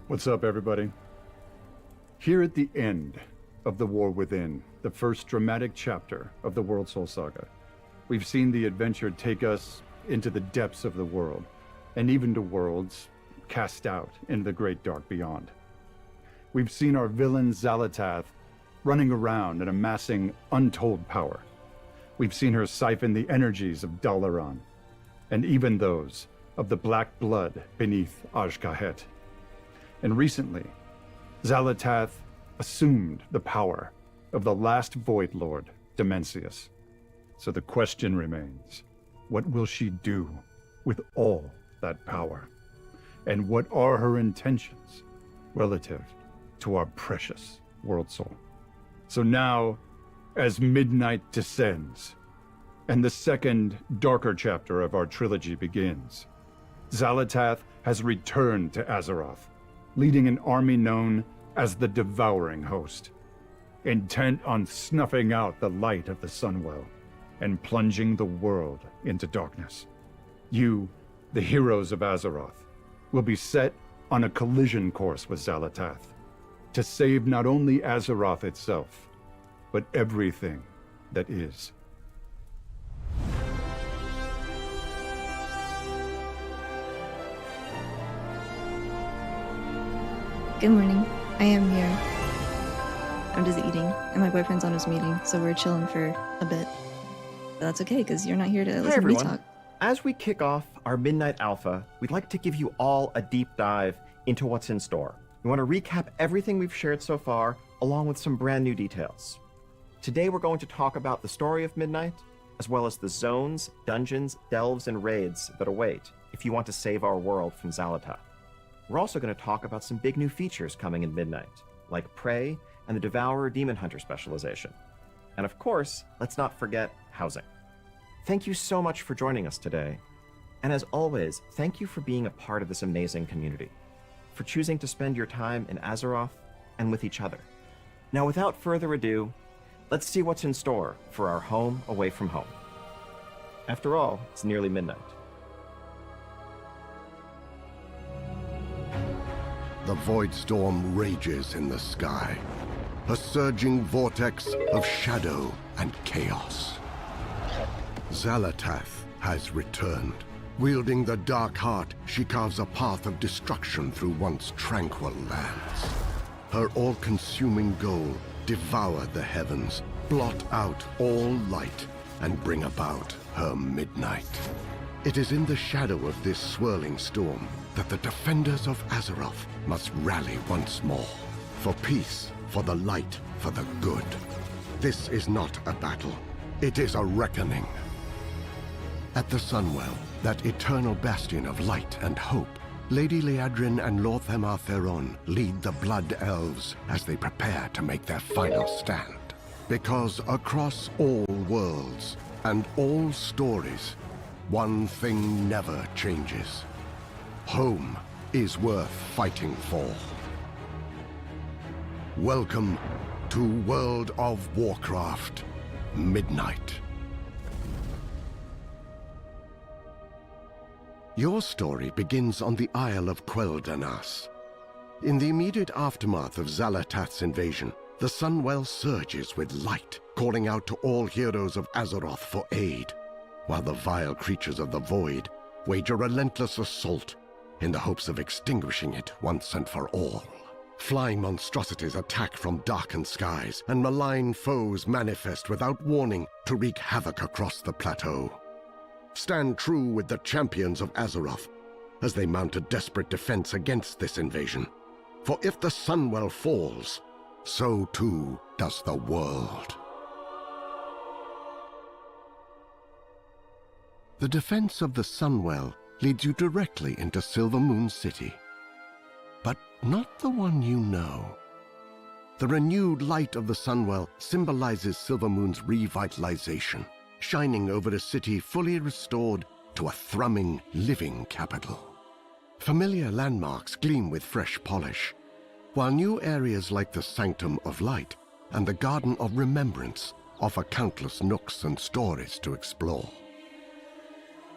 What's up, everybody? Here at the end of The War Within, the first dramatic chapter of the World Soul Saga, we've seen the adventure take us into the depths of the world, and even to worlds cast out into the great dark beyond. We've seen our villain Xal'atath running around and amassing untold power. We've seen her siphon the energies of Dalaran, and even those of the black blood beneath Azj-Kahet. And recently, Xal'atath assumed the power of the last Void Lord, Dimensius. So the question remains, what will she do with all that power? And what are her intentions relative to our precious World Soul? So now, as midnight descends, and the second, darker chapter of our trilogy begins, Xal'atath has returned to Azeroth, leading an army known as the Devouring Host, intent on snuffing out the light of the Sunwell and plunging the world into darkness. You, the heroes of Azeroth, will be set on a collision course with Xal'atath to save not only Azeroth itself, but everything that is. Good morning. I am here. I'm just eating, and my boyfriend's on his meeting, so we're chilling for a bit. But that's okay, because you're not here to listen to me talk. As we kick off our Midnight Alpha, we'd like to give you all a deep dive into what's in store. We want to recap everything we've shared so far, along with some brand new details. Today we're going to talk about the story of Midnight, as well as the zones, dungeons, delves, and raids that await if you want to save our world from Xal'atath. We're also going to talk about some big new features coming in Midnight, like Prey and the Devourer Demon Hunter specialization. And of course, let's not forget housing. Thank you so much for joining us today. And as always, thank you for being a part of this amazing community, for choosing to spend your time in Azeroth and with each other. Now, without further ado, let's see what's in store for our home away from home. After all, it's nearly midnight. The void storm rages in the sky, a surging vortex of shadow and chaos. Xal'atath has returned. Wielding the dark heart, she carves a path of destruction through once tranquil lands. Her all-consuming goal, devour the heavens, blot out all light, and bring about her midnight. It is in the shadow of this swirling storm that the defenders of Azeroth must rally once more. For peace, for the light, for the good. This is not a battle. It is a reckoning. At the Sunwell, that eternal bastion of light and hope, Lady Liadrin and Lord Themar Theron lead the Blood Elves as they prepare to make their final stand. Because across all worlds and all stories, one thing never changes. Home is worth fighting for. Welcome to World of Warcraft Midnight. Your story begins on the Isle of Quel'Danas. In the immediate aftermath of Xal'atath's invasion, the Sunwell surges with light, calling out to all heroes of Azeroth for aid, while the vile creatures of the Void wage a relentless assault in the hopes of extinguishing it once and for all. Flying monstrosities attack from darkened skies, and malign foes manifest without warning to wreak havoc across the plateau. Stand true with the champions of Azeroth as they mount a desperate defense against this invasion. For if the Sunwell falls, so too does the world. The defense of the Sunwell leads you directly into Silvermoon City. But not the one you know. The renewed light of the Sunwell symbolizes Silvermoon's revitalization, shining over a city fully restored to a thrumming, living capital. Familiar landmarks gleam with fresh polish, while new areas like the Sanctum of Light and the Garden of Remembrance offer countless nooks and stories to explore.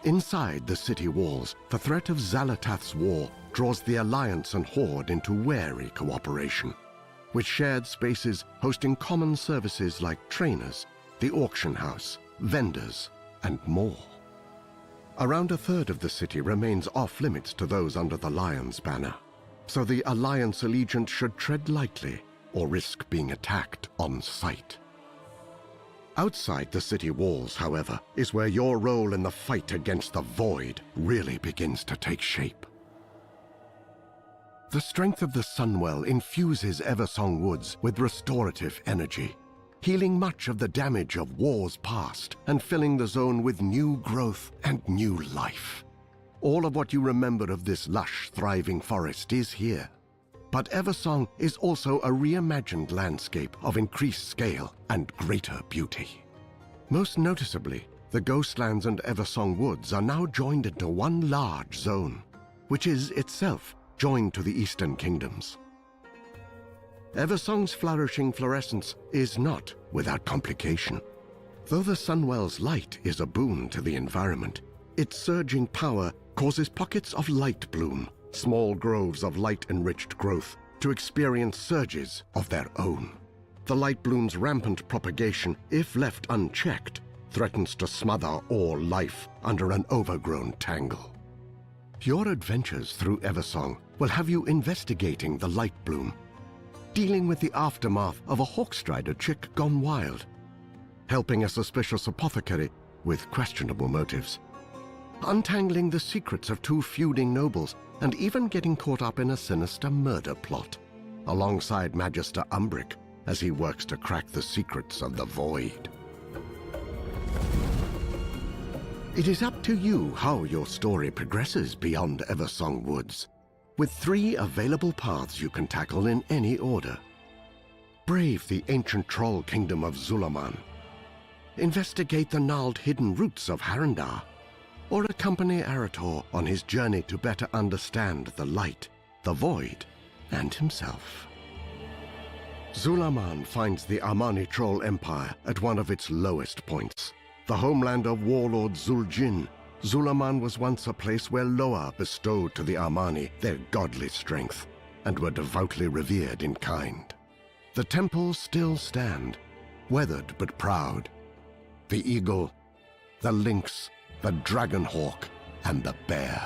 Inside the city walls, the threat of Xalatath's war draws the Alliance and Horde into wary cooperation, with shared spaces hosting common services like trainers, the auction house, vendors, and more. Around a third of the city remains off-limits to those under the Lion's banner, so the Alliance allegiant should tread lightly or risk being attacked on sight. Outside the city walls, however, is where your role in the fight against the Void really begins to take shape. The strength of the Sunwell infuses Eversong Woods with restorative energy, healing much of the damage of wars past and filling the zone with new growth and new life. All of what you remember of this lush, thriving forest is here. But Eversong is also a reimagined landscape of increased scale and greater beauty. Most noticeably, the Ghostlands and Eversong Woods are now joined into one large zone, which is itself joined to the Eastern Kingdoms. Eversong's flourishing fluorescence is not without complication. Though the Sunwell's light is a boon to the environment, its surging power causes pockets of light bloom, small groves of light-enriched growth, to experience surges of their own. The light bloom's rampant propagation, if left unchecked, threatens to smother all life under an overgrown tangle. Your adventures through Eversong will have you investigating the light bloom, dealing with the aftermath of a Hawkstrider chick gone wild, helping a suspicious apothecary with questionable motives, untangling the secrets of two feuding nobles, and even getting caught up in a sinister murder plot, alongside Magister Umbric as he works to crack the secrets of the Void. It is up to you how your story progresses beyond Eversong Woods, with 3 available paths you can tackle in any order. Brave the ancient troll kingdom of Zulaman, investigate the gnarled hidden roots of Harandar, or accompany Arator on his journey to better understand the light, the void, and himself. Zulaman finds the Amani Troll Empire at one of its lowest points. The homeland of warlord Zuljin, Zulaman was once a place where Loa bestowed to the Amani their godly strength, and were devoutly revered in kind. The temples still stand, weathered but proud. The eagle, the lynx, the dragonhawk, and the bear.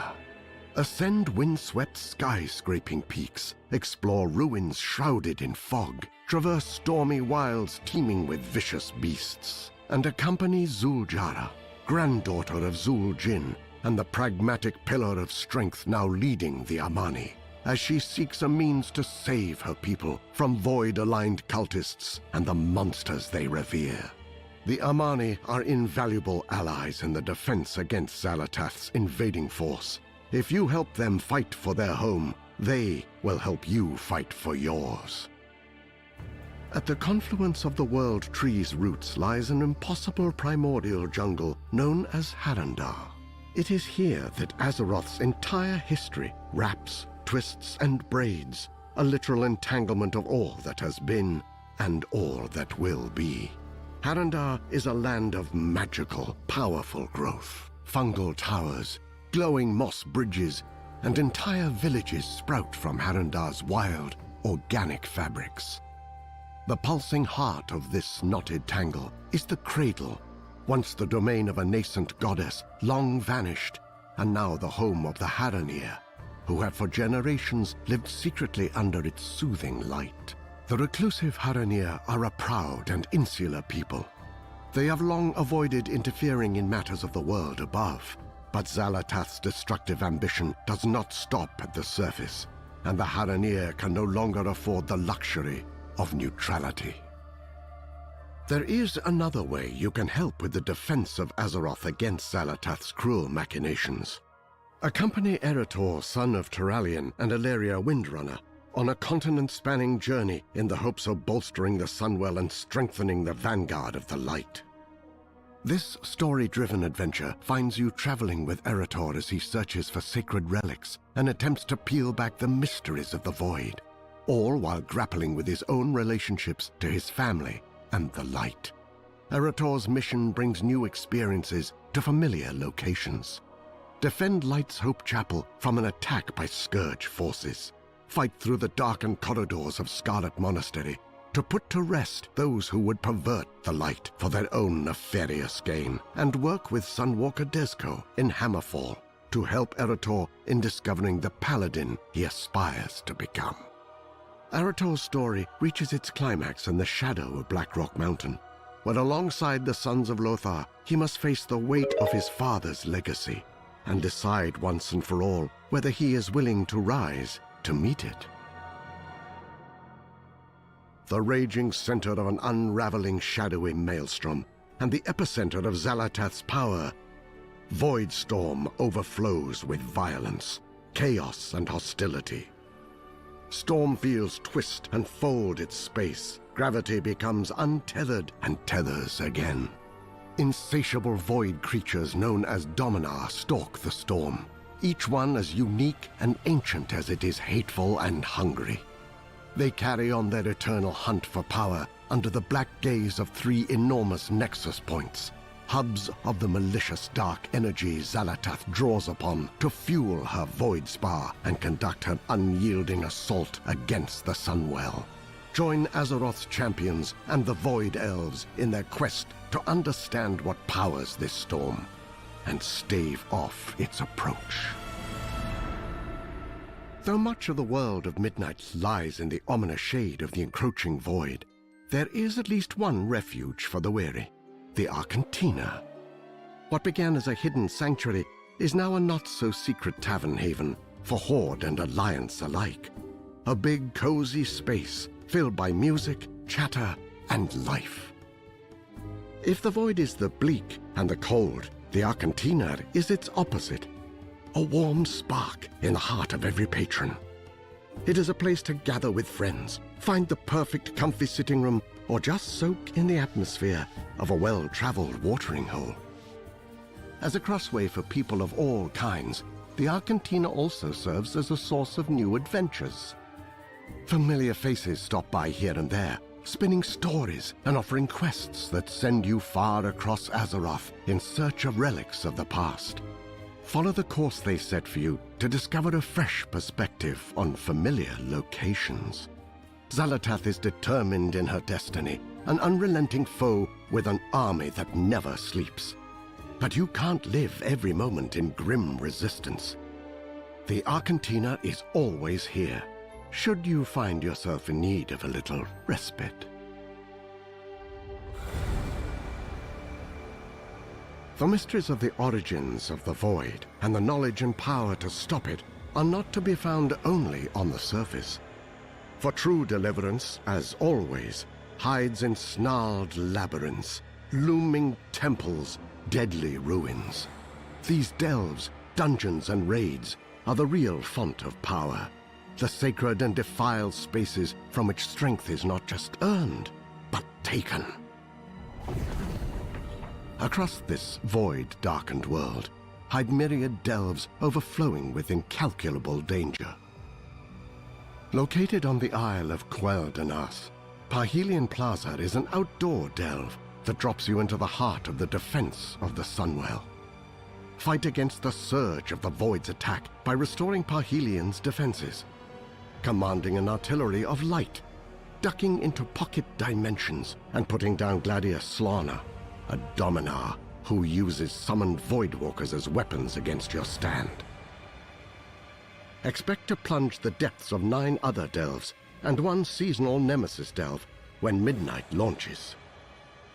Ascend wind-swept sky-scraping peaks, explore ruins shrouded in fog, traverse stormy wilds teeming with vicious beasts, and accompany Zuljara, granddaughter of Zuljin, and the pragmatic pillar of strength now leading the Amani, as she seeks a means to save her people from void-aligned cultists and the monsters they revere. The Amani are invaluable allies in the defense against Xalatath's invading force. If you help them fight for their home, they will help you fight for yours. At the confluence of the world tree's roots lies an impossible primordial jungle known as Harandar. It is here that Azeroth's entire history wraps, twists, and braids, a literal entanglement of all that has been and all that will be. Harandar is a land of magical, powerful growth. Fungal towers, glowing moss bridges, and entire villages sprout from Harandar's wild, organic fabrics. The pulsing heart of this knotted tangle is the Cradle, once the domain of a nascent goddess, long vanished, and now the home of the Haranir, who have for generations lived secretly under its soothing light. The reclusive Haranir are a proud and insular people. They have long avoided interfering in matters of the world above, but Xalatath's destructive ambition does not stop at the surface, and the Haranir can no longer afford the luxury of neutrality. There is another way you can help with the defense of Azeroth against Xalatath's cruel machinations. Accompany Erator, son of Turalian and Aleria Windrunner, on a continent-spanning journey in the hopes of bolstering the Sunwell and strengthening the vanguard of the light. This story-driven adventure finds you traveling with Erator as he searches for sacred relics and attempts to peel back the mysteries of the Void, all while grappling with his own relationships to his family and the light. Erator's mission brings new experiences to familiar locations. defend Light's Hope Chapel from an attack by Scourge forces, fight through the darkened corridors of Scarlet Monastery to put to rest those who would pervert the light for their own nefarious gain, and work with Sunwalker Desco in Hammerfall to help Eretor in discovering the paladin he aspires to become. Eretor's story reaches its climax in the shadow of Blackrock Mountain, where alongside the Sons of Lothar, he must face the weight of his father's legacy and decide once and for all whether he is willing to rise to meet it. The raging center of an unraveling shadowy maelstrom and the epicenter of Xal'atath's power, Voidstorm overflows with violence, chaos, and hostility. Stormfields twist and fold its space. Gravity becomes untethered and tethers again. Insatiable void creatures known as Dominar stalk the storm, each one as unique and ancient as it is hateful and hungry. They carry on their eternal hunt for power under the black gaze of 3 enormous nexus points, hubs of the malicious dark energy Xal'atath draws upon to fuel her void spar and conduct her unyielding assault against the Sunwell. Join Azeroth's champions and the Void Elves in their quest to understand what powers this storm and stave off its approach. Though much of the world of Midnight lies in the ominous shade of the encroaching void, there is at least one refuge for the weary, the Arcantina. What began as a hidden sanctuary is now a not-so-secret tavern haven for Horde and Alliance alike. A big, cozy space filled by music, chatter, and life. If the void is the bleak and the cold, the Arcantina is its opposite, a warm spark in the heart of every patron. It is a place to gather with friends, find the perfect comfy sitting room, or just soak in the atmosphere of a well-traveled watering hole. As a crossway for people of all kinds, the Arcantina also serves as a source of new adventures. Familiar faces stop by here and there, spinning stories and offering quests that send you far across Azeroth in search of relics of the past. Follow the course they set for you to discover a fresh perspective on familiar locations. Xal'atath is determined in her destiny, an unrelenting foe with an army that never sleeps. But you can't live every moment in grim resistance. The Arcantina is always here, should you find yourself in need of a little respite. The mysteries of the origins of the Void and the knowledge and power to stop it are not to be found only on the surface. For true deliverance, as always, hides in snarled labyrinths, looming temples, deadly ruins. These delves, dungeons, and raids are the real font of power, the sacred and defiled spaces from which strength is not just earned, but taken. Across this void-darkened world hide myriad delves overflowing with incalculable danger. Located on the Isle of Quel'Danas, Parhelion Plaza is an outdoor delve that drops you into the heart of the defense of the Sunwell. Fight against the surge of the Void's attack by restoring Parhelion's defenses, commanding an artillery of light, ducking into pocket dimensions and putting down Gladius Slana, a Dominar who uses summoned Voidwalkers as weapons against your stand. Expect to plunge the depths of 9 other delves and 1 seasonal Nemesis delve when Midnight launches.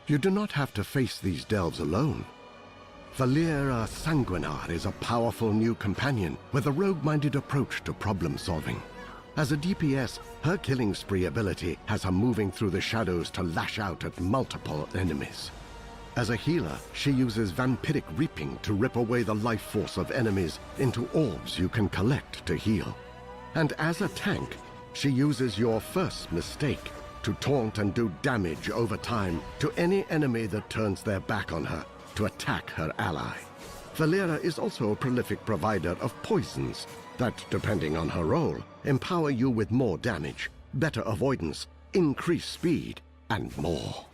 You do not have to face these delves alone. Valeera Sanguinar is a powerful new companion with a rogue-minded approach to problem-solving. As a DPS, her killing spree ability has her moving through the shadows to lash out at multiple enemies. As a healer, she uses vampiric reaping to rip away the life force of enemies into orbs you can collect to heal. And as a tank, she uses your first mistake to taunt and do damage over time to any enemy that turns their back on her to attack her ally. Valeera is also a prolific provider of poisons that, depending on her role, empower you with more damage, better avoidance, increased speed, and more.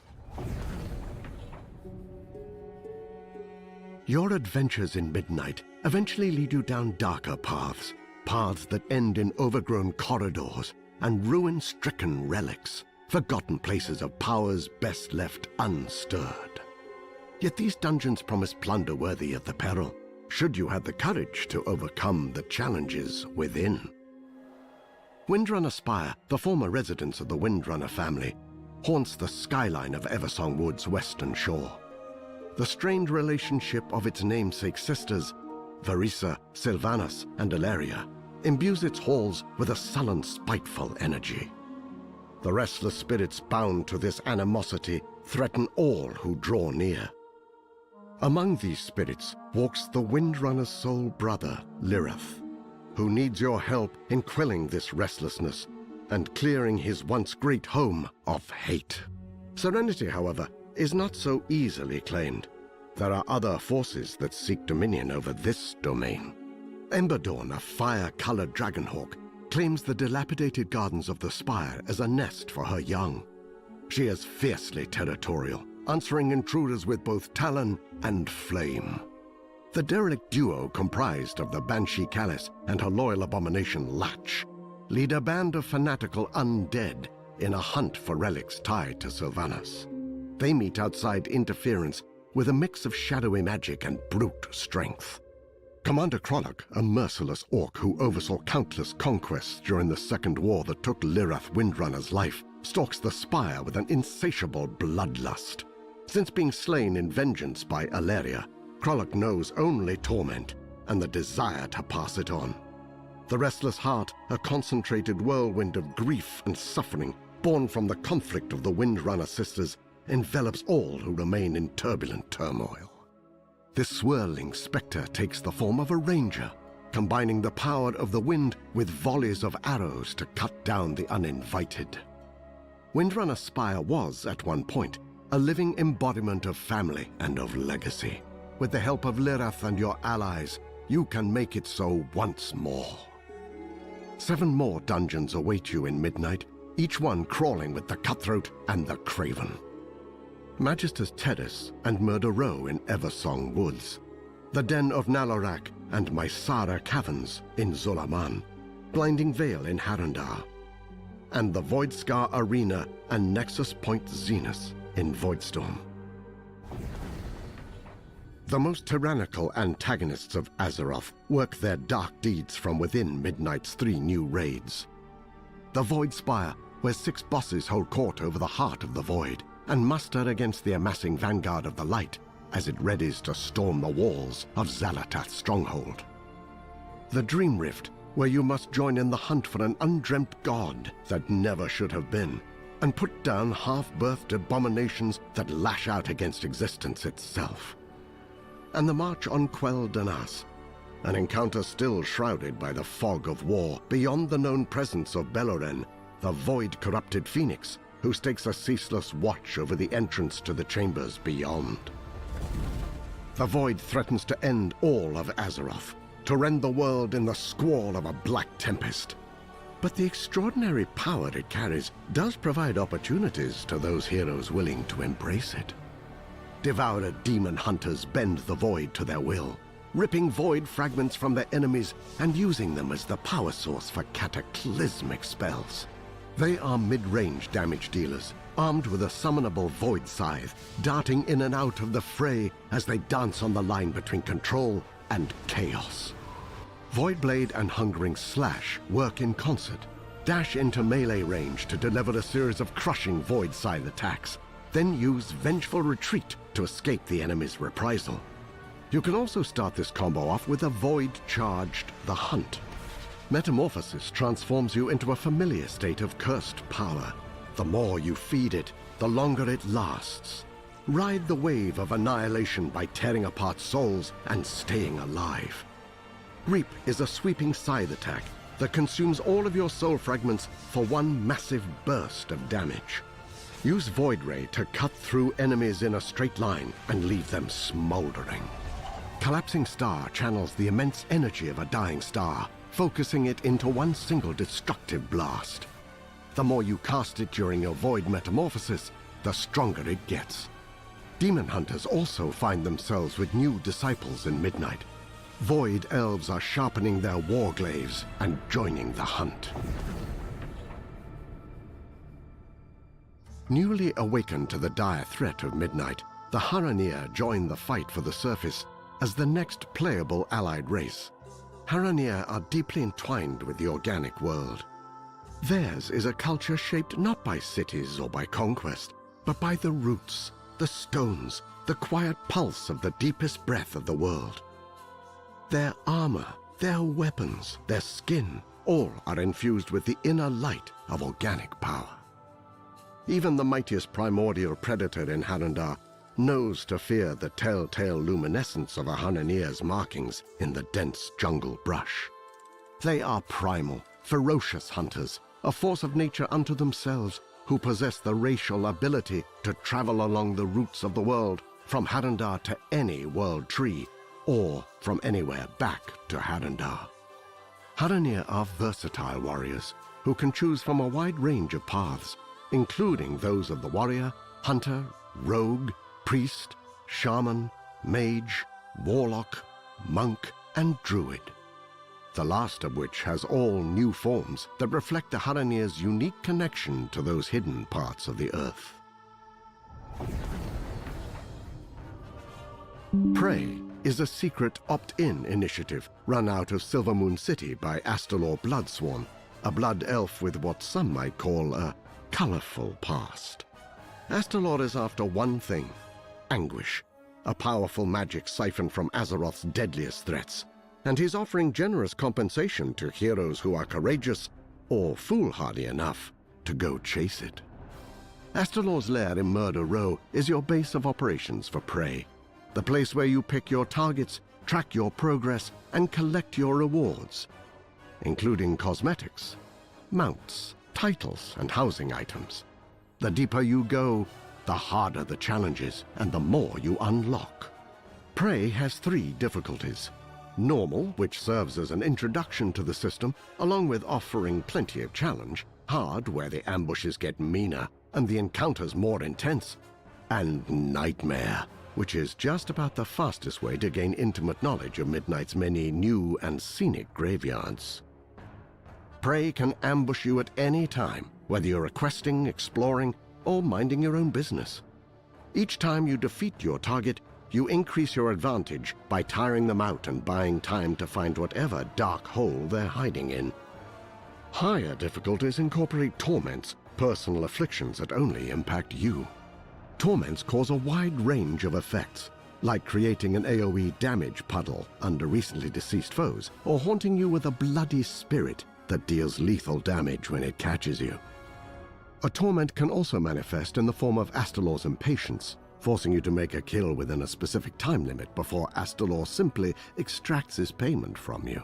Your adventures in Midnight eventually lead you down darker paths, paths that end in overgrown corridors and ruin-stricken relics, forgotten places of powers best left unstirred. Yet these dungeons promise plunder worthy of the peril, should you have the courage to overcome the challenges within. Windrunner Spire, the former residence of the Windrunner family, haunts the skyline of Eversong Wood's western shore. The strained relationship of its namesake sisters, Varisa, Sylvanas, and Ilaria, imbues its halls with a sullen, spiteful energy. The restless spirits bound to this animosity threaten all who draw near. Among these spirits walks the Windrunner's sole brother, Lirith, who needs your help in quelling this restlessness and clearing his once great home of hate. Serenity, however, is not so easily claimed. There are other forces that seek dominion over this domain. Emberdawn, a fire-colored dragonhawk, claims the dilapidated gardens of the Spire as a nest for her young. She is fiercely territorial, answering intruders with both talon and flame. The derelict duo comprised of the Banshee Callis and her loyal abomination Latch lead a band of fanatical undead in a hunt for relics tied to Sylvanas. They meet outside interference with a mix of shadowy magic and brute strength. Commander Krolok, a merciless orc who oversaw countless conquests during the Second War that took Lirith Windrunner's life, stalks the Spire with an insatiable bloodlust. Since being slain in vengeance by Ilaria, Krolok knows only torment and the desire to pass it on. The restless heart, a concentrated whirlwind of grief and suffering born from the conflict of the Windrunner sisters, envelops all who remain in turbulent turmoil. This swirling specter takes the form of a ranger, combining the power of the wind with volleys of arrows to cut down the uninvited. Windrunner Spire was, at one point, a living embodiment of family and of legacy. With the help of Lirith and your allies, you can make it so once more. 7 more dungeons await you in Midnight, each one crawling with the cutthroat and the craven. Magister's Terrace and Murder Row in Eversong Woods, the Den of Nalorak and Mysara Caverns in Zolaman, Blinding Vale in Harandar, and the Voidscar Arena and Nexus Point Zenith in Voidstorm. The most tyrannical antagonists of Azeroth work their dark deeds from within Midnight's 3 new raids. The Void Spire, where 6 bosses hold court over the heart of the Void, and muster against the amassing vanguard of the light as it readies to storm the walls of Xalatath's stronghold. The Dream Rift, where you must join in the hunt for an undreamt god that never should have been, and put down half-birthed abominations that lash out against existence itself. And the march on Quell Danas, an encounter still shrouded by the fog of war beyond the known presence of Beloren, the void-corrupted phoenix, who stakes a ceaseless watch over the entrance to the chambers beyond. The Void threatens to end all of Azeroth, to rend the world in the squall of a black tempest. But the extraordinary power it carries does provide opportunities to those heroes willing to embrace it. Devoured demon hunters bend the Void to their will, ripping Void fragments from their enemies and using them as the power source for cataclysmic spells. They are mid-range damage dealers, armed with a summonable Void Scythe, darting in and out of the fray as they dance on the line between control and chaos. Voidblade and Hungering Slash work in concert, dash into melee range to deliver a series of crushing Void Scythe attacks, then use Vengeful Retreat to escape the enemy's reprisal. You can also start this combo off with a Void-charged The Hunt. Metamorphosis transforms you into a familiar state of cursed power. The more you feed it, the longer it lasts. Ride the wave of annihilation by tearing apart souls and staying alive. Reap is a sweeping scythe attack that consumes all of your soul fragments for one massive burst of damage. Use Void Ray to cut through enemies in a straight line and leave them smoldering. Collapsing Star channels the immense energy of a dying star, focusing it into one single destructive blast. The more you cast it during your Void metamorphosis, the stronger it gets. Demon hunters also find themselves with new disciples in Midnight. Void elves are sharpening their warglaives and joining the hunt. Newly awakened to the dire threat of Midnight, the Haranir join the fight for the surface as the next playable allied race. Haranir are deeply entwined with the organic world. Theirs is a culture shaped not by cities or by conquest, but by the roots, the stones, the quiet pulse of the deepest breath of the world. Their armor, their weapons, their skin, all are infused with the inner light of organic power. Even the mightiest primordial predator in Harandar knows to fear the telltale luminescence of a Haranir's markings in the dense jungle brush. They are primal, ferocious hunters, a force of nature unto themselves, who possess the racial ability to travel along the roots of the world, from Harandar to any world tree, or from anywhere back to Harandar. Haranir are versatile warriors who can choose from a wide range of paths, including those of the warrior, hunter, rogue, priest, shaman, mage, warlock, monk, and druid. The last of which has all new forms that reflect the Haranir's unique connection to those hidden parts of the earth. Prey is a secret opt-in initiative run out of Silvermoon City by Astalor Bloodsworn, a blood elf with what some might call a colorful past. Astalor is after one thing: anguish, a powerful magic siphoned from Azeroth's deadliest threats, and he's offering generous compensation to heroes who are courageous or foolhardy enough to go chase it. Astalor's lair in Murder Row is your base of operations for Prey, the place where you pick your targets, track your progress, and collect your rewards, including cosmetics, mounts, titles, and housing items. The deeper you go, the harder the challenges, and the more you unlock. Prey has 3 difficulties. Normal, which serves as an introduction to the system, along with offering plenty of challenge. Hard, where the ambushes get meaner and the encounters more intense. And Nightmare, which is just about the fastest way to gain intimate knowledge of Midnight's many new and scenic graveyards. Prey can ambush you at any time, whether you're questing, exploring, or minding your own business. Each time you defeat your target, you increase your advantage by tiring them out and buying time to find whatever dark hole they're hiding in. Higher difficulties incorporate torments, personal afflictions that only impact you. Torments cause a wide range of effects, like creating an AoE damage puddle under recently deceased foes, or haunting you with a bloody spirit that deals lethal damage when it catches you. A torment can also manifest in the form of Astalor's impatience, forcing you to make a kill within a specific time limit before Astalor simply extracts his payment from you.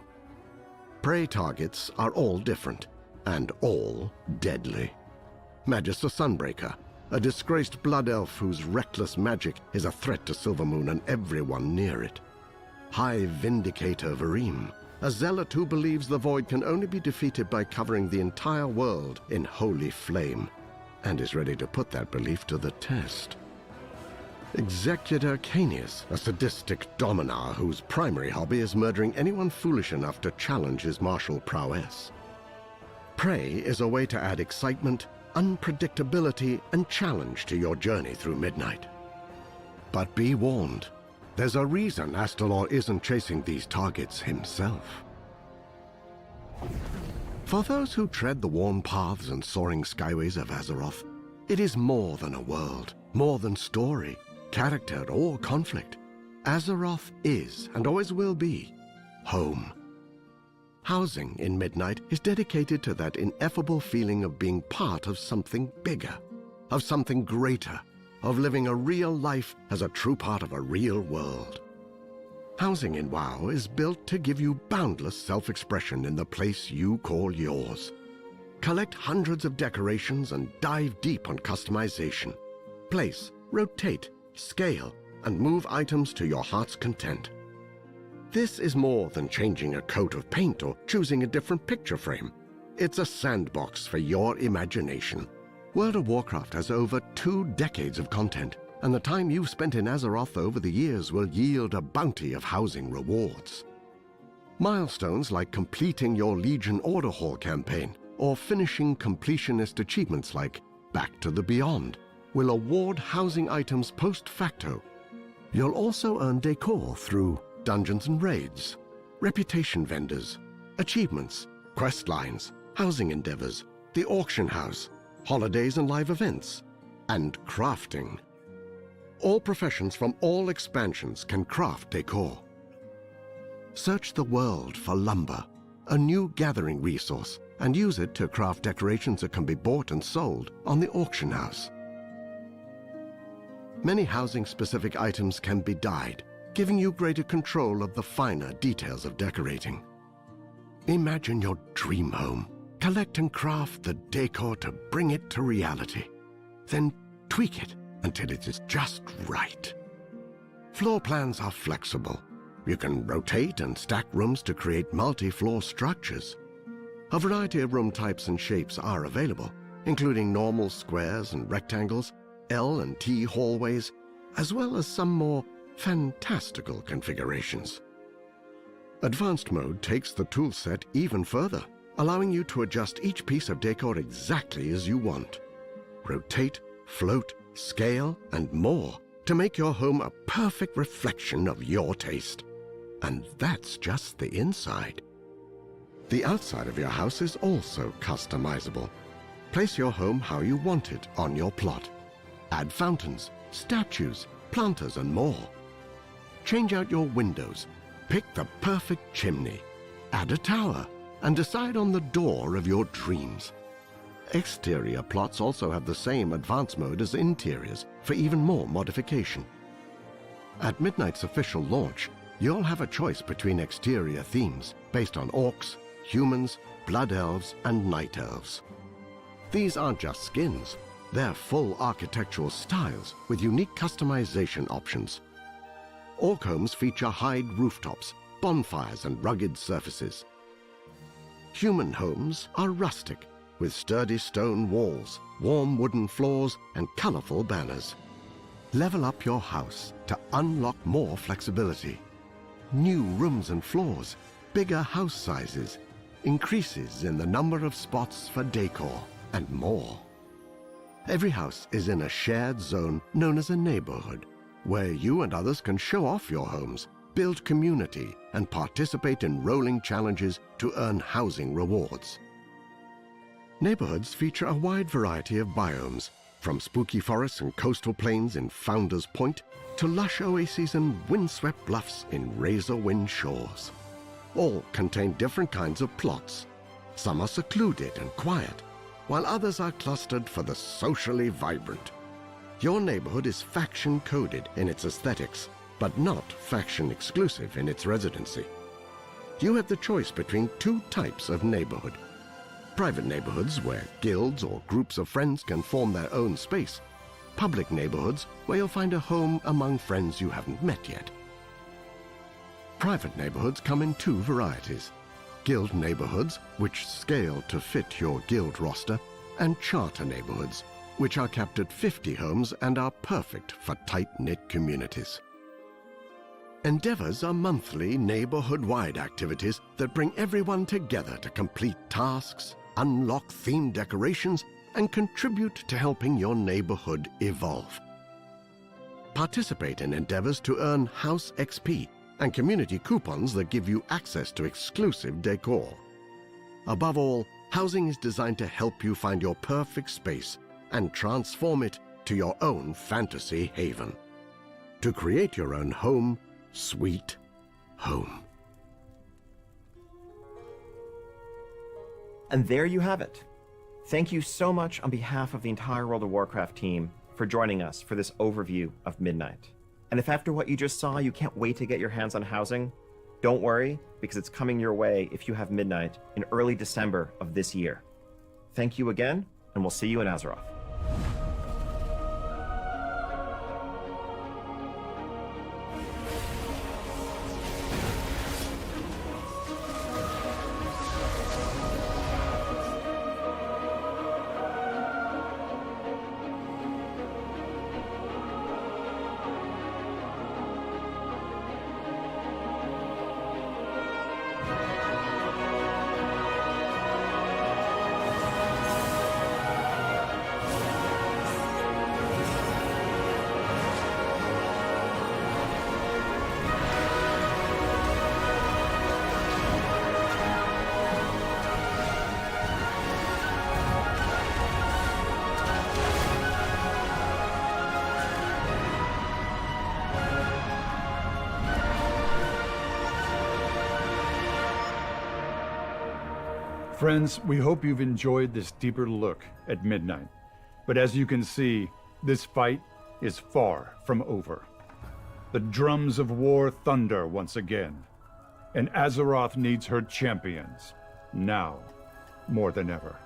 Prey targets are all different, and all deadly. Magister Sunbreaker, a disgraced blood elf whose reckless magic is a threat to Silvermoon and everyone near it. High Vindicator Varim, a zealot who believes the void can only be defeated by covering the entire world in holy flame, and is ready to put that belief to the test. Executor Canius, a sadistic dominar whose primary hobby is murdering anyone foolish enough to challenge his martial prowess. Prey is a way to add excitement, unpredictability, and challenge to your journey through Midnight. But be warned, there's a reason Astalor isn't chasing these targets himself. For those who tread the worn paths and soaring skyways of Azeroth, it is more than a world, more than story, character, or conflict. Azeroth is, and always will be, home. Housing in Midnight is dedicated to that ineffable feeling of being part of something bigger, of something greater, of living a real life as a true part of a real world. Housing in WoW is built to give you boundless self-expression in the place you call yours. Collect hundreds of decorations and dive deep on customization. Place, rotate, scale, and move items to your heart's content. This is more than changing a coat of paint or choosing a different picture frame. It's a sandbox for your imagination. World of Warcraft has over 2 decades of content, and the time you've spent in Azeroth over the years will yield a bounty of housing rewards. Milestones like completing your Legion Order Hall campaign or finishing completionist achievements like Back to the Beyond will award housing items post facto. You'll also earn decor through dungeons and raids, reputation vendors, achievements, quest lines, housing endeavors, the auction house, holidays and live events, and crafting. All professions from all expansions can craft decor. Search the world for lumber, a new gathering resource, and use it to craft decorations that can be bought and sold on the auction house. Many housing-specific items can be dyed, giving you greater control of the finer details of decorating. Imagine your dream home. Collect and craft the decor to bring it to reality. Then tweak it until it is just right. Floor plans are flexible. You can rotate and stack rooms to create multi-floor structures. A variety of room types and shapes are available, including normal squares and rectangles, L and T hallways, as well as some more fantastical configurations. Advanced mode takes the toolset even further, allowing you to adjust each piece of decor exactly as you want. Rotate, float, scale, and more to make your home a perfect reflection of your taste. And that's just the inside. The outside of your house is also customizable. Place your home how you want it on your plot. Add fountains, statues, planters, and more. Change out your windows. Pick the perfect chimney. Add a tower, and decide on the door of your dreams. Exterior plots also have the same advanced mode as interiors for even more modification. At Midnight's official launch, you'll have a choice between exterior themes based on orcs, humans, blood elves, and night elves. These aren't just skins. They're full architectural styles with unique customization options. Orc homes feature hide rooftops, bonfires, and rugged surfaces. Human homes are rustic, with sturdy stone walls, warm wooden floors, and colorful banners. Level up your house to unlock more flexibility. New rooms and floors, bigger house sizes, increases in the number of spots for decor, and more. Every house is in a shared zone known as a neighborhood, where you and others can show off your homes, build community, and participate in rolling challenges to earn housing rewards. Neighborhoods feature a wide variety of biomes, from spooky forests and coastal plains in Founder's Point to lush oases and windswept bluffs in razor-wind shores. All contain different kinds of plots. Some are secluded and quiet, while others are clustered for the socially vibrant. Your neighborhood is faction-coded in its aesthetics, but not faction-exclusive in its residency. You have the choice between two types of neighborhood. Private neighborhoods where guilds or groups of friends can form their own space. Public neighborhoods where you'll find a home among friends you haven't met yet. Private neighborhoods come in two varieties: guild neighborhoods, which scale to fit your guild roster, and charter neighborhoods, which are capped at 50 homes and are perfect for tight-knit communities. Endeavors are monthly neighborhood-wide activities that bring everyone together to complete tasks, unlock themed decorations, and contribute to helping your neighborhood evolve. Participate in endeavors to earn House XP and community coupons that give you access to exclusive decor. Above all, housing is designed to help you find your perfect space and transform it to your own fantasy haven. To create your own home, sweet home. And there you have it. Thank you so much on behalf of the entire World of Warcraft team for joining us for this overview of Midnight. And if after what you just saw, you can't wait to get your hands on housing, don't worry, because it's coming your way if you have Midnight in early December of this year. Thank you again, and we'll see you in Azeroth. Friends, we hope you've enjoyed this deeper look at Midnight. But as you can see, this fight is far from over. The drums of war thunder once again, and Azeroth needs her champions, now more than ever.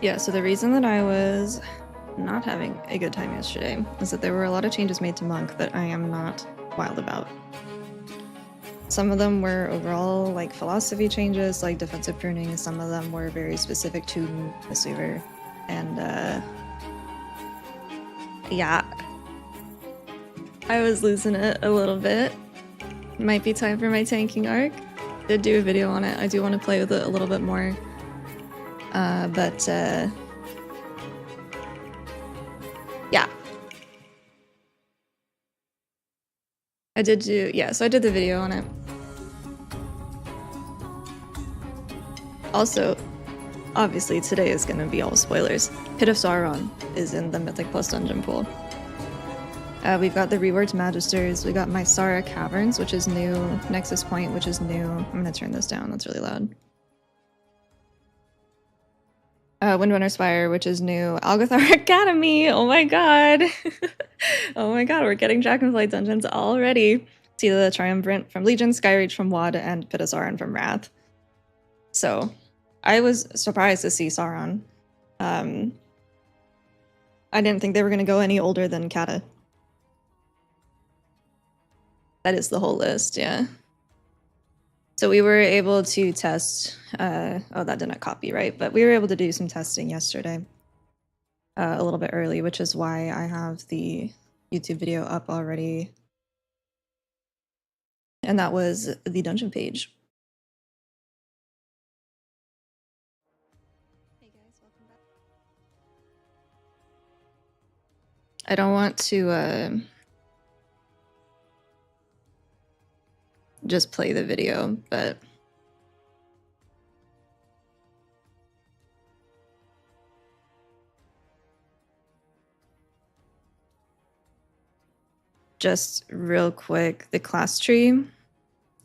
Yeah, so the reason that I was not having a good time yesterday is that there were a lot of changes made to Monk that I am not wild about. Some of them were overall like philosophy changes, like defensive pruning, and some of them were very specific to mistweaver. And yeah, I was losing it a little bit. Might be time for my tanking arc. Did do a video on it. I do want to play with it a little bit more. But yeah. I did do, yeah, so I did the video on it. Also, obviously today is going to be all spoilers. Pit of Sauron is in the Mythic Plus dungeon pool. We've got the reworked Magisters, we got Mysara Caverns, which is new, Nexus Point, which is new. I'm going to turn this down, that's really loud. Windrunner Spire, which is new. Algothar Academy! Oh my god! Oh my god, we're getting Dragonflight dungeons already. See the Triumvirate from Legion, Skyreach from WoD, and Pit of Sauron from Wrath. So, I was surprised to see Sauron. I didn't think they were going to go any older than Kata. That is the whole list, yeah. So we were able to test, oh, that didn't copy, right? But we were able to do some testing yesterday, a little bit early, which is why I have the YouTube video up already. And that was the dungeon page. Hey guys, welcome back. I don't want to just play the video, but just real quick, the class tree.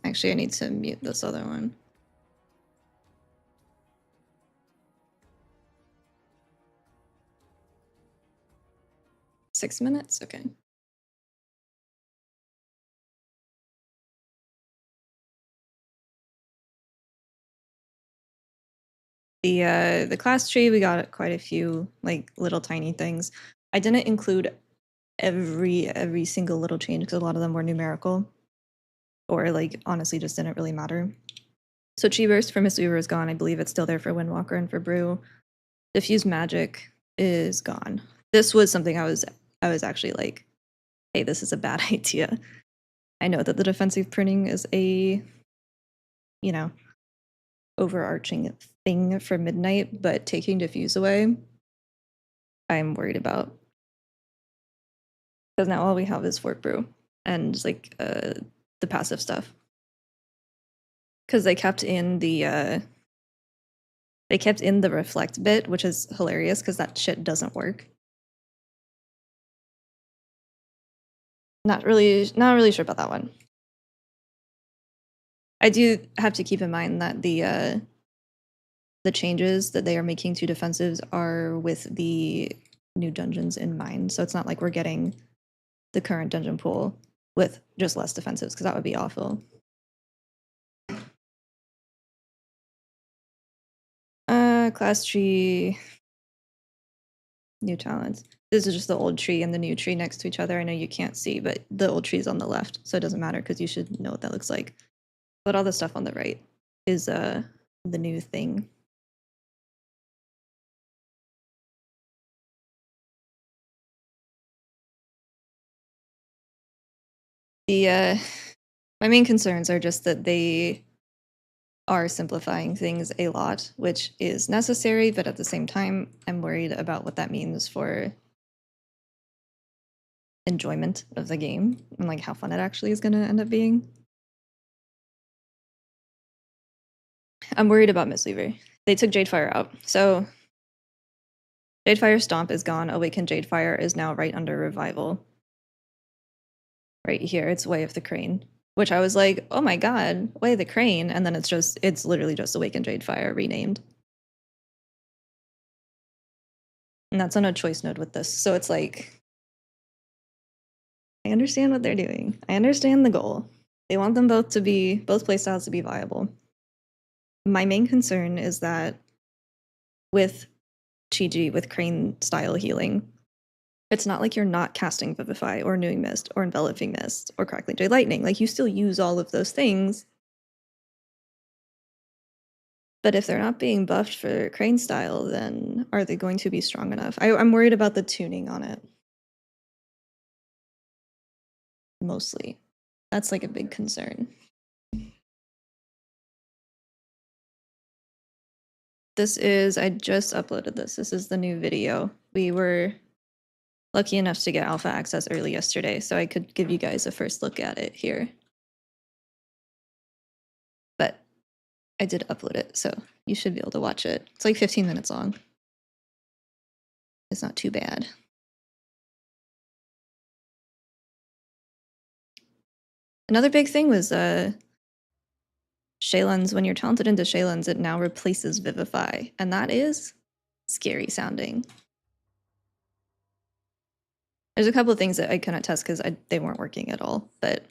Actually, I need to mute this other one. $6 minutes? Okay. The class tree, we got quite a few like little tiny things. I didn't include every single little change because a lot of them were numerical, or like honestly just didn't really matter. So Chi Burst for Mistweaver is gone. I believe it's still there for Windwalker and for Brew. Diffuse Magic is gone. This was something I was actually like, hey, this is a bad idea. I know that the defensive pruning is a, you know, overarching thing for Midnight, but taking Diffuse away, I'm worried about. Because now all we have is Fort Brew and like the passive stuff. Because they kept in the reflect bit, which is hilarious because that shit doesn't work. Not really sure about that one. I do have to keep in mind that the changes that they are making to defensives are with the new dungeons in mind. So it's not like we're getting the current dungeon pool with just less defensives, because that would be awful. Class tree, new talents. This is just the old tree and the new tree next to each other. I know you can't see, but the old tree is on the left, so it doesn't matter because you should know what that looks like. But all the stuff on the right is the new thing. The my main concerns are just that they are simplifying things a lot, which is necessary, but at the same time, I'm worried about what that means for enjoyment of the game and like how fun it actually is going to end up being. I'm worried about Mistweaver. They took Jadefire out. So Jadefire Stomp is gone. Awakened Jadefire is now right under Revival. Right here, it's Way of the Crane. Which I was like, oh my god, Way of the Crane, and then it's literally just Awakened Jadefire renamed. And that's on a choice node with this. So it's like, I understand what they're doing. I understand the goal. They want them both playstyles to be viable. My main concern is that with Chi-Ji, with Crane style healing, it's not like you're not casting Vivify or Renewing Mist or Enveloping Mist or Crackling Jade Lightning. Like, you still use all of those things. But if they're not being buffed for Crane style, then are they going to be strong enough? I'm worried about the tuning on it. Mostly. That's like a big concern. I just uploaded this. This is the new video. We were lucky enough to get alpha access early yesterday, so I could give you guys a first look at it here. But I did upload it, so you should be able to watch it. It's like 15 minutes long. It's not too bad. Another big thing was Shaylun's. When you're talented into Shaylun's, it now replaces Vivify, and that is scary sounding. There's a couple of things that I couldn't test because they weren't working at all, but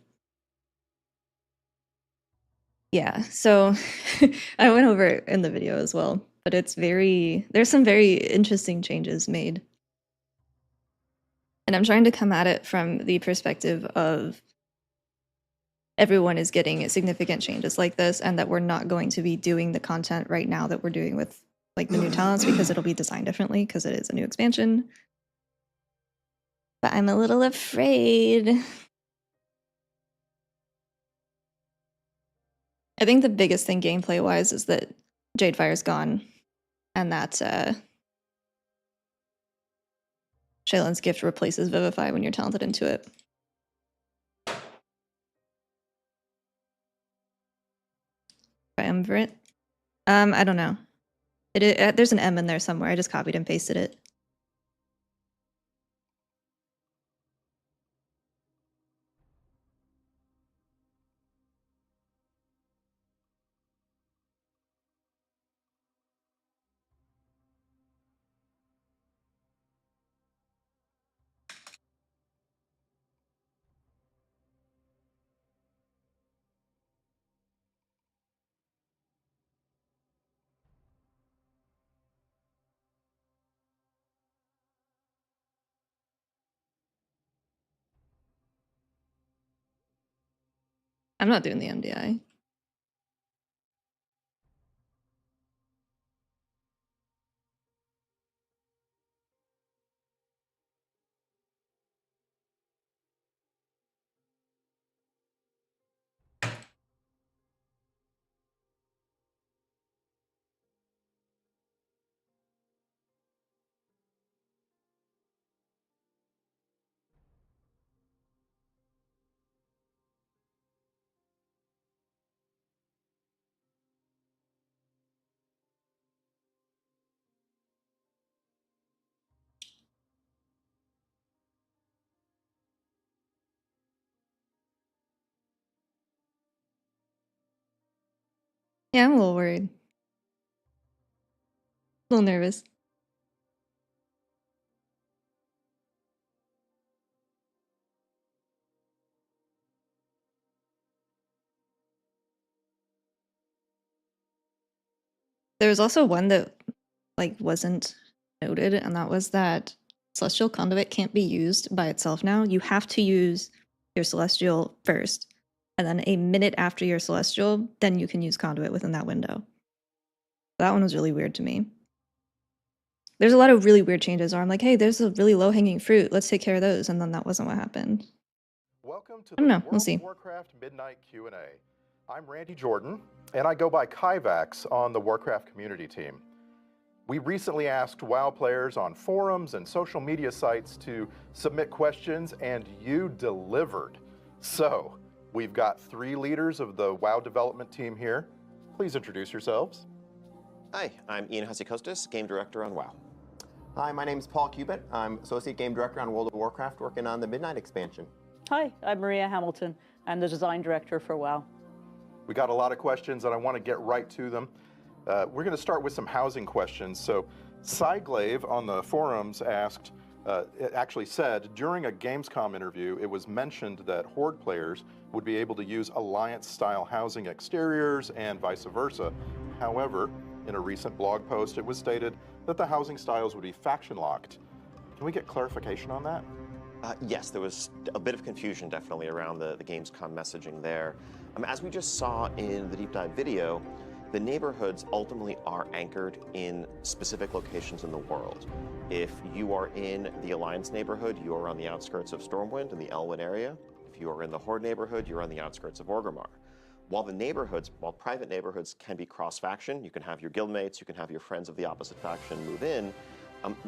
yeah, so I went over it in the video as well, but there's some very interesting changes made. And I'm trying to come at it from the perspective of everyone is getting significant changes like this, and that we're not going to be doing the content right now that we're doing with like the new talents because it'll be designed differently because it is a new expansion. But I'm a little afraid. I think the biggest thing gameplay-wise is that Jadefire's gone, and that Shaylun's Gift replaces Vivify when you're talented into it. Triumvirate? I don't know. There's an M in there somewhere. I just copied and pasted it. I'm not doing the MDI. Yeah, I'm a little worried. A little nervous. There was also one that like wasn't noted, and that was that Celestial Conduit can't be used by itself now. You have to use your Celestial first, and then a minute after your Celestial, then you can use Conduit within that window. That one was really weird to me. There's a lot of really weird changes where I'm like, hey, there's a really low-hanging fruit. Let's take care of those, and then that wasn't what happened. Welcome to I don't the know. We'll World see. of Warcraft Midnight Q&A. I'm Randy Jordan, and I go by Kyvax on the Warcraft community team. We recently asked WoW players on forums and social media sites to submit questions, and you delivered. So, we've got 3 leaders of the WoW development team here. Please introduce yourselves. Hi, I'm Ian Hasikostas, Game Director on WoW. Hi, my name is Paul Cubitt. I'm Associate Game Director on World of Warcraft, working on the Midnight expansion. Hi, I'm Maria Hamilton. I'm the Design Director for WoW. We got a lot of questions, and I want to get right to them. We're going to start with some housing questions. So, Cyglaive on the forums asked, it actually said, during a Gamescom interview, it was mentioned that Horde players would be able to use Alliance-style housing exteriors and vice versa. However, in a recent blog post, it was stated that the housing styles would be faction-locked. Can we get clarification on that? Yes, there was a bit of confusion definitely around the Gamescom messaging there. As we just saw in the deep dive video, the neighborhoods ultimately are anchored in specific locations in the world. If you are in the Alliance neighborhood, you are on the outskirts of Stormwind in the Elwyn area. If you are in the Horde neighborhood, you're on the outskirts of Orgrimmar. While private neighborhoods can be cross-faction, you can have your guildmates, you can have your friends of the opposite faction move in,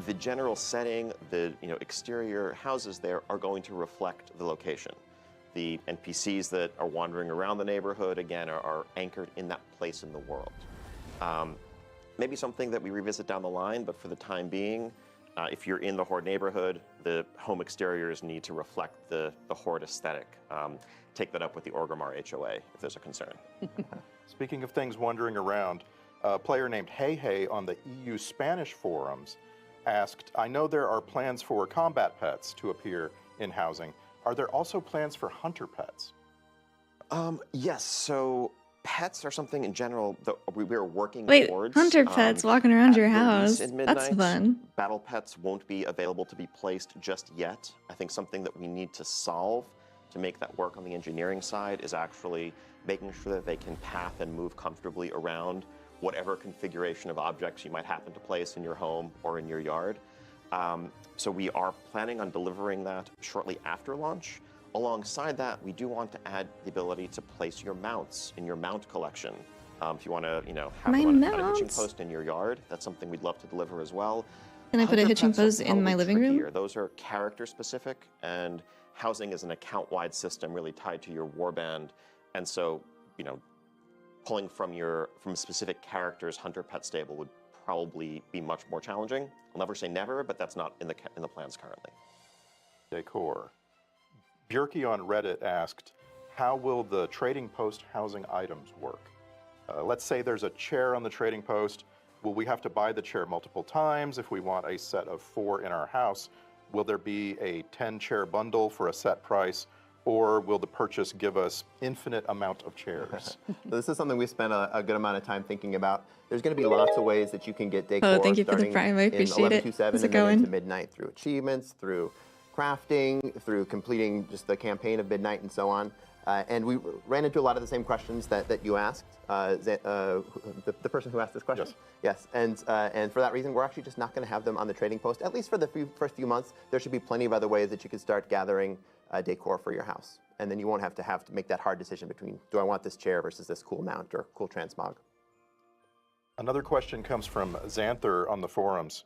the general setting, the exterior houses there are going to reflect the location. The NPCs that are wandering around the neighborhood, again, are anchored in that place in the world. Maybe something that we revisit down the line, but for the time being, if you're in the Horde neighborhood, the home exteriors need to reflect the Horde aesthetic. Take that up with the Orgrimmar HOA if there's a concern. Speaking of things wandering around, a player named Hey Hey on the EU Spanish forums asked, I know there are plans for combat pets to appear in housing. Are there also plans for hunter pets? Yes, so pets are something in general that we're working Wait, towards. hunter pets walking around your At house. release in That's Midnight, fun. Battle pets won't be available to be placed just yet. I think something that we need to solve to make that work on the engineering side is actually making sure that they can path and move comfortably around whatever configuration of objects you might happen to place in your home or in your yard. So we are planning on delivering that shortly after launch. Alongside that, we do want to add the ability to place your mounts in your mount collection. If you want to, have My them on a hitching mounts. post in your yard, that's something we'd love to deliver as well. Can I put a Hunter hitching pets are post in my probably living room? trickier. Those are character specific, and housing is an account-wide system really tied to your warband. And so, pulling from specific characters' hunter pet stable would probably be much more challenging. I'll never say never, but that's not in the plans currently. Decor. Björky on Reddit asked, how will the trading post housing items work? Let's say there's a chair on the trading post. Will we have to buy the chair multiple times if we want a set of 4 in our house? Will there be a 10-chair bundle for a set price? Or will the purchase give us infinite amount of chairs? This is something we spent a good amount of time thinking about. There's going to be lots of ways that you can get decor. Thank you for the starting prime. I in appreciate it. 11.27 How's it and then going? into Midnight through achievements, through crafting, through completing just the campaign of Midnight and so on. And we ran into a lot of the same questions that you asked, the person who asked this question. Yes. Yes, and for that reason, we're actually just not going to have them on the trading post. At least for the first few months, there should be plenty of other ways that you could start gathering decor for your house. And then you won't have to make that hard decision between, do I want this chair versus this cool mount or cool transmog? Another question comes from Xanther on the forums.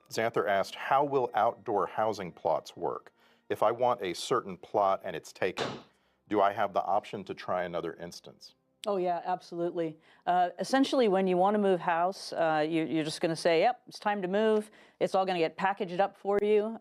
Xanther asked, how will outdoor housing plots work? If I want a certain plot and it's taken, do I have the option to try another instance? Oh yeah, absolutely. Essentially, when you want to move house, you're just going to say, yep, it's time to move. It's all going to get packaged up for you.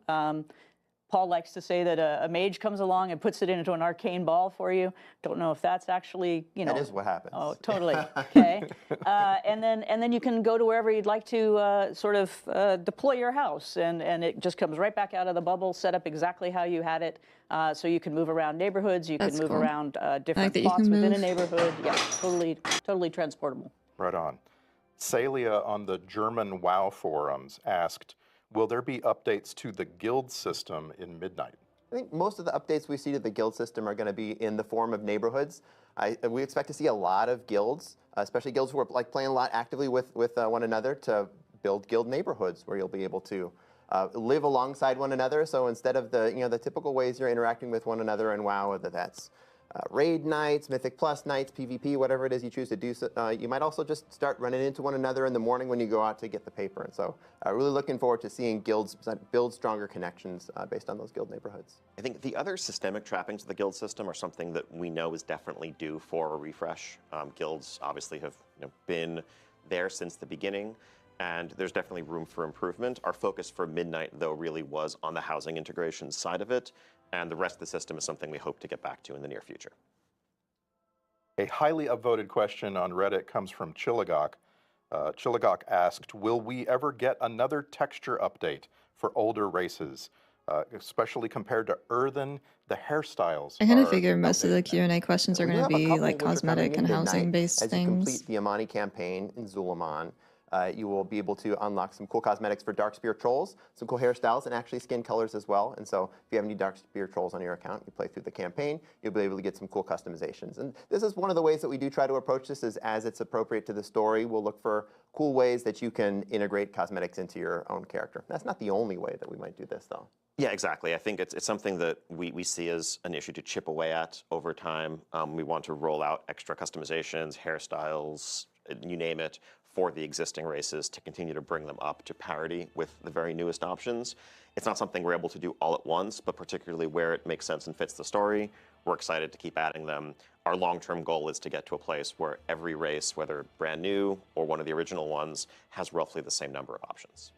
Paul likes to say that a mage comes along and puts it into an arcane ball for you. Don't know if that's actually, That is what happens. Oh, totally. Okay. And then you can go to wherever you'd like to sort of deploy your house, and it just comes right back out of the bubble, set up exactly how you had it, so you can move around neighborhoods, you That's can move cool. around different that you plots can within a move. neighborhood. Yeah, totally transportable. Right on. Celia on the German WoW forums asked, will there be updates to the guild system in Midnight? I think most of the updates we see to the guild system are going to be in the form of neighborhoods. We expect to see a lot of guilds, especially guilds who are like playing a lot actively with one another, to build guild neighborhoods where you'll be able to live alongside one another. So instead of the typical ways you're interacting with one another in WoW, whether that's raid nights, Mythic Plus nights, PvP, whatever it is you choose to do, you might also just start running into one another in the morning when you go out to get the paper. And so really looking forward to seeing guilds build stronger connections based on those guild neighborhoods. I think the other systemic trappings of the guild system are something that we know is definitely due for a refresh. Guilds obviously have been there since the beginning, and there's definitely room for improvement. Our focus for Midnight, though, really was on the housing integration side of it, and the rest of the system is something we hope to get back to in the near future. A highly upvoted question on Reddit comes from Chilligok. Chilligok asked, will we ever get another texture update for older races, especially compared to Earthen? The hairstyles I kind of are figure most of the outdated now. Q&A questions are We do going to have a be couple like which are coming cosmetic in and Midnight. housing-based As you complete things. the Amani campaign in Zulaman, you will be able to unlock some cool cosmetics for Darkspear Trolls, some cool hairstyles, and actually skin colors as well. And so if you have any Darkspear Trolls on your account, you play through the campaign, you'll be able to get some cool customizations. And this is one of the ways that we do try to approach this, is as it's appropriate to the story, we'll look for cool ways that you can integrate cosmetics into your own character. That's not the only way that we might do this, though. Yeah, exactly. I think it's something that we see as an issue to chip away at over time. We want to roll out extra customizations, hairstyles, you name it, for the existing races to continue to bring them up to parity with the very newest options. It's not something we're able to do all at once, but particularly where it makes sense and fits the story, we're excited to keep adding them. Our long-term goal is to get to a place where every race, whether brand new or one of the original ones, has roughly the same number of options.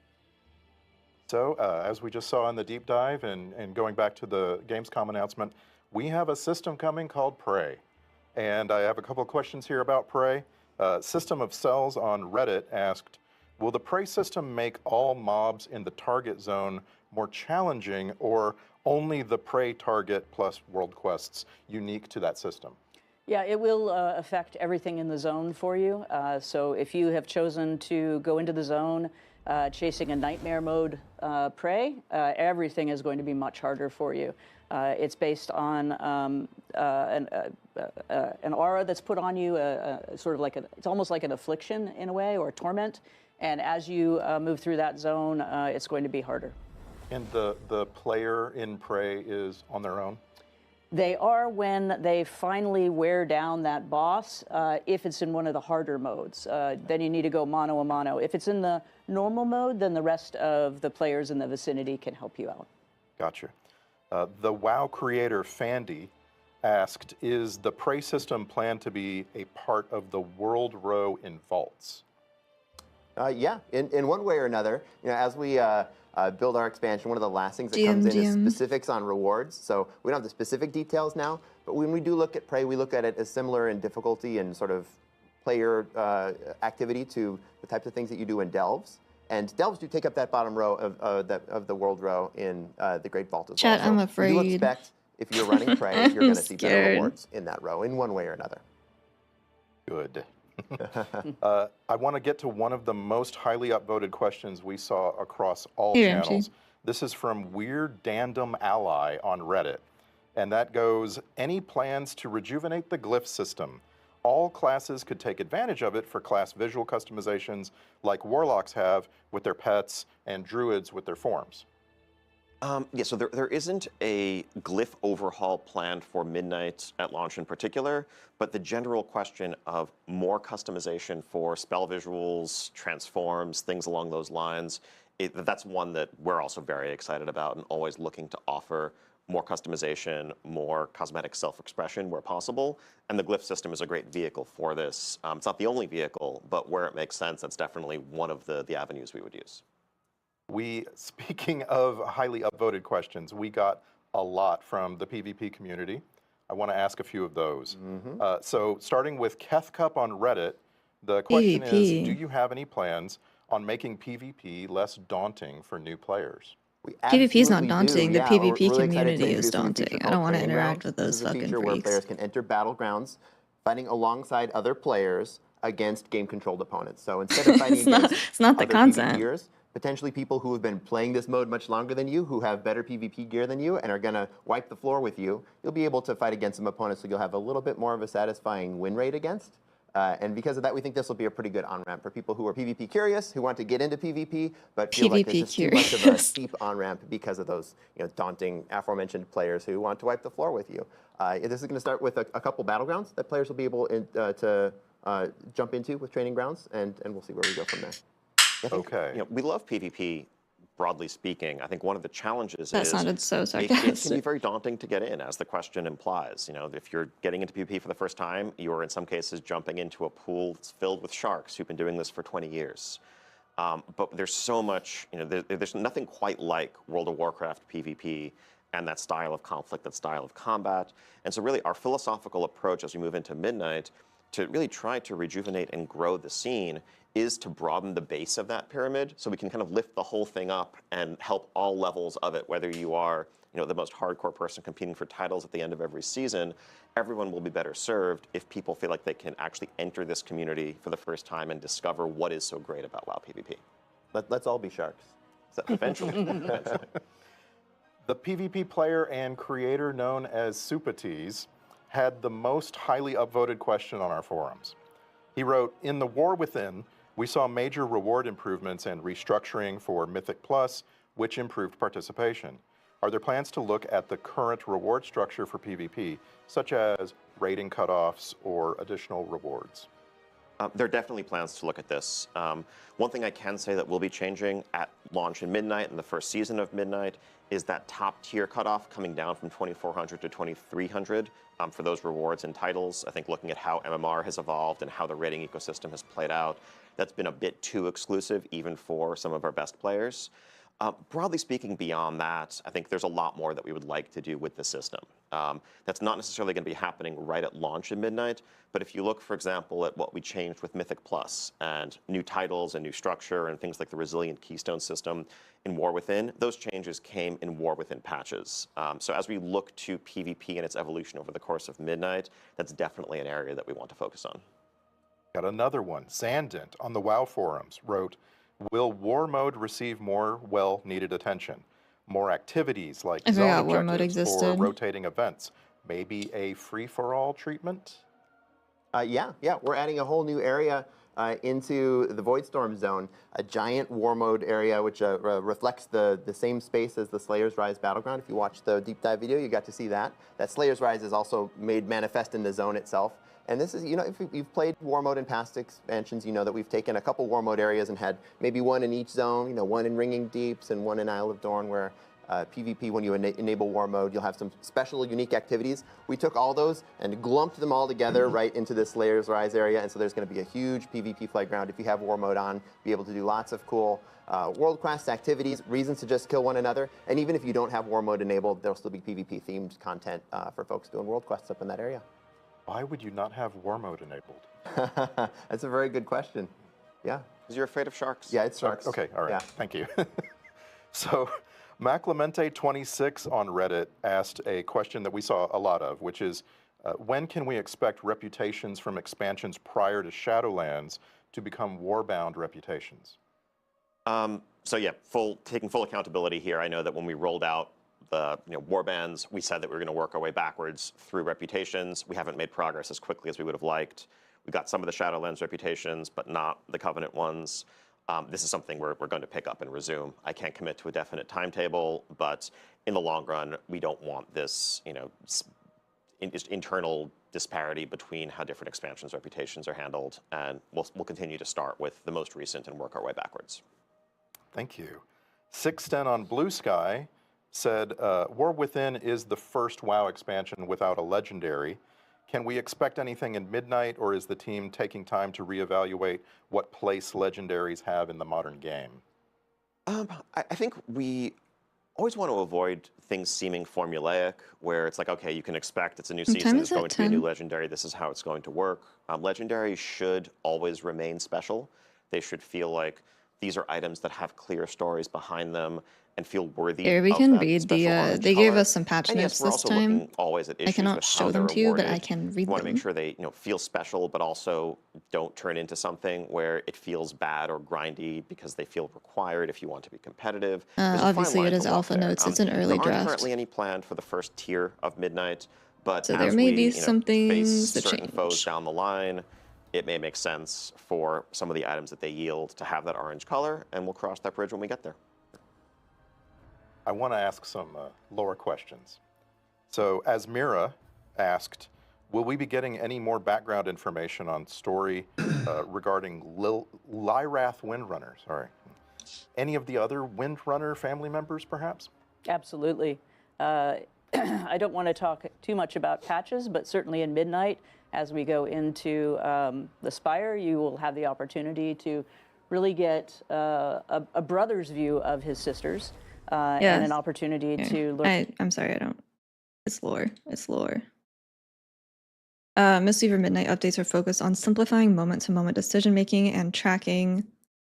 So, as we just saw in the deep dive and going back to the Gamescom announcement, we have a system coming called Prey. And I have a couple of questions here about Prey. System of Cells on Reddit asked, will the Prey system make all mobs in the target zone more challenging, or only the Prey target plus world quests unique to that system? Yeah, it will affect everything in the zone for you. So if you have chosen to go into the zone chasing a nightmare mode prey, everything is going to be much harder for you. It's based on an aura that's put on you, sort of like it's almost like an affliction in a way, or a torment. And as you move through that zone, it's going to be harder. And the player in Prey is on their own? They are when they finally wear down that boss. If it's in one of the harder modes, then you need to go mano a mano. If it's in the normal mode, then the rest of the players in the vicinity can help you out. Gotcha. The WoW creator Fandy asked, is the Prey system planned to be a part of the World Row in Vaults? Yeah, in one way or another. As we build our expansion, one of the last things that comes in is specifics on rewards. So we don't have the specific details now, but when we do look at Prey, we look at it as similar in difficulty and sort of player activity to the types of things that you do in Delves. And Delves do take up that bottom row of the World Row in the Great Vault as well. Chat, I'm afraid. We do expect, if you're running Prey, you're going to see better scared. rewards in that row, in one way or another. Good. I want to get to one of the most highly upvoted questions we saw across all Here, channels. MG. This is from Weird Dandom Ally on Reddit. And that goes, any plans to rejuvenate the glyph system? All classes could take advantage of it for class visual customizations like warlocks have with their pets and druids with their forms. Yeah, so there isn't a glyph overhaul planned for Midnight at launch in particular, but the general question of more customization for spell visuals, transforms, things along those lines, that's one that we're also very excited about and always looking to offer more customization, more cosmetic self-expression where possible. And the glyph system is a great vehicle for this. It's not the only vehicle, but where it makes sense, that's definitely one of the avenues we would use. Speaking of highly upvoted questions, we got a lot from the PvP community. I want to ask a few of those. So starting with Keth Cup on Reddit, the question is, do you have any plans on making PvP less daunting for new players? PvP is not daunting. The Yeah, PvP we're really excited to community is introduce a new feature daunting. I called don't want to Training interact Grounds. with those This is a fucking feature where freaks. players can enter battlegrounds, fighting alongside other players against game-controlled opponents. So instead of fighting It's not the other content. PvPers, potentially people who have been playing this mode much longer than you, who have better PvP gear than you, and are going to wipe the floor with you, you'll be able to fight against some opponents who you'll have a little bit more of a satisfying win rate against. And because of that, we think this will be a pretty good on-ramp for people who are PvP curious, who want to get into PvP, but feel like there's just too much of a steep on-ramp because of those daunting aforementioned players who want to wipe the floor with you. This is going to start with a couple battlegrounds that players will be able to jump into with training grounds, and we'll see where we go from there. Okay. We love PvP, broadly speaking. I think one of the challenges That is sounded so it can be sarcastic. very daunting to get in, as the question implies. If you're getting into PvP for the first time, you're in some cases jumping into a pool that's filled with sharks who've been doing this for 20 years. But there's so much, there's nothing quite like World of Warcraft PvP and that style of conflict, that style of combat. And so really our philosophical approach as we move into Midnight to really try to rejuvenate and grow the scene is to broaden the base of that pyramid so we can kind of lift the whole thing up and help all levels of it, whether you are the most hardcore person competing for titles at the end of every season. Everyone will be better served if people feel like they can actually enter this community for the first time and discover what is so great about WoW PvP. Let's all be sharks. So eventually. The PvP player and creator known as Supatees had the most highly upvoted question on our forums. He wrote, "In the War Within, we saw major reward improvements and restructuring for Mythic Plus, which improved participation. Are there plans to look at the current reward structure for PvP, such as rating cutoffs or additional rewards?" There are definitely plans to look at this. One thing I can say that will be changing at launch in Midnight and the first season of Midnight is that top tier cutoff coming down from 2,400 to 2,300 for those rewards and titles. I think looking at how MMR has evolved and how the rating ecosystem has played out, that's been a bit too exclusive even for some of our best players. Broadly speaking, beyond that, I think there's a lot more that we would like to do with the system. That's not necessarily going to be happening right at launch in Midnight, but if you look, for example, at what we changed with Mythic Plus and new titles and new structure and things like the resilient keystone system in War Within, those changes came in War Within patches. So as we look to PvP and its evolution over the course of Midnight, that's definitely an area that we want to focus on. Got another one. Zandant on the WoW forums wrote, "Will War Mode receive more well-needed attention? More activities like I zone forgot War Mode objectives or existed. rotating events? Maybe a free-for-all treatment?" Yeah, we're adding a whole new area into the Voidstorm zone, a giant war mode area which reflects the same space as the Slayer's Rise battleground. If you watched the deep dive video, you got to see that. That Slayer's Rise is also made manifest in the zone itself. And this is, if you've played war mode in past expansions, you know that we've taken a couple war mode areas and had maybe one in each zone, one in Ringing Deeps and one in Isle of Dorn, where PvP, when you enable war mode, you'll have some special, unique activities. We took all those and glumped them all together right into this Slayer's Rise area, and so there's going to be a huge PvP playground if you have war mode on, be able to do lots of cool world-class activities, reasons to just kill one another, and even if you don't have war mode enabled, there'll still be PvP-themed content for folks doing world quests up in that area. Why would you not have war mode enabled? That's a very good question. Yeah. Because you're afraid of sharks. Yeah, it's sharks. Okay, all right, Yeah. thank you. So, MacLemente26 on Reddit asked a question that we saw a lot of, which is, when can we expect reputations from expansions prior to Shadowlands to become Warbound reputations? So yeah, taking full accountability here. I know that when we rolled out the warbands, we said that we were going to work our way backwards through reputations. We haven't made progress as quickly as we would have liked. We got some of the Shadowlands reputations, but not the Covenant ones. This is something we're going to pick up and resume. I can't commit to a definite timetable, but in the long run, we don't want this, just internal disparity between how different expansions' reputations are handled, and we'll continue to start with the most recent and work our way backwards. Thank you. 610 on Blue Sky said, War Within is the first WoW expansion without a legendary. Can we expect anything in Midnight, or is the team taking time to reevaluate what place legendaries have in the modern game? I think we always want to avoid things seeming formulaic, where it's like, okay, you can expect it's a new season, it's going to be a new legendary, this is how it's going to work. Legendaries should always remain special. They should feel like these are items that have clear stories behind them and feel worthy Here, we of can that read special the, orange they gave color. us some patch And notes yes, we're this also time. looking always at I issues cannot with show how they're them to you, but I awarded. can read We want to make them. sure they feel special, but also don't turn into something where it feels bad or grindy because they feel required if you want to be competitive. There's a fine Obviously, line it to is walk alpha there. notes. It's an early There aren't draft. currently any planned for the first tier of Midnight, but So there as may we be some face things that certain foes change. down the line, it may make sense for some of the items that they yield to have that orange color, and we'll cross that bridge when we get there. I want to ask some lore questions. So, as Mira asked, will we be getting any more background information on story regarding Lyrath Windrunner? Sorry. Any of the other Windrunner family members, perhaps? Absolutely. I don't want to talk too much about patches, but certainly in Midnight, as we go into the Spire, you will have the opportunity to really get a brother's view of his sisters and an opportunity to look. I'm sorry, I don't. It's lore. It's lore. Mistweaver Midnight updates are focused on simplifying moment-to-moment decision-making and tracking,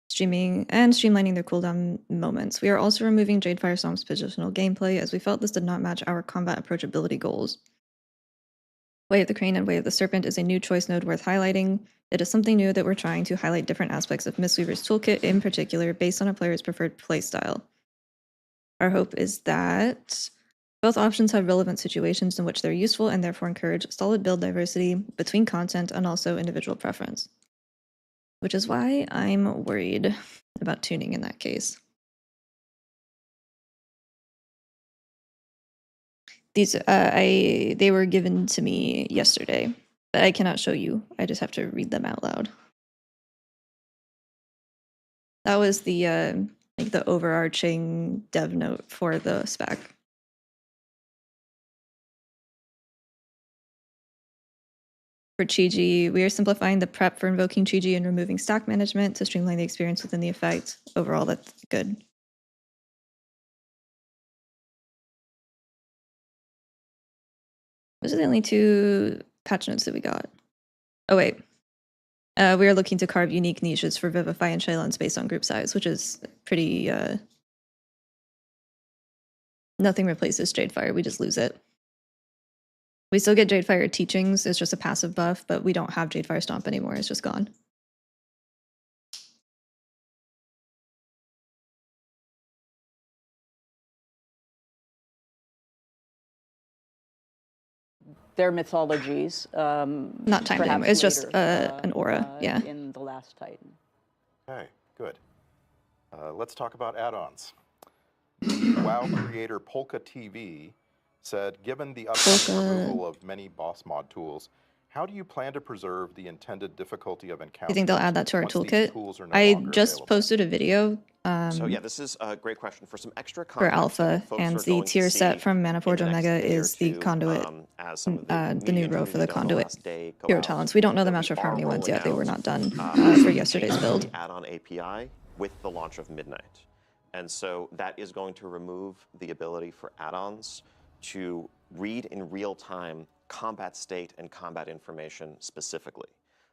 streaming, and streamlining their cooldown moments. We are also removing Jade Firestorm's positional gameplay, as we felt this did not match our combat approachability goals. Way of the Crane and Way of the Serpent is a new choice node worth highlighting. It is something new that we're trying to highlight different aspects of Mistweaver's toolkit, in particular, based on a player's preferred playstyle. Our hope is that both options have relevant situations in which they're useful and therefore encourage solid build diversity between content and also individual preference. Which is why I'm worried about tuning in that case. These they were given to me yesterday, but I cannot show you. I just have to read them out loud. That was the like the overarching dev note for the spec. For Chi-Ji, we are simplifying the prep for invoking Chi-Ji and removing stack management to streamline the experience within the effect. Overall, that's good. Those are the only two patch notes that we got. Oh, wait. We are looking to carve unique niches for Vivify and Shaylens based on group size, which is pretty... Nothing replaces Jadefire, we just lose it. We still get Jadefire teachings, it's just a passive buff, but we don't have Jadefire Stomp anymore, it's just gone. Their mythologies. Not timed perhaps anymore, it's just later, an aura, yeah. In The Last Titan. Okay, good. Let's talk about add-ons. WoW creator Polka TV said, given the upcoming removal of many boss mod tools, how do you plan to preserve the intended difficulty of encounters? You think they'll add that to our once these toolkit? tools are no I longer just available? posted a video So yeah, this is a great question. For some extra for context, Alpha, folks and are the going to tier set see from in Maniforge the next Omega day or is the two, conduit, as some of the media new row for the interviews done conduit last day go hero out, talents. We don't know the that Master of we are Harmony ones rolling yet, they were out, not done some for yesterday's changes to build. the add-on API with the launch of Midnight. And so that is going to remove the ability for add-ons to read in real time combat state and combat information specifically.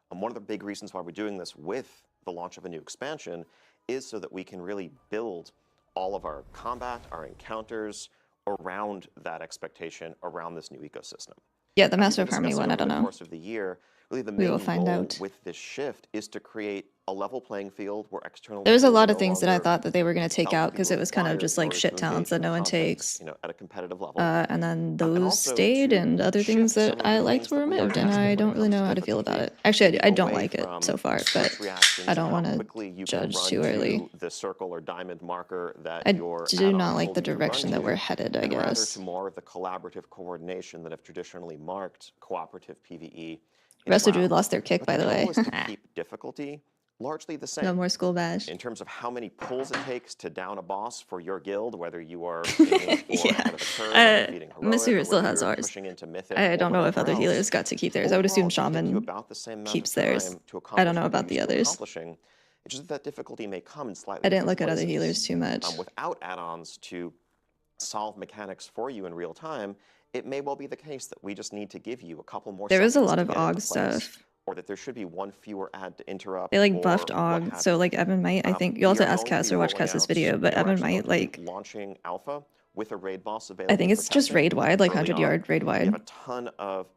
One of the big reasons why we're doing this with the launch of a new expansion is so that we can really build all of our combat, our encounters around that expectation, around this new ecosystem. Yeah, the As Master we've of been Harmony discussing one, I over don't the know. course of the year, really the We will main find goal out. with this shift is to create a level playing field where external There was a tools lot are of no things that I longer thought that they were going to take felt out to be because it was kind of required just in like order shit to talents engage that with no one content, takes. at a competitive level. And then And those also stayed to and other shift things some that of the I things liked were that we are removed, and asking I when don't it really comes know to how to feel about difficulty. it. Actually, I don't Away like it from so far, first but reactions I to don't how want to quickly you can judge run too early. to the circle or diamond marker that I your do add-on not like the told you to run direction that to, we're headed, I and rather guess. to more of the collaborative coordination that have traditionally marked cooperative PvE. Rest of Druid lost their kick, But by the the way. goal is to keep difficulty largely the same. No more school bash. In terms of how many pulls it takes to down a boss for your guild, whether you are aiming for Yeah. ahead of the curve and defeating heroic, Mistweaver or still whether has you're ours. pushing into mythic I or don't know if whatever other healers else, got to keep theirs. I would assume overall, it should take you Shaman about the same amount keeps of time theirs. to I don't accomplish know what about you're the used to others. accomplishing. It's just that difficulty may come in slightly I didn't different look at other places. healers too much. Without add-ons to solve mechanics for you in real time, it may well be the case that we just need to give you a couple more There was a seconds lot to of get into AUG place. stuff. or that there should be one fewer ad to interrupt. They like or buffed what Og, have so you. like Evan might. I think you We also are ask going to Cass be or watch rolling Cass's out- video, but we are Evan actually might going to like. be launching alpha with a raid boss available. I think it's for just testing raid wide, like early 100-yard on. raid We wide. have a ton of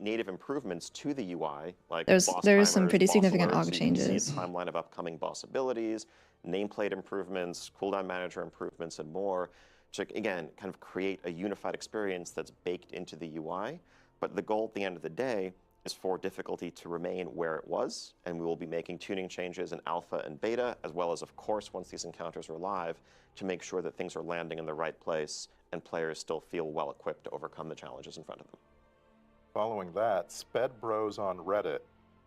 native improvements to the UI, like There's boss some timers, pretty boss significant alerts, Og so you can see a changes. timeline of upcoming boss abilities, nameplate improvements, cooldown manager improvements, and more to, again, kind of create a unified experience that's baked into the UI. But the goal at the end of the day is for difficulty to remain where it was, and we will be making tuning changes in alpha and beta, as well as, of course, once these encounters are live, to make sure that things are landing in the right place and players still feel well equipped to overcome the challenges in front of them. Following that, Sped Bros on Reddit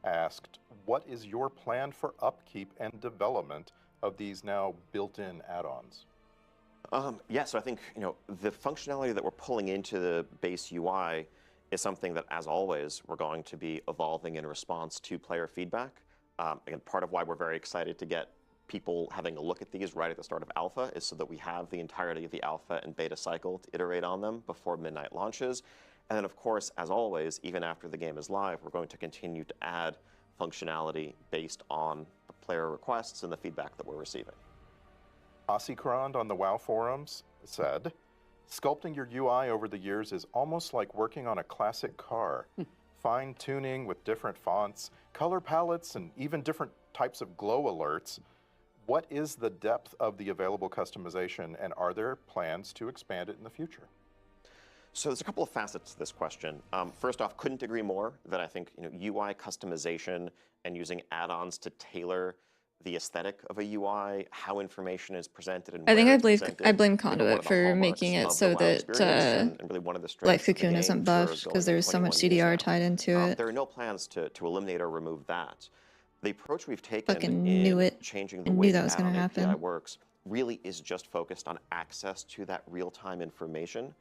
asked, what is your plan for upkeep and development of these now built-in add-ons? Yeah, so I think the functionality that we're pulling into the base UI is something that, as always, we're going to be evolving in response to player feedback. Again, part of why we're very excited to get people having a look at these right at the start of alpha is so that we have the entirety of the alpha and beta cycle to iterate on them before midnight launches. And then, of course, as always, even after the game is live, we're going to continue to add functionality based on the player requests and the feedback that we're receiving. Ossicrond on the WoW forums said, sculpting your UI over the years is almost like working on a classic car. Fine-tuning with different fonts, color palettes, and even different types of glow alerts. What is the depth of the available customization, and are there plans to expand it in the future? So there's a couple of facets to this question. First off, couldn't agree more that I think UI customization and using add-ons to tailor the aesthetic of a UI, how information is presented, and I think where I it's blame presented, Conduit for making it so that and really one of the Life strengths of the Cocoon game isn't for buffed going because to there's so much 21 years CDR now. tied into it. There are no plans to eliminate or remove that. The approach we've taken Fucking knew in it. changing I the knew way that the was gonna add-on API happen. works really is just focused on access to that real-time information.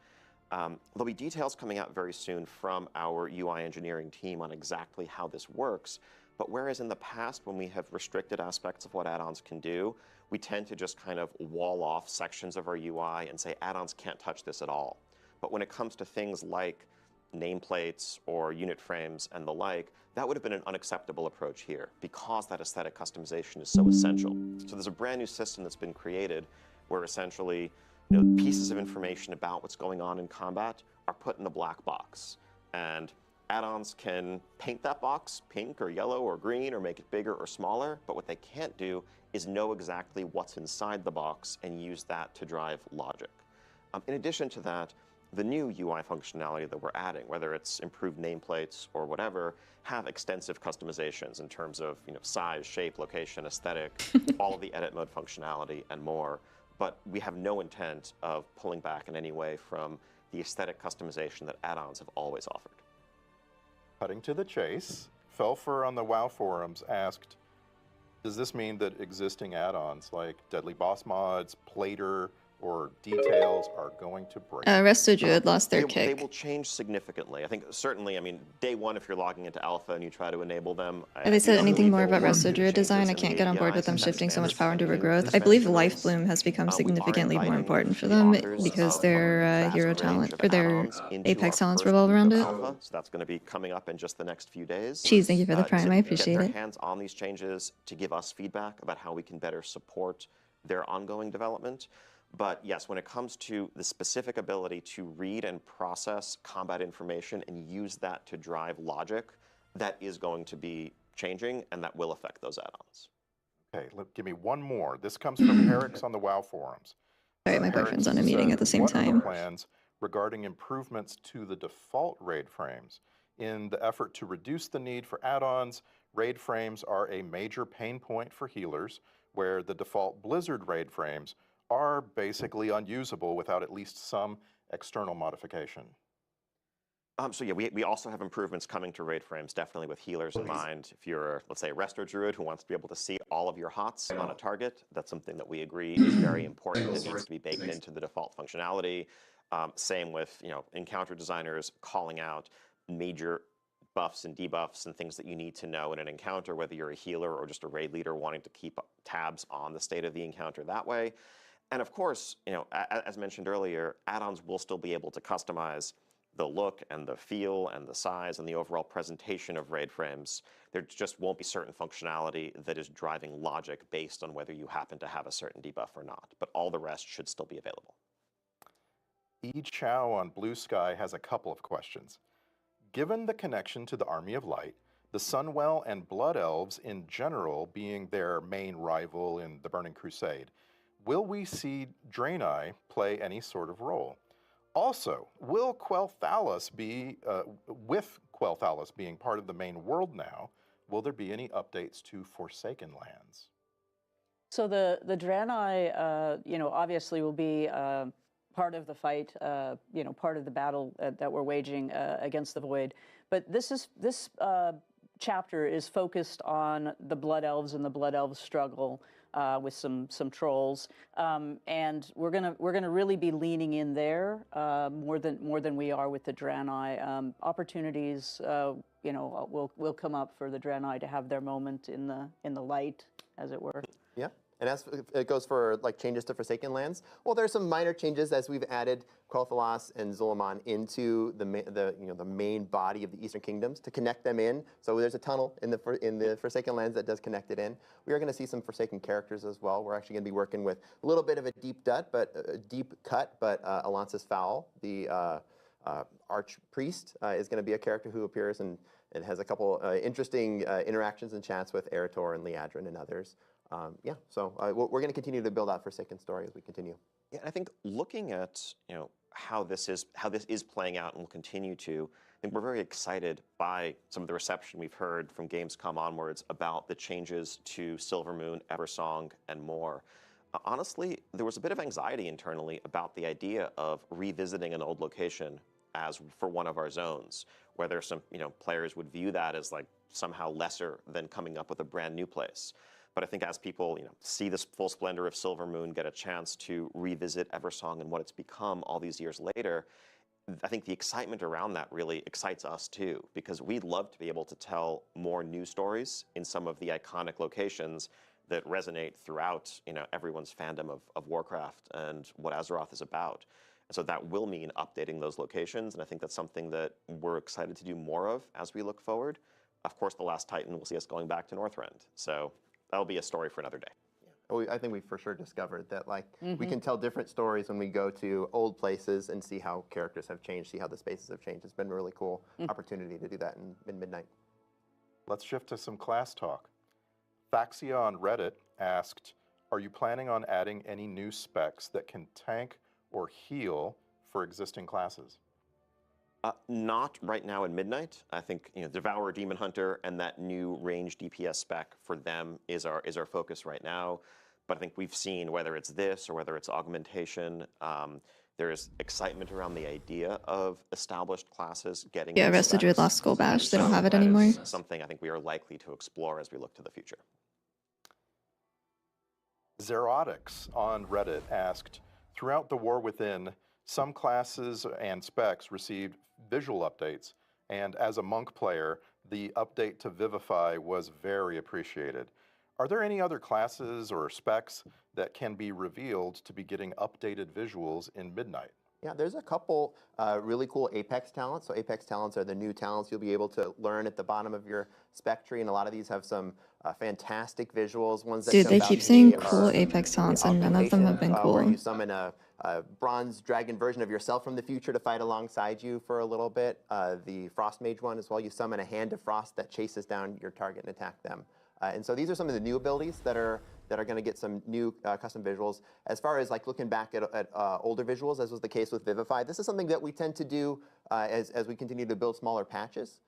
There'll be details coming out very soon from our UI engineering team on exactly how this works. But whereas in the past, when we have restricted aspects of what add-ons can do, we tend to just kind of wall off sections of our UI and say add-ons can't touch this at all. But when it comes to things like nameplates or unit frames and the like, that would have been an unacceptable approach here because that aesthetic customization is so essential. So there's a brand new system that's been created where essentially pieces of information about what's going on in combat are put in the black box. And add-ons can paint that box pink or yellow or green or make it bigger or smaller, but what they can't do is know exactly what's inside the box and use that to drive logic. In addition to that, the new UI functionality that we're adding, whether it's improved nameplates or whatever, have extensive customizations in terms of size, shape, location, aesthetic, all of the edit mode functionality, and more. But we have no intent of pulling back in any way from the aesthetic customization that add-ons have always offered. Cutting to the chase, Felfer on the WoW forums asked, does this mean that existing add-ons like Deadly Boss Mods, Plater, or Details are going to break? Resto Druid lost their kick. They will change significantly. I think certainly, day one, if you're logging into alpha and you try to enable them. Have they said anything more about Resto Druid design? I can't get on board with them shifting so much power into overgrowth. I believe Life Bloom has become significantly more important for them because their hero talent, or their Apex talents revolve around it. So that's going to be coming up in just the next few days. Cheese, thank you for the prime, I appreciate it. Get it. their hands on these changes to give us feedback about how we can better support their ongoing development. But yes, when it comes to the specific ability to read and process combat information and use that to drive logic, that is going to be changing, and that will affect those add-ons. Okay, give me one more. This comes from Eric's on the WoW forums. Sorry, my boyfriend's on a meeting at the same what are time. the plans regarding improvements to the default raid frames? In the effort to reduce the need for add-ons, raid frames are a major pain point for healers, where the default Blizzard raid frames are basically unusable without at least some external modification. So yeah, we also have improvements coming to raid frames, definitely with healers in mind. If you're, let's say, a Resto Druid who wants to be able to see all of your HOTS on a target, that's something that we agree is very important. It needs to be baked into the default functionality. Same with encounter designers calling out major buffs and debuffs and things that you need to know in an encounter, whether you're a healer or just a raid leader wanting to keep tabs on the state of the encounter that way. And of course, as mentioned earlier, add-ons will still be able to customize the look and the feel and the size and the overall presentation of raid frames, there just won't be certain functionality that is driving logic based on whether you happen to have a certain debuff or not. But all the rest should still be available. E. Chow on Blue Sky has a couple of questions. Given the connection to the Army of Light, the Sunwell and Blood Elves in general being their main rival in the Burning Crusade, will we see Draenei play any sort of role? Also, will Quel'Thalas be, with Quel'Thalas being part of the main world now, will there be any updates to Forsaken Lands? So the Draenei, obviously will be part of the fight, part of the battle that we're waging against the Void. But this chapter is focused on the Blood Elves and the Blood Elves struggle with some trolls, and we're gonna really be leaning in there more than we are with the Draenei. Opportunities, will come up for the Draenei to have their moment in the light, as it were. Yeah. And as it goes for like changes to Forsaken Lands, well, there's some minor changes as we've added Quel'Thalas and Zul'Aman into the main body of the Eastern Kingdoms to connect them in. So there's a tunnel in the Forsaken Lands that does connect it in. We are going to see some Forsaken characters as well. We're actually going to be working with a little bit of a deep cut, but Alansis Fowl, the Archpriest, is going to be a character who appears and has a couple interesting interactions and chats with Eretor and Liadrin and others. So we're going to continue to build out Forsaken story as we continue. Yeah, and I think looking at how this is playing out and will continue to, I think we're very excited by some of the reception we've heard from Gamescom onwards about the changes to Silvermoon, Eversong, and more. Honestly, there was a bit of anxiety internally about the idea of revisiting an old location as for one of our zones, whether some players would view that as like somehow lesser than coming up with a brand new place. But I think as people see this full splendor of Silvermoon, get a chance to revisit Eversong and what it's become all these years later, I think the excitement around that really excites us too, because we'd love to be able to tell more new stories in some of the iconic locations that resonate throughout everyone's fandom of Warcraft and what Azeroth is about. And so that will mean updating those locations, and I think that's something that we're excited to do more of as we look forward. Of course, The Last Titan will see us going back to Northrend, so that'll be a story for another day. Yeah. I think we've for sure discovered that we can tell different stories when we go to old places and see how characters have changed, see how the spaces have changed. It's been a really cool opportunity to do that in Midnight. Let's shift to some class talk. Faxia on Reddit asked, are you planning on adding any new specs that can tank or heal for existing classes? Not right now in Midnight. I think Devourer, Demon Hunter, and that new range DPS spec for them is our focus right now. But I think we've seen, whether it's this or whether it's augmentation, there is excitement around the idea of established classes getting. Yeah, Rested Druid lost Skull Bash. They don't have it anymore. Something I think we are likely to explore as we look to the future. Zerotics on Reddit asked, throughout the War Within, some classes and specs received visual updates, and as a monk player, the update to Vivify was very appreciated. Are there any other classes or specs that can be revealed to be getting updated visuals in Midnight? Yeah, there's a couple really cool Apex talents. So Apex talents are the new talents you'll be able to learn at the bottom of your spec tree, and a lot of these have some fantastic visuals. Ones that Dude, they jump out keep to saying me cool are Apex talents, the and none of them have been augmentation, where cool. you summon a bronze dragon version of yourself from the future to fight alongside you for a little bit. The Frost Mage one as well. You summon a Hand of Frost that chases down your target and attack them. And so these are some of the new abilities that are going to get some new custom visuals. As far as looking back at older visuals, as was the case with Vivify, this is something that we tend to do as we continue to build smaller patches.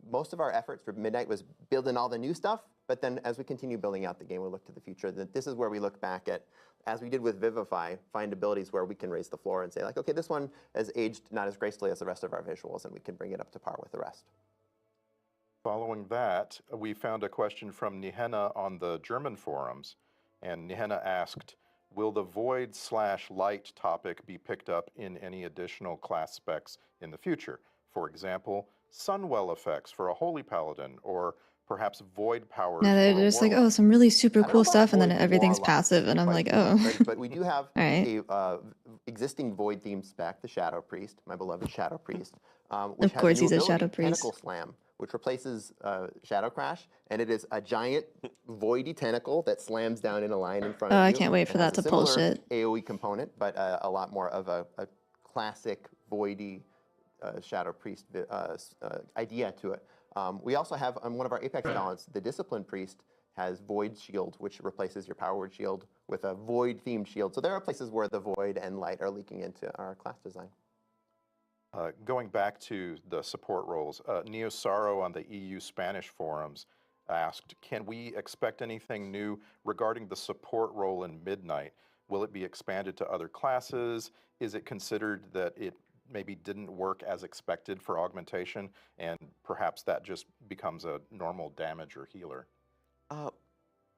Most of our efforts for Midnight was building all the new stuff, but then as we continue building out the game, we look to the future. This is where we look back at, as we did with Vivify, find abilities where we can raise the floor and say okay, this one has aged not as gracefully as the rest of our visuals, and we can bring it up to par with the rest. Following that, we found a question from Nihenna on the German forums, and Nihenna asked, will the Void/Light topic be picked up in any additional class specs in the future? For example, Sunwell effects for a Holy Paladin, or perhaps Void powers. No, they're just like, oh, some really super cool stuff, and then Void everything's Warlock passive, and I'm quite like, a bit, oh. right? But we do have All right. a existing Void-themed spec, the Shadow Priest, my beloved Shadow Priest, which Of course, has a new he's a Shadow ability, Priest. Tentacle Slam, which replaces Shadow Crash, and it is a giant voidy tentacle that slams down in a line in front Oh, of you. I can't wait for It has that a to pull similar shit. AoE component, but a lot more of a classic voidy Shadow Priest idea to it. We also have on one of our Apex talents, the Discipline Priest has Void Shield, which replaces your Power Word Shield with a Void-themed shield. So there are places where the Void and Light are leaking into our class design. Going back to the support roles, Neo Saro on the EU Spanish forums asked, can we expect anything new regarding the support role in Midnight? Will it be expanded to other classes? Is it considered that it maybe didn't work as expected for augmentation, and perhaps that just becomes a normal damage or healer?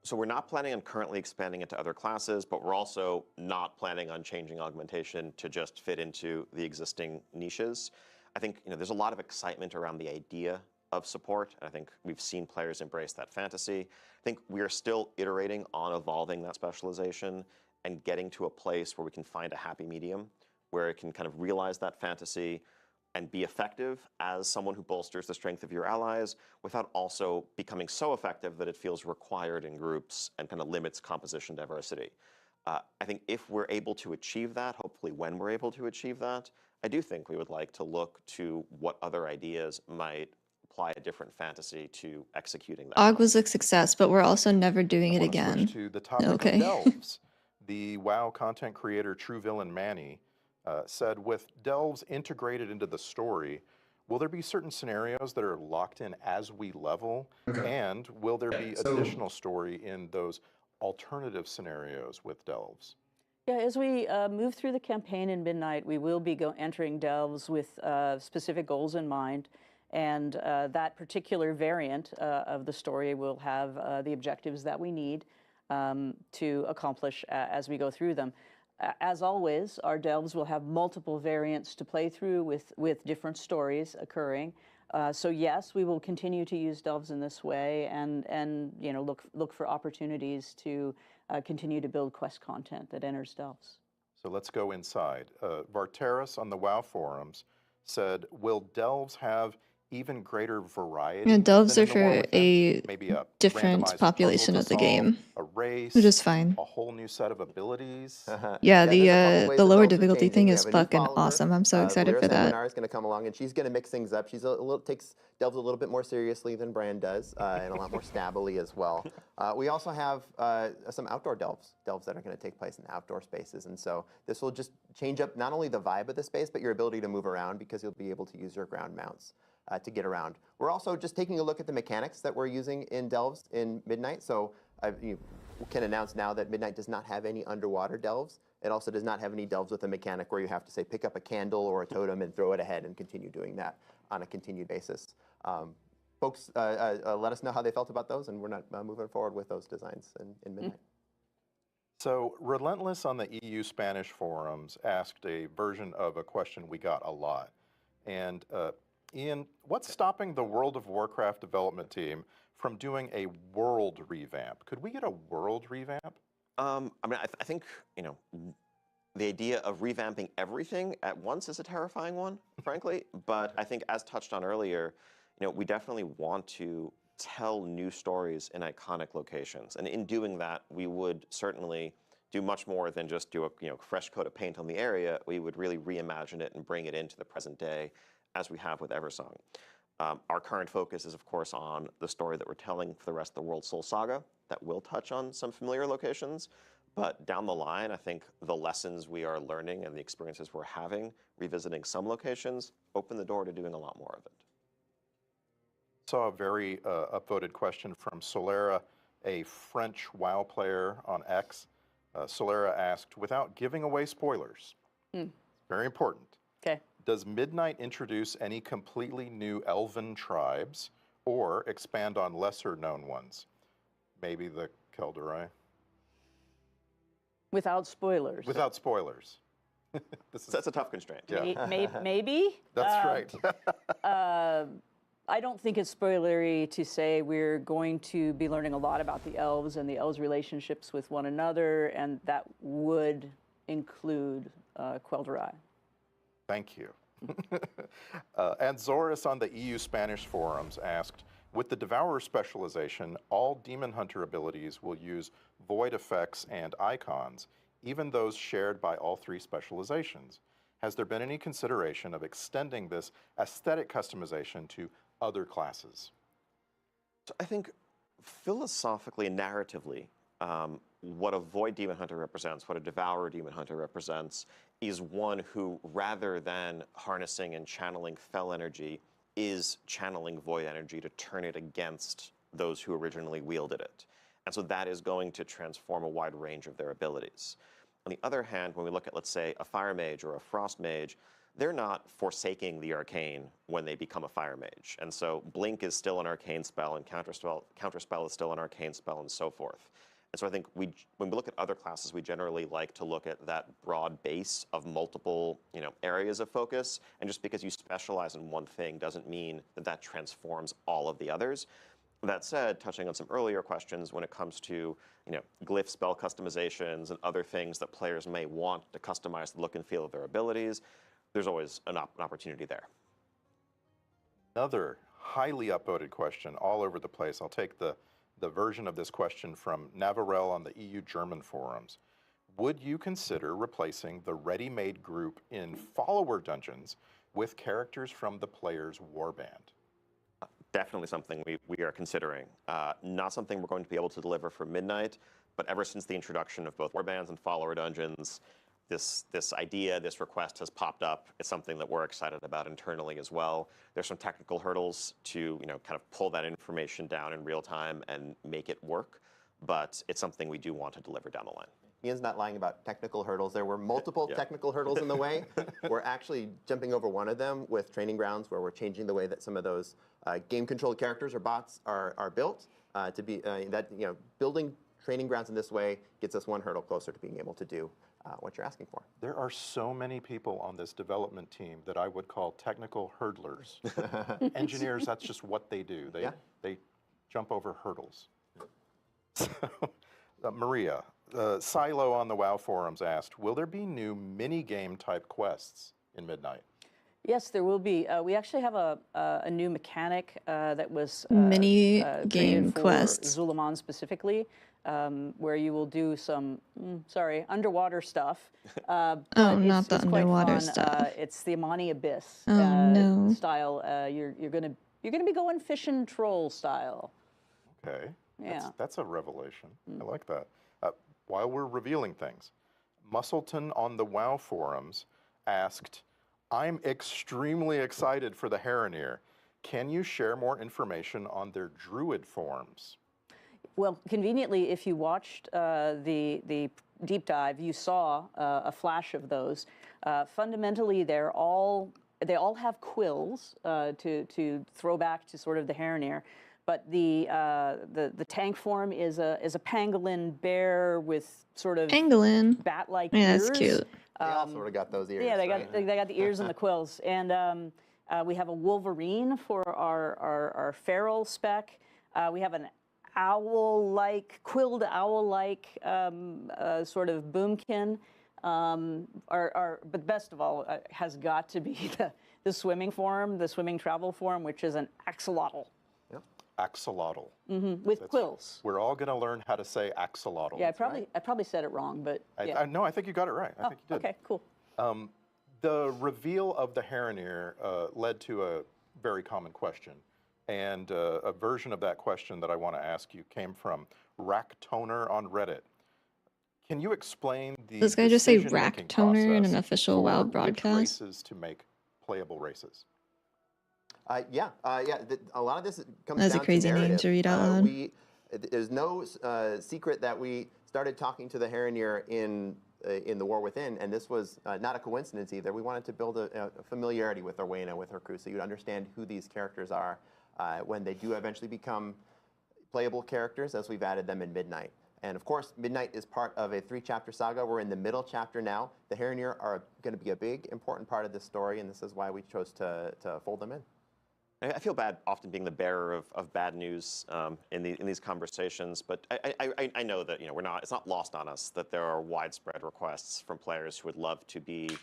So we're not planning on currently expanding it to other classes, but we're also not planning on changing augmentation to just fit into the existing niches. I think there's a lot of excitement around the idea of support, and I think we've seen players embrace that fantasy. I think we are still iterating on evolving that specialization and getting to a place where we can find a happy medium, where it can kind of realize that fantasy and be effective as someone who bolsters the strength of your allies without also becoming so effective that it feels required in groups and kind of limits composition diversity. I think if we're able to achieve that, hopefully when we're able to achieve that, I do think we would like to look to what other ideas might apply a different fantasy to executing that. Aug was a success, but we're also never doing I it want to again. switch to the topic Okay. of delves. The WoW content creator True Villain Manny said, with delves integrated into the story, will there be certain scenarios that are locked in as we level? And will there be additional story in those alternative scenarios with delves? Yeah, as we move through the campaign in Midnight, we will be entering delves with specific goals in mind. And that particular variant of the story will have the objectives that we need to accomplish as we go through them. As always, our delves will have multiple variants to play through with different stories occurring. So yes, we will continue to use delves in this way, and look for opportunities to continue to build quest content that enters delves. So let's go inside. Varteris on the WoW forums said, will delves have even greater variety? Yeah, delves than are in the War for Within? a Maybe a different randomized population puzzle of to the solve, game, a race, which is fine. a whole new set of abilities. Yeah, there's a couple ways the that lower delves are difficulty changing. thing We is have a new fucking follower, awesome. I'm so excited for that. Seminar is going to come along, and she's going to mix things up. She's takes delves a little bit more seriously than Bran does, and a lot more stabbily as well. We also have some outdoor delves that are going to take place in outdoor spaces, and so this will just change up not only the vibe of the space, but your ability to move around, because you'll be able to use your ground mounts to get around. We're also just taking a look at the mechanics that we're using in delves in Midnight. So you can announce now that Midnight does not have any underwater delves. It also does not have any delves with a mechanic where you have to, say, pick up a candle or a totem and throw it ahead and continue doing that on a continued basis. Folks, let us know how they felt about those, and we're not moving forward with those designs in Midnight. So Relentless on the EU Spanish forums asked a version of a question we got a lot. And Ian, what's stopping the World of Warcraft development team from doing a world revamp? Could we get a world revamp? I mean, I think, the idea of revamping everything at once is a terrifying one, frankly. But I think, as touched on earlier, we definitely want to tell new stories in iconic locations. And in doing that, we would certainly do much more than just do a fresh coat of paint on the area. We would really reimagine it and bring it into the present day, as we have with Eversong. Our current focus is, of course, on the story that we're telling for the rest of the World Soul Saga. That will touch on some familiar locations. But down the line, I think the lessons we are learning and the experiences we're having, revisiting some locations, open the door to doing a lot more of it. Saw a very upvoted question from Solera, a French WoW player on X. Solera asked, without giving away spoilers, very important, Okay. does Midnight introduce any completely new elven tribes or expand on lesser known ones? Maybe the Kelderai? Without spoilers. Without spoilers. That's a tough constraint. Yeah. Maybe. That's right. I don't think it's spoilery to say we're going to be learning a lot about the elves and the elves' relationships with one another, and that would include Quel'Drai. Thank you. And Zoris on the EU Spanish forums asked, with the Devourer specialization, all Demon Hunter abilities will use void effects and icons, even those shared by all three specializations. Has there been any consideration of extending this aesthetic customization to other classes? So I think philosophically and narratively, what a Void Demon Hunter represents, what a Devourer Demon Hunter represents, is one who, rather than harnessing and channeling Fel energy, is channeling Void energy to turn it against those who originally wielded it. And so that is going to transform a wide range of their abilities. On the other hand, when we look at, let's say, a Fire Mage or a Frost Mage, they're not forsaking the arcane when they become a Fire Mage. And so Blink is still an arcane spell, and Counterspell is still an arcane spell, and so forth. And so I think when we look at other classes, we generally like to look at that broad base of multiple, areas of focus. And just because you specialize in one thing doesn't mean that that transforms all of the others. That said, touching on some earlier questions, when it comes to glyph spell customizations and other things that players may want to customize the look and feel of their abilities, there's always an opportunity there. Another highly upvoted question all over the place. I'll take the version of this question from Navarel on the EU German forums. Would you consider replacing the ready-made group in follower dungeons with characters from the player's warband? Definitely something we are considering. Not something we're going to be able to deliver for Midnight, but ever since the introduction of both warbands and follower dungeons, this idea, this request has popped up. It's something that we're excited about internally as well. There's some technical hurdles to kind of pull that information down in real time and make it work, but it's something we do want to deliver down the line. Ian's not lying about technical hurdles. There were multiple technical hurdles in the way. We're actually jumping over one of them with Training Grounds, where we're changing the way that some of those game-controlled characters or bots are built to be building Training Grounds in this way gets us one hurdle closer to being able to do what you're asking for. There are so many people on this development team that I would call technical hurdlers. Engineers, that's just what they do. They jump over hurdles. So, Maria, Silo on the WoW forums asked, will there be new mini-game type quests in Midnight? Yes, there will be. We actually have a new mechanic that was Mini created game for quests. Zulaman specifically, where you will do some, underwater stuff. Oh, not the it's quite underwater fun. stuff. It's the Amani Abyss Oh, no. style. You're gonna be going fishing troll style. Okay. Yeah. That's a revelation. I like that. While we're revealing things, Musselton on the WoW forums asked, I'm extremely excited for the Heronir. Can you share more information on their druid forms? Well, conveniently, if you watched the deep dive, you saw a flash of those. Fundamentally, they all have quills to throw back to sort of the Heronir. But the tank form is a pangolin bear with sort of Pangolin. bat-like Yeah, ears. that's cute. They all sort of got those ears. Yeah, they right? got the ears and the quills. And we have a wolverine for our feral spec. We have an owl-like, quilled owl-like sort of boomkin. But best of all has got to be the swimming form, the swimming travel form, which is an axolotl. Axolotl. With quills. We're all going to learn how to say axolotl. Yeah, I probably said it wrong, but yeah. No, I think you got it right. I think you did. Okay, cool. The reveal of the Heronir led to a very common question. And a version of that question that I want to ask you came from Rack Toner on Reddit. Can you explain the Does this guy just say decision-making Rack Toner in process an official for WoW which broadcast? races to make playable races? A lot of this comes That's a down crazy to name narrative. to read out loud. There's no secret that we started talking to the Heronir in the War Within, and this was not a coincidence either. We wanted to build a familiarity with Orwena, with her crew, so you'd understand who these characters are when they do eventually become playable characters, as we've added them in Midnight. And of course, Midnight is part of a 3-chapter saga. We're in the middle chapter now. The Heronir are going to be a big, important part of this story, and this is why we chose to fold them in. I feel bad often being the bearer of bad news in these conversations, but I know that it's not lost on us that there are widespread requests from players who would love to be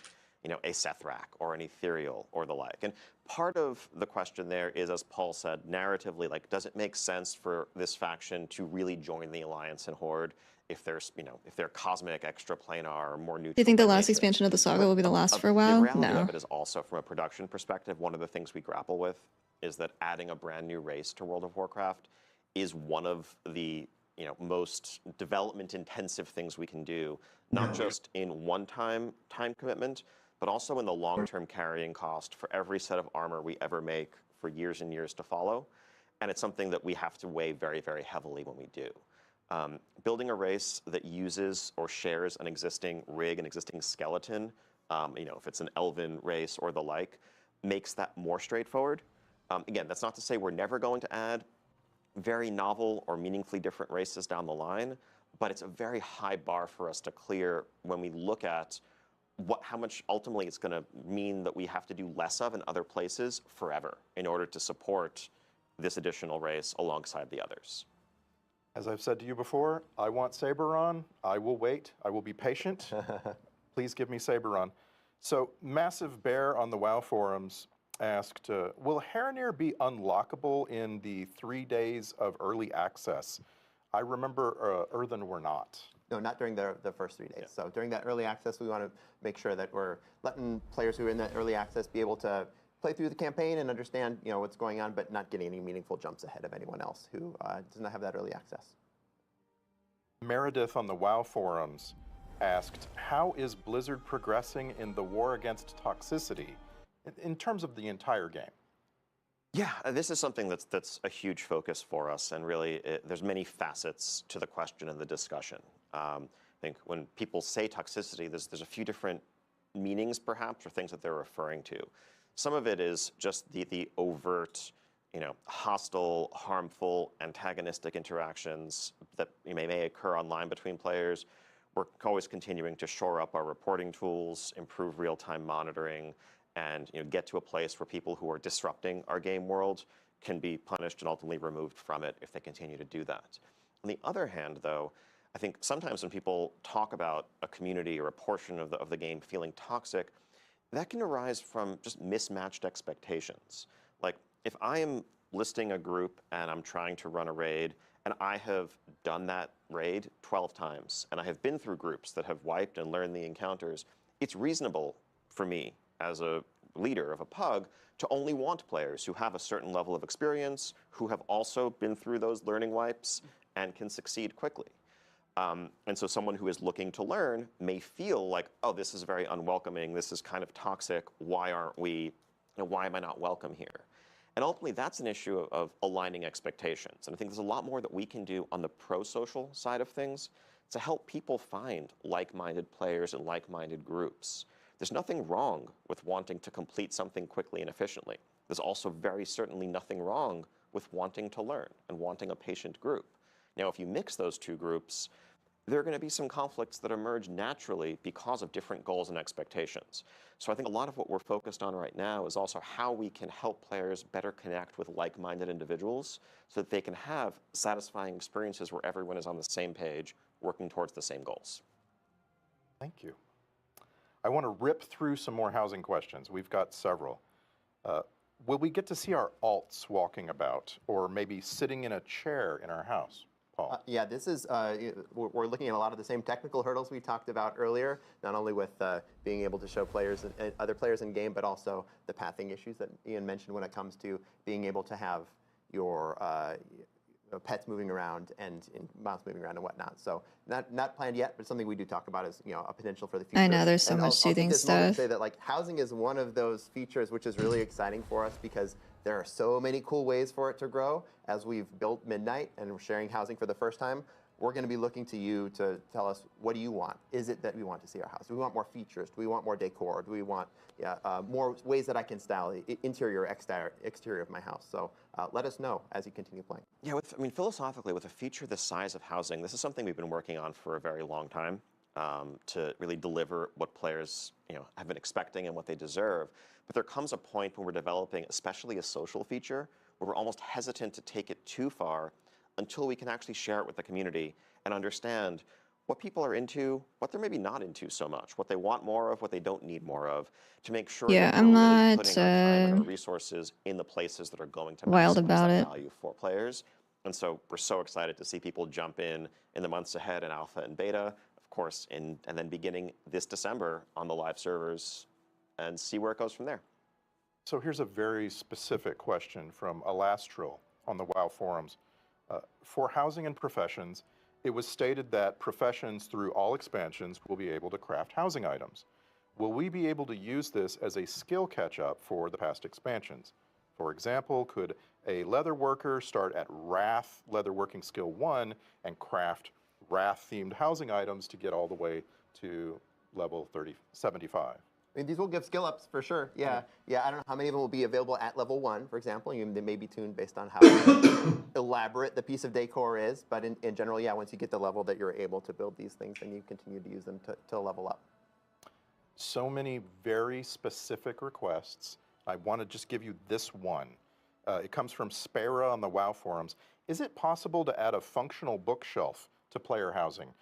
a Sethrak or an Ethereal or the like. And part of the question there is, as Paul said, narratively, like, does it make sense for this faction to really join the Alliance and Horde if there's, if they're cosmic, extraplanar, or more neutral? Do you think the by last nature? expansion of the saga will be the last for a The while? reality No. of it is also, from a production perspective, one of the things we grapple with is that adding a brand new race to World of Warcraft is one of the most development intensive things we can do, not just in one-time time commitment, but also in the long-term carrying cost for every set of armor we ever make for years and years to follow. And it's something that we have to weigh very, very heavily when we do. Building a race that uses or shares an existing rig, an existing skeleton, if it's an elven race or the like, makes that more straightforward. Again, that's not to say we're never going to add very novel or meaningfully different races down the line, but it's a very high bar for us to clear when we look at how much ultimately it's going to mean that we have to do less of in other places forever in order to support this additional race alongside the others. As I've said to you before, I want Saberon. I will wait. I will be patient. Please give me Saberon. So, Massive Bear on the WoW forums asked, will Haranir be unlockable in the 3 days of early access? I remember Earthen were not. No, not during the first 3 days. Yeah. So during that early access, we want to make sure that we're letting players who are in that early access be able to play through the campaign and understand what's going on, but not getting any meaningful jumps ahead of anyone else who does not have that early access. Meredith on the WoW forums asked, how is Blizzard progressing in the war against toxicity in terms of the entire game? Yeah, this is something that's a huge focus for us, and really there's many facets to the question and the discussion. I think when people say toxicity, there's a few different meanings perhaps, or things that they're referring to. Some of it is just the overt, hostile, harmful, antagonistic interactions that may occur online between players. We're always continuing to shore up our reporting tools, improve real-time monitoring, and get to a place where people who are disrupting our game world can be punished and ultimately removed from it if they continue to do that. On the other hand, though, I think sometimes when people talk about a community or a portion of the game feeling toxic, that can arise from just mismatched expectations. Like, if I am listing a group and I'm trying to run a raid, and I have done that raid 12 times, and I have been through groups that have wiped and learned the encounters, it's reasonable for me as a leader of a pug to only want players who have a certain level of experience, who have also been through those learning wipes and can succeed quickly. And so someone who is looking to learn may feel like, oh, this is very unwelcoming, this is kind of toxic, why aren't we, why am I not welcome here? And ultimately, that's an issue of aligning expectations. And I think there's a lot more that we can do on the pro-social side of things to help people find like-minded players and like-minded groups. There's nothing wrong with wanting to complete something quickly and efficiently. There's also very certainly nothing wrong with wanting to learn and wanting a patient group. Now, if you mix those two groups, there are going to be some conflicts that emerge naturally because of different goals and expectations. So I think a lot of what we're focused on right now is also how we can help players better connect with like-minded individuals so that they can have satisfying experiences where everyone is on the same page, working towards the same goals. Thank you. I want to rip through some more housing questions. We've got several. Will we get to see our alts walking about, or maybe sitting in a chair in our house? Paul? Yeah, this is, we're looking at a lot of the same technical hurdles we talked about earlier, not only with being able to show players and other players in game, but also the pathing issues that Ian mentioned when it comes to being able to have your pets moving around and mouse moving around and whatnot. So not planned yet, but something we do talk about is a potential for the future. I know, there's so much I'll soothing take this moment to stuff. say that like housing is one of those features which is really exciting for us because there are so many cool ways for it to grow. As we've built Midnight and we're sharing housing for the first time, we're going to be looking to you to tell us, what do you want? Is it that we want to see our house? Do we want more features? Do we want more decor? Do we want more ways that I can style the interior, exterior of my house? So let us know as you continue playing. Yeah, philosophically, with a feature the size of housing, this is something we've been working on for a very long time. to really deliver what players have been expecting and what they deserve. But there comes a point when we're developing, especially a social feature, where we're almost hesitant to take it too far until we can actually share it with the community and understand what people are into, what they're maybe not into so much, what they want more of, what they don't need more of, to make sure Yeah, that I'm we're really not putting our time and our resources in the places that are going to wild maximize about that it. value for players. And so we're so excited to see people jump in the months ahead in alpha and beta, of course, and then beginning this December on the live servers, and see where it goes from there. So here's a very specific question from Alastril on the WoW forums. For housing and professions, it was stated that professions through all expansions will be able to craft housing items. Will we be able to use this as a skill catch-up for the past expansions? For example, could a leather worker start at Wrath Leatherworking Skill 1 and craft Wrath-themed housing items to get all the way to level 75? I mean, these will give skill ups for sure. Yeah, yeah. I don't know how many of them will be available at level 1, for example. They may be tuned based on how elaborate the piece of decor is. But in general, yeah, once you get the level that you're able to build these things, then you continue to use them to level up. So many very specific requests. I want to just give you this one. It comes from Spera on the WoW forums. Is it possible to add a functional bookshelf to player housing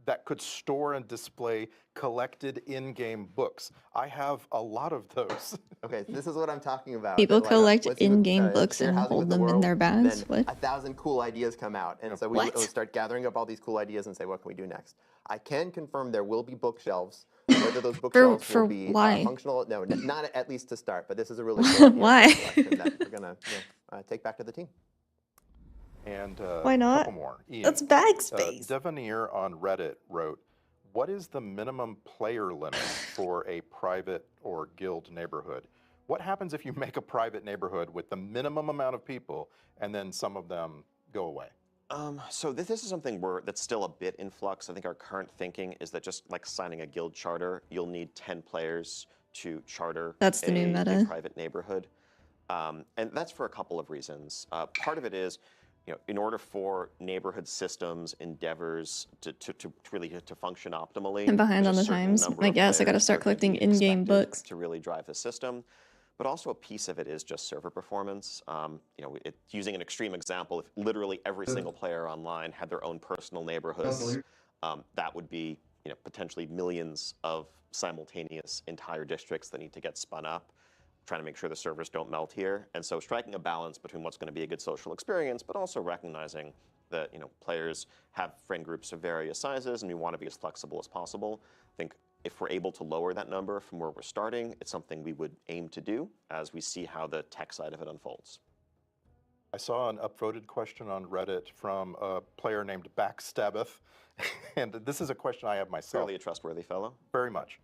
that could store and display collected in-game books? I have a lot of those. Okay, this is what I'm talking about. People Like, collect once you, in-game books share and housing with hold the them in world, their bags? Then What? 1,000 cool ideas come out, and so we What? will start gathering up all these cool ideas and say, what can we do next? I can confirm there will be bookshelves. Whether those bookshelves For will be why? functional, no, not at least to start. But this is a really cool idea Why? collection that we're gonna take back to the team. And Why a not? couple more. Ian, That's bag space. Devanir on Reddit wrote, what is the minimum player limit for a private or guild neighborhood? What happens if you make a private neighborhood with the minimum amount of people and then some of them go away? So this is something that's still a bit in flux. I think our current thinking is that just like signing a guild charter, you'll need 10 players to charter That's the new a meta. private neighborhood. And that's for a couple of reasons. Part of it is, in order for neighborhood systems, endeavors to really function optimally. I'm behind there's on a the certain times. number I of guess I gotta players start that are gonna collecting be in-game expected books. to really drive the system. But also a piece of it is just server performance. Using an extreme example, if literally every single player online had their own personal neighborhoods, that would be potentially millions of simultaneous entire districts that need to get spun up, trying to make sure the servers don't melt here. And so striking a balance between what's going to be a good social experience, but also recognizing that players have friend groups of various sizes, and we want to be as flexible as possible. I think if we're able to lower that number from where we're starting, it's something we would aim to do as we see how the tech side of it unfolds. I saw an upvoted question on Reddit from a player named Backstabbeth, and this is a question I have myself. Fairly a trustworthy fellow. Very much.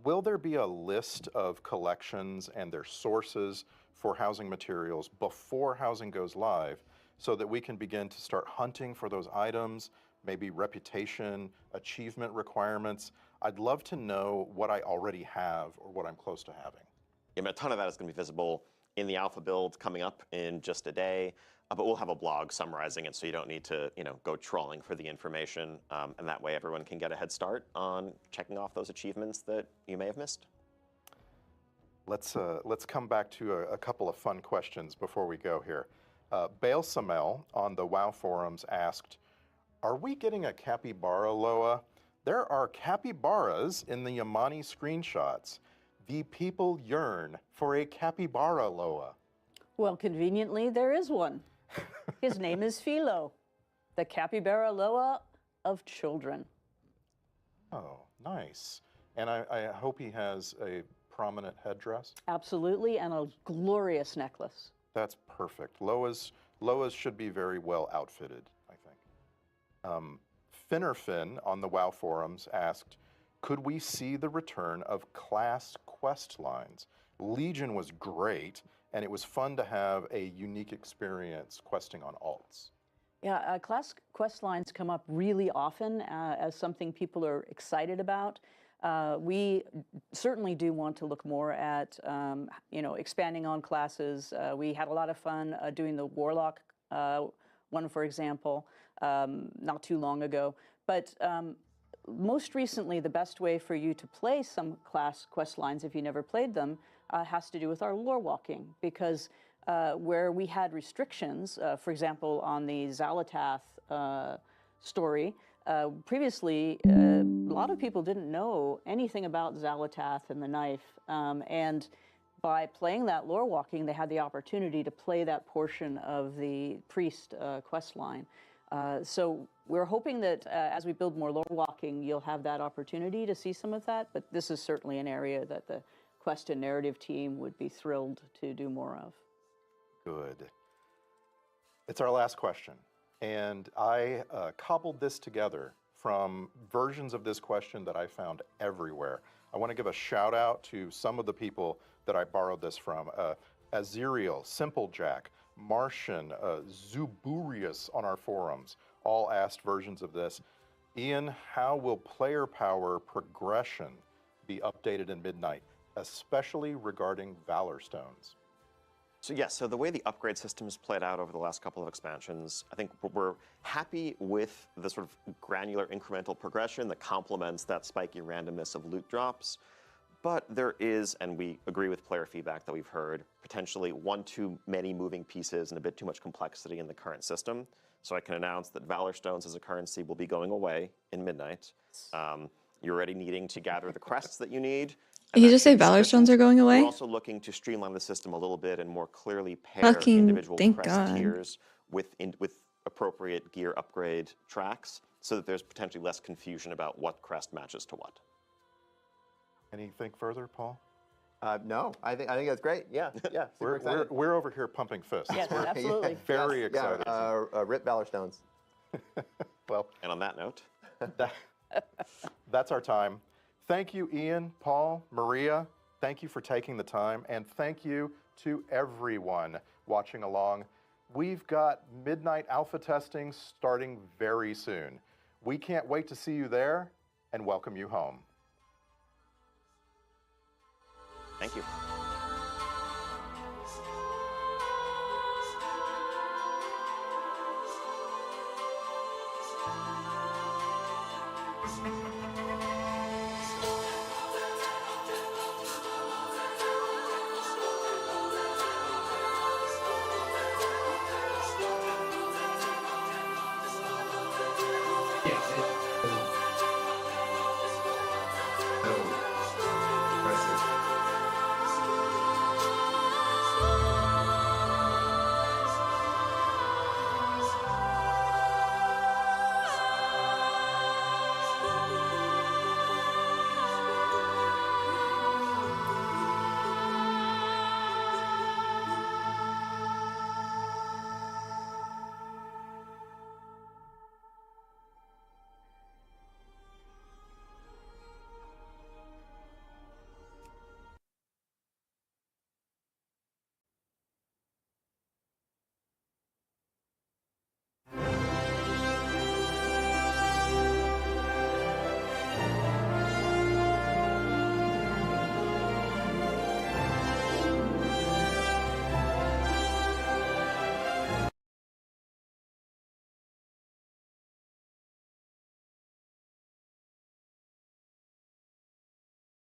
Will there be a list of collections and their sources for housing materials before housing goes live so that we can begin to start hunting for those items, maybe reputation, achievement requirements? I'd love to know what I already have or what I'm close to having. A ton of that is going to be visible in the alpha build coming up in just a day, but we'll have a blog summarizing it, so you don't need to go trawling for the information, and that way everyone can get a head start on checking off those achievements that you may have missed. Let's come back to a couple of fun questions before we go here. Bail Samel on the WoW forums asked, are we getting a capybara Loa? There are capybaras in the Yamani screenshots. The people yearn for a capybara Loa. Well, conveniently, there is one. His name is Philo, the capybara Loa of children. Oh, nice. And I hope he has a prominent headdress. Absolutely, and a glorious necklace. That's perfect. Loas should be very well outfitted, I think. Finnerfin on the WoW forums asked, could we see the return of class quest lines? Legion was great, and it was fun to have a unique experience questing on alts. Yeah, class quest lines come up really often as something people are excited about. We certainly do want to look more at, expanding on classes. We had a lot of fun doing the Warlock one, for example, not too long ago. But most recently, the best way for you to play some class quest lines, if you never played them, has to do with our lore walking, because where we had restrictions, for example, on the Xalatath story, previously, a lot of people didn't know anything about Xalatath and the knife, and by playing that lore walking, they had the opportunity to play that portion of the priest quest line. So we're hoping that as we build more lore walking, you'll have that opportunity to see some of that, but this is certainly an area that the quest and narrative team would be thrilled to do more of. Good. It's our last question, and I cobbled this together from versions of this question that I found everywhere. I want to give a shout out to some of the people that I borrowed this from. Aziriel, Simplejack, Martian, Zuburius on our forums, all asked versions of this. Ian, how will player power progression be updated in Midnight, especially regarding Valor Stones? So yes, so the way the upgrade system has played out over the last couple of expansions, I think we're happy with the sort of granular incremental progression that complements that spiky randomness of loot drops. But there is, and we agree with player feedback that we've heard, potentially one too many moving pieces and a bit too much complexity in the current system. So I can announce that Valor Stones as a currency will be going away in Midnight. You're already needing to gather the crests that you need. Did you just say Valor Stones are going away? We're also looking to streamline the system a little bit and more clearly pair Fucking individual thank crest God. tiers with appropriate gear upgrade tracks so that there's potentially less confusion about what crest matches to what. Anything further, Paul? No, I think that's great. Yeah, yeah. Super excited. We're over here pumping fists. Yes, We're absolutely. very Yes, excited. Yeah, rip Valor Stones. Well, And on that note, that's our time. Thank you, Ian, Paul, Maria. Thank you for taking the time, and thank you to everyone watching along. We've got Midnight Alpha testing starting very soon. We can't wait to see you there and welcome you home. thank you.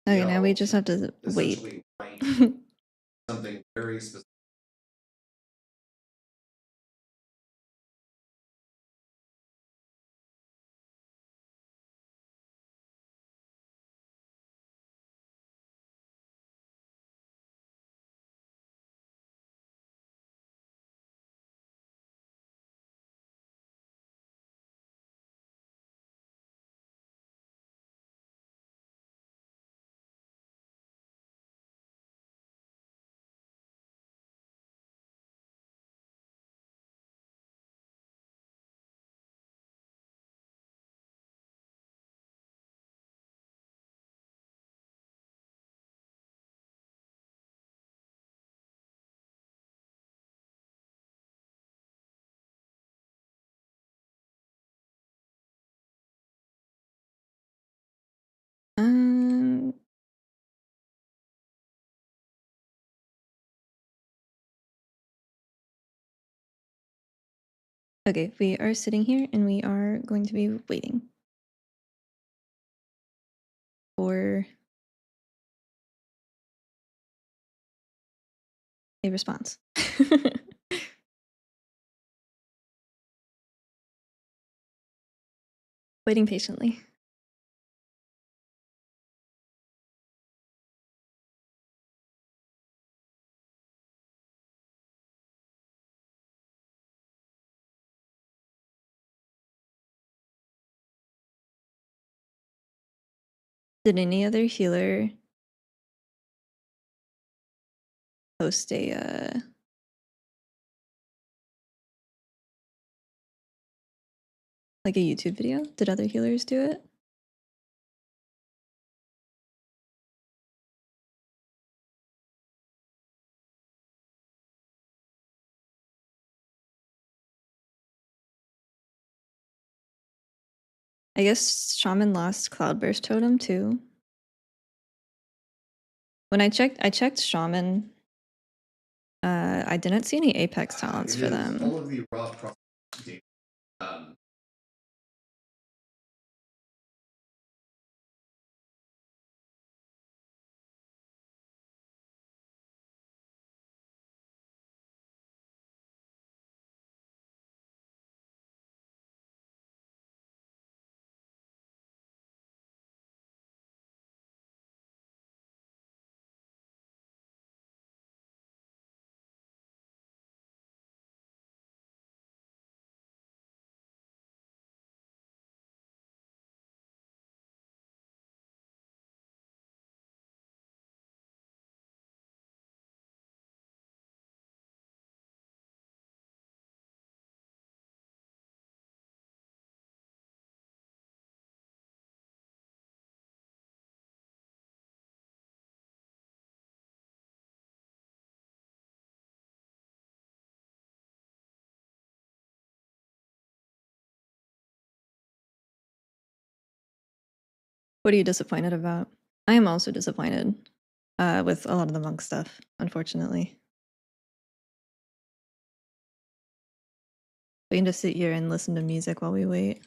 Okay, now we just have to wait. Essentially, something very specific. Um, okay, we are sitting here and we are going to be waiting. a response. Waiting patiently. Did any other healer post a like a YouTube video? Did other healers do it? I guess Shaman lost Cloudburst Totem too. When I checked Shaman. I didn't see any Apex talents for them. All of the raw process data. What are you disappointed about? I am also disappointed with a lot of the monk stuff, unfortunately. We can just sit here and listen to music while we wait.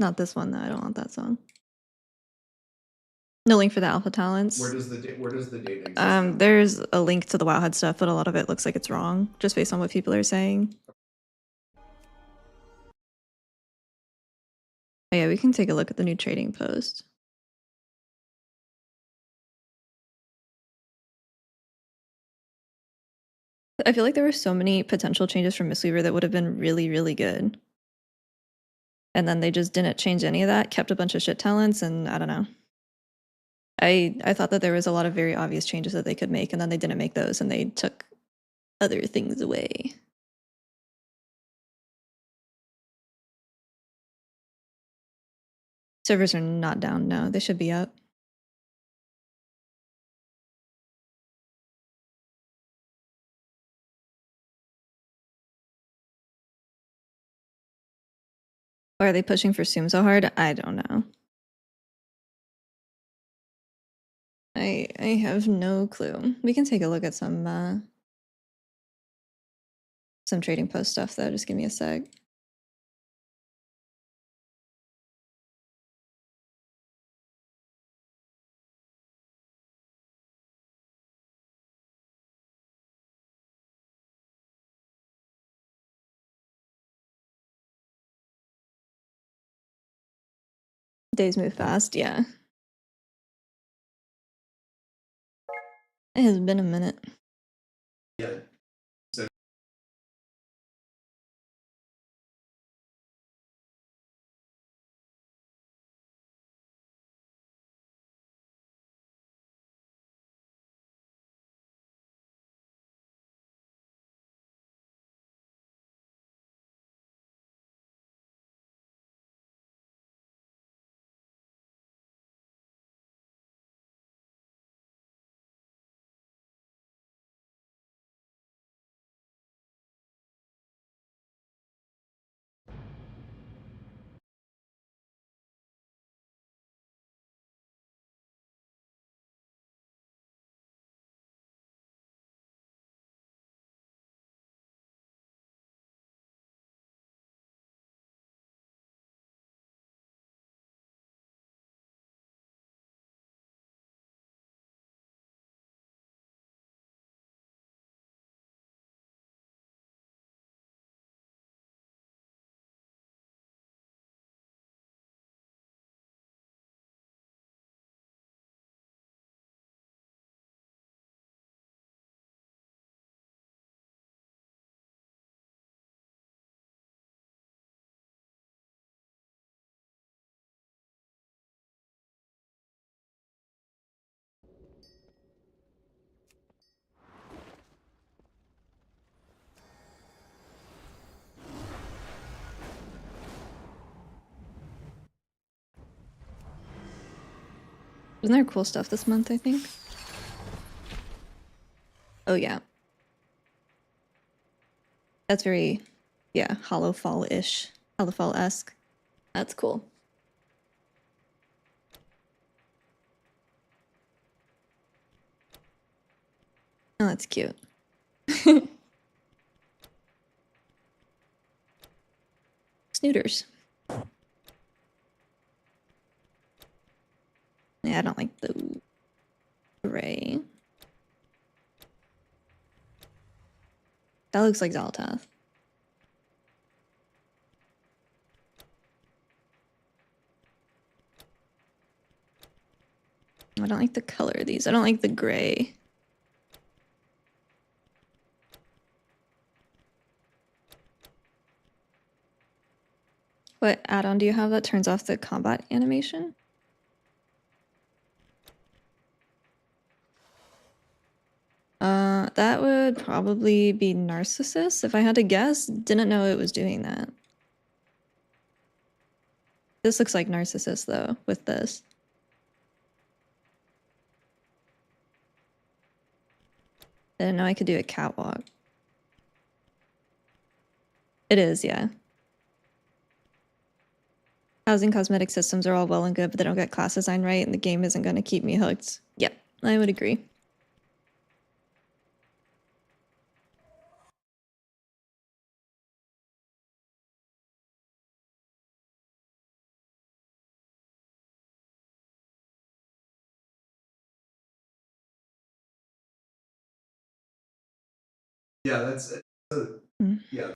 Not this one though, I don't want that song. No link for the alpha talents. Where does the data exist? Now? There's a link to the Wowhead stuff, but a lot of it looks like it's wrong, just based on what people are saying. Oh yeah, we can take a look at the new trading post. I feel like there were so many potential changes from Mistweaver that would have been really, really good. And then they just didn't change any of that, kept a bunch of shit talents, and I don't know. I thought that there was a lot of very obvious changes that they could make, and then they didn't make those, and they took other things away. Servers are not down now. They should be up. Why are they pushing for Zoom so hard? I don't know. I have no clue. We can take a look at some trading post stuff though. Just give me a sec. Days move fast, yeah. It has been a minute. Yeah. Wasn't there cool stuff this month, I think? Oh yeah. That's very, yeah, Hollow Fall-ish. Hollow Fall-esque. That's cool. Oh, that's cute. Snooters. Yeah, I don't like the gray. That looks like Zoltath. I don't like the color of these. I don't like the gray. What add-on do you have that turns off the combat animation? That would probably be Narcissus. If I had to guess, didn't know it was doing that. This looks like Narcissus though, with this. Didn't know I could do a catwalk. It is, yeah. Housing cosmetic systems are all well and good, but they don't get class design right, and the game isn't going to keep me hooked. Yep, I would agree. Yeah, that's yeah.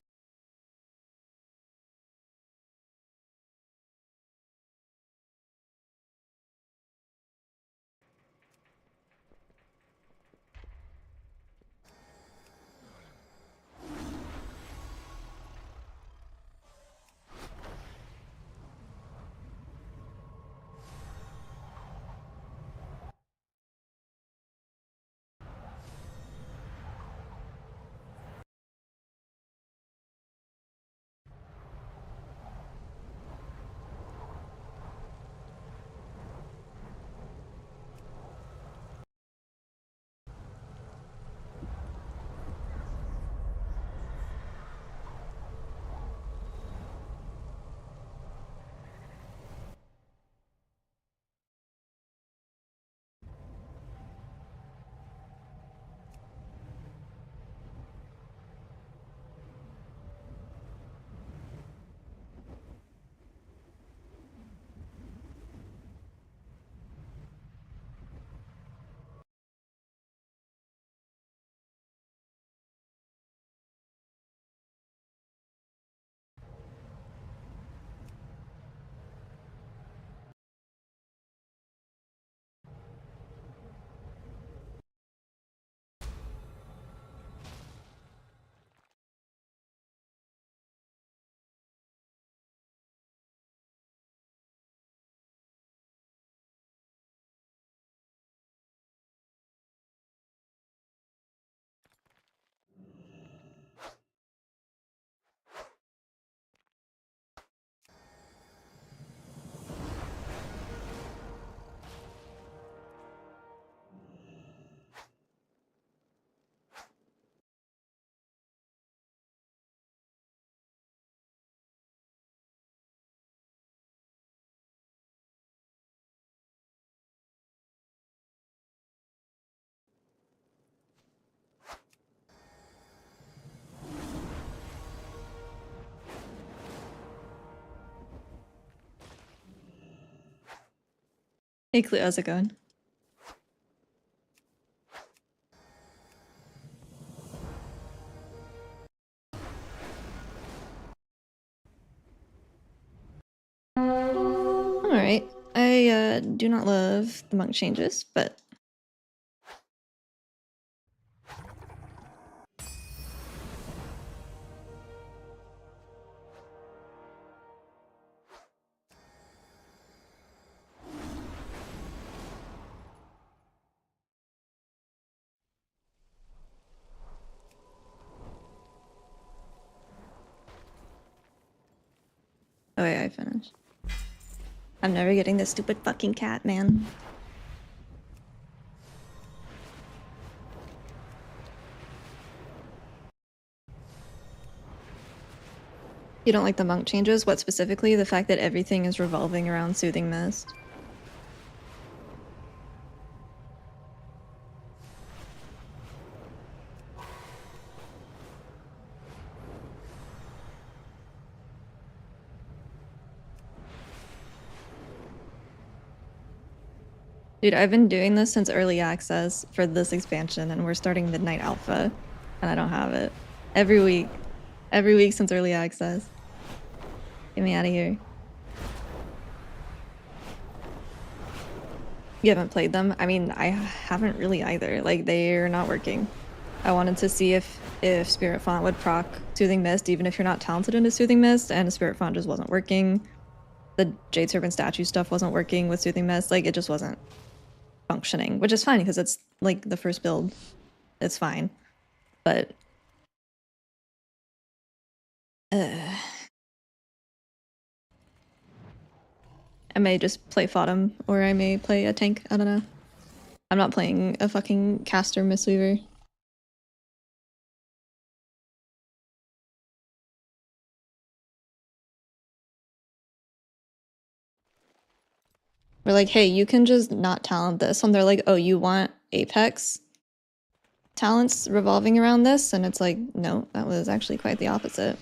Hey Clue, how's it going? Alright. I do not love the monk changes, but oh yeah, I finished. I'm never getting this stupid fucking cat, man. You don't like the monk changes? What specifically? The fact that everything is revolving around Soothing Mist? Dude, I've been doing this since early access for this expansion, and we're starting Midnight Alpha, and I don't have it. Every week. Every week since early access. Get me out of here. You haven't played them? I mean, I haven't really either. Like, they're not working. I wanted to see if Spirit Font would proc Soothing Mist, even if you're not talented into Soothing Mist, and Spirit Font just wasn't working. The Jade Serpent statue stuff wasn't working with Soothing Mist. Like, it just wasn't functioning, which is fine because it's like the first build. It's fine. But I may just play Fodum, or I may play a tank. I don't know. I'm not playing a fucking caster Mistweaver. We're like, hey, you can just not talent this. And they're like, oh, you want Apex talents revolving around this? And it's like, no, that was actually quite the opposite.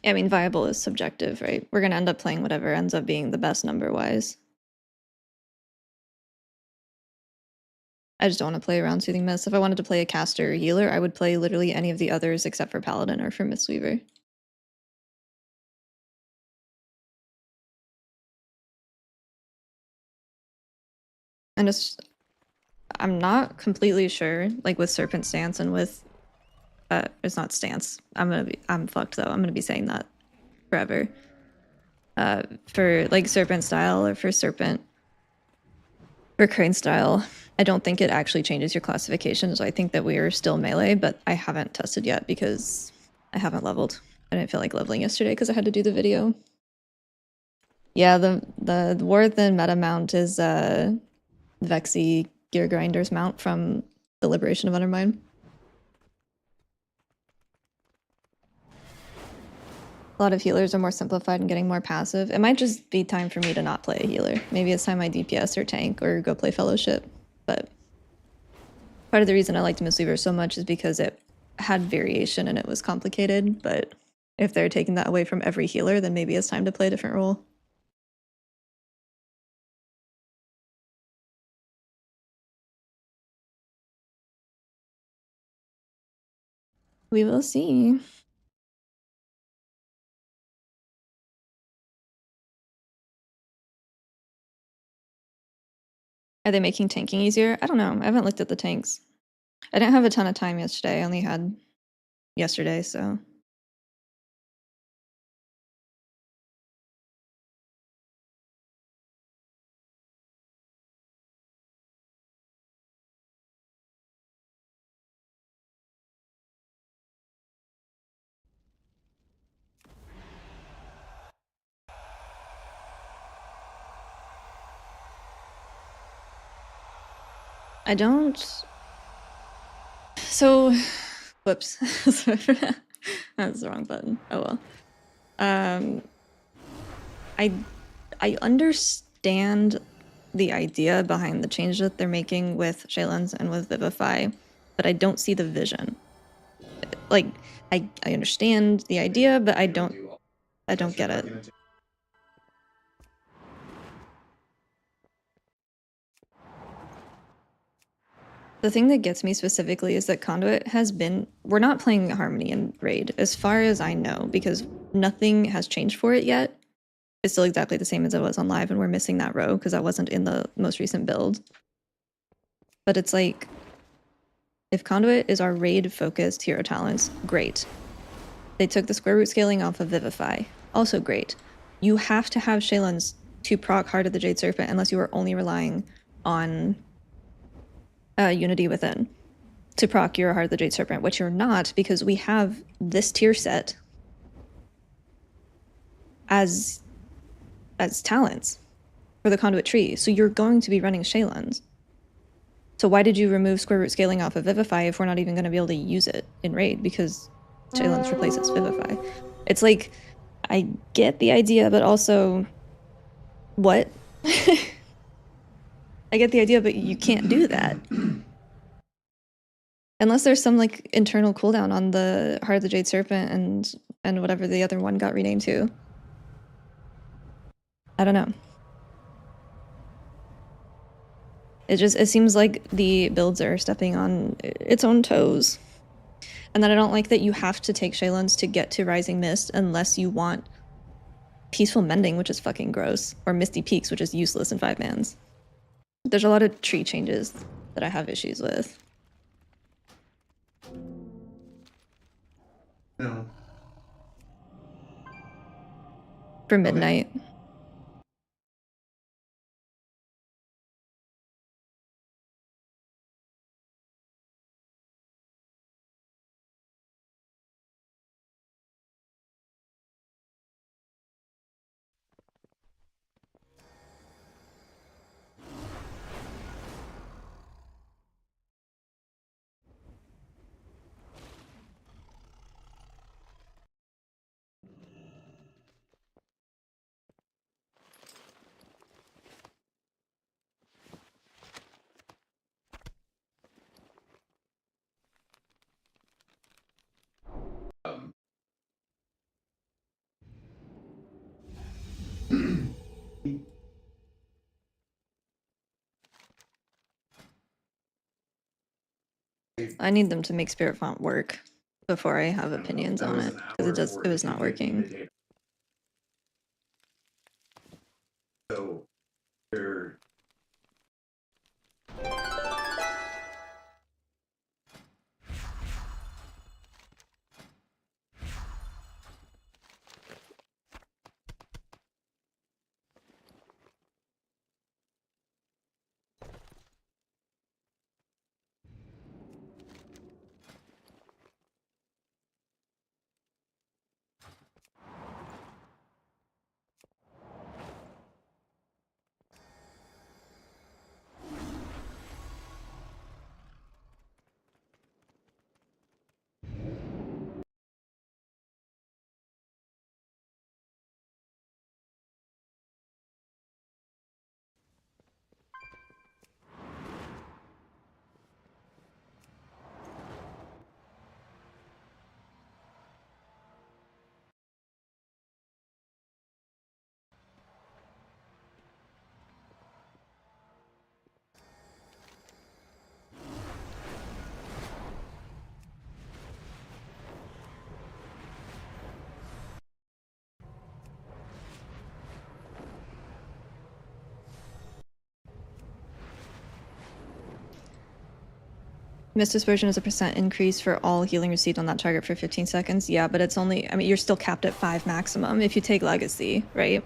I mean, viable is subjective, right? We're going to end up playing whatever ends up being the best number-wise. I just don't want to play around Soothing Mist. If I wanted to play a caster or healer, I would play literally any of the others except for Paladin or for Mistweaver. And I'm not completely sure, like with Serpent Stance and with, it's not Stance. I'm fucked though. I'm gonna be saying that forever. For like Serpent style or for Serpent or Crane style, I don't think it actually changes your classification. So I think that we are still melee, but I haven't tested yet because I haven't leveled. I didn't feel like leveling yesterday because I had to do the video. Yeah, the Worth and meta mount is Vexy Gear Grinder's mount from the Liberation of Undermine. A lot of healers are more simplified and getting more passive. It might just be time for me to not play a healer. Maybe it's time I DPS or tank or go play Fellowship. But part of the reason I liked Mistweaver so much is because it had variation and it was complicated. But if they're taking that away from every healer, then maybe it's time to play a different role. We will see. Are they making tanking easier? I don't know. I haven't looked at the tanks. I didn't have a ton of time yesterday. I only had yesterday, so. I don't. So, whoops. That's the wrong button. Oh well. I understand the idea behind the change that they're making with Shaylens and with Vivify, but I don't see the vision. Like, I understand the idea, but I don't get it. The thing that gets me specifically is that Conduit has been... We're not playing Harmony in Raid, as far as I know, because nothing has changed for it yet. It's still exactly the same as it was on live, and we're missing that row because that wasn't in the most recent build. But it's like, if Conduit is our raid-focused hero talents, great. They took the square root scaling off of Vivify, also great. You have to have Shaylens to proc Heart of the Jade Serpent unless you are only relying on Unity Within to proc your Heart of the Jade Serpent, which you're not because we have this tier set as talents. for the conduit tree, so you're going to be running Shaylens. So why did you remove square root scaling off of Vivify if we're not even going to be able to use it in Raid, because Shaylens replaces Vivify? It's like, I get the idea, but also, what? I get the idea, but you can't do that. Unless there's some like internal cooldown on the Heart of the Jade Serpent and whatever the other one got renamed to. I don't know. It seems like the builds are stepping on its own toes. And then I don't like that you have to take Shaylens to get to Rising Mist unless you want Peaceful Mending, which is fucking gross, or Misty Peaks, which is useless in 5-mans. There's a lot of tree changes that I have issues with. No. For Midnight. Okay. I need them to make Spirit Font work before I have opinions on it, because it was not working. So they're Mist Dispersion is a % increase for all healing received on that target for 15 seconds. Yeah, but it's only, I mean, you're still capped at 5 maximum if you take Legacy, right?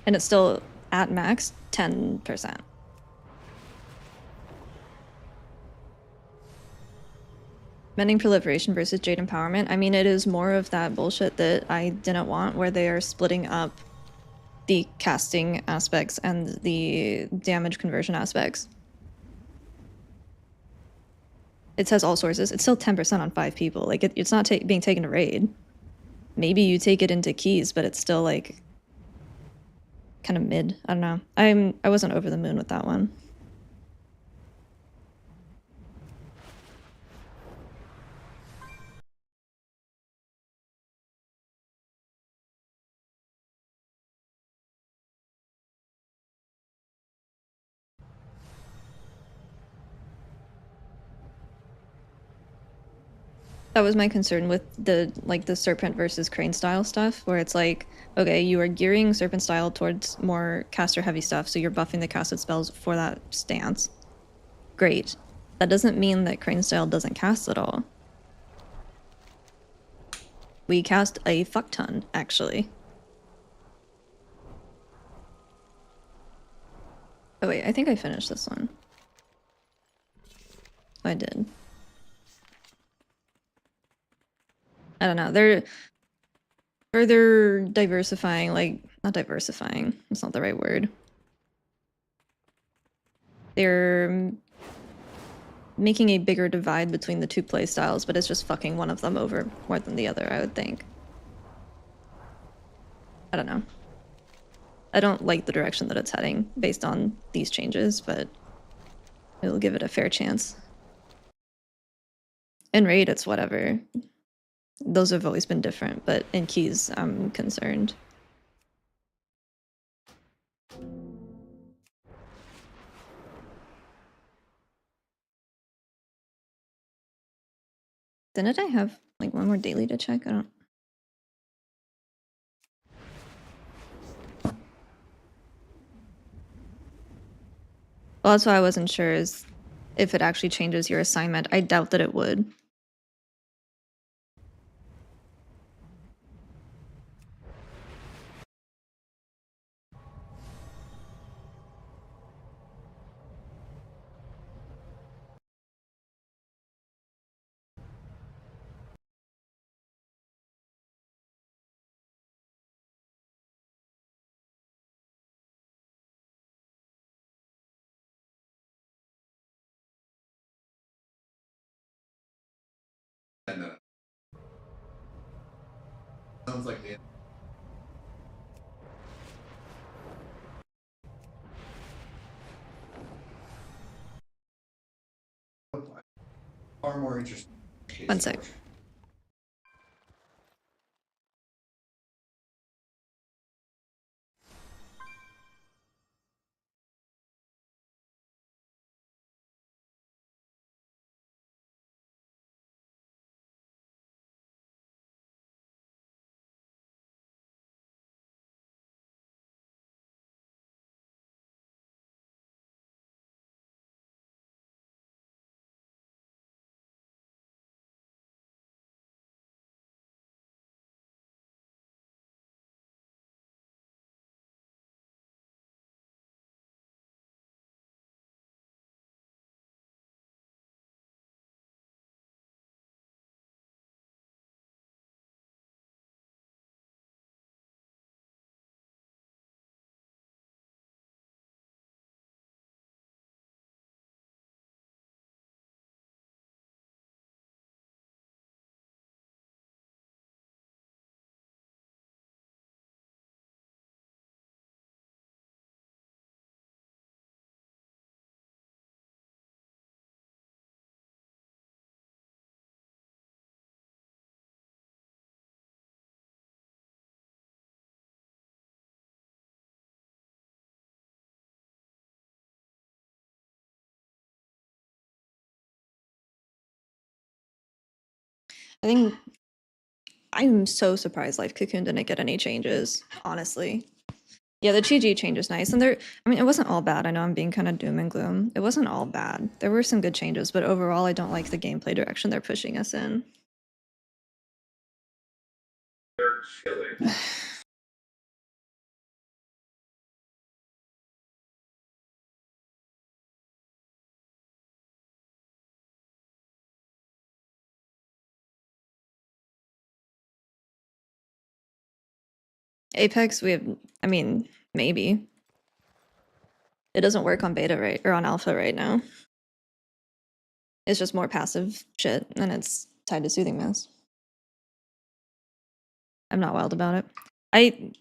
And it's still at max 10%. Mending Proliferation versus Jade Empowerment. I mean, it is more of that bullshit that I didn't want, where they are splitting up the casting aspects and the damage conversion aspects. It says all sources. It's still 10% on 5 people. Like, it's not being taken to raid. Maybe you take it into keys, but it's still, like, kind of mid. I don't know. I wasn't over the moon with that one. That was my concern with the Serpent versus Crane style stuff, where it's like, okay, you are gearing Serpent style towards more caster heavy stuff, so you're buffing the casted spells for that stance. Great. That doesn't mean that Crane style doesn't cast at all. We cast a fuck ton, actually. Oh wait, I think I finished this one. I did. I don't know, they're further diversifying, like, not diversifying, that's not the right word. they're making a bigger divide between the two play styles, but it's just fucking one of them over more than the other, I would think. I don't know. I don't like the direction that it's heading based on these changes, but we'll give it a fair chance. In Raid, it's whatever. Those have always been different, but in Keys, I'm concerned. Didn't I have like one more daily to check? I don't. Well, that's why I wasn't sure is if it actually changes your assignment. I doubt that it would. Sounds like the far more interesting. One sec. I think I'm so surprised Life Cocoon didn't get any changes, honestly. Yeah, the GG change is nice. And I mean, it wasn't all bad. I know I'm being kind of doom and gloom. It wasn't all bad. There were some good changes, but overall, I don't like the gameplay direction they're pushing us in. Apex, I mean, maybe. It doesn't work on beta right or on alpha right now. It's just more passive shit, and it's tied to soothing mass. I'm not wild about it.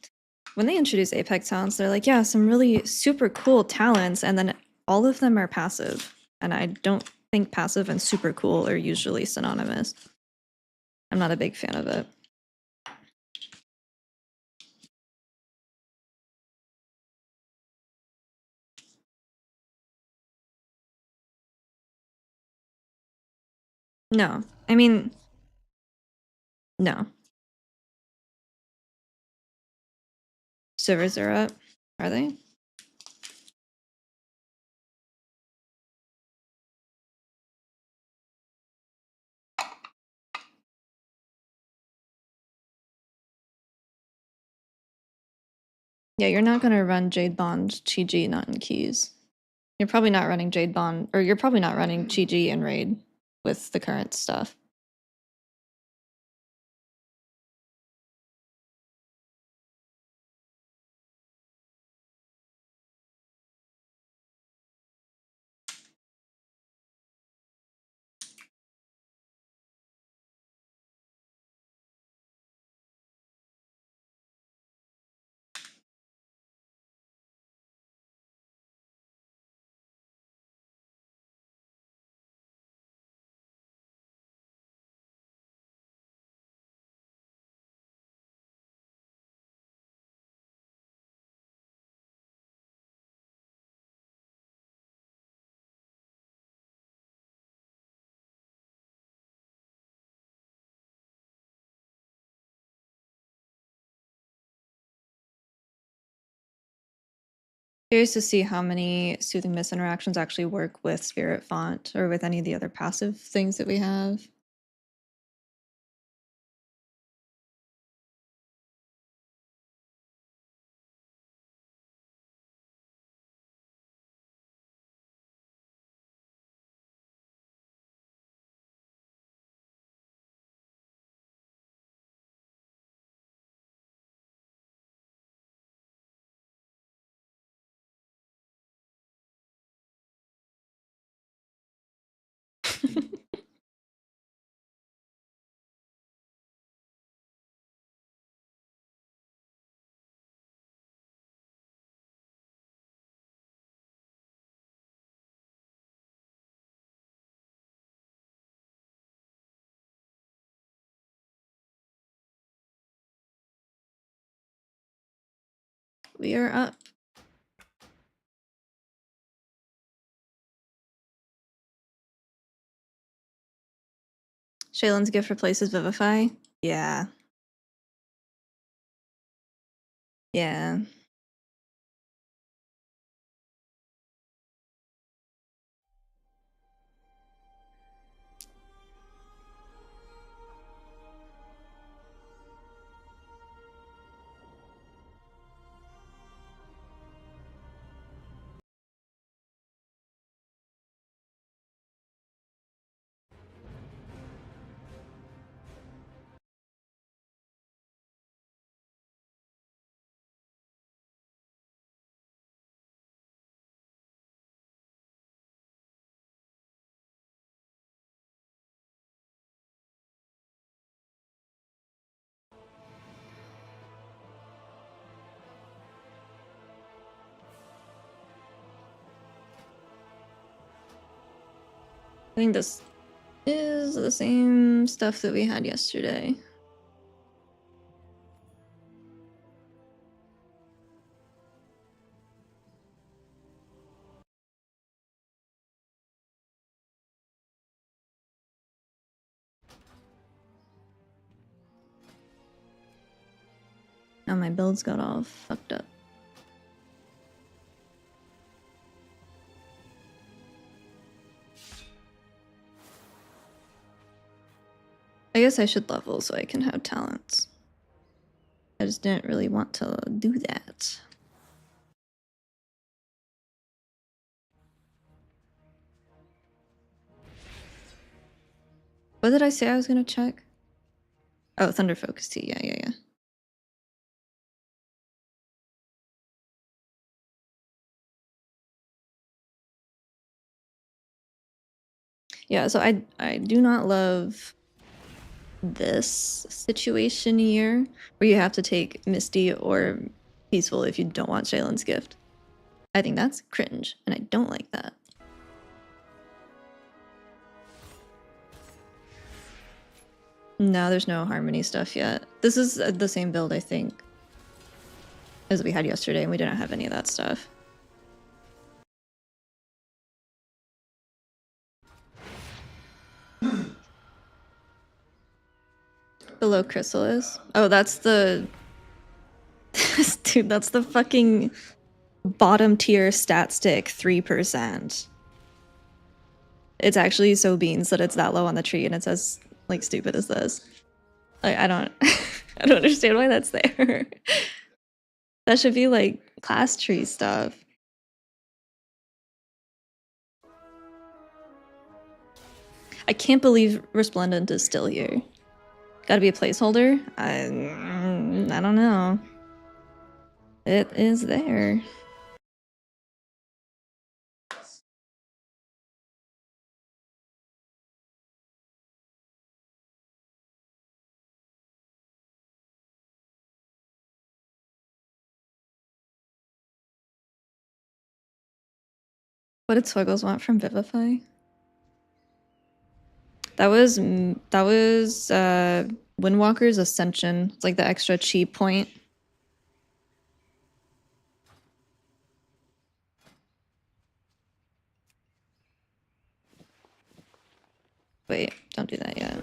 When they introduce Apex talents, they're like, yeah, some really super cool talents, and then all of them are passive. And I don't think passive and super cool are usually synonymous. I'm not a big fan of it. No, I mean, no. Servers are up, are they? Yeah, you're not gonna run Jade Bond Chi-Ji not in keys. You're probably not running Jade Bond, or you're probably not running Chi-Ji in Raid with the current stuff. Curious to see how many Soothing Mist interactions actually work with Spirit Font or with any of the other passive things that we have. We are up. Shaylin's gift replaces Vivify? Yeah. Yeah. I think this is the same stuff that we had yesterday. Now my builds got all fucked up. I guess I should level so I can have talents. I just didn't really want to do that. What did I say I was gonna check? Oh, Thunder Focus Tea. Yeah. Yeah, so I do not love this situation here where you have to take Misty or Peaceful if you don't want Shaylin's gift. I think that's cringe, and I don't like that. No, there's no Harmony stuff yet. This is the same build, I think, as we had yesterday, and we didn't have any of that stuff. Below Chrysalis? Oh, that's the... Dude, that's the fucking bottom tier stat stick 3%. It's actually so beans that it's that low on the tree and it's as like stupid as this. Like I don't I don't understand why that's there. That should be like class tree stuff. I can't believe Resplendent is still here. Gotta be a placeholder? I don't know. It is there. What did Swiggles want from Vivify? That was Windwalker's Ascension. It's like the extra chi point. Wait, don't do that yet.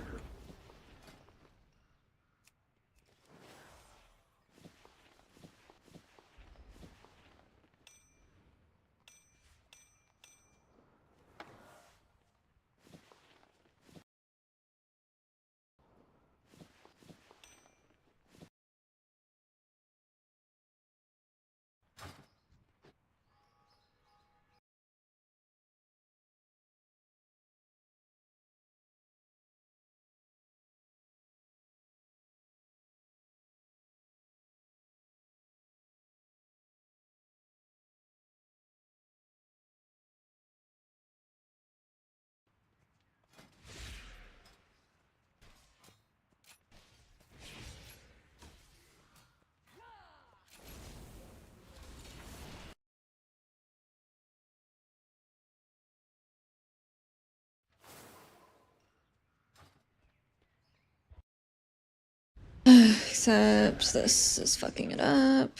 Except this is fucking it up.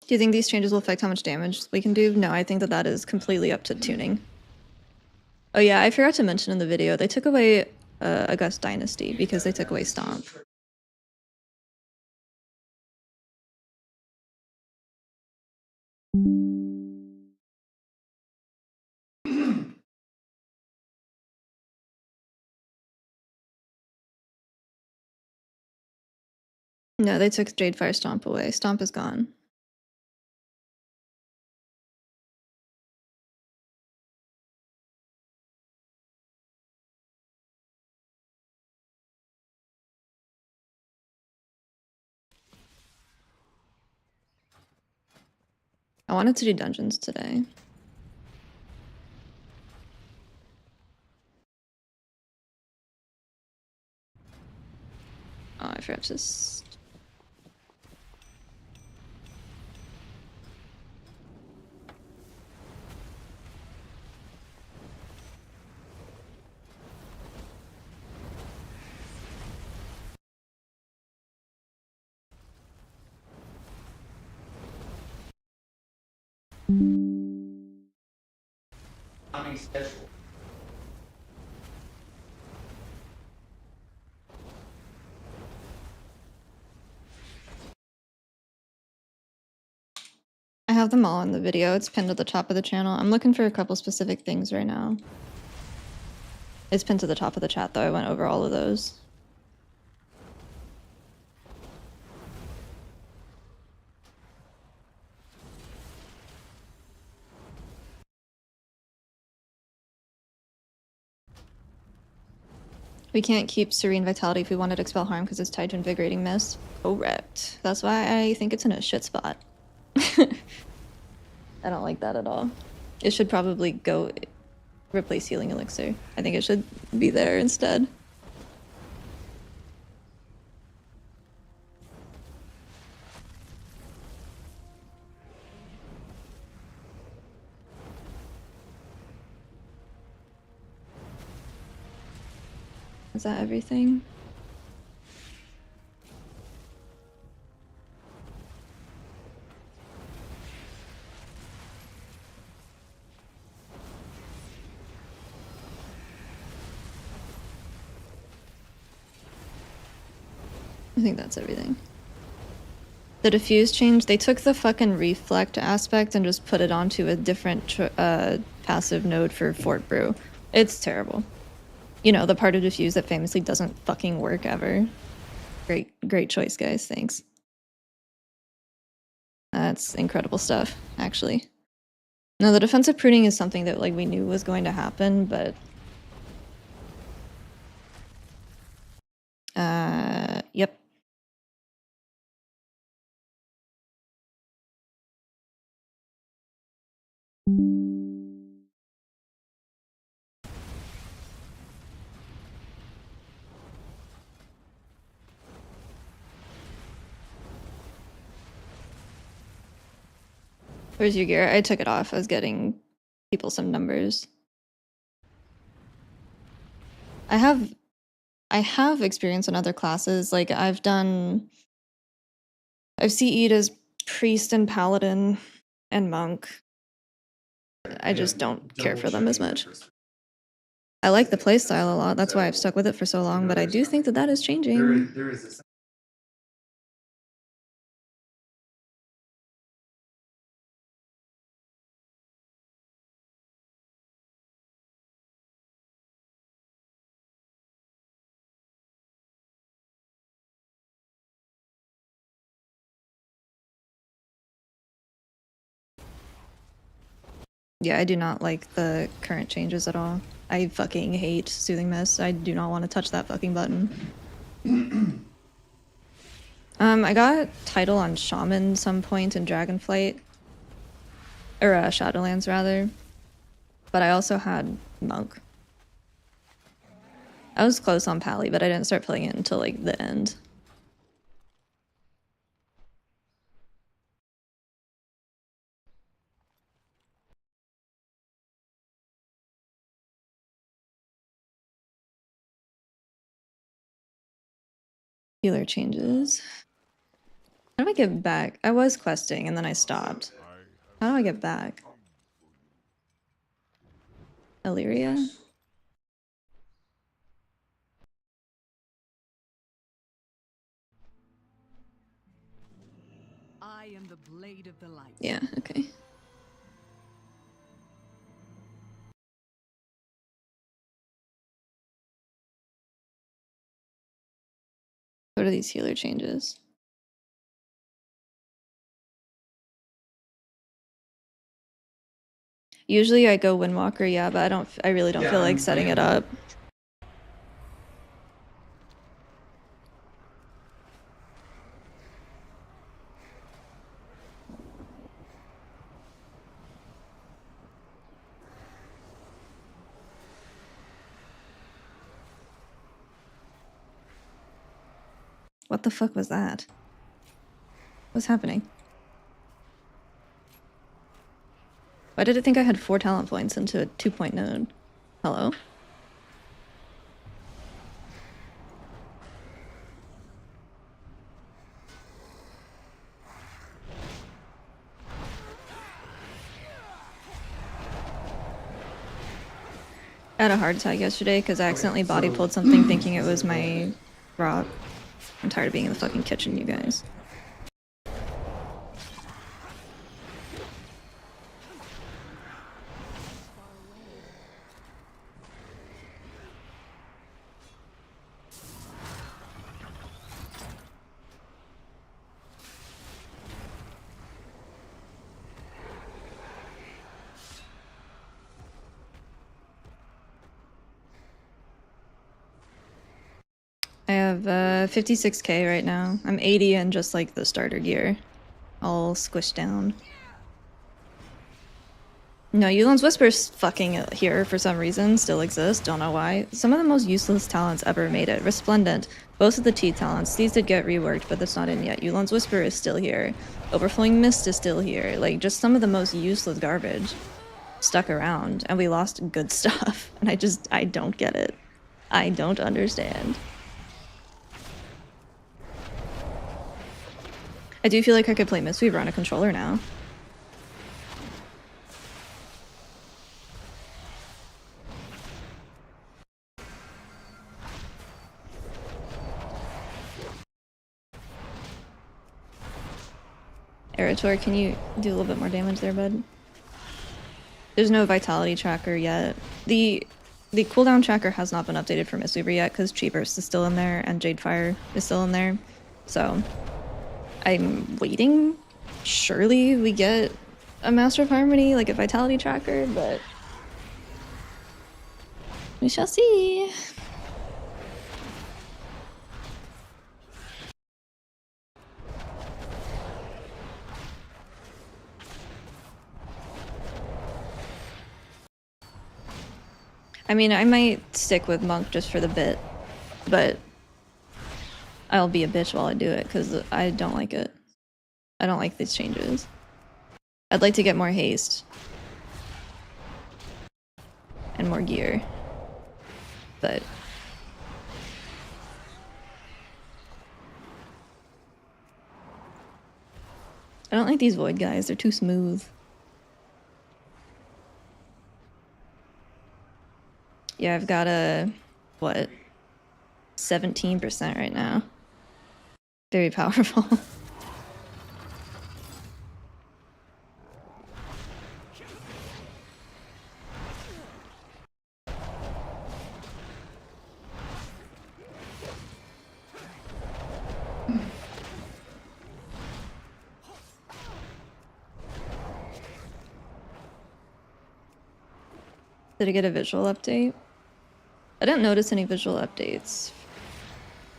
Do you think these changes will affect how much damage we can do? No, I think that that is completely up to tuning. Oh yeah, I forgot to mention in the video, they took away August Dynasty because they took away Stomp. No, they took Jadefire Stomp away. Stomp is gone. I wanted to do dungeons today. Oh, I forgot to... I have them all in the video. It's pinned at the top of the channel. I'm looking for a couple specific things right now. It's pinned to the top of the chat, though. I went over all of those. We can't keep Serene Vitality if we wanted to expel harm because it's tied to Invigorating Mist. Correct. That's why I think it's in a shit spot. I don't like that at all. It should probably go replace Healing Elixir. I think it should be there instead. Is that everything? I think that's everything. The diffuse change, they took the fucking reflect aspect and just put it onto a different passive node for Fort Brew. It's terrible. You know, the part of diffuse that famously doesn't fucking work ever. Great choice, guys. Thanks. That's incredible stuff, actually. No, the defensive pruning is something that like we knew was going to happen, but yep. Where's your gear? I took it off. I was getting people some numbers. I have experience in other classes. Like I've CE'd as priest and paladin and monk. I just don't care for them as much. I like the playstyle a lot. That's why I've stuck with it for so long, but I do think that that is changing. Yeah, I do not like the current changes at all. I fucking hate Soothing Mist. I do not want to touch that fucking button. I got title on Shaman some point in Dragonflight. Or Shadowlands, rather. But I also had Monk. I was close on Pally, but I didn't start playing it until like the end. Healer changes. How do I get back? I was questing and then I stopped. How do I get back? Illyria? I am the blade of the light. Yeah, okay. What are these healer changes? Usually I go Windwalker, yeah, but I really don't feel like setting it up. What the fuck was that? What's happening? Why did it think I had 4 talent points into a 2-point node? Hello? I had a heart attack yesterday because I accidentally body pulled something thinking it was my rock. I'm tired of being in the fucking kitchen, you guys. I have 56k right now. I'm 80 and just like the starter gear. All squished down. No, Yulan's Whisper's fucking here for some reason, still exists, don't know why. Some of the most useless talents ever made it. Resplendent, both of the T talents, these did get reworked, but that's not in yet. Yulan's Whisper is still here. Overflowing Mist is still here. Like, just some of the most useless garbage stuck around, and we lost good stuff. And I don't get it. I don't understand. I do feel like I could play Mistweaver on a controller now. Erator, can you do a little bit more damage there, bud? There's no vitality tracker yet. The cooldown tracker has not been updated for Mistweaver yet because Cheapers is still in there and Jadefire is still in there. So I'm waiting. Surely we get a Master of Harmony, like a vitality tracker, but we shall see. I mean, I might stick with Monk just for the bit, but I'll be a bitch while I do it because I don't like it. I don't like these changes. I'd like to get more haste and more gear, but I don't like these void guys. They're too smooth. Yeah, I've got a, what, 17% right now. Very powerful. Did I get a visual update? I didn't notice any visual updates.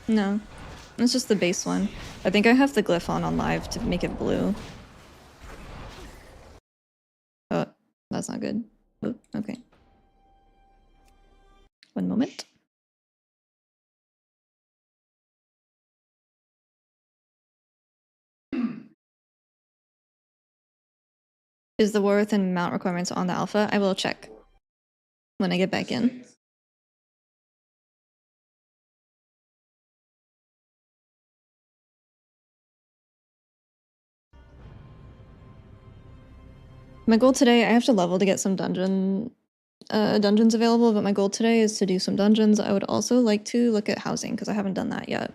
No. It's just the base one. I think I have the glyph on live to make it blue. Oh, that's not good. Oh, okay. One moment. Is the war within mount requirements on the alpha? I will check when I get back in. My goal today, I have to level to get some dungeons available, but my goal today is to do some dungeons. I would also like to look at housing because I haven't done that yet.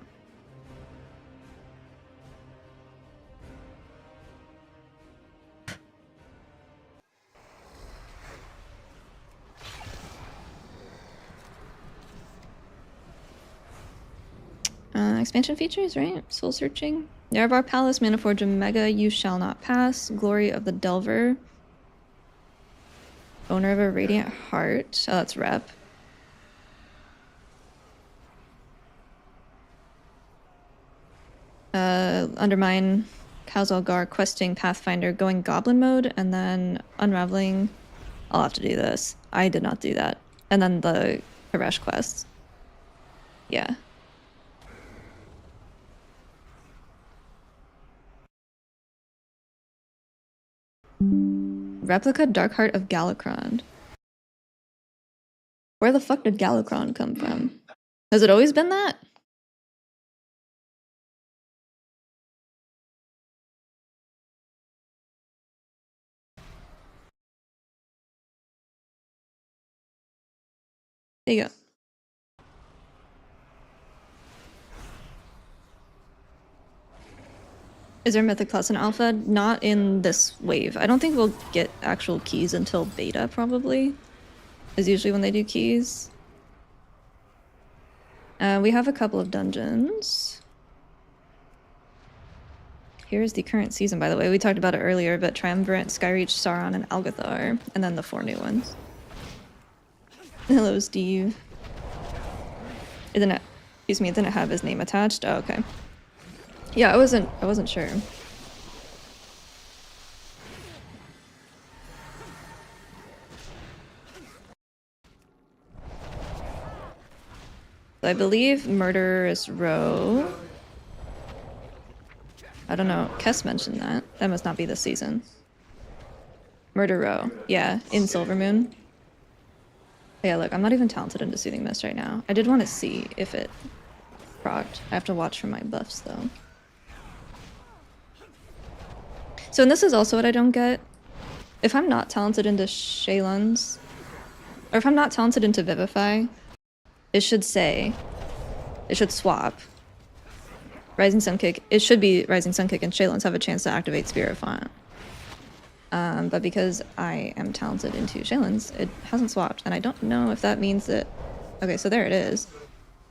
Expansion features, right? Soul searching. Yerevar Palace, Maniforge Mega, you shall not pass. Glory of the Delver. Owner of a Radiant Heart. Oh, that's rep. Undermine, Khazalgar, questing, Pathfinder, going Goblin mode, and then Unraveling. I'll have to do this. I did not do that. And then the Koresh quest. Yeah. Replica Darkheart of Galakron. Where the fuck did Galakron come from? Has it always been that? There you go. Is there Mythic Plus in Alpha? Not in this wave. I don't think we'll get actual keys until Beta, probably. Is usually when they do keys. We have a couple of dungeons. Here's the current season, by the way. We talked about it earlier, but Triumvirate, Skyreach, Sauron, and Algathar. And then the 4 new ones. Hello, Steve. It didn't, excuse me, it didn't have his name attached? Oh, okay. Yeah, I wasn't sure. I believe Murderous Row. I don't know. Kess mentioned that. That must not be this season. Murder Row. Yeah, in Silvermoon. Yeah, look, I'm not even talented into Soothing Mist right now. I did want to see if it procced. I have to watch for my buffs, though. So, and this is also what I don't get. If I'm not talented into Shaylun's, or if I'm not talented into Vivify, it should say, it should swap. Rising Sun Kick, it should be Rising Sun Kick and Shaylun's have a chance to activate Spirit Font. But because I am talented into Shaylun's, it hasn't swapped, and I don't know if that means that... Okay, so there it is.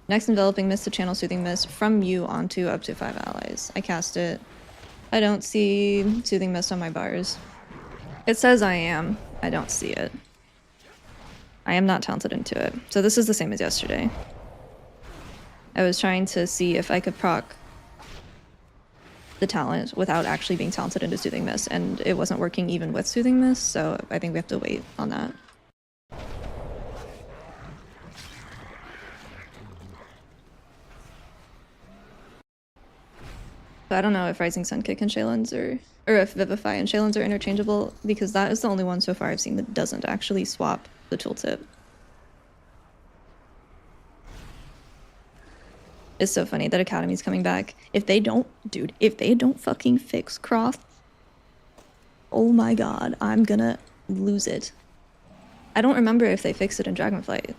Next enveloping mist to channel Soothing Mist from you onto up to 5 allies. I cast it. I don't see Soothing Mist on my bars. It says I am. I don't see it. I am not talented into it. So this is the same as yesterday. I was trying to see if I could proc the talent without actually being talented into Soothing Mist, and it wasn't working even with Soothing Mist, so I think we have to wait on that. But I don't know if Rising Sun Kick and Shaylun's or if Vivify and Shaylun's are interchangeable, because that is the only one so far I've seen that doesn't actually swap the tooltip. It's so funny that Academy's coming back. If they don't, dude, if they don't fucking fix Croft, oh my god, I'm gonna lose it. I don't remember if they fixed it in Dragonflight.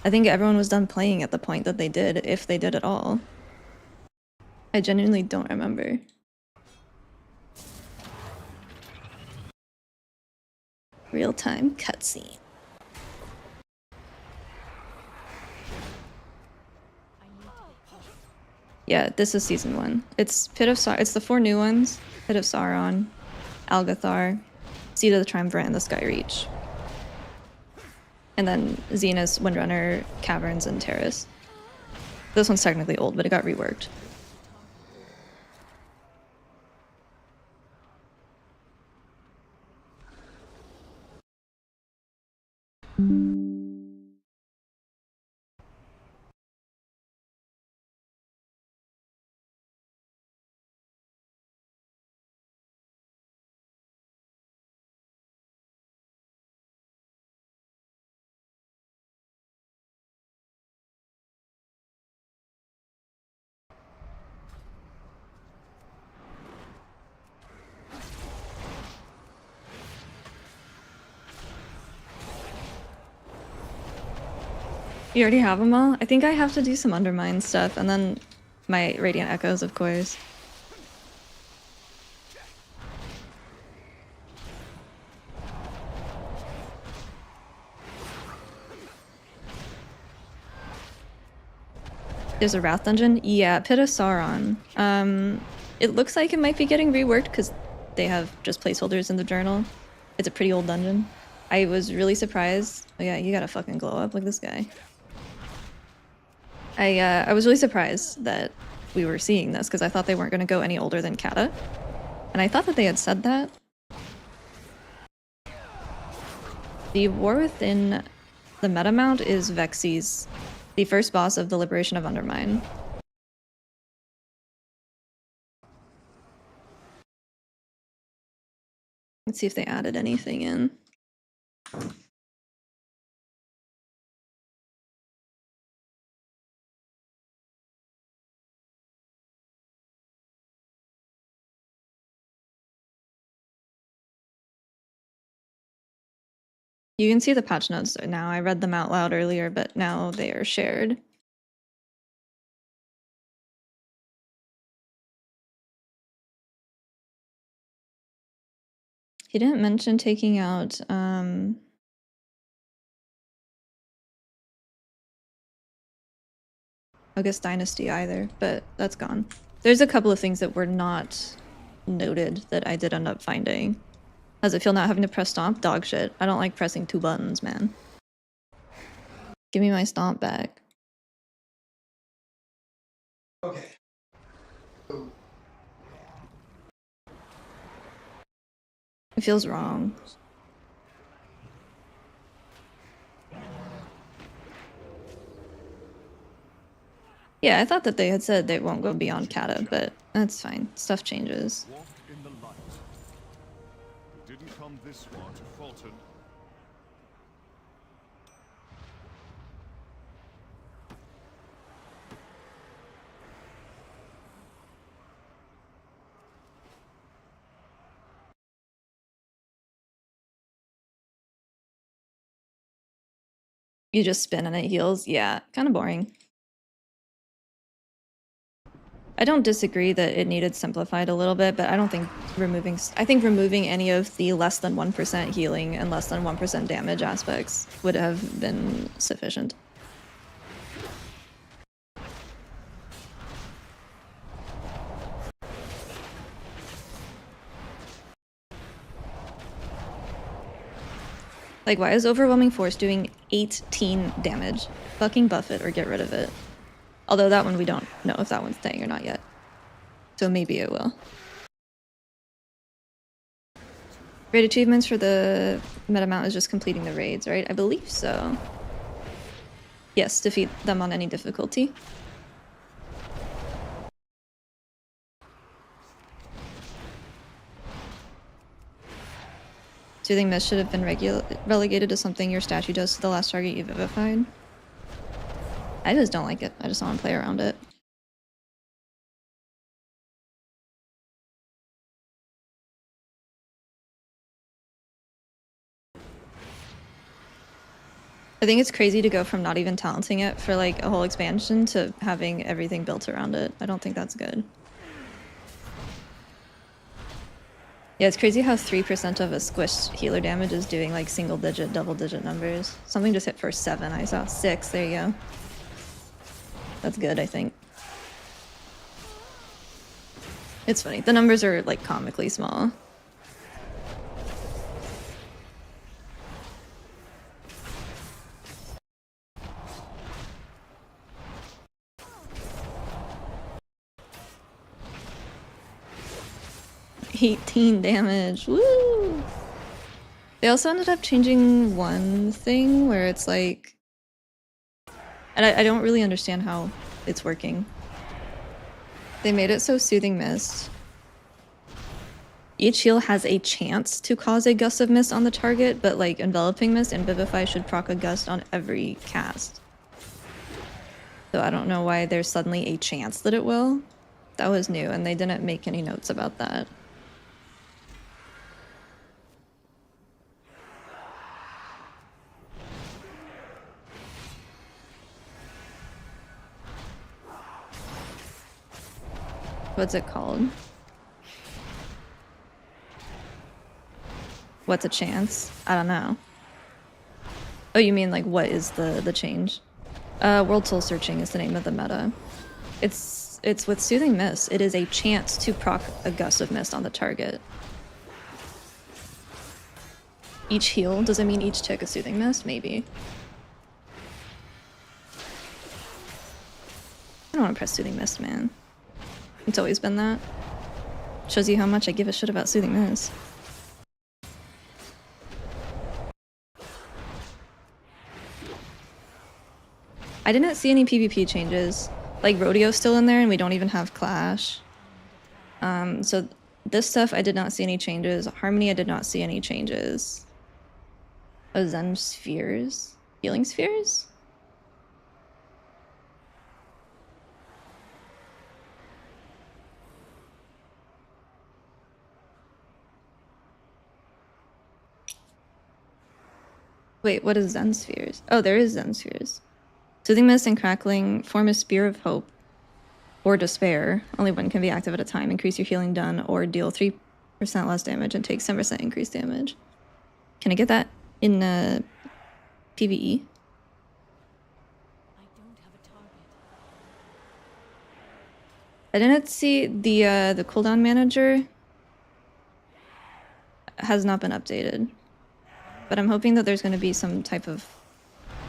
I think everyone was done playing at the point that they did, if they did at all. I genuinely don't remember. Real-time cutscene. Yeah, this is season 1. It's Pit of It's the 4 new ones. Pit of Sauron, Algathar, Seed of the Triumvirate, and the Skyreach. And then Xena's, Windrunner, Caverns, and Terrace. This one's technically old, but it got reworked. You already have them all? I think I have to do some Undermine stuff, and then my Radiant Echoes, of course. There's a Wrath Dungeon? Yeah, Pit of Sauron. It looks like it might be getting reworked because they have just placeholders in the journal. It's a pretty old dungeon. I was really surprised. Oh yeah, you gotta fucking glow up like this guy. I was really surprised that we were seeing this because I thought they weren't going to go any older than Kata. And I thought that they had said that. The War Within the meta mount is Vexy's, the first boss of the Liberation of Undermine. Let's see if they added anything in. You can see the patch notes now. I read them out loud earlier, but now they are shared. He didn't mention taking out August Dynasty either, but that's gone. There's a couple of things that were not noted that I did end up finding. How's it feel not having to press stomp? Dog shit. I don't like pressing 2 buttons, man. Give me my stomp back. Okay. It feels wrong. Yeah, I thought that they had said they won't go beyond Kata, but that's fine. Stuff changes. Walk in the light. You didn't come this far to falter. You just spin and it heals? Yeah, kind of boring. I don't disagree that it needed simplified a little bit, but I don't think removing... I think removing any of the less than 1% healing and less than 1% damage aspects would have been sufficient. Like, why is Overwhelming Force doing 18 damage? Fucking buff it or get rid of it. Although that one we don't know if that one's staying or not yet. So maybe it will. Raid achievements for the meta mount is just completing the raids, right? I believe so. Yes, defeat them on any difficulty. Soothing Mist should have been relegated to something your statue does to the last target you vivified. I just don't like it. I just want to play around it. I think it's crazy to go from not even talenting it for like a whole expansion to having everything built around it. I don't think that's good. Yeah, it's crazy how 3% of a squished healer damage is doing like single digit, double digit numbers. Something just hit for 7. I saw 6. There you go. That's good, I think. It's funny. The numbers are like comically small. $18 damage. Woo! They also ended up changing one thing where it's like... And I don't really understand how it's working. They made it so Soothing Mist. Each heal has a chance to cause a gust of mist on the target, but like Enveloping Mist and Vivify should proc a gust on every cast. So I don't know why there's suddenly a chance that it will. That was new, and they didn't make any notes about that. What's it called? What's a chance? I don't know. Oh, you mean like what is the change? World Soul Searching is the name of the meta. It's with Soothing Mist. It is a chance to proc a gust of mist on the target. Each heal? Does it mean each tick is Soothing Mist? Maybe. I don't want to press Soothing Mist, man. It's always been that. Shows you how much I give a shit about Soothing Mist. I didn't see any PvP changes. Like, Rodeo's still in there and we don't even have Clash. So this stuff I did not see any changes. Harmony I did not see any changes. Oh, Zen Spheres? Healing Spheres? Wait, what is Zen Spheres? Oh, there is Zen Spheres. Soothing Mist and Crackling form a Spear of Hope or Despair. Only one can be active at a time. Increase your healing done or deal 3% less damage and take 10% increased damage. Can I get that in PvE? I didn't see the cooldown manager has not been updated. But I'm hoping that there's going to be some type of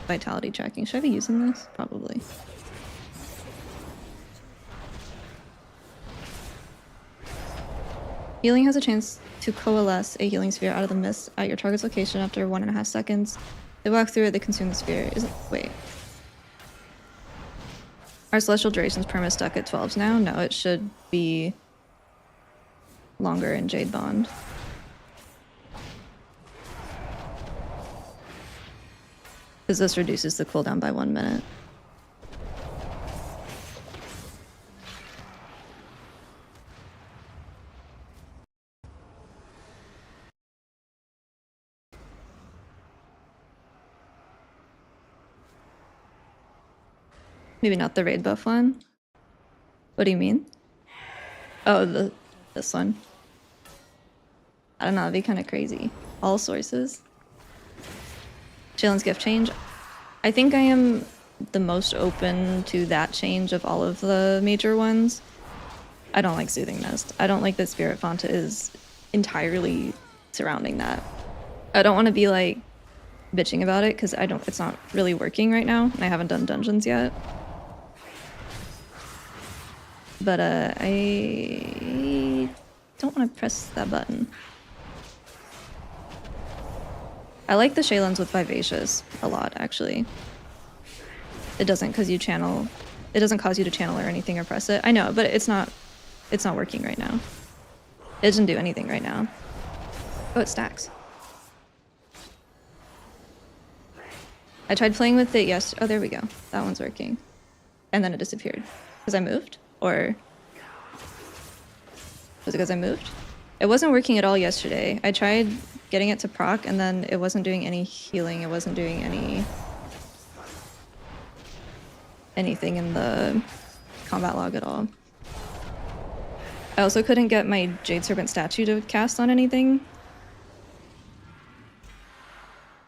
vitality tracking. Should I be using this? Probably. Healing has a chance to coalesce a healing sphere out of the mist at your target's location after 1.5 seconds. They walk through it, they consume the sphere. Is it? Wait. Our celestial duration's perma stuck at 12s now? No, it should be longer in Jade Bond. Because this reduces the cooldown by 1 minute. Maybe not the raid buff one. What do you mean? Oh, this one. I don't know, it'd be kind of crazy. All sources. Shaylin's gift change. I think I am the most open to that change of all of the major ones. I don't like Soothing Mist. I don't like that Spirit Fonta is entirely surrounding that. I don't want to be like bitching about it because it's not really working right now and I haven't done dungeons yet. But I don't want to press that button. I like the Shaylins with Vivacious a lot, actually. It doesn't cause you to channel or anything or press it. I know, but it's not working right now. It doesn't do anything right now. Oh, it stacks. I tried playing with it yesterday. Oh, there we go. That one's working. And then it disappeared. Because I moved? Or was it because I moved? It wasn't working at all yesterday. I tried getting it to proc and then it wasn't doing any healing. It wasn't doing anything in the combat log at all. I also couldn't get my Jade Serpent statue to cast on anything.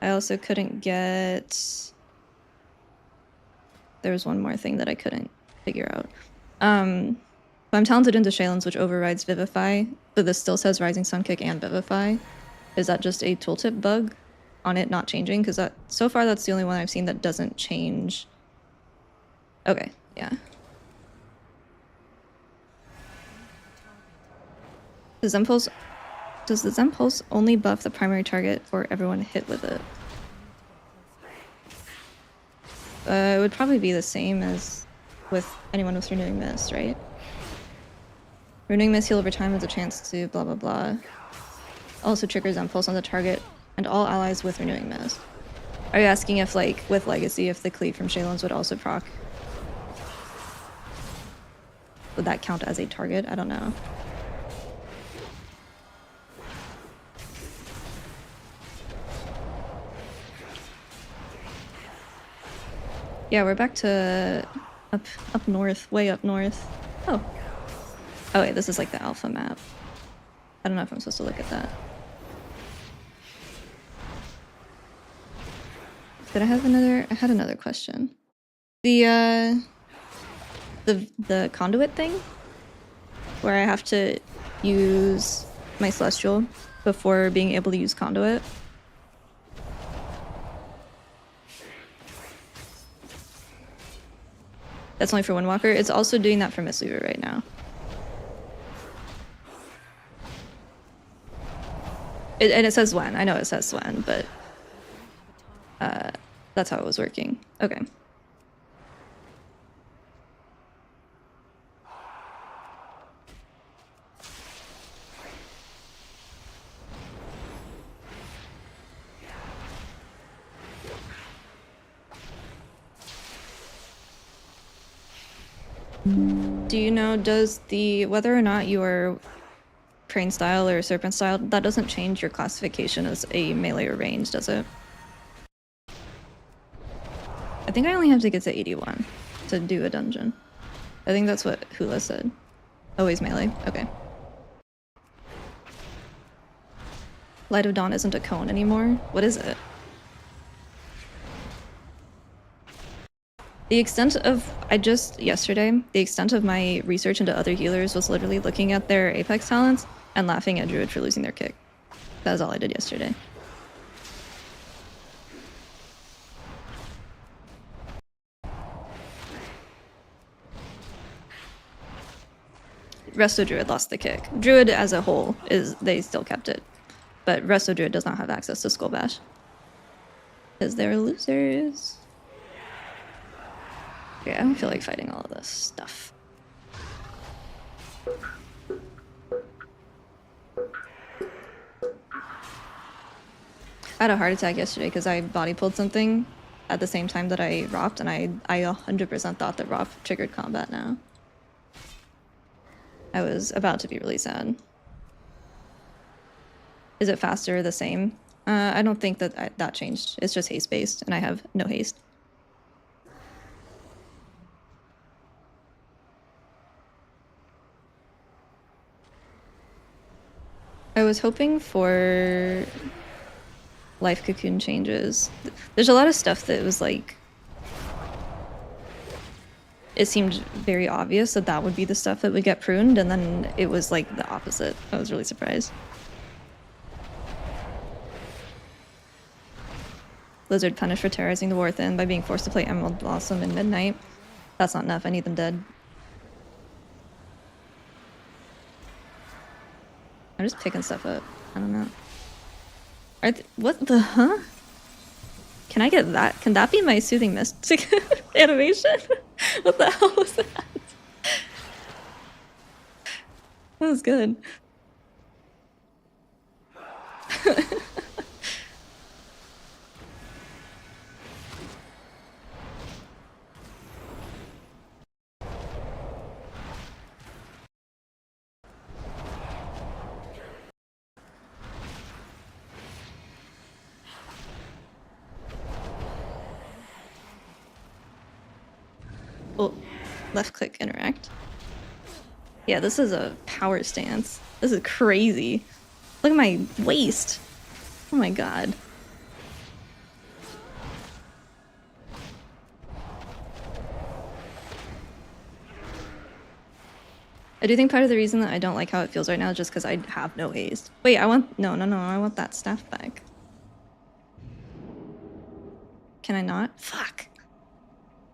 I also couldn't get... There was one more thing that I couldn't figure out. I'm talented into Shaylin's, which overrides Vivify, but this still says Rising Sun Kick and Vivify. Is that just a tooltip bug on it not changing? Because so far that's the only one I've seen that doesn't change. Okay, yeah. Does the Zen Pulse only buff the primary target or everyone hit with it? It would probably be the same as with anyone with Renewing Mist, right? Renewing Mist heal over time has a chance to blah blah blah. Also triggers Zen Pulse on the target and all allies with Renewing Mist. Are you asking if, like, with Legacy, if the cleave from Shaylin's would also proc? Would that count as a target? I don't know. Yeah, we're back to up north, way up north. Oh. Oh wait, this is like the alpha map. I don't know if I'm supposed to look at that. Did I have another? I had another question. The conduit thing, where I have to use my celestial before being able to use conduit. That's only for Windwalker. It's also doing that for Mistweaver right now. And it says when. I know it says when, but that's how it was working. Okay. Do you know, does the whether or not you are crane style or serpent style, that doesn't change your classification as a melee or range, does it? I think I only have to get to 81 to do a dungeon. I think that's what Hula said. Always melee. Okay. Light of Dawn isn't a cone anymore. What is it? The extent of, yesterday, the extent of my research into other healers was literally looking at their Apex talents and laughing at Druid for losing their kick. That was all I did yesterday. Resto Druid lost the kick. Druid as a whole, they still kept it. But Resto Druid does not have access to Skull Bash. Because they're losers. Okay, I don't feel like fighting all of this stuff. I had a heart attack yesterday because I body pulled something at the same time that I ropped, and I 100% thought that rop triggered combat now. I was about to be really sad. Is it faster or the same? I don't think that that changed. It's just haste based, and I have no haste. I was hoping for life cocoon changes. There's a lot of stuff that was like, it seemed very obvious that that would be the stuff that would get pruned, and then it was like the opposite. I was really surprised. Blizzard punished for terrorizing the War Thin by being forced to play Emerald Blossom in Midnight. That's not enough. I need them dead. I'm just picking stuff up. I don't know. What the huh? Can I get that? Can that be my Soothing Mist animation? What the hell was that? That was good. Oh, left click interact. Yeah, this is a power stance. This is crazy. Look at my waist. Oh my god. I do think part of the reason that I don't like how it feels right now is just because I have no haste. Wait, I want... No, I want that staff back. Can I not? Fuck.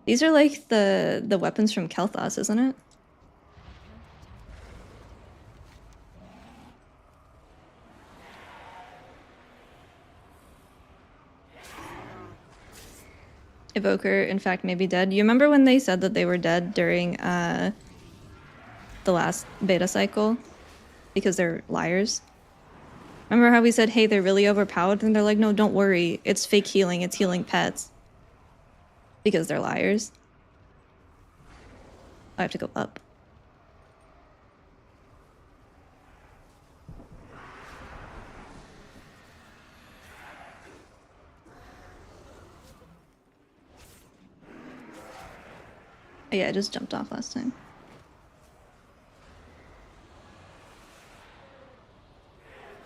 These are like the weapons from Kel'Thas, isn't it? Evoker, in fact, may be dead. You remember when they said that they were dead during the last beta cycle? Because they're liars? Remember how we said, hey, they're really overpowered? And they're like, no, don't worry. It's fake healing. It's healing pets. Because they're liars. I have to go up. Oh, yeah, I just jumped off last time.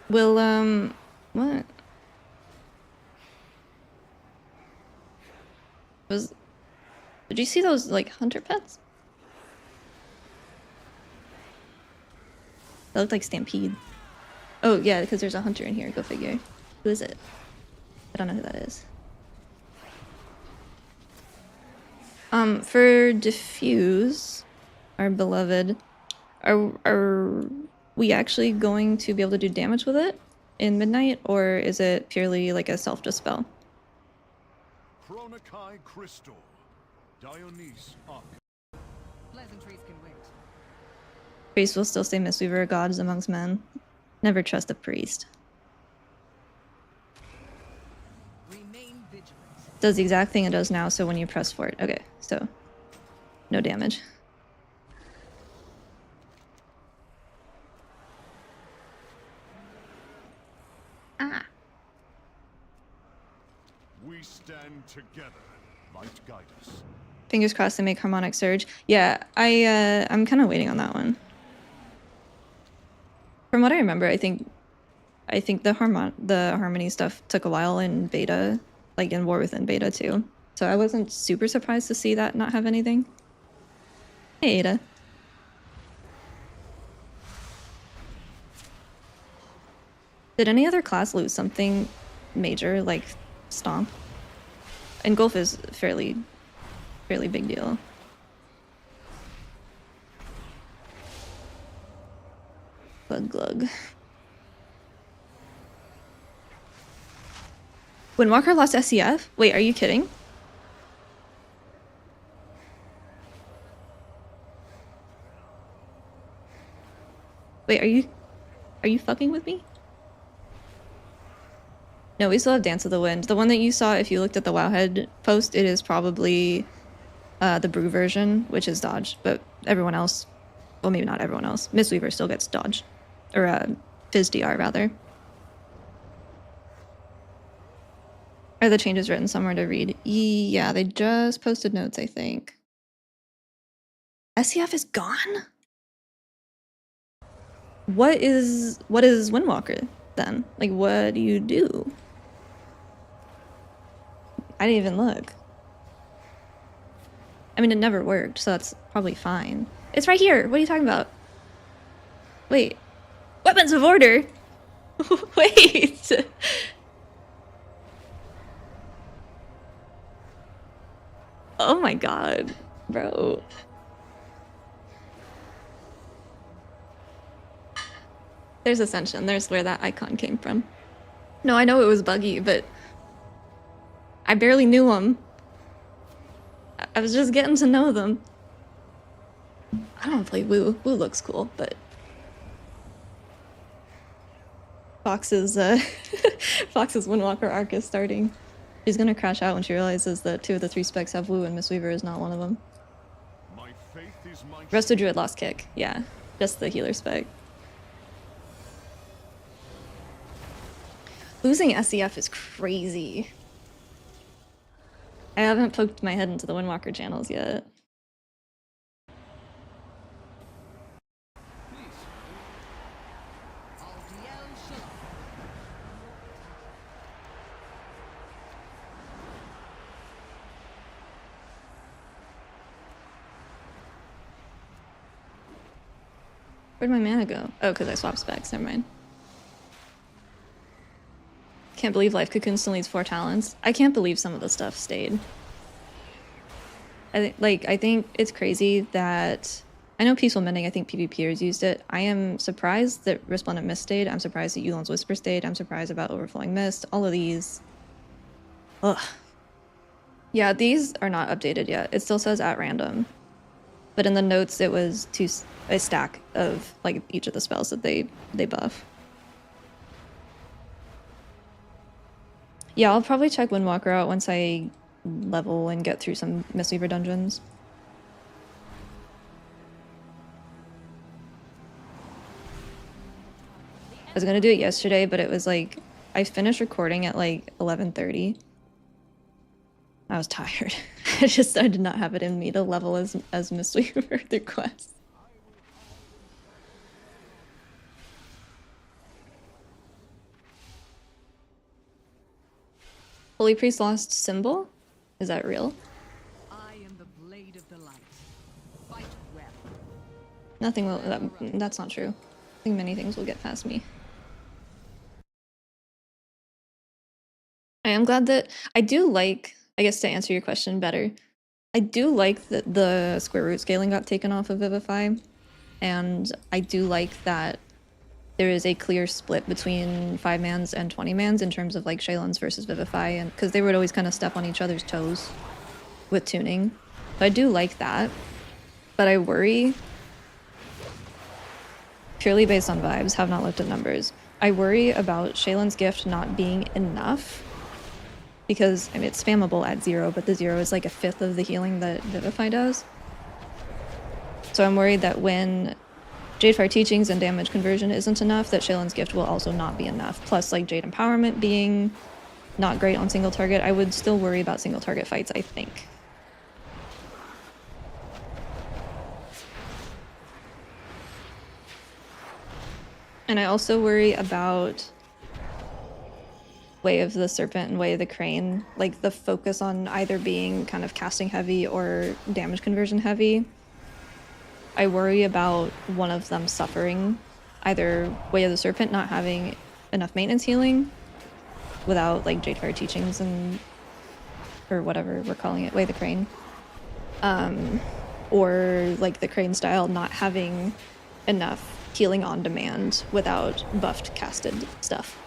Will, what? Did you see those, like, hunter pets? That looked like Stampede. Oh, yeah, because there's a hunter in here. Go figure. Who is it? I don't know who that is. For Diffuse, our beloved, are we actually going to be able to do damage with it in Midnight, or is it purely like a self-dispel? Chronokai Crystal. Dionys Arc. Pleasantries can wait. Priest will still say Mistweaver, gods amongst men. Never trust a priest. Remain vigilant. Does the exact thing it does now, so when you press for it. Okay, so no damage. Ah. We stand together. Light guide us. Fingers crossed they make Harmonic Surge. Yeah, I'm kind of waiting on that one. From what I remember, I think the Harmony stuff took a while in beta, like in War Within beta too. So I wasn't super surprised to see that not have anything. Hey, Ada. Did any other class lose something major like Stomp? Engulf is fairly big deal. Glug. Windwalker lost SCF? Wait, are you kidding? Wait, are you fucking with me? No, we still have Dance of the Wind. The one that you saw, if you looked at the Wowhead post, it is probably the Brew version, which is dodge, but everyone else, well, maybe not everyone else. Mistweaver still gets dodge, or Fizz DR rather. Are the changes written somewhere to read? Yeah, they just posted notes, I think. SCF is gone? What is Windwalker then? Like, what do you do? I didn't even look. I mean, it never worked, so that's probably fine. It's right here. What are you talking about? Wait. Weapons of Order? Wait. Oh my god, bro. There's Ascension. There's where that icon came from. No, I know it was buggy, but I barely knew them. I was just getting to know them. I don't play Woo. Woo looks cool, but Fox's Fox's Windwalker arc is starting. She's gonna crash out when she realizes that 2 of the 3 specs have Woo and Mistweaver is not one of them. My faith is my Resto Druid lost kick. Yeah, just the healer spec. Losing SCF is crazy. I haven't poked my head into the Windwalker channels yet. Where'd my mana go? Oh, because I swapped specs. Never mind. Can't believe Life Cocoon still needs 4 talents. I can't believe some of the stuff stayed. I think it's crazy that I know Peaceful Mending. I think PvPers used it. I am surprised that Resplendent Mist stayed. I'm surprised that Yulon's Whisper stayed. I'm surprised about Overflowing Mist. All of these. Ugh. Yeah, these are not updated yet. It still says at random, but in the notes it was a stack of like each of the spells that they buff. Yeah, I'll probably check Windwalker out once I level and get through some Mistweaver dungeons. I was gonna do it yesterday, but it was like, I finished recording at like 11:30. I was tired. I did not have it in me to level as Mistweaver through quests. Holy Priest lost symbol? Is that real? I am the blade of the light. Fight well. Nothing will. That's not true. I think many things will get past me. I am glad that I do like. I guess to answer your question better, I do like that the square root scaling got taken off of Vivify, and I do like that there is a clear split between 5-mans and 20-mans in terms of like Shaylan's versus Vivify, and because they would always kind of step on each other's toes with tuning. So I do like that, but I worry, purely based on vibes, have not looked at numbers. I worry about Shaylan's gift not being enough, because I mean it's spammable at 0, but the 0 is like a fifth of the healing that Vivify does. So I'm worried that when Jadefire Teachings and damage conversion isn't enough, that Shaylan's gift will also not be enough. Plus, like, Jade Empowerment being not great on single target, I would still worry about single target fights, I think. And I also worry about Way of the Serpent and Way of the Crane, like the focus on either being kind of casting heavy or damage conversion heavy. I worry about one of them suffering, either Way of the Serpent not having enough maintenance healing without like Jadefire Teachings and or whatever we're calling it, Way of the Crane, or like the Crane style not having enough healing on demand without buffed casted stuff.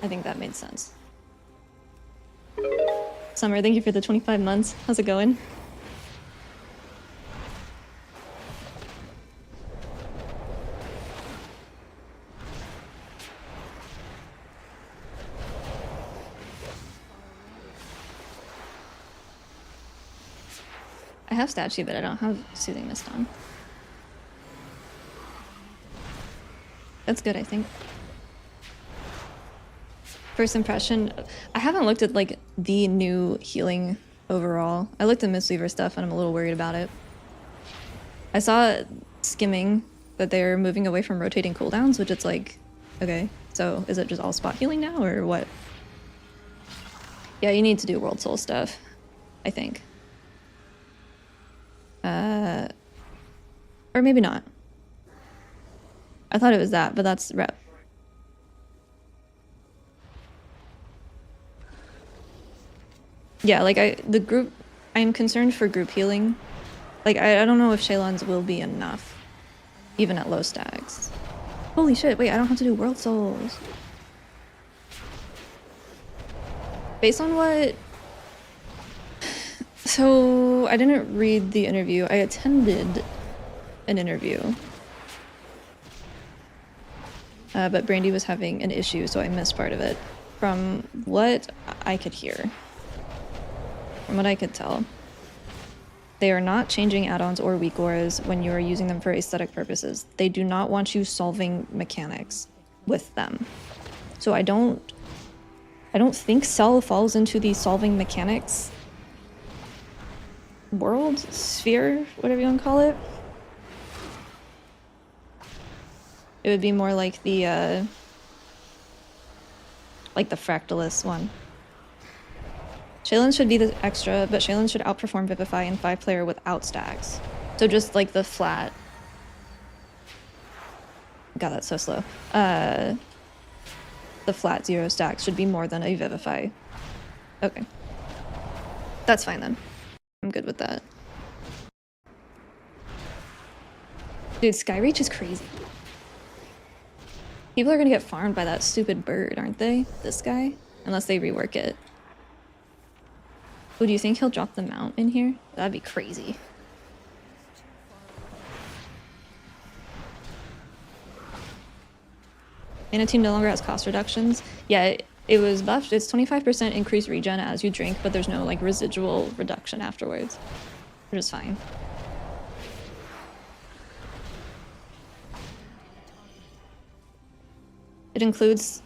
I think that made sense. Summer, thank you for the 25 months. How's it going? I have Statue, but I don't have Soothing Mist on. That's good, I think. First impression, I haven't looked at like the new healing overall. I looked at mistweaver stuff and I'm a little worried about it. I saw skimming that they're moving away from rotating cooldowns, which it's like, okay, so is it just all spot healing now or what? Yeah, you need to do World Soul stuff, I think. Or maybe not. I thought it was that, but that's rep. Yeah, like I'm concerned for group healing. Like I don't know if Shaylan's will be enough, even at low stacks. Holy shit, wait, I don't have to do World Souls. Based on what... So, I didn't read the interview. I attended an interview. But Brandy was having an issue, so I missed part of it. From what I could hear, from what I could tell, they are not changing add-ons or weak auras when you are using them for aesthetic purposes. They do not want you solving mechanics with them. So I don't think Cell falls into the solving mechanics world, sphere, whatever you want to call it. It would be more like the Fractalist one. Shaylan should be the extra, but Shaylan should outperform Vivify in 5-player without stacks. So just like the flat... God, that's so slow. The flat 0 stacks should be more than a Vivify. Okay. That's fine then. I'm good with that. Dude, Skyreach is crazy. People are gonna get farmed by that stupid bird, aren't they? This guy? Unless they rework it. Oh, do you think he'll drop the mount in here? That'd be crazy. Mana Team no longer has cost reductions. Yeah, it was buffed. It's 25% increased regen as you drink, but there's no like residual reduction afterwards, which is fine. It includes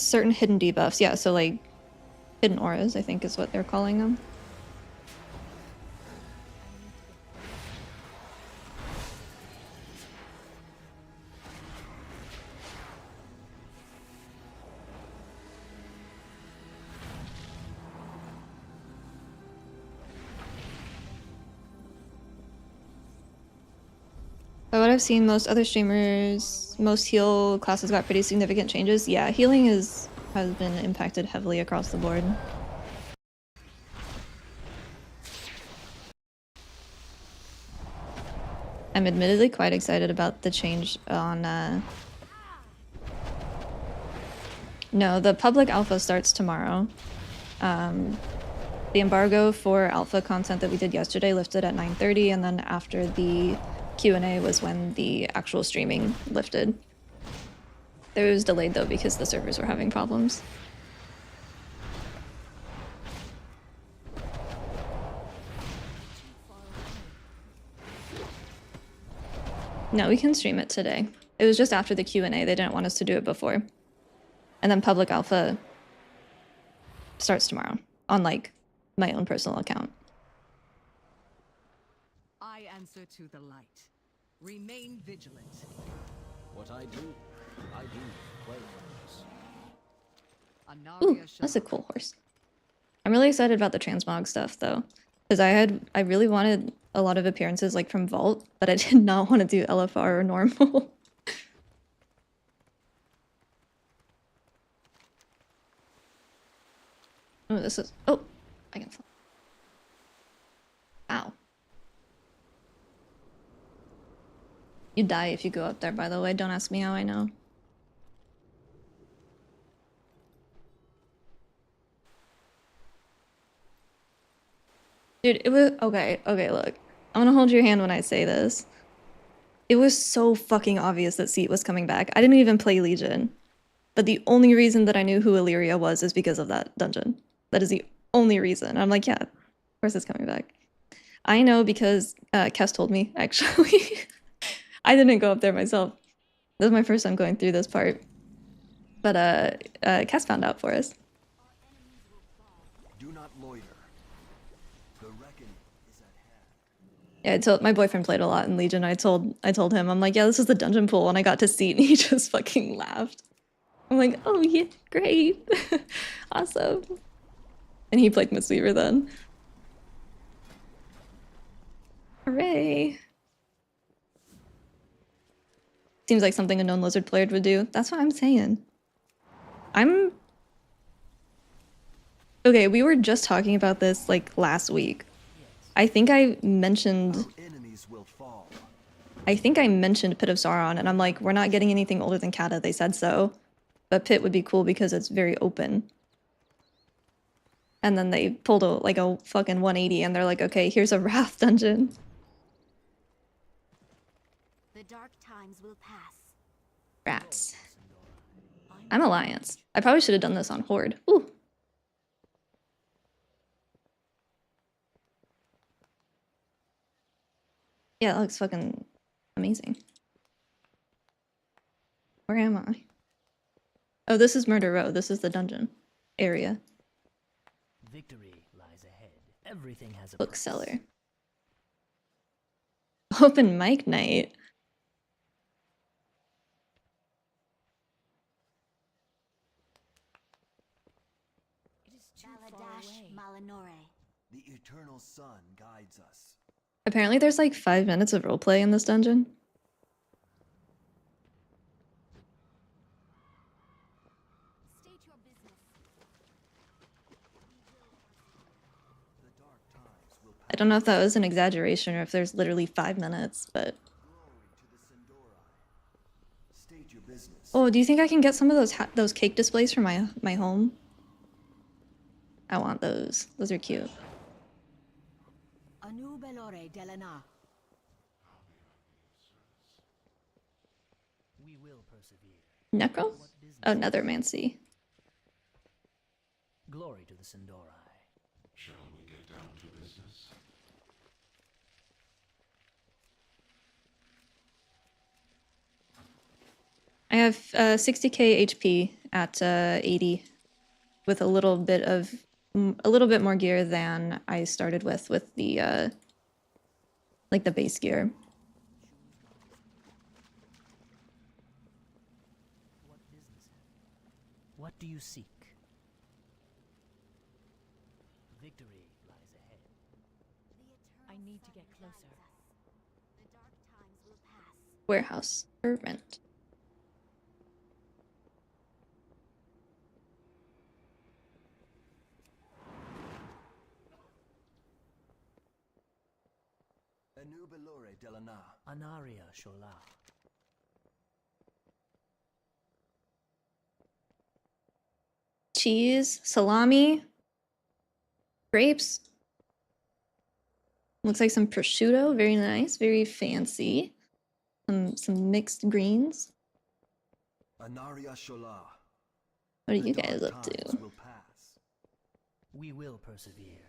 certain hidden debuffs. Yeah, so like hidden auras, I think is what they're calling them. I've seen most other streamers, most heal classes got pretty significant changes. Yeah, healing has been impacted heavily across the board. I'm admittedly quite excited about the change on no, the public alpha starts tomorrow. The embargo for alpha content that we did yesterday lifted at 9:30, and then after the Q&A was when the actual streaming lifted. It was delayed though because the servers were having problems. No, we can stream it today. It was just after the Q&A. They didn't want us to do it before. And then public alpha starts tomorrow on like my own personal account. I answer to the light. Remain vigilant. What I do play Ooh, that's a cool horse. I'm really excited about the transmog stuff though, because I really wanted a lot of appearances like from Vault, but I did not want to do LFR or normal. Oh, this is... Oh! I can fly. Ow. You die if you go up there, by the way. Don't ask me how I know. Dude, it was... Okay, look. I'm gonna hold your hand when I say this. It was so fucking obvious that Seat was coming back. I didn't even play Legion. But the only reason that I knew who Illyria was is because of that dungeon. That is the only reason. I'm like, yeah, of course it's coming back. I know because Kes told me, actually. I didn't go up there myself. This is my first time going through this part. But Kes found out for us. Do not loiter. The reckoning is at hand. Yeah, I told my boyfriend played a lot in Legion. I told him, I'm like, yeah, this is the dungeon pool, and I got to see it, and he just fucking laughed. I'm like, oh yeah, great. Awesome. And he played Mistweaver then. Hooray. Seems like something a known lizard player would do. That's what I'm saying. Okay, we were just talking about this like last week. I think I mentioned Pit of Sauron, and I'm like, we're not getting anything older than Kata. They said so. But Pit would be cool because it's very open. And then they pulled a fucking 180 and they're like, okay, here's a Wrath dungeon. The dark times will pass. Rats. I'm Alliance. I probably should have done this on Horde. Ooh. Yeah, that looks fucking amazing. Where am I? Oh, this is Murder Row. This is the dungeon area. Victory lies ahead. Everything has a Bookseller. Open mic night. It is too far away. Malinore. The eternal sun guides us. Apparently there's like 5 minutes of roleplay in this dungeon. State your business. I don't know if that was an exaggeration or if there's literally 5 minutes, but... Oh, do you think I can get some of those cake displays for my home? I want those. Those are cute. Anu Belore Delana. We will persevere. Necro? Oh, Nethermancy. Glory to the Sindori. Shall we get down to business? I have 60k HP at 80, with a little bit more gear than I started with the like the base gear. What business? What do you seek? Victory lies ahead. I need to get closer. The dark times will pass. Warehouse for rent. Anubelore Delana. Anaria Shola. Cheese, salami, grapes. Looks like some prosciutto, very nice, very fancy. Some mixed greens. Anaria Shola. What are The you guys dark up times to? will pass. We will persevere.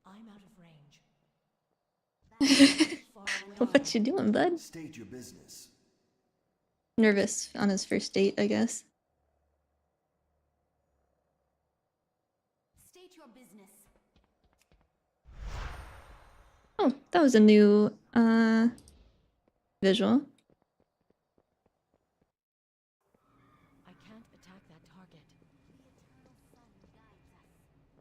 I'm out of range. What you doing, bud? State your business. Nervous on his first date, I guess. State your business. Oh, that was a new visual. I can't attack that target. The eternal sun guides us.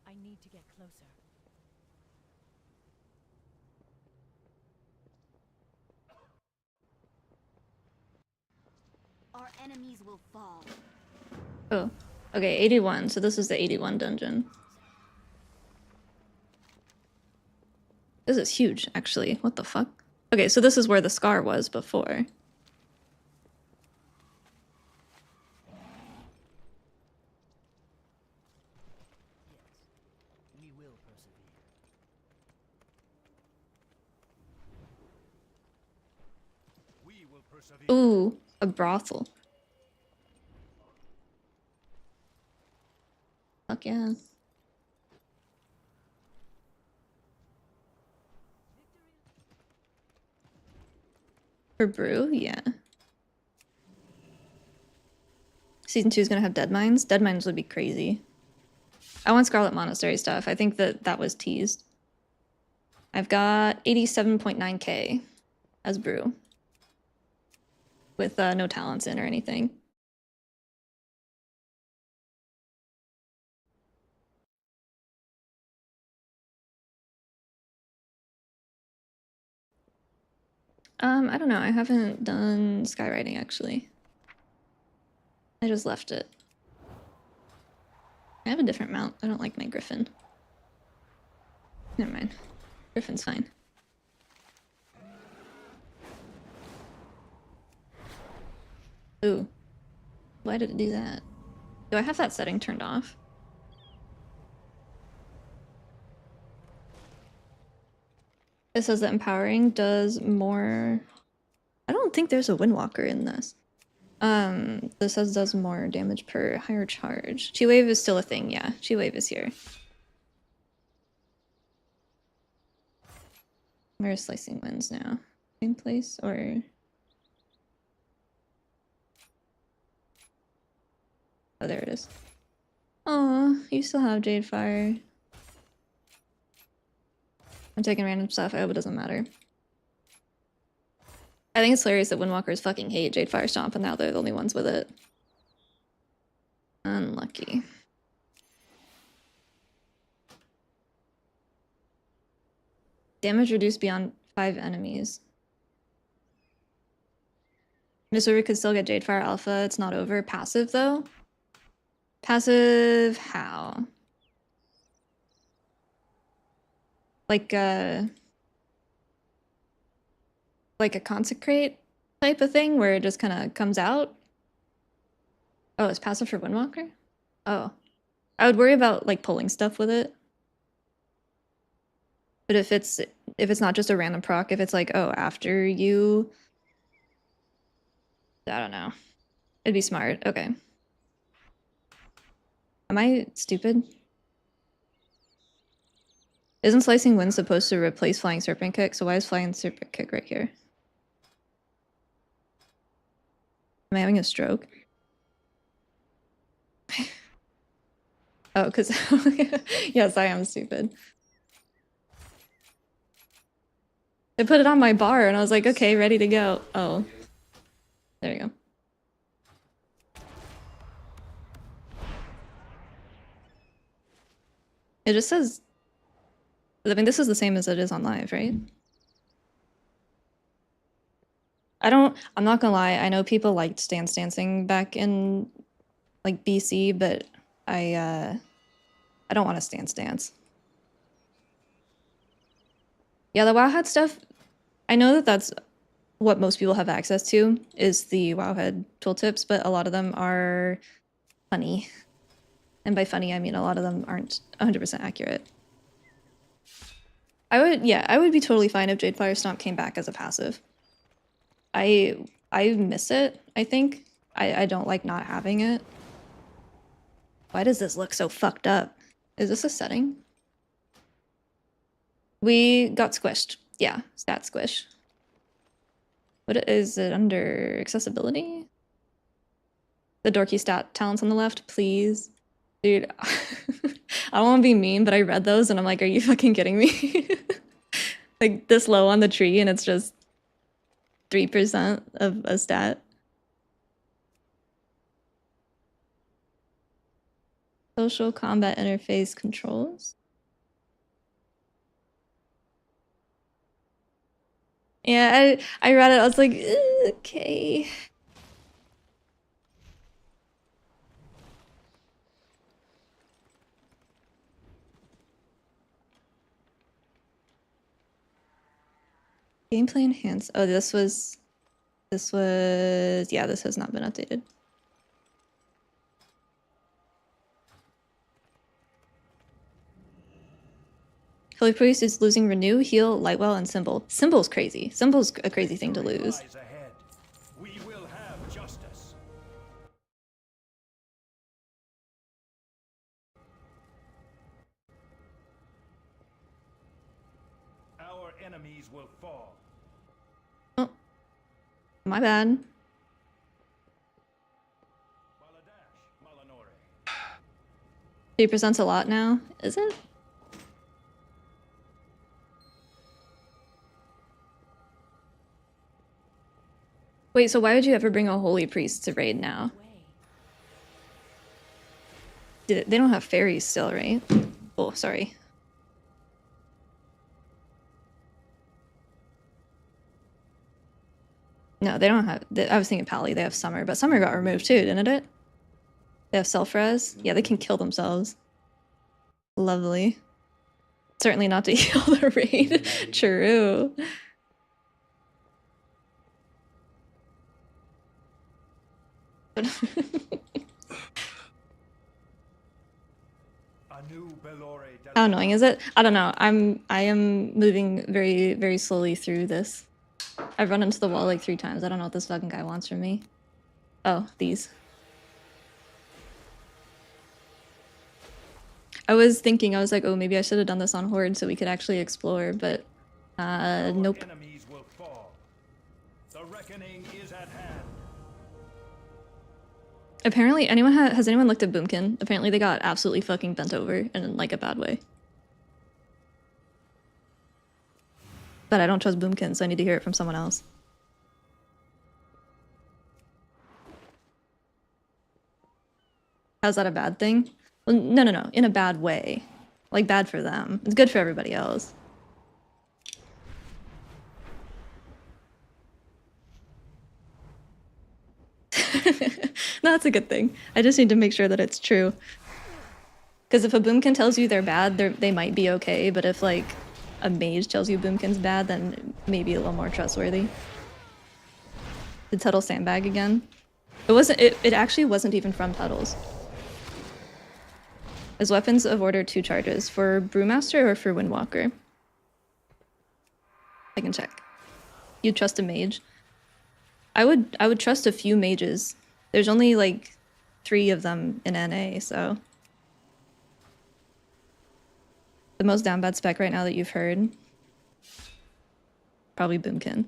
I need to get closer. Our enemies will fall. Oh, okay, 81. So this is the 81 dungeon. This is huge, actually. What the fuck? Okay, so this is where the scar was before. We will persevere. We will persevere. Ooh, a brothel. Fuck yeah. For brew, yeah. Season 2 is gonna have dead mines. Dead mines would be crazy. I want Scarlet Monastery stuff. I think that was teased. I've got 87.9k as brew. With no talents in or anything. I don't know. I haven't done skywriting actually. I just left it. I have a different mount. I don't like my griffin. Never mind. Griffin's fine. Ooh. Why did it do that? Do I have that setting turned off? It says that empowering does more... I don't think there's a Windwalker in this. This says does more damage per higher charge. Chi Wave is still a thing, yeah. Chi Wave is here. Where's Slicing Winds now? Same place, or... Oh, there it is. Aw, you still have Jade Fire. I'm taking random stuff. I hope it doesn't matter. I think it's hilarious that Windwalkers fucking hate Jade Fire Stomp, and now they're the only ones with it. Unlucky. Damage reduced beyond 5 enemies. Mistweaver could still get Jade Fire Alpha. It's not over. Passive, though? Passive how? Like a consecrate type of thing where it just kind of comes out? Oh, it's passive for Windwalker? Oh. I would worry about like pulling stuff with it. But if it's not just a random proc, if it's like, oh, after you... I don't know. It'd be smart. Okay. Am I stupid? Isn't Slicing Wind supposed to replace Flying Serpent Kick? So why is Flying Serpent Kick right here? Am I having a stroke? Oh, because... yes, I am stupid. I put it on my bar and I was like, okay, ready to go. Oh. There you go. It just says, I mean, this is the same as it is on live, right? I'm not gonna lie, I know people liked stance dancing back in like BC, but I don't want to stance dance. Yeah, the Wowhead stuff, I know that that's what most people have access to is the Wowhead tooltips, but a lot of them are funny. And by funny, I mean a lot of them aren't 100% accurate. I would be totally fine if Jade Fire Stomp came back as a passive. I miss it, I think. I don't like not having it. Why does this look so fucked up? Is this a setting? We got squished. Yeah, stat squish. What is it under accessibility? The dorky stat talents on the left, please. Dude, I don't want to be mean, but I read those and I'm like, are you fucking kidding me? Like this low on the tree and it's just 3% of a stat. Social combat interface controls. Yeah, I read it. I was like, okay. Gameplay enhanced. Oh, this was, yeah, this has not been updated. Holy Priest is losing Renew, Heal, Lightwell, and Symbol. Symbol's crazy. Symbol's a crazy thing to lose. We will have justice. Our enemies will fall. Oh, my bad. 3%'s a lot now, is it? Wait, so why would you ever bring a Holy Priest to raid now? They don't have fairies still, right? Oh, sorry. No, they don't have... I was thinking Pally, they have Summer, but Summer got removed too, didn't it? They have self-res? Yeah, they can kill themselves. Lovely. Certainly not to heal the raid. True. How annoying is it? I don't know. I am moving very, very slowly through this. I've run into the wall like 3 times. I don't know what this fucking guy wants from me. Oh, these. I was thinking, I was like, oh, maybe I should have done this on Horde so we could actually explore, but nope. Enemies will fall. The reckoning is at hand. Apparently, has anyone looked at Boomkin? Apparently they got absolutely fucking bent over in like a bad way. But I don't trust Boomkin, so I need to hear it from someone else. How's that a bad thing? Well, no, in a bad way. Like, bad for them. It's good for everybody else. No, that's a good thing. I just need to make sure that it's true. Because if a Boomkin tells you they're bad, they might be okay, but if, like, a mage tells you Boomkin's bad, then maybe a little more trustworthy. Did Tuttle sandbag again? It actually wasn't even from Tuttles. As weapons of order 2 charges. For Brewmaster or for Windwalker? I can check. You'd trust a mage? I would trust a few mages. There's only like 3 of them in NA, so. The most down bad spec right now that you've heard? Probably Boomkin.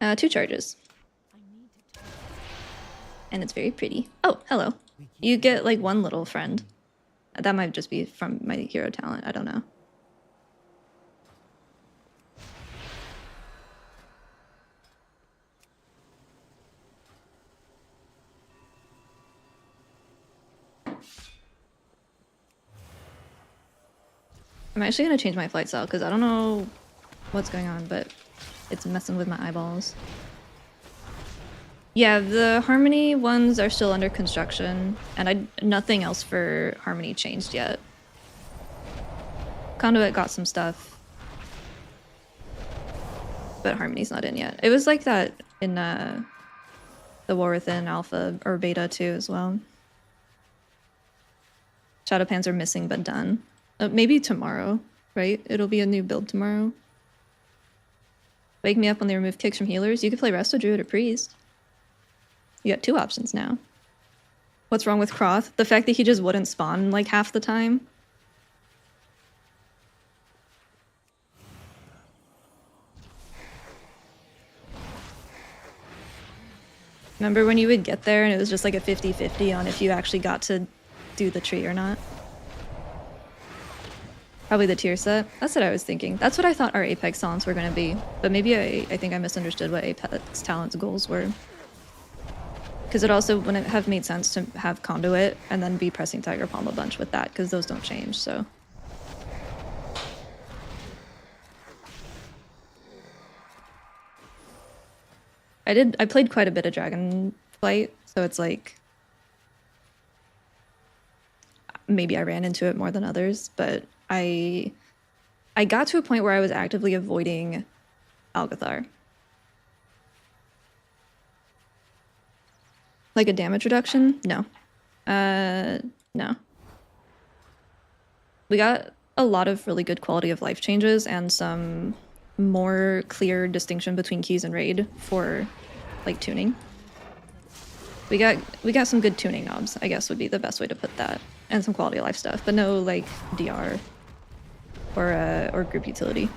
2 charges. And it's very pretty. Oh, hello. You get like 1 little friend. That might just be from my hero talent, I don't know. I'm actually gonna change my flight style because I don't know what's going on, but it's messing with my eyeballs. Yeah, the Harmony ones are still under construction, and nothing else for Harmony changed yet. Conduit got some stuff, but Harmony's not in yet. It was like that in the War Within Alpha or Beta too as well. Shadow Pans are missing but done. Maybe tomorrow, right? It'll be a new build tomorrow. Wake me up when they remove kicks from healers. You could play Resto Druid or Priest. You got 2 options now. What's wrong with Croth? The fact that he just wouldn't spawn like half the time. Remember when you would get there and it was just like a 50-50 on if you actually got to do the tree or not? Probably the tier set. That's what I was thinking. That's what I thought our Apex talents were going to be. But maybe I think I misunderstood what Apex talents goals were. Because it also wouldn't have made sense to have Conduit and then be pressing Tiger Palm a bunch with that, because those don't change, so. I played quite a bit of Dragonflight, so it's like maybe I ran into it more than others, but I got to a point where I was actively avoiding Algathar. Like a damage reduction? No. No. We got a lot of really good quality of life changes and some more clear distinction between keys and raid for like tuning. We got some good tuning knobs, I guess would be the best way to put that, and some quality of life stuff, but no like DR or group utility.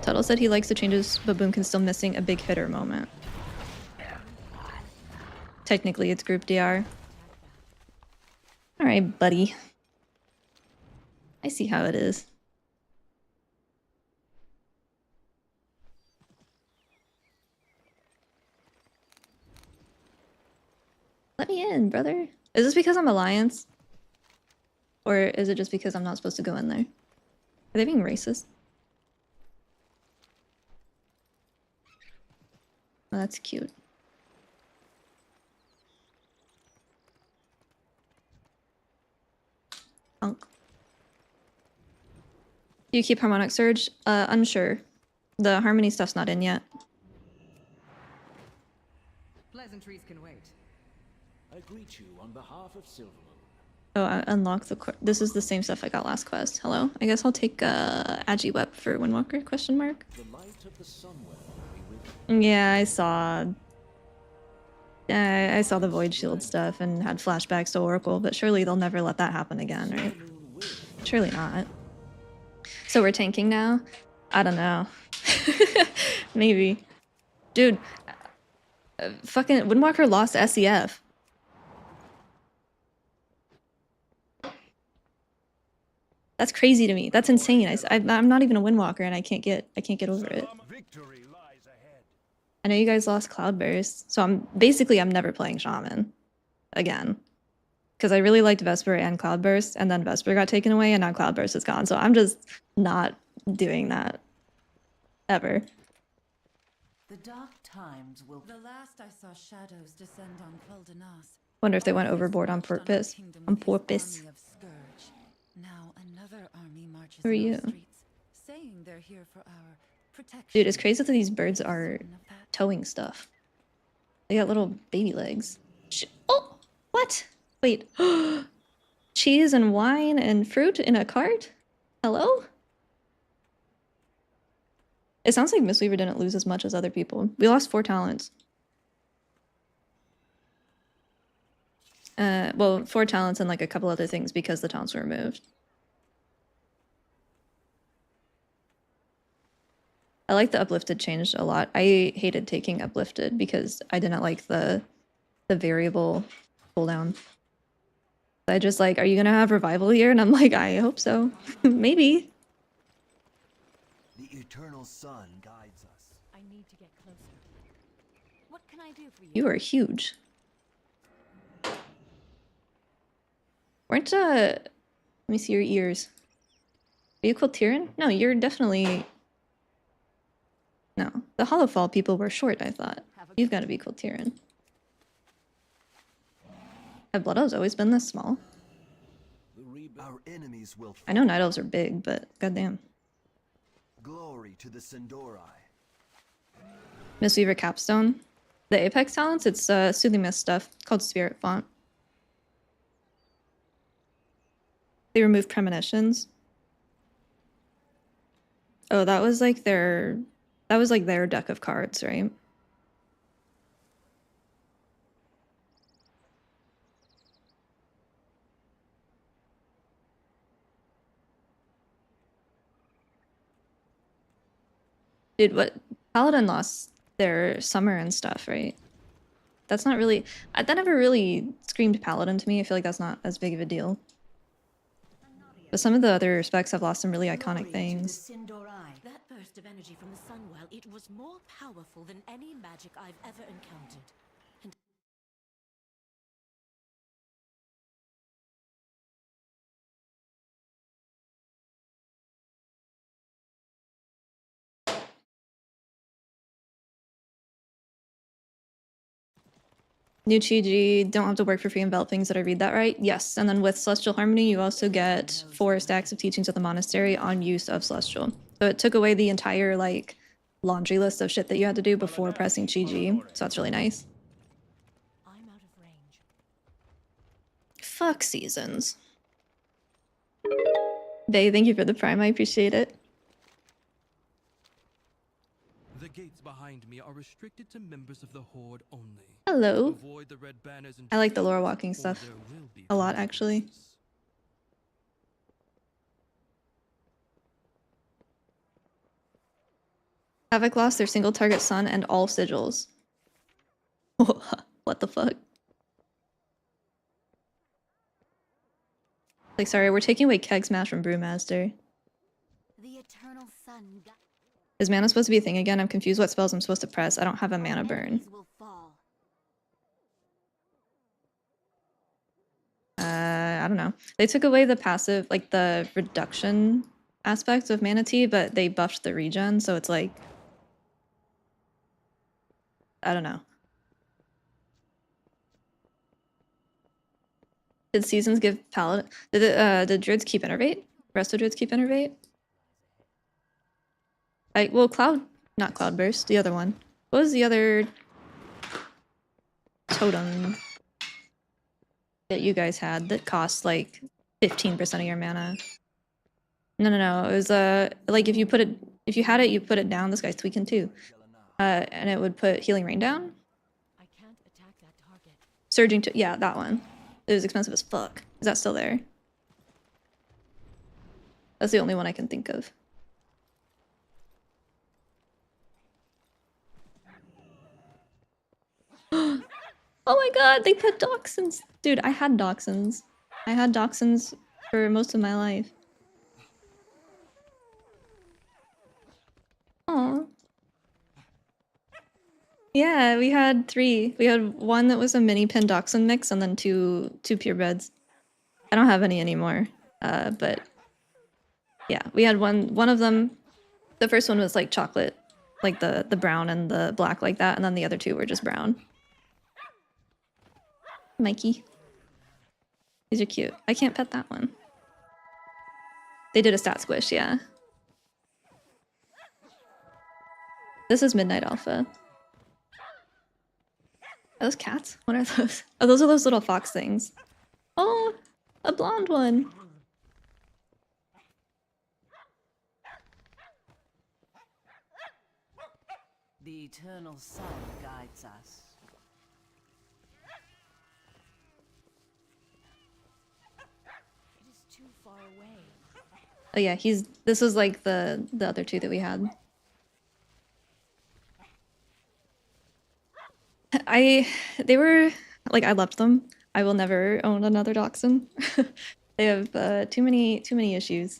Tuttle said he likes the changes, but Boom can still missing a big hitter moment. Technically, it's group DR. Alright, buddy. I see how it is. Let me in, brother. Is this because I'm Alliance? Or is it just because I'm not supposed to go in there? Are they being racist? Oh, that's cute. Punk. Do you keep Harmonic Surge? Unsure. The Harmony stuff's not in yet. Pleasantries can wait. I greet you on behalf of Silvermoon. Oh, I unlocked the this is the same stuff I got last quest. Hello? I guess I'll take Agi-Wep for Windwalker, question mark? The light of the Sunwell be with you. Yeah, I saw the Void Shield stuff and had flashbacks to Oracle, but surely they'll never let that happen again, right? Surely not. So we're tanking now? I don't know. Maybe. Dude, fucking Windwalker lost SEF. That's crazy to me. That's insane. I'm not even a Windwalker and I can't get over it. I know you guys lost Cloudburst, so I'm never playing Shaman again. Because I really liked Vesper and Cloudburst, and then Vesper got taken away and now Cloudburst is gone. So I'm just not doing that ever. The dark times will. The last I saw shadows descend on Quel'Danas. Wonder if they went overboard on purpose. On purpose. Now another army marches Who are you? streets, saying they're here for our protection. Dude, it's crazy that these birds are towing stuff. They got little baby legs. Oh, what? Wait. Cheese and wine and fruit in a cart? Hello? It sounds like Mistweaver didn't lose as much as other people. We lost 4 talents. Well, 4 talents and like a couple other things because the talents were removed. I like the uplifted changed a lot. I hated taking uplifted because I didn't like the variable cooldown. I just like, are you gonna have revival here? And I'm like, I hope so. Maybe. The eternal sun guides us. I What can I do for you? You are huge. Weren't let me see your ears. Are you Quilterian? No, you're definitely... No. The Hollowfall people were short, I thought. You've got to be Quilterian. Have Blood Elves always been this small? Our enemies will I know Night Elves are big, but goddamn. Glory to the Sindori. Mistweaver Capstone. The Apex talents, it's Soothing Mist stuff called Spirit Font. They remove premonitions. Oh, that was like their deck of cards, right? Dude, what? Paladin lost their summer and stuff, right? That's not really... that never really screamed Paladin to me. I feel like that's not as big of a deal. But some of the other specs have lost some really iconic things. That burst of energy from the Sunwell, it was more powerful than any magic I've ever encountered. And New Chi-Ji, don't have to work for free envelopings. Did I read that right? Yes, and then with Celestial Harmony, you also get 4 stacks of Teachings of the Monastery on use of Celestial. So it took away the entire, like, laundry list of shit that you had to do before pressing Chi-Ji, so that's really nice. I'm out of range. Fuck seasons. Day, thank you for the prime, I appreciate it. The gates behind me are restricted to members of the Horde only. Hello. Avoid the red banners and I like the lore walking stuff a lot, actually. Havoc lost their single target sun and all sigils. What the fuck? Like, sorry, we're taking away Keg Smash from Brewmaster. The eternal sun. Is mana supposed to be a thing again? I'm confused what spells I'm supposed to press. I don't have a mana burn. I don't know. They took away the passive, like the reduction aspect of Mana Tea, but they buffed the regen, so it's like... I don't know. Did Seasons give Paladin... Did Druids keep Innervate? Rest of Druids keep Innervate? Well, not Cloudburst, the other one. What was the other totem that you guys had that cost like 15% of your mana? No. It was like if you had it, you put it down. This guy's tweaking too. And it would put Healing Rain down. I can't attack that target. Surging to yeah, that one. It was expensive as fuck. Is that still there? That's the only one I can think of. Oh my god, they put Dachshunds! Dude, I had Dachshunds. I had Dachshunds for most of my life. Aww. Yeah, we had 3. We had one that was a mini pin Dachshund mix and then two purebreds. I don't have any anymore. But yeah, we had one of them. The first one was like chocolate, like the brown and the black like that, and then the other 2 were just brown. Mikey. These are cute. I can't pet that one. They did a stat squish, yeah. This is Midnight Alpha. Are those cats? What are those? Oh, those are those little fox things. Oh, a blonde one. The eternal sun guides us. It is too far away. Oh yeah, this was like the other 2 that we had. They were like, I loved them. I will never own another Dachshund. They have too many issues,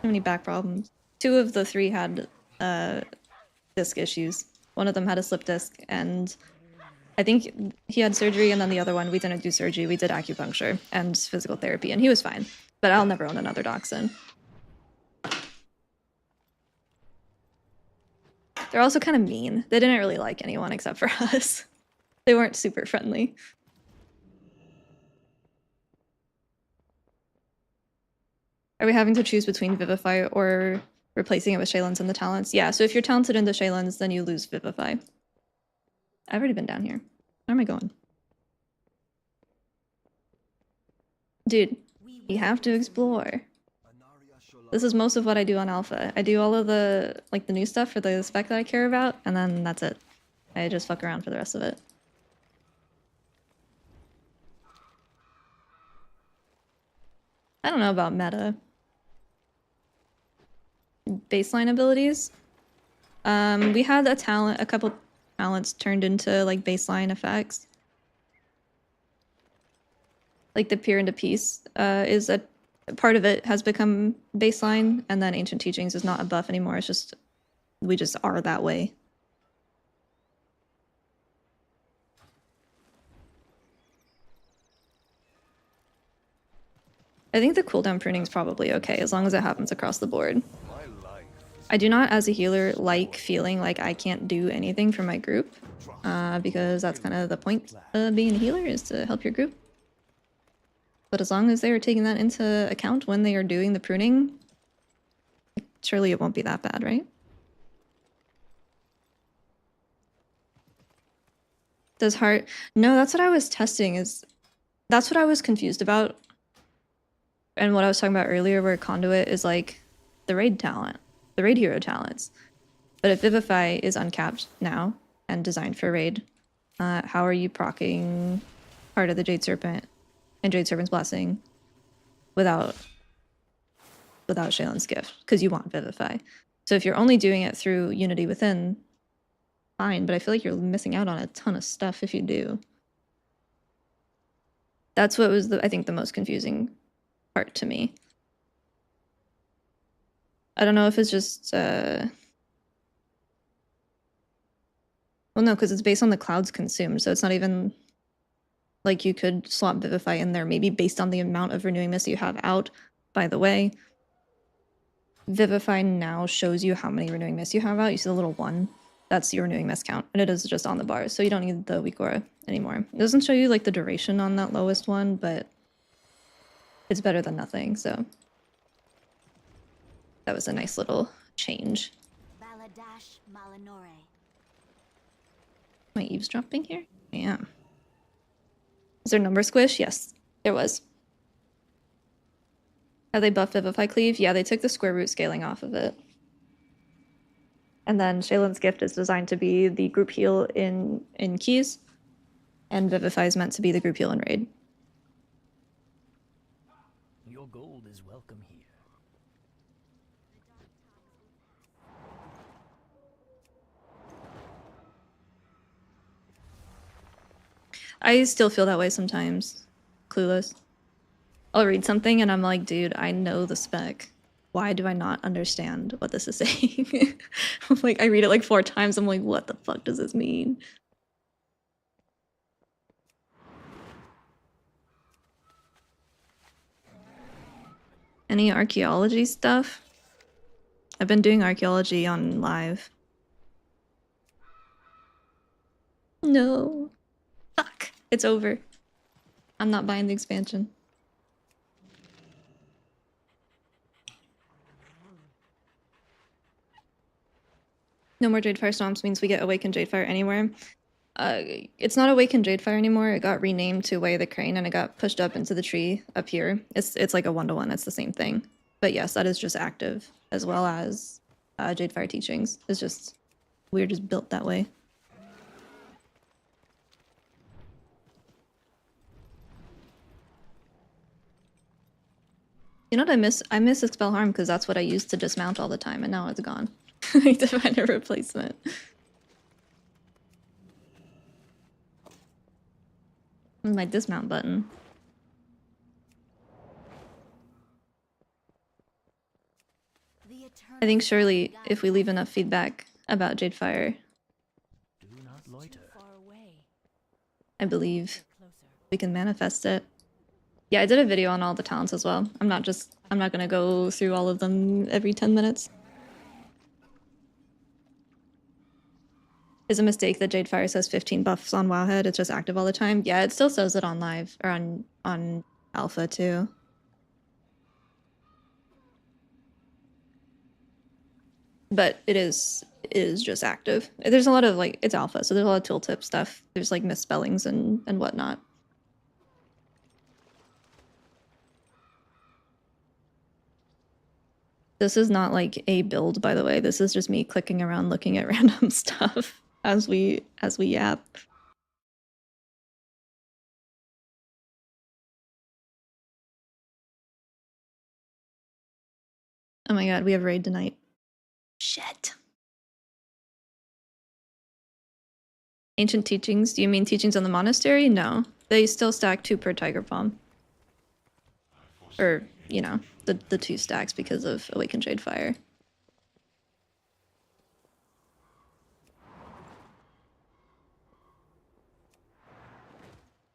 too many back problems. 2 of the 3 had disc issues. One of them had a slip disc, and I think he had surgery, and then the other one, we didn't do surgery. We did acupuncture and physical therapy, and he was fine. But I'll never own another dachshund. They're also kind of mean. They didn't really like anyone except for us. They weren't super friendly. Are we having to choose between Vivify or replacing it with Shaylins and the talents? Yeah, so if you're talented in the Shaylins, then you lose Vivify. I've already been down here. Where am I going? Dude, you have to explore. This is most of what I do on Alpha. I do all of the the new stuff for the spec that I care about, and then that's it. I just fuck around for the rest of it. I don't know about meta. Baseline abilities. We had a couple talents turned into like baseline effects. Like the Peer into Peace is a part of it has become baseline, and then Ancient Teachings is not a buff anymore. It's just we just are that way. I think the cooldown pruning is probably okay as long as it happens across the board. I do not, as a healer, like feeling like I can't do anything for my group, because that's kind of the point of being a healer, is to help your group. But as long as they are taking that into account when they are doing the pruning, surely it won't be that bad, right? Does heart... No, that's what I was testing, that's what I was confused about. And what I was talking about earlier, where Conduit is like the raid talent, the raid hero talents. But if Vivify is uncapped now and designed for raid, how are you proccing Heart of the Jade Serpent and Jade Serpent's Blessing without Shaylin's Gift? Because you want Vivify. So if you're only doing it through Unity Within, fine, but I feel like you're missing out on a ton of stuff if you do. That's what was, I think, the most confusing part to me. I don't know if it's just... Well, no, because it's based on the clouds consumed, so it's not even... Like, you could slot Vivify in there, maybe based on the amount of Renewing Mist you have out. By the way, Vivify now shows you how many Renewing Mist you have out. You see the little 1? That's your Renewing Mist count, and it is just on the bars, so you don't need the weak aura anymore. It doesn't show you, like, the duration on that lowest one, but it's better than nothing, so... That was a nice little change. Am I eavesdropping here? I am. Is there number squish? Yes, there was. Have they buffed Vivify Cleave? Yeah, they took the square root scaling off of it. And then Shaylin's Gift is designed to be the group heal in keys, and Vivify is meant to be the group heal in raid. Your gold is welcome here. I still feel that way sometimes. Clueless. I'll read something and I'm like, dude, I know the spec. Why do I not understand what this is saying? Like, I read it like 4 times. I'm like, what the fuck does this mean? Any archaeology stuff? I've been doing archaeology on live. No. Fuck. It's over. I'm not buying the expansion. No more Jadefire Stomps means we get Awakened Jadefire anywhere. It's not Awakened Jadefire anymore. It got renamed to Way of the Crane and it got pushed up into the tree up here. It's like a 1-to-1. It's the same thing. But yes, that is just active, as well as Jadefire Teachings. It's just, we're just built that way. You know what I miss? I miss Expel Harm because that's what I used to dismount all the time, and now it's gone. I need to find a replacement. My dismount button. I think surely if we leave enough feedback about Jadefire, I believe we can manifest it. Yeah, I did a video on all the talents as well. I'm not gonna go through all of them every 10 minutes. Is a mistake that Jadefire says 15 buffs on Wowhead. It's just active all the time. Yeah, it still says it on live or on alpha too. But it is just active. There's a lot of like, it's alpha, so there's a lot of tooltip stuff. There's like misspellings and whatnot. This is not like a build, by the way. This is just me clicking around looking at random stuff as we yap. Oh my god, we have raid tonight. Shit. Ancient teachings? Do you mean teachings on the monastery? No. They still stack 2 per Tiger Palm. Or, you know, the 2 stacks because of Awakened Jadefire.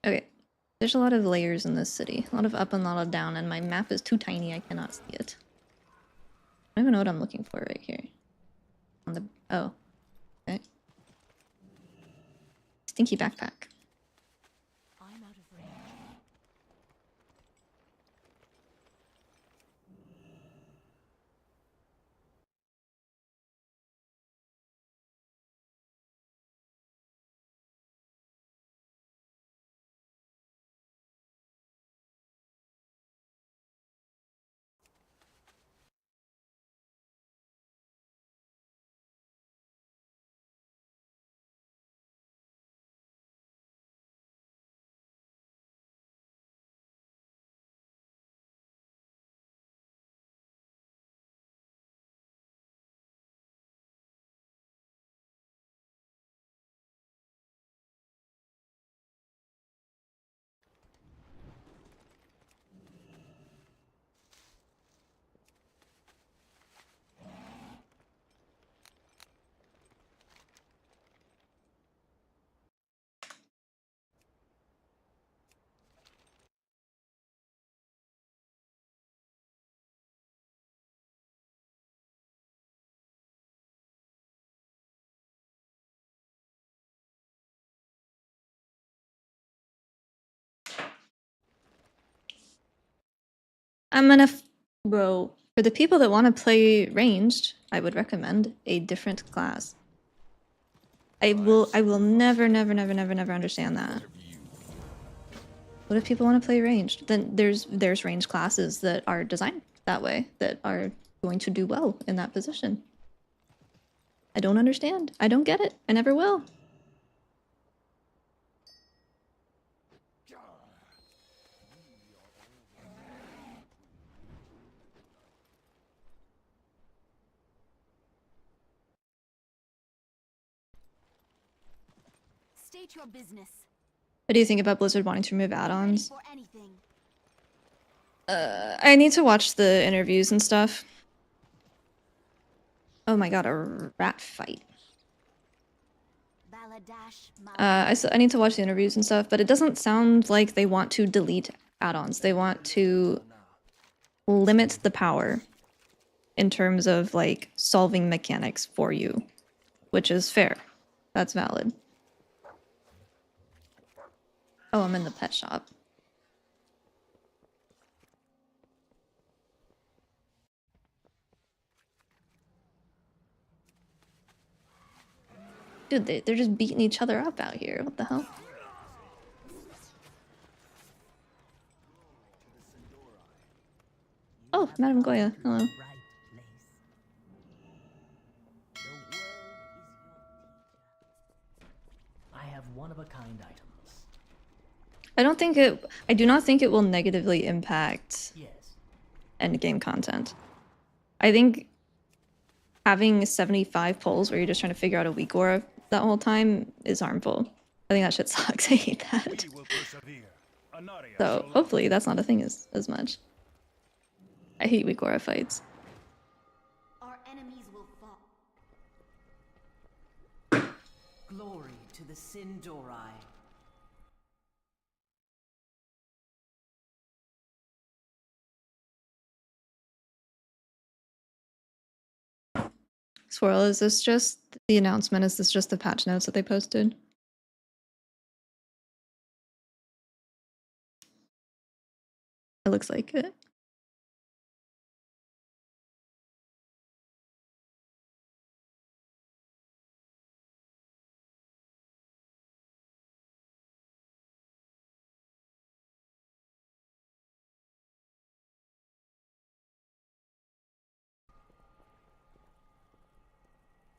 Okay. There's a lot of layers in this city. A lot of up and a lot of down, and my map is too tiny, I cannot see it. I don't even know what I'm looking for right here. On the... oh. Okay. Stinky backpack. I'm out of range. I'm gonna... bro, for the people that want to play ranged, I would recommend a different class. I will never understand that. What if people want to play ranged? Then there's ranged classes that are designed that way, that are going to do well in that position. I don't understand. I don't get it. I never will. State your business. What do you think about Blizzard wanting to remove add-ons? I need to watch the interviews and stuff. Oh my god, a rat fight. I need to watch the interviews and stuff, but it doesn't sound like they want to delete add-ons. They want to limit the power in terms of like solving mechanics for you, which is fair. That's valid. Oh, I'm in the pet shop. Dude, they're just beating each other up out here. What the hell? Oh, Madame Goya. Hello. I have one-of-a-kind items. I do not think it will negatively impact Yes. endgame content. I think having 75 polls where you're just trying to figure out a weak aura that whole time is harmful. I think that shit sucks. I hate that. So hopefully that's not a thing as much. I hate weak aura fights. Our enemies will fall. Glory to the Sindori. Swirl, is this just the announcement? Is this just the patch notes that they posted? It looks like it.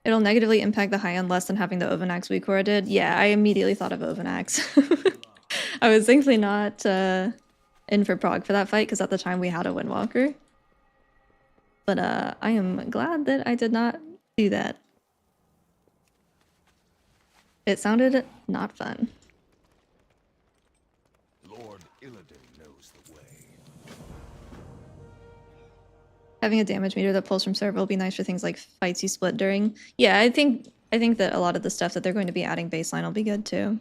It'll negatively impact the high end less than having the Ovanax Weakora did. Yeah, I immediately thought of Ovanax. I was thankfully not in for prog for that fight because at the time we had a Windwalker. But I am glad that I did not do that. It sounded not fun. Lord Illidan knows the way. Having a damage meter that pulls from server will be nice for things like fights you split during. Yeah, I think that a lot of the stuff that they're going to be adding baseline will be good too.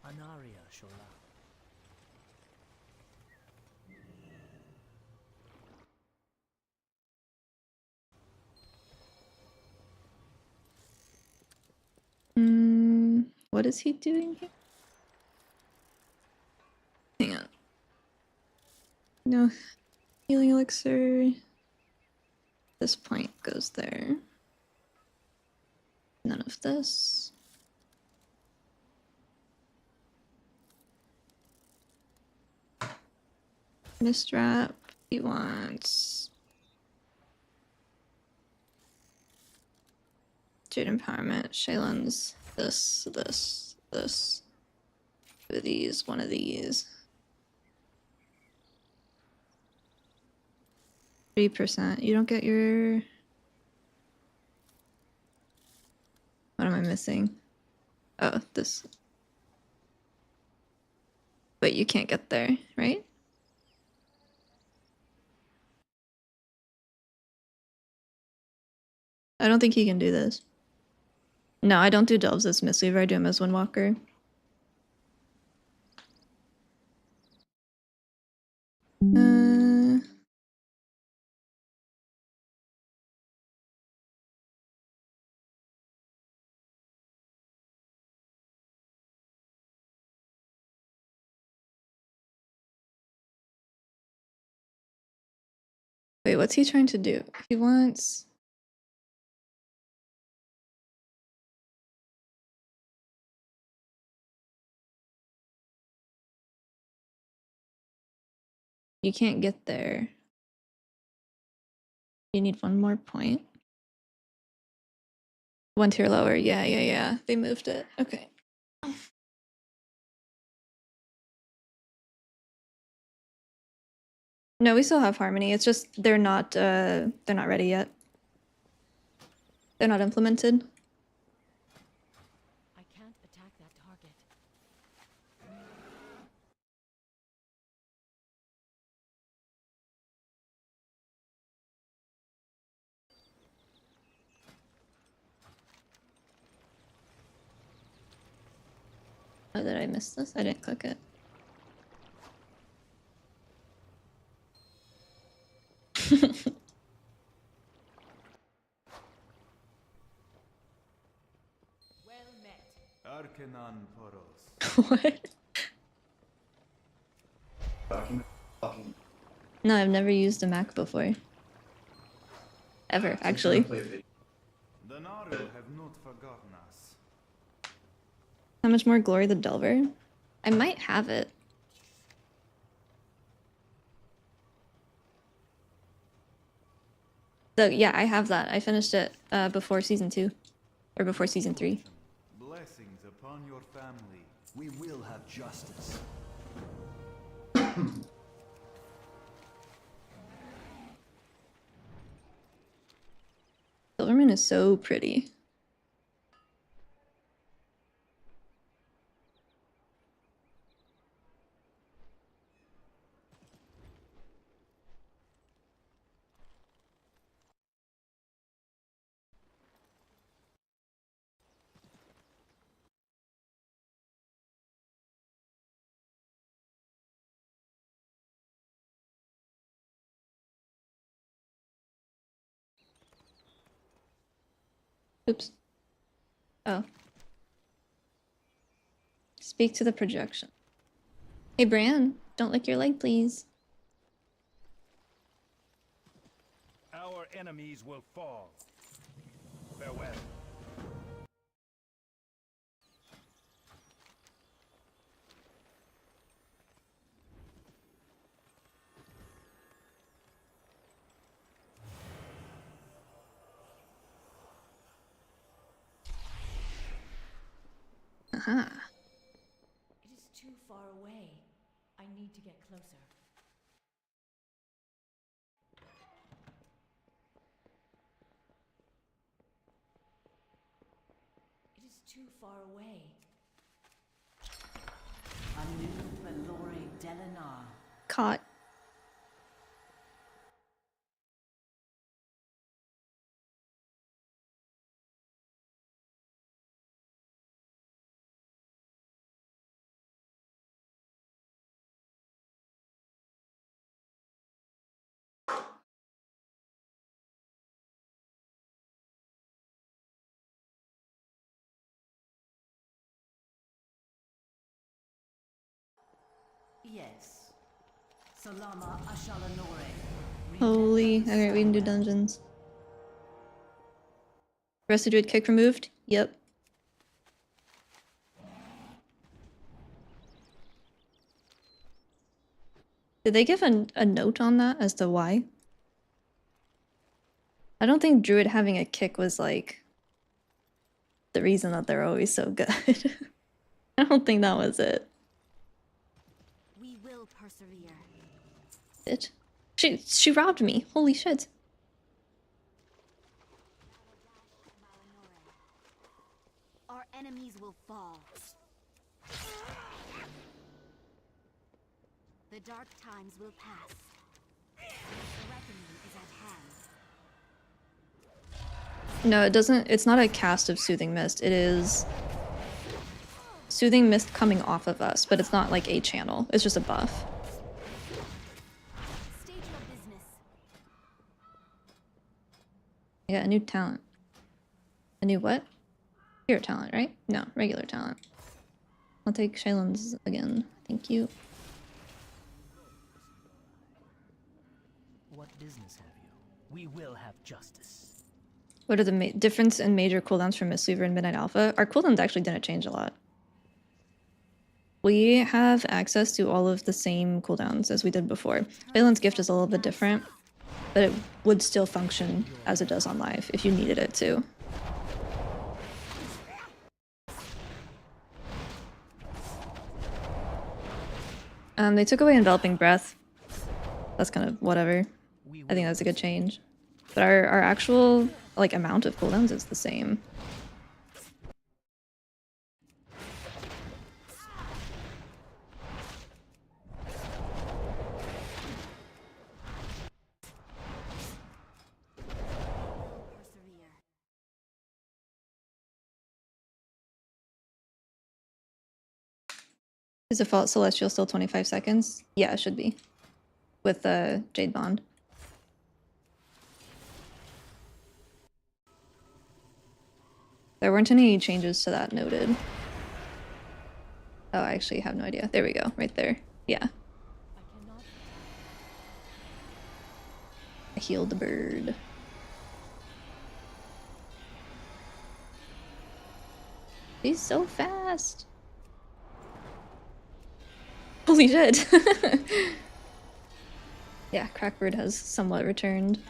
Anaria, Shola. What is he doing here? Hang on. No healing elixir. This point goes there. None of this. Mistrap. He wants Jade Empowerment. Shaylan's this. Two of these, one of these. 3%. You don't get your... What am I missing? Oh, this. But you can't get there, right? I don't think he can do this. No, I don't do delves as Mistweaver, I do him as Windwalker. Wait, what's he trying to do? He wants... You can't get there. You need one more point. One tier lower. Yeah. They moved it. Okay. No, we still have Harmony. It's just they're not ready yet. They're not implemented. I can't attack that target. Oh, did I miss this? I didn't click it. Well met. Arcanon Poros. What? No, I've never used a Mac before. Ever, actually. The Naru have not forgotten us. How much more Glory the Delver? I might have it. So yeah, I have that. I finished it before season 2. Or before season 3. Blessings upon your family. We will have justice. Silvermoon is so pretty. Oops. Oh. Speak to the projection. Hey, Bran, don't lick your leg, please. Our enemies will fall. Farewell. Aha. It is too far away. I need to get closer. It is too far away. Anu Valore Delinar. Caught. Yes. Salama Ashalanore. Holy. Okay, we can do dungeons. Rested Druid kick removed? Yep. Did they give a note on that as to why? I don't think Druid having a kick was like the reason that they're always so good. I don't think that was it. We will persevere. Bitch. She robbed me. Holy shit. Our enemies will fall. The dark times will pass. The reckoning is at hand. No, it doesn't. It's not a cast of Soothing Mist. It is Soothing Mist coming off of us, but it's not like a channel. It's just a buff. State your business. Yeah, a new talent. A new what? Hero talent, right? No, regular talent. I'll take Shailen's again. Thank you. What business have you? We will have justice. What are the difference in major cooldowns from Mistweaver and Midnight Alpha? Our cooldowns actually didn't change a lot. We have access to all of the same cooldowns as we did before. Shailen's gift is a little bit different, but it would still function as it does on live if you needed it to. They took away Enveloping Breath. That's kind of whatever. I think that's a good change. But our actual like amount of cooldowns is the same. Is default Celestial still 25 seconds? Yeah, it should be. With the Jade Bond. There weren't any changes to that noted. Oh, I actually have no idea. There we go, right there. Yeah. I healed the bird. He's so fast. Holy shit. Yeah, Crackbird has somewhat returned.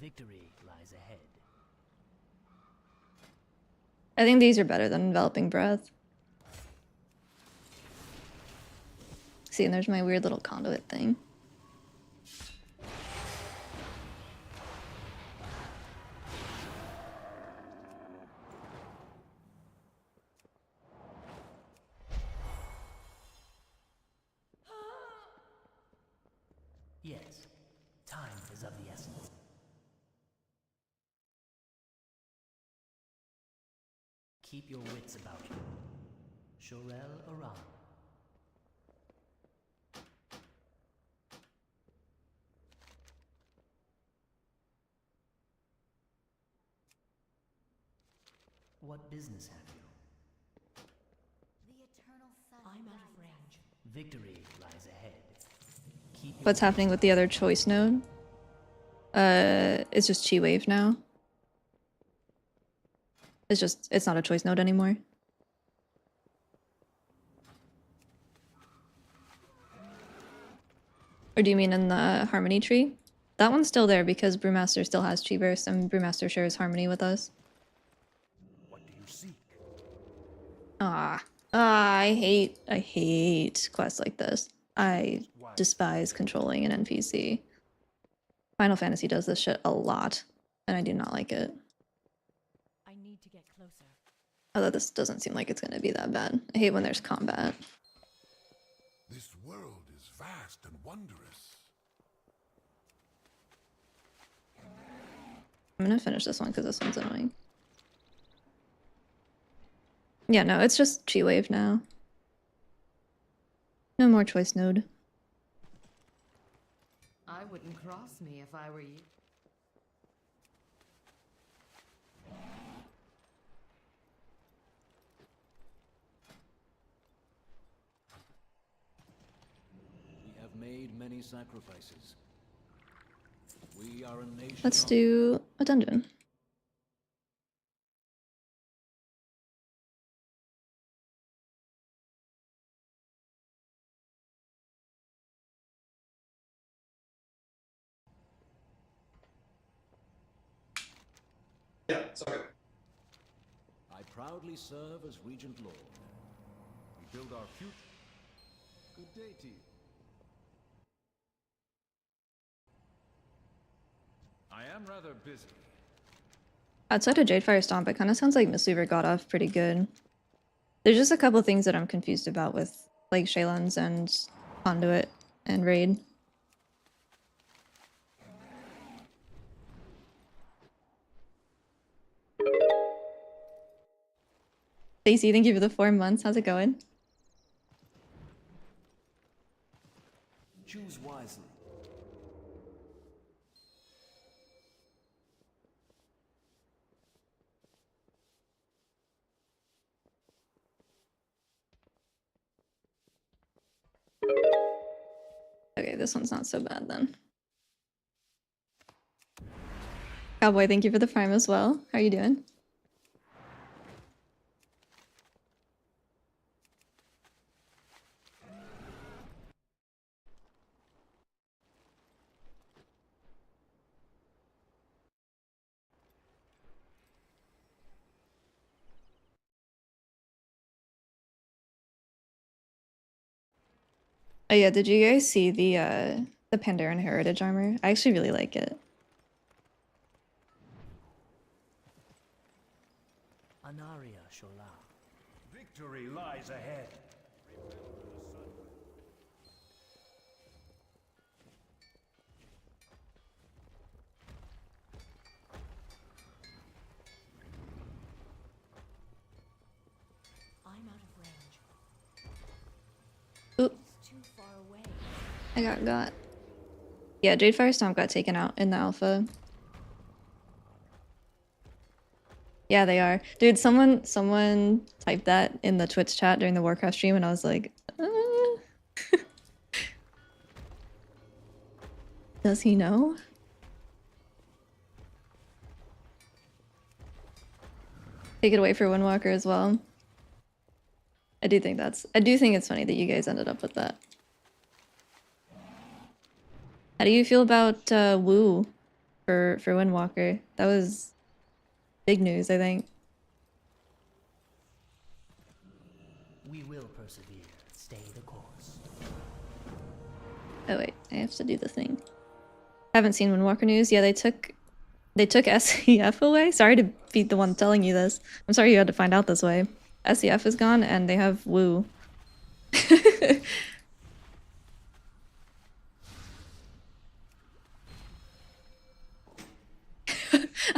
Victory lies ahead. I think these are better than Enveloping Breath. See, and there's my weird little conduit thing. Yes, time is of the essence. Keep your wits about you. Shorel Aran. What business have you? The eternal sun. I'm out of range. Victory lies ahead. Keep your What's happening with the other choice node? It's just chi wave now. It's not a choice node anymore. Or do you mean in the harmony tree? That one's still there because Brewmaster still has chi burst and Brewmaster shares harmony with us. What do you seek? I hate quests like this. I despise controlling an NPC. Final Fantasy does this shit a lot, and I do not like it. I need to get closer. Although this doesn't seem like it's going to be that bad. I hate when there's combat. This world is vast and wondrous. I'm going to finish this one because this one's annoying. Yeah, no, it's just chi wave now. No more choice node. I wouldn't cross me if I were you. We have made many sacrifices. We are a nation. Let's do a dungeon. Yeah, it's okay. I proudly serve as Regent Lord. We build our future. Good day to you. I am rather busy. Outside of Jadefire Stomp, it kind of sounds like Mistweaver got off pretty good. There's just a couple things that I'm confused about with like Shaylens and Conduit and Raid. Stacey, thank you for the 4 months. How's it going? Choose wisely. Okay, this one's not so bad then. Cowboy, thank you for the prime as well. How are you doing? Oh yeah, did you guys see the Pandaren Heritage armor? I actually really like it. Anaria Shola. Victory lies ahead. I'm out of range. Oop. It's too far away. I got. Yeah, Jadefire Stomp got taken out in the alpha. Yeah, they are. Dude, someone typed that in the Twitch chat during the Warcraft stream and I was like, Does he know? Take it away for Windwalker as well. I do think it's funny that you guys ended up with that. How do you feel about Woo for Windwalker? That was big news, I think. We will persevere. Stay the course. Oh wait, I have to do the thing. Haven't seen Windwalker news. Yeah, they took SEF away. Sorry to be the one telling you this. I'm sorry you had to find out this way. SEF is gone and they have Woo.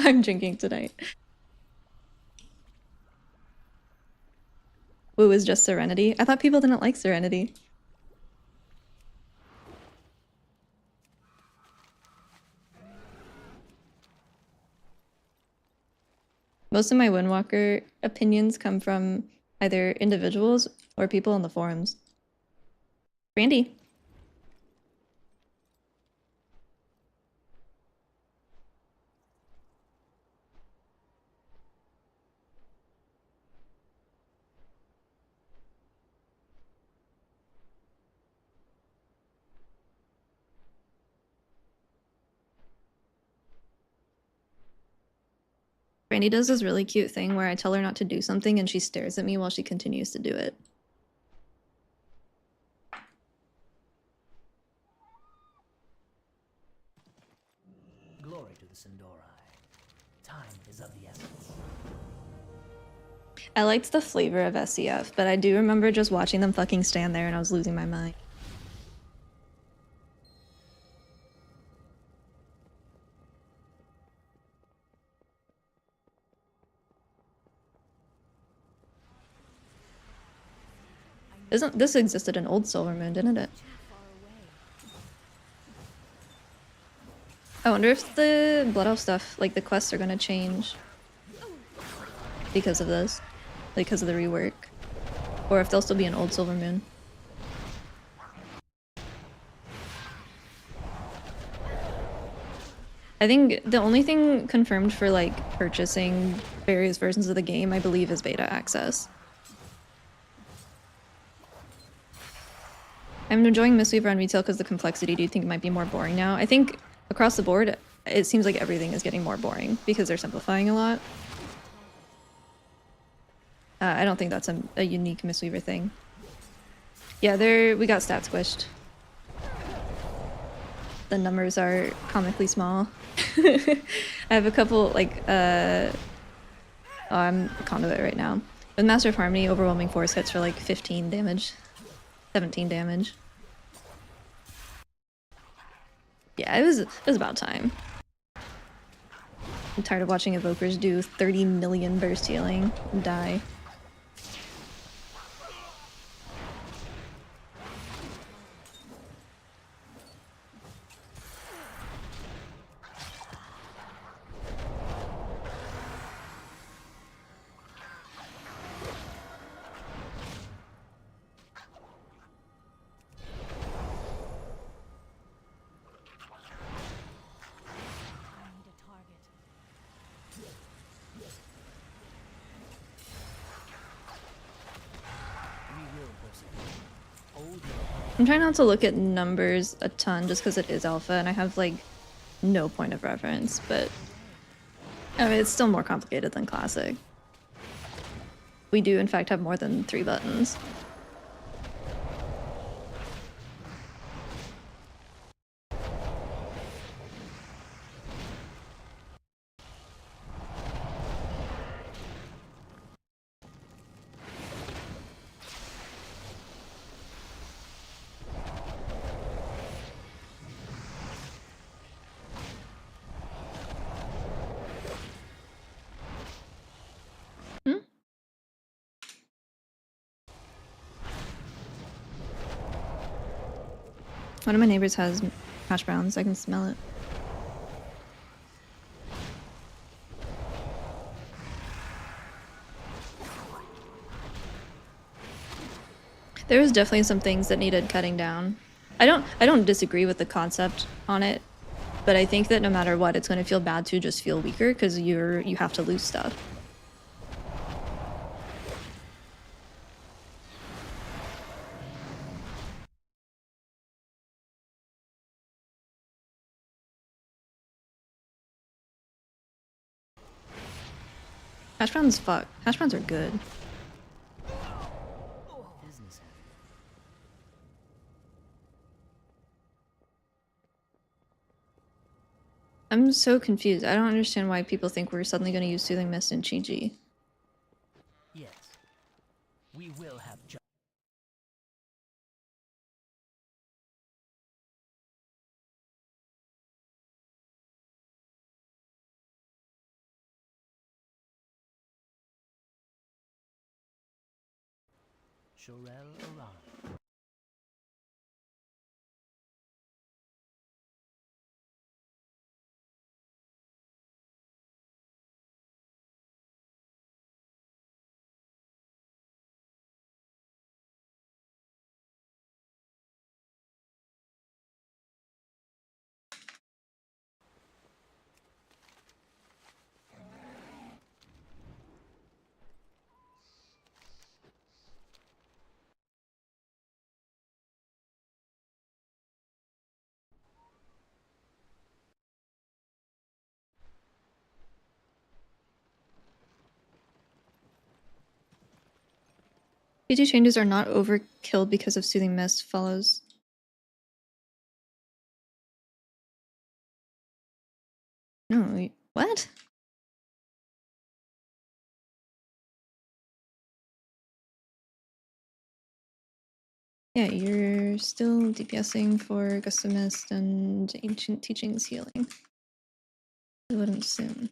I'm drinking tonight. Woo is just Serenity. I thought people didn't like Serenity. Most of my Windwalker opinions come from either individuals or people on the forums. Randy. Brandy does this really cute thing where I tell her not to do something and she stares at me while she continues to do it. Glory to the Sindori. Time is of the essence. I liked the flavor of SCF, but I do remember just watching them fucking stand there and I was losing my mind. This existed in Old Silver Moon, didn't it? I wonder if the Blood Elf stuff, like the quests, are gonna change because of this, like because of the rework, or if they'll still be in Old Silver Moon. I think the only thing confirmed for like purchasing various versions of the game, I believe, is beta access. I'm enjoying Mistweaver on retail because the complexity. Do you think it might be more boring now? I think across the board, it seems like everything is getting more boring because they're simplifying a lot. I don't think that's a unique Mistweaver thing. Yeah, we got stat squished. The numbers are comically small. I have a couple, like, oh, I'm Conduit right now. With Master of Harmony, overwhelming force hits for like 15 damage. 17 damage. Yeah, it was about time. I'm tired of watching Evokers do 30 million burst healing and die. I'm trying not to look at numbers a ton just because it is alpha and I have like no point of reference, but I mean, it's still more complicated than classic. We do in fact have more than 3 buttons. One of my neighbors has hash browns. I can smell it. There was definitely some things that needed cutting down. I don't disagree with the concept on it, but I think that no matter what, it's going to feel bad to just feel weaker because you have to lose stuff. Hash browns fuck. Hash browns are good. I'm so confused. I don't understand why people think we're suddenly going to use Soothing Mist in Chi-Ji. Yes. We will have Shorel Aran. PG changes are not overkill because of Soothing Mist follows. No, what? Yeah, you're still DPSing for Gust of Mist and Ancient Teachings healing. I would assume.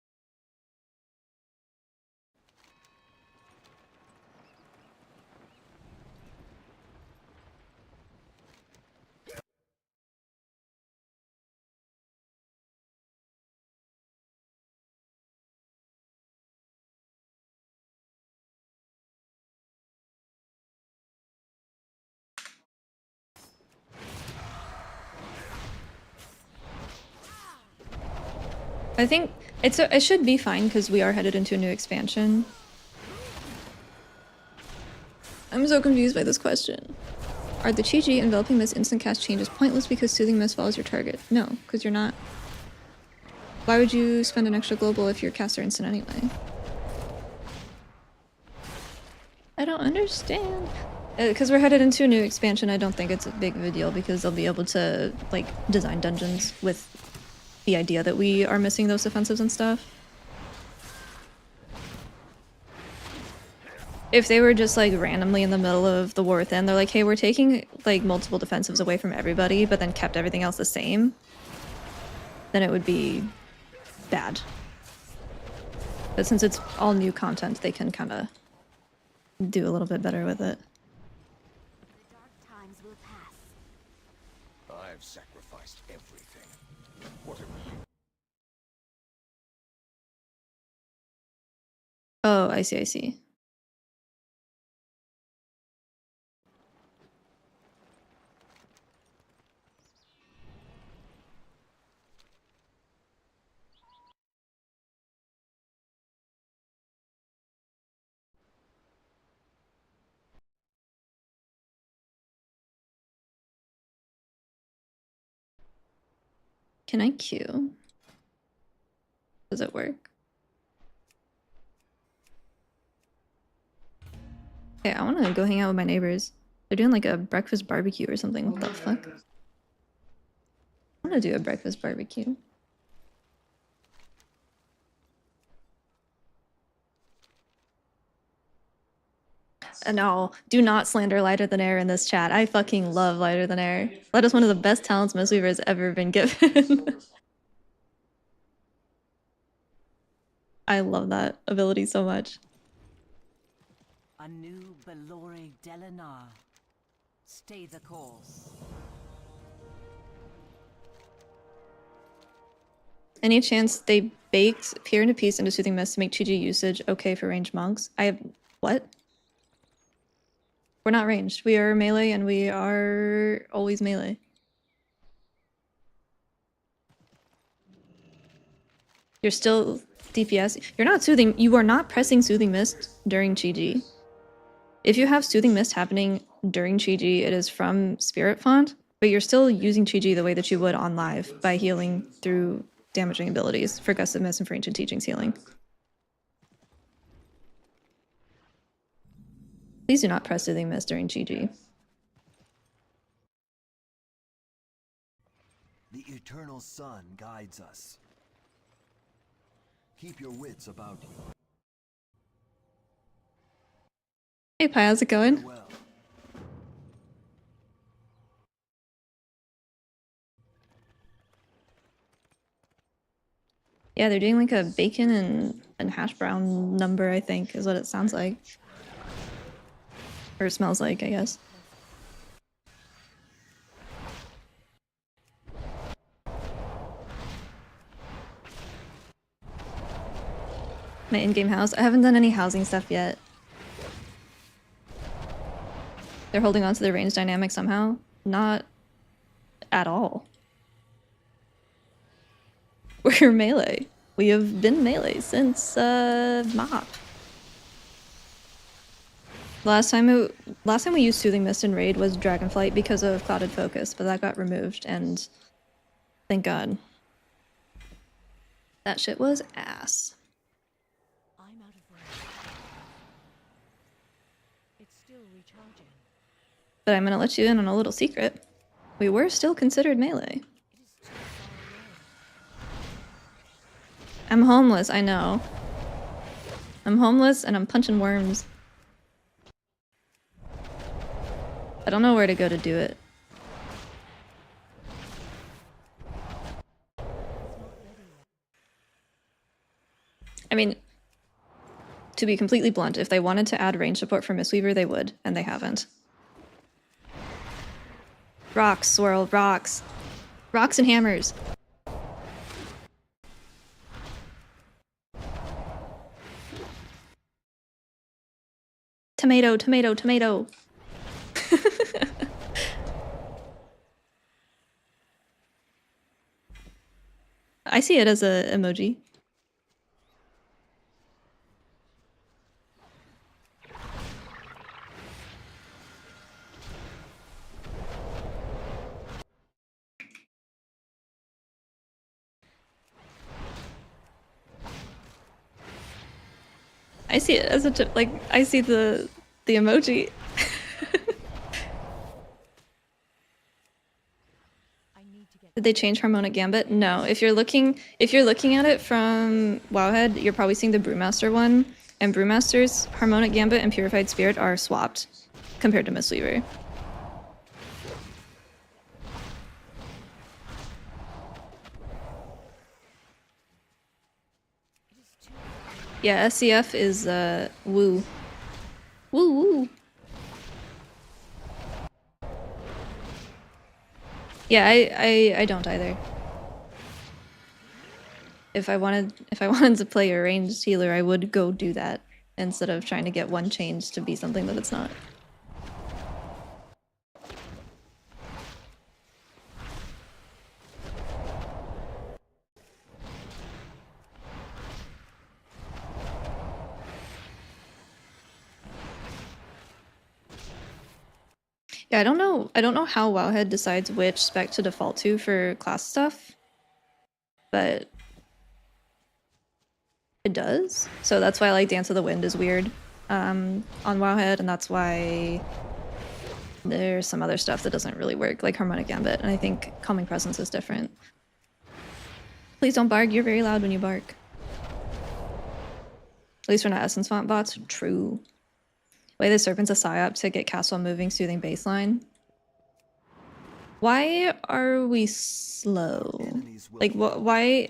I think it should be fine because we are headed into a new expansion. I'm so confused by this question. Are the Chi-Ji enveloping Mist instant cast changes pointless because Soothing Mist follows your target? No, because you're not. Why would you spend an extra global if your casts are instant anyway? I don't understand. Because we're headed into a new expansion, I don't think it's a big of a deal because they'll be able to like design dungeons with the idea that we are missing those defensives and stuff. If they were just like randomly in the middle of the war within, they're like, hey, we're taking like multiple defensives away from everybody, but then kept everything else the same, then it would be bad. But since it's all new content, they can kind of do a little bit better with it. The dark times will pass. I've sacrificed everything. What have you? Oh, I see, I see. Can I queue? Does it work? Okay, I want to go hang out with my neighbors. They're doing like a breakfast barbecue or something. What the fuck? I want to do a breakfast barbecue. No, do not slander Lighter Than Air in this chat. I fucking love Lighter Than Air. That is one of the best talents Mistweaver has ever been given. I love that ability so much. A new Belore Delinar. Stay the course. Any chance they baked Peer into Peace into Soothing Mist to make Chi-Ji usage okay for ranged monks? I have... what? We're not ranged. We are melee and we are always melee. You're still DPS. You're not soothing. You are not pressing Soothing Mist during Chi-Ji. If you have Soothing Mist happening during Chi-Ji, it is from Spirit Font, but you're still using Chi-Ji the way that you would on live by healing through damaging abilities for Gust of Mist and for Ancient Teachings healing. Please do not press Soothing Mist during Chi-Ji. The eternal sun guides us. Keep your wits about you. Hey Pi, how's it going? Well. Yeah, they're doing like a bacon and hash brown number, I think, is what it sounds like. Or smells like, I guess. My in-game house? I haven't done any housing stuff yet. They're holding on to their range dynamic somehow? Not at all. We're melee. We have been melee since MOP. Last time we used Soothing Mist in Raid was Dragonflight because of Clouded Focus, but that got removed, and thank God. That shit was ass. I'm out of range. It's still recharging. But I'm gonna let you in on a little secret. We were still considered melee. I'm homeless, I know. I'm homeless and I'm punching worms. I don't know where to go to do it. I mean, to be completely blunt, if they wanted to add range support for Mistweaver, they would, and they haven't. Rocks, swirl, rocks. Rocks and hammers. Tomato, tomato, tomato. I see it as a emoji. I see it as a like I see the emoji. Did they change Harmonic Gambit? No. If you're looking at it from Wowhead, you're probably seeing the Brewmaster one, and Brewmaster's Harmonic Gambit and Purified Spirit are swapped compared to Mistweaver. Yeah, SCF is woo. Woo woo. Yeah, I don't either. If I wanted to play a ranged healer, I would go do that instead of trying to get one change to be something that it's not. Yeah, I don't know how Wowhead decides which spec to default to for class stuff, but it does. So that's why like Dance of the Wind is weird on Wowhead, and that's why there's some other stuff that doesn't really work, like Harmonic Gambit, and I think Calming Presence is different. Please don't bark, you're very loud when you bark. At least we're not Essence Font bots. True. Way the Serpent's a psyop to get cast while moving, soothing baseline. Why are we slow? Like, why,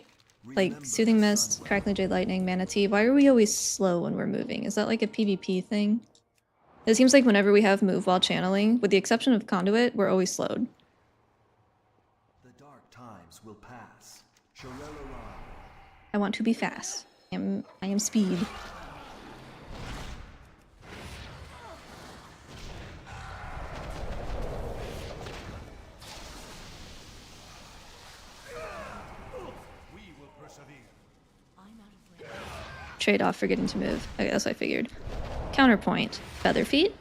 like, Soothing Mist, Crackling Jade Lightning, Manatee, why are we always slow when we're moving? Is that like a PvP thing? It seems like whenever we have move while channeling, with the exception of Conduit, we're always slowed. The dark times will pass. I want to be fast. I am speed. Trade off forgetting to move. Okay, that's what I figured. Counterpoint. Feather Feet.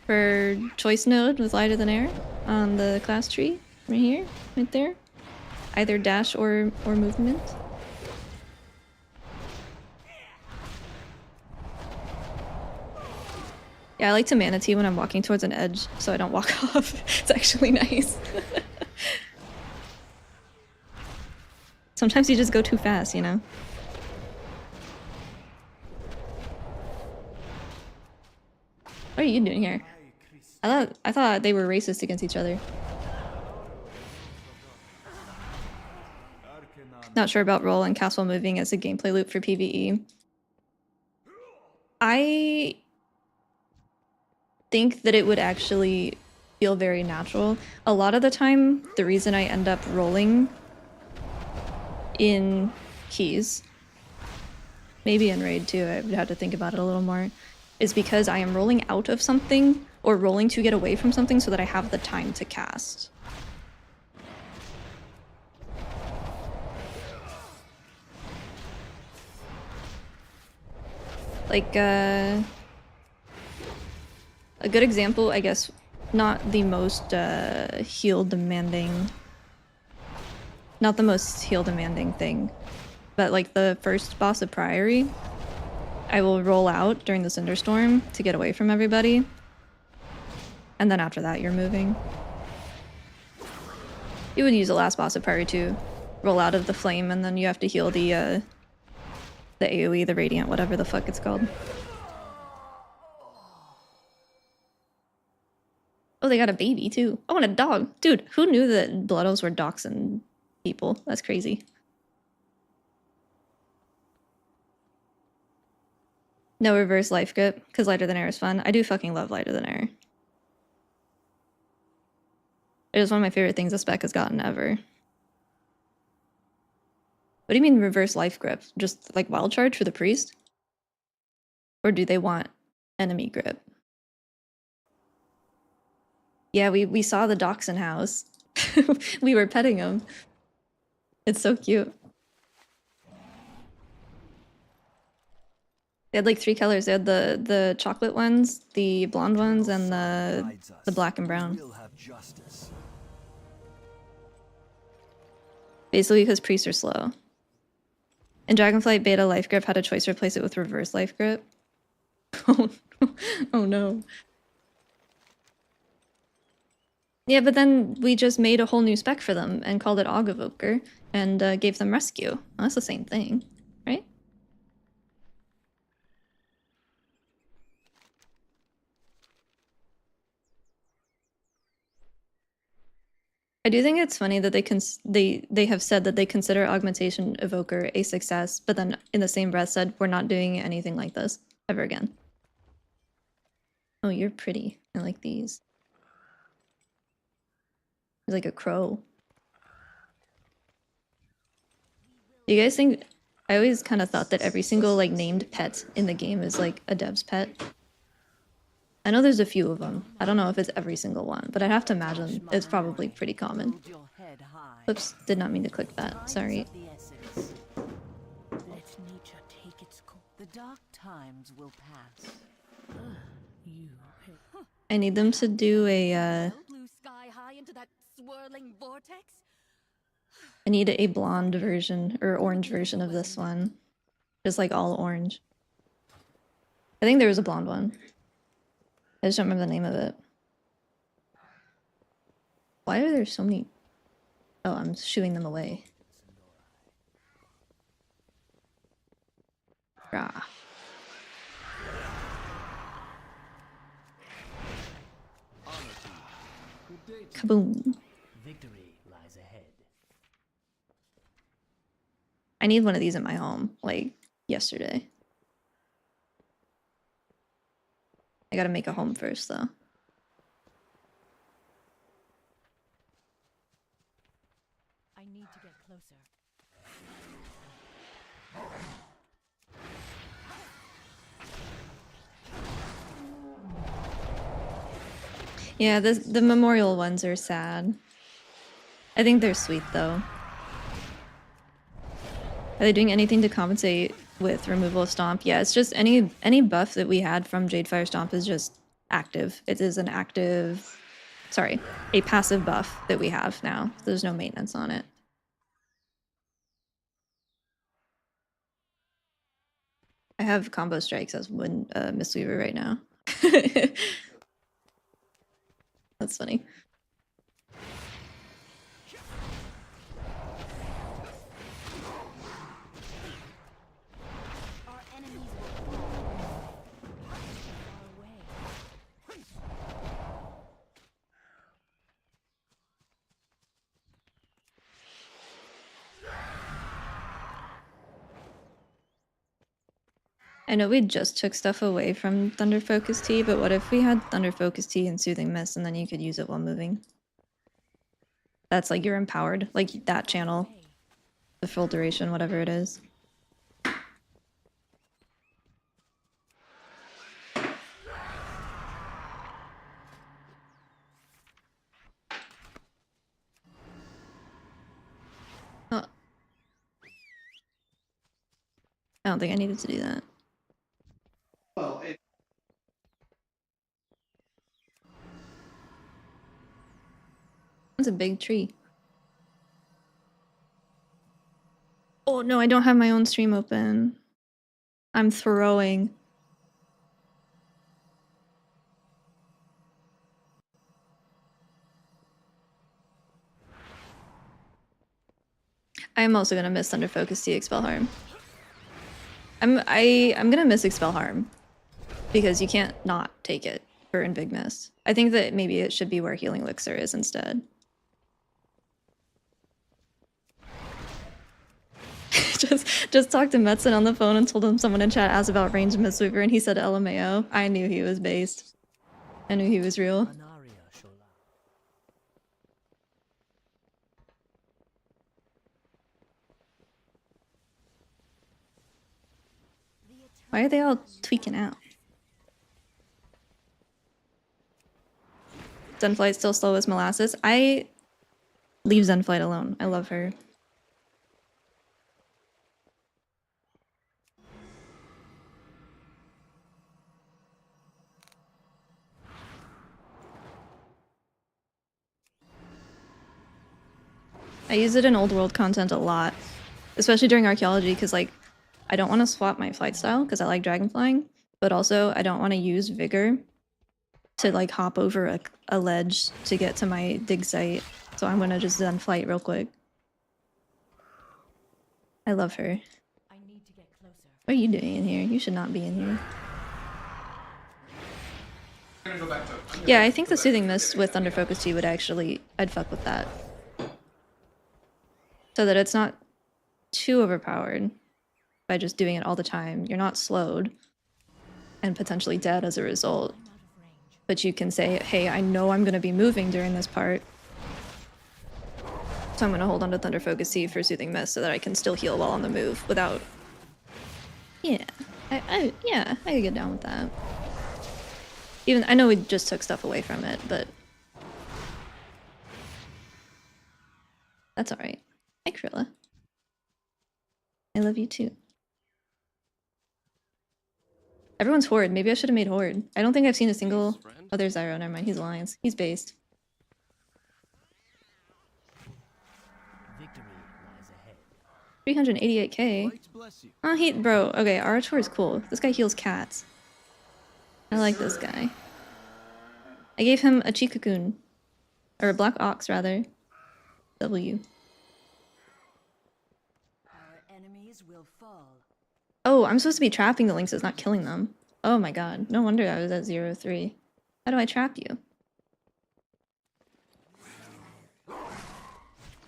For choice node with lighter than air on the class tree. Right here. Right there. Either dash or movement. Yeah, I like to Manatee when I'm walking towards an edge so I don't walk off. It's actually nice. Sometimes you just go too fast, you know? What are you doing here? I thought they were racist against each other. Not sure about roll and cast while moving as a gameplay loop for PvE. I think that it would actually feel very natural. A lot of the time, the reason I end up rolling in keys, maybe in raid too, I would have to think about it a little more, is because I am rolling out of something or rolling to get away from something so that I have the time to cast. Like, a good example, I guess, not the most heal demanding thing, but like the first boss of Priory, I will roll out during the Cinderstorm to get away from everybody. And then after that, you're moving. You would use the last boss of Priority to roll out of the flame, and then you have to heal the AoE, the Radiant, whatever the fuck it's called. Oh, they got a baby too. Oh, and a dog. Dude, who knew that Blood Elves were doxing people? That's crazy. No reverse life grip, because Lighter Than Air is fun. I do fucking love Lighter Than Air. It is one of my favorite things a spec has gotten ever. What do you mean reverse life grip? Just like wild charge for the priest? Or do they want enemy grip? Yeah, we saw the Dachshund house. We were petting him. It's so cute. They had like 3 colors. They had the chocolate ones, the blonde ones, and the black and brown. Basically because priests are slow. In Dragonflight Beta, Life Grip had a choice to replace it with Reverse Life Grip. Oh no. Yeah, but then we just made a whole new spec for them and called it Aug Evoker and gave them Rescue. Well, that's the same thing, right? I do think it's funny that they have said that they consider Augmentation Evoker a success, but then in the same breath said we're not doing anything like this ever again. Oh, you're pretty. I like these. You're like a crow. Do you guys think? I always kind of thought that every single like named pet in the game is like a dev's pet. I know there's a few of them. I don't know if it's every single one, but I'd have to imagine it's probably pretty common. Oops, did not mean to click that. Sorry. Let nature take its course. The dark times will pass. I need them to do a Blue sky high into that swirling vortex. I need a blonde version or orange version of this one. Just like all orange. I think there was a blonde one. I just don't remember the name of it. Why are there so many? Oh, I'm shooing them away. Rah. Kaboom. Victory lies ahead. I need one of these in my home, like yesterday. I gotta make a home first, though. I need to get closer. Yeah, the memorial ones are sad. I think they're sweet, though. Are they doing anything to compensate with removal of Stomp? Yeah, it's just any buff that we had from Jadefire Stomp is just active. It is an active... Sorry, a passive buff that we have now. There's no maintenance on it. I have combo strikes as mistweaver right now. That's funny. I know we just took stuff away from Thunder Focus Tea, but what if we had Thunder Focus Tea and Soothing Mist and then you could use it while moving? That's like you're empowered, like that channel. The full duration, whatever it is. Oh. I don't think I needed to do that. Well, That's a big tree. Oh no, I don't have my own stream open. I'm throwing. I'm also gonna miss Thunder Focus to expel harm. I'm gonna miss expel harm because you can't not take it for Invigmus. I think that maybe it should be where Healing Elixir is instead. just talked to Metzen on the phone and told him someone in chat asked about range mistweaver and he said LMAO. I knew he was based. I knew he was real. Why are they all tweaking out? Zenflight's still slow as molasses. I leave Zenflight alone. I love her. I use it in old world content a lot, especially during archaeology, because like I don't want to swap my flight style because I like dragon flying, but also I don't want to use vigor to like hop over a ledge to get to my dig site. So I'm gonna just Zen flight real quick. I love her. What are you doing in here? You should not be in here. Yeah, I think the Soothing Mist with Thunder Focus 2 would actually... I'd fuck with that. So that it's not too overpowered by just doing it all the time. You're not slowed and potentially dead as a result. But you can say, hey, I know I'm going to be moving during this part. So I'm going to hold on to Thunder Focus C for Soothing Mist so that I can still heal while on the move without... Yeah, yeah, I could get down with that. Even I know we just took stuff away from it, but... That's alright. Hi, Krilla. I love you too. Everyone's Horde. Maybe I should have made Horde. I don't think I've seen a single... Oh, there's Zyro. Never mind. He's Alliance. He's based. Victory lies ahead. 388k. Oh, bro. Okay, Arator is cool. This guy heals cats. I like this guy. I gave him a Chikakun. Or a Black Ox, rather. W. Oh, I'm supposed to be trapping the Lynxes, not killing them. Oh my god. No wonder I was at 0-3. How do I trap you?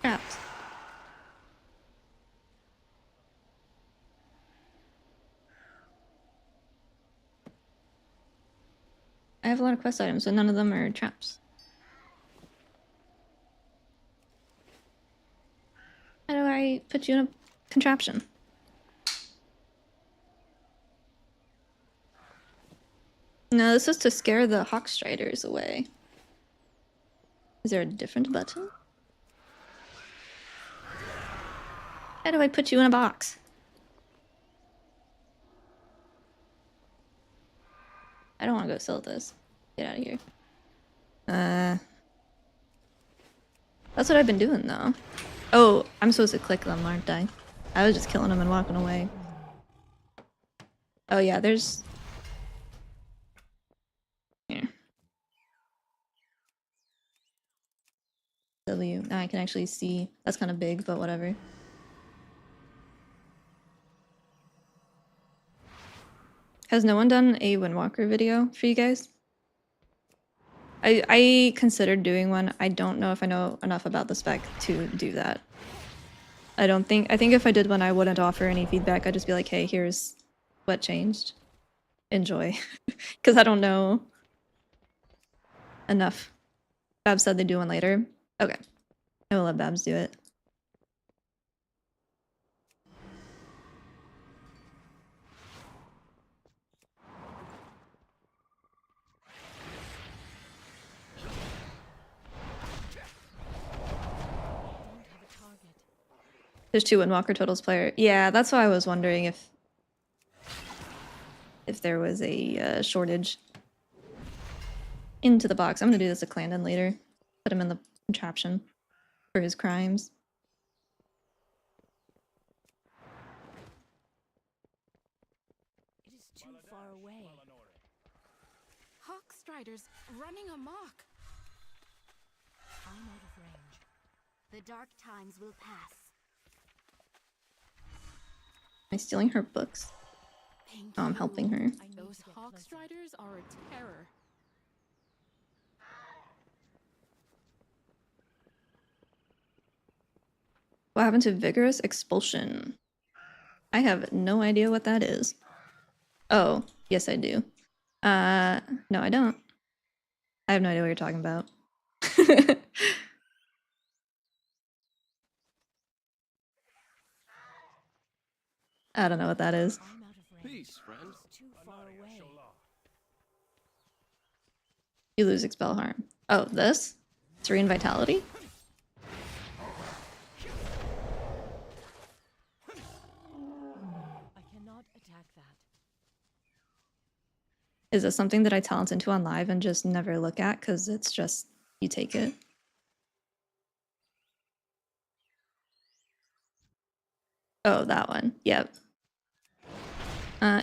Trapped. I have a lot of quest items, but none of them are traps. How do I put you in a contraption? No, this is to scare the Hawkstriders away. Is there a different button? How do I put you in a box? I don't want to go sell this. Get out of here. That's what I've been doing, though. Oh, I'm supposed to click them, aren't I? I was just killing them and walking away. Oh yeah, there's... Here. W. Now I can actually see. That's kind of big, but whatever. Has no one done a Windwalker video for you guys? I considered doing one. I don't know if I know enough about the spec to do that. I think if I did one, I wouldn't offer any feedback. I'd just be like, hey, here's what changed. Enjoy. Because I don't know enough. Babs said they'd do one later. Okay. I will let Babs do it. There's 2 Windwalker totals player. Yeah, that's why I was wondering if there was a shortage. Into the box. I'm gonna do this to Clandon later. Put him in the contraption for his crimes. It is too far away. Hawkstriders running amok. I'm out of range. The dark times will pass. I stealing her books? Oh, I'm helping her. Those hawk striders are a terror. What happened to vigorous expulsion? I have no idea what that is. Oh, yes I do. No I don't. I have no idea what you're talking about. I don't know what that is. Peace, friend. Too far away. You lose expel harm. Oh, this? Serene Vitality? I cannot attack that. Is this something that I talent into on live and just never look at because it's just, you take it? Oh, that one. Yep.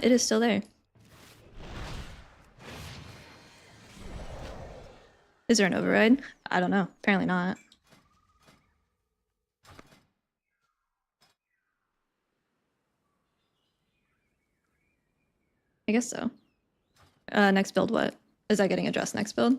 It is still there. Is there an override? I don't know. Apparently not. I guess so. Next build, what? Is that getting addressed next build?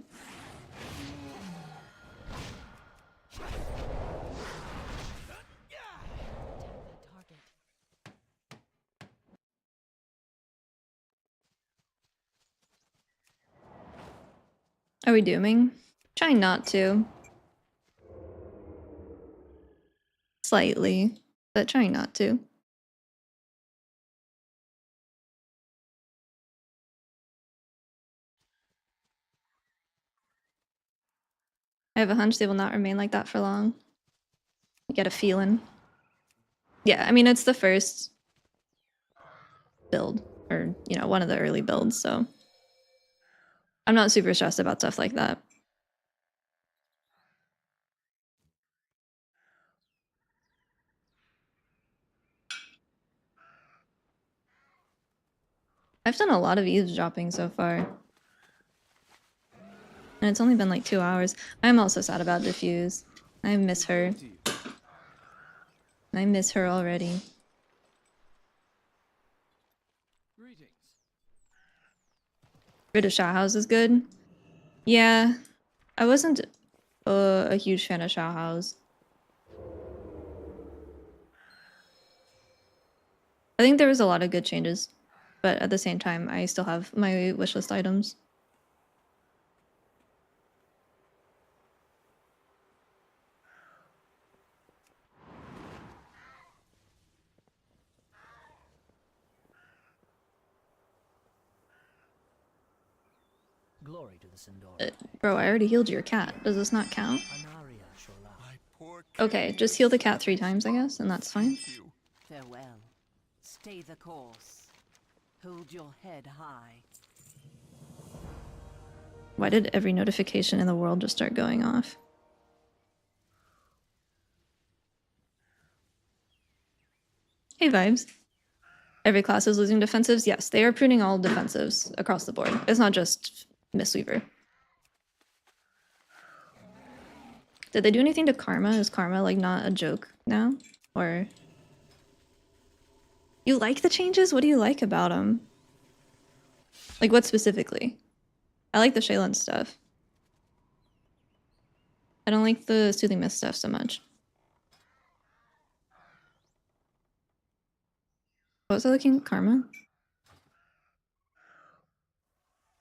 Are we dooming? Trying not to. Slightly, but trying not to. I have a hunch they will not remain like that for long. I get a feeling. Yeah, I mean, it's the first build, or, you know, one of the early builds, so I'm not super stressed about stuff like that. I've done a lot of eavesdropping so far. And it's only been like 2 hours. I'm also sad about Diffuse. I miss her. I miss her already. Rid of Shao House is good. Yeah, I wasn't a huge fan of Shao House. I think there was a lot of good changes, but at the same time, I still have my wishlist items. Glory to the Sindor. Bro, I already healed your cat. Does this not count? Okay, just heal the cat 3 times, I guess, and that's fine. Farewell. Stay the course. Hold your head high. Why did every notification in the world just start going off? Hey, Vibes. Every class is losing defensives? Yes, they are pruning all defensives across the board. It's not just Mistweaver. Did they do anything to Karma? Is Karma, like, not a joke now? Or... You like the changes? What do you like about them? Like, what specifically? I like the Shaylin stuff. I don't like the Soothing Mist stuff so much. What was I looking at? Karma?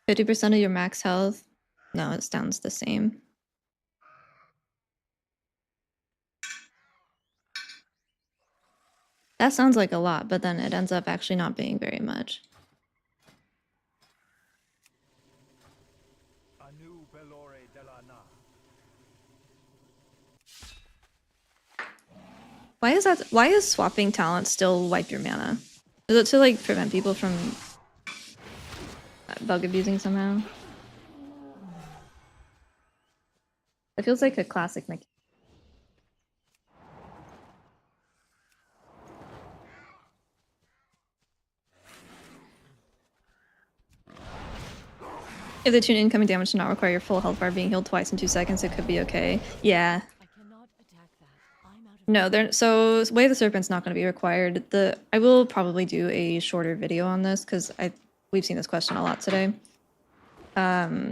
50% of your max health? No, it sounds the same. That sounds like a lot, but then it ends up actually not being very much. Why is that? Why is swapping talent still wipe your mana? Is it to like prevent people from bug abusing somehow? It feels like a classic mechanic. If they tune incoming damage to not require your full health bar being healed twice in 2 seconds, it could be okay. Yeah. I cannot attack that. I'm out No, so Way of the Serpent's not going to be required. I will probably do a shorter video on this because we've seen this question a lot today.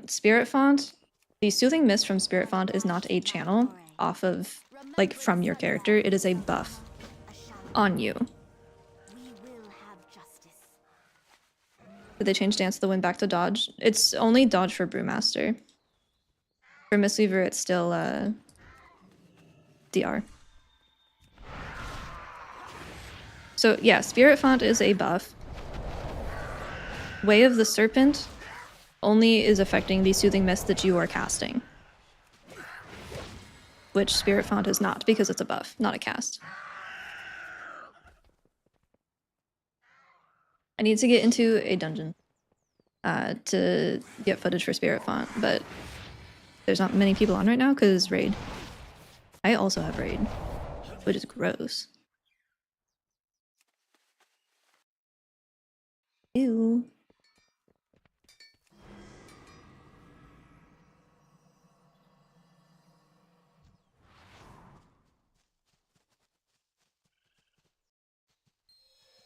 Spirit Font, the Soothing Mist from Spirit Font is not a channel off of, like, from your character. It is a buff on you. Did they change Dance of the Wind back to dodge? It's only dodge for Brewmaster. For Mistweaver, it's still DR. So yeah, Spirit Font is a buff. Way of the Serpent only is affecting the Soothing Mist that you are casting. Which Spirit Font is not, because it's a buff, not a cast. I need to get into a dungeon to get footage for Spirit Font, but there's not many people on right now because raid. I also have raid, which is gross. Ew.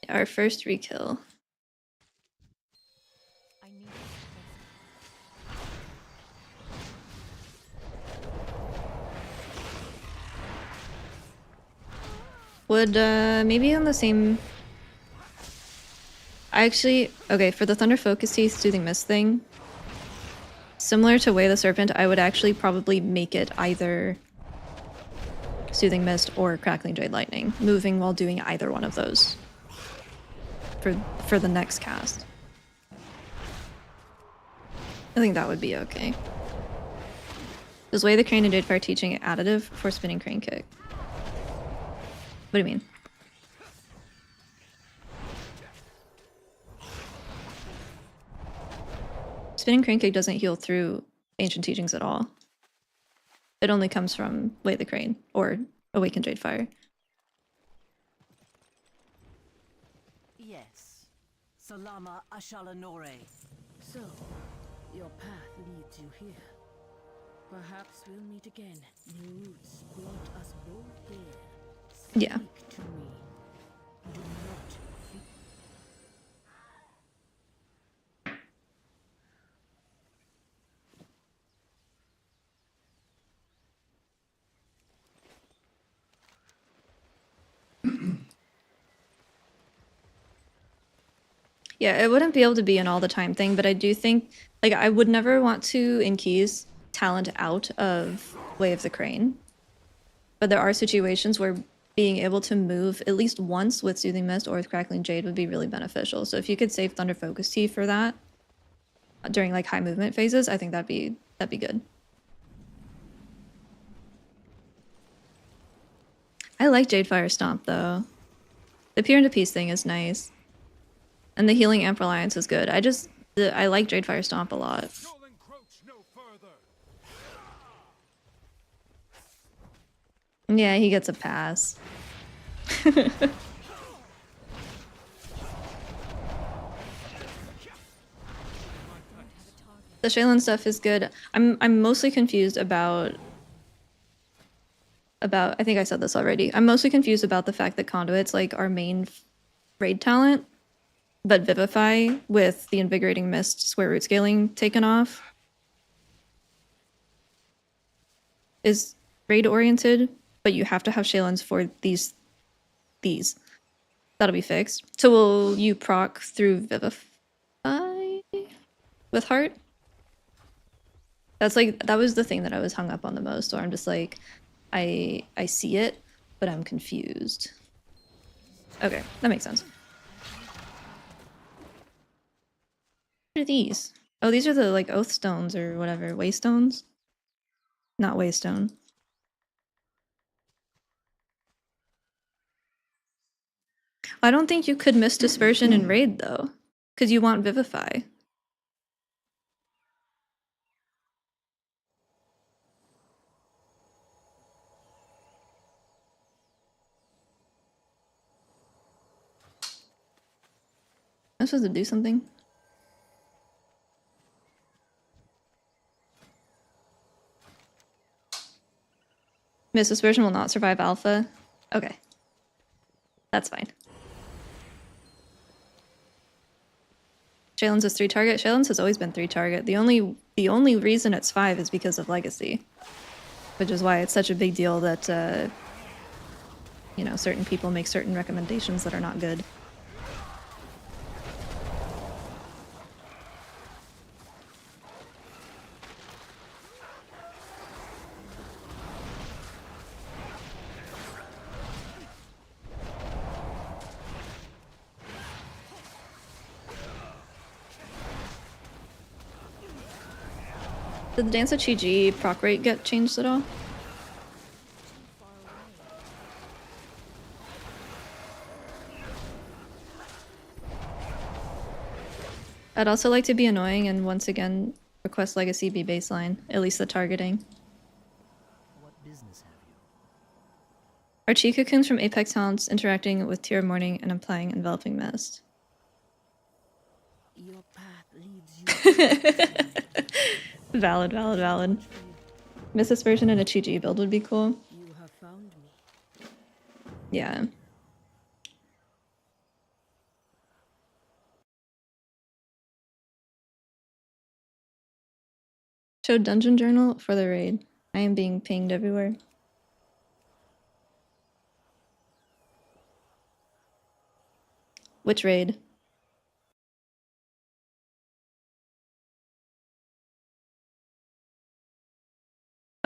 Our first rekill. Would maybe on the same... okay, for the Thunder Focus Teeth Soothing Mist thing, similar to Way of the Serpent, I would actually probably make it either Soothing Mist or Crackling Jade Lightning, moving while doing either one of those for the next cast. I think that would be okay. Does Way of the Crane and Jadefire teaching additive for spinning crane kick? What do you mean? Spinning crane kick doesn't heal through ancient teachings at all. It only comes from Way of the Crane or Awaken Jadefire. Yes. Salama Ashalanore. So, your path leads you here. Perhaps we'll meet again. The roots brought us both here. Yeah. Speak to me. Do not fear. Yeah, it wouldn't be able to be an all the time thing, but I do think, like, I would never want to, in keys, talent out of Way of the Crane. But there are situations where being able to move at least once with Soothing Mist or with Crackling Jade would be really beneficial. So if you could save Thunder Focus Tea for that during, like, high movement phases, I think that'd be good. I like Jadefire Stomp though. The Peer into Peace thing is nice. And the Healing Amp Reliance is good. I like Jadefire Stomp a lot. Yeah, he gets a pass. The Shaylin stuff is good. I'm mostly confused about I think I said this already. I'm mostly confused about the fact that Conduit's like our main raid talent, but Vivify with the Invigorating Mist square root scaling taken off is raid oriented, but you have to have Shaylins for these. That'll be fixed. So will you proc through Vivify with Heart? That was the thing that I was hung up on the most, or I'm just like, I see it, but I'm confused. Okay, that makes sense. What are these? Oh, these are the, like, Oath Stones or whatever. Waystones? Not Waystone. I don't think you could miss Dispersion in Raid, though. Because you want Vivify. I'm supposed to do something? Miss Dispersion will not survive Alpha. Okay. That's fine. Shaylin's is 3 target. Shaylin's has always been 3 target. The only reason it's 5 is because of Legacy. Which is why it's such a big deal that, you know, certain people make certain recommendations that are not good. Did the Dance of Chi-Ji proc rate get changed at all? I'd also like to be annoying and once again request Legacy be baseline, at least the targeting. What business have you? Are Chi cocoons from Apex Hounds interacting with Tear Morning and applying enveloping mist? Your path leads you. Valid, valid, valid. Missus version in a Chi-Ji build would be cool. You have found me. Yeah. Show dungeon journal for the raid. I am being pinged everywhere. Which raid?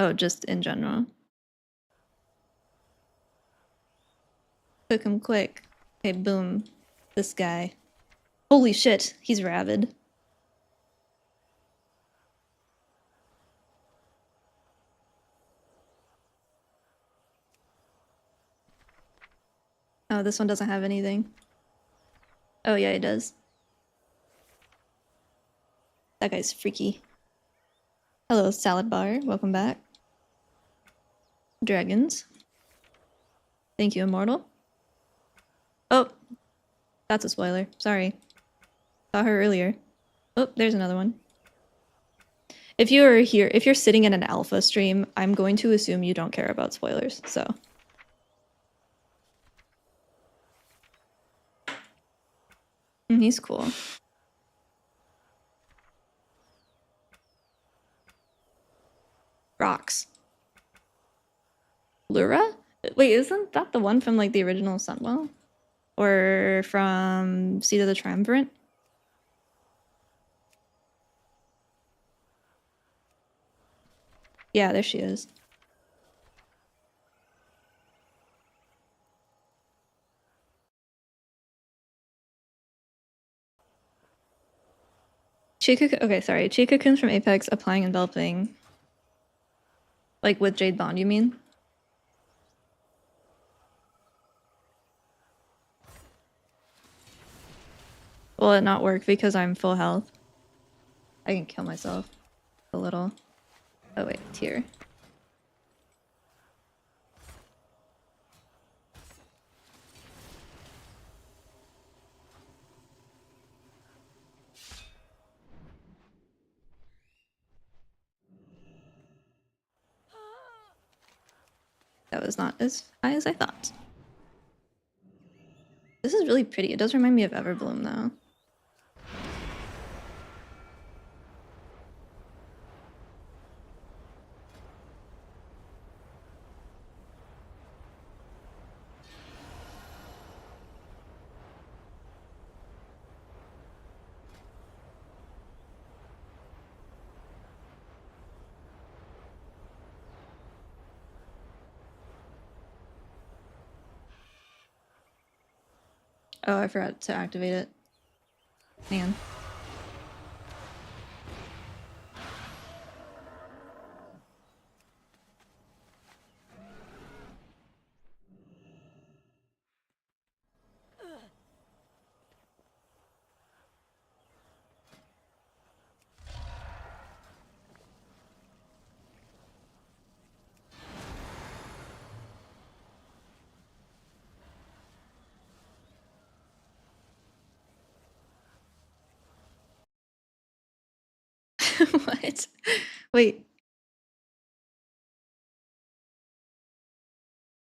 Oh, just in general. Cook him quick. Okay, boom. This guy. Holy shit, he's rabid. Oh, this one doesn't have anything. Oh yeah, it does. That guy's freaky. Hello, Salad Bar. Welcome back. Dragons. Thank you, Immortal. Oh, that's a spoiler. Sorry. Saw her earlier. Oh, there's another one. If you are here, if you're sitting in an alpha stream, I'm going to assume you don't care about spoilers, so. He's cool. Rocks. Lura? Wait, isn't that the one from like the original Sunwell? Or from Seed of the Triumvirate? Yeah, there she is. Okay, sorry. Chi-cocoons from Apex applying enveloping. Like with Jade Bond, you mean? Will it not work because I'm full health? I can kill myself a little. Oh wait, tear. That was not as high as I thought. This is really pretty. It does remind me of Everbloom though. Oh, I forgot to activate it. Man. What? Wait.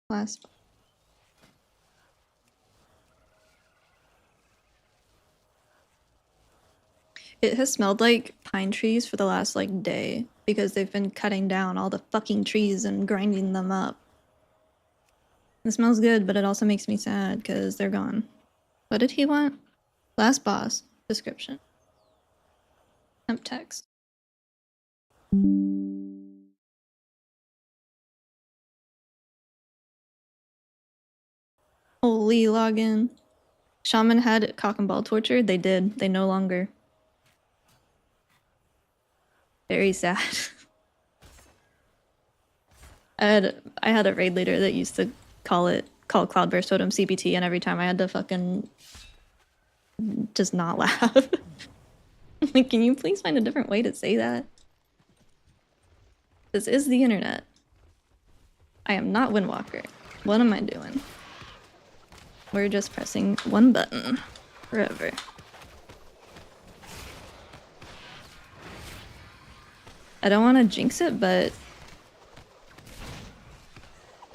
Last. It has smelled like pine trees for the last like day because they've been cutting down all the fucking trees and grinding them up. It smells good, but it also makes me sad because they're gone. What did he want? Last boss. Description. Temp text. Holy login. Shaman had cock and ball tortured? They did. They no longer. Very sad. I had a raid leader that used to call Cloudburst Totem CBT, and every time I had to fucking just not laugh. Like, can you please find a different way to say that? This is the internet. I am not Windwalker. What am I doing? We're just pressing one button forever. I don't want to jinx it, but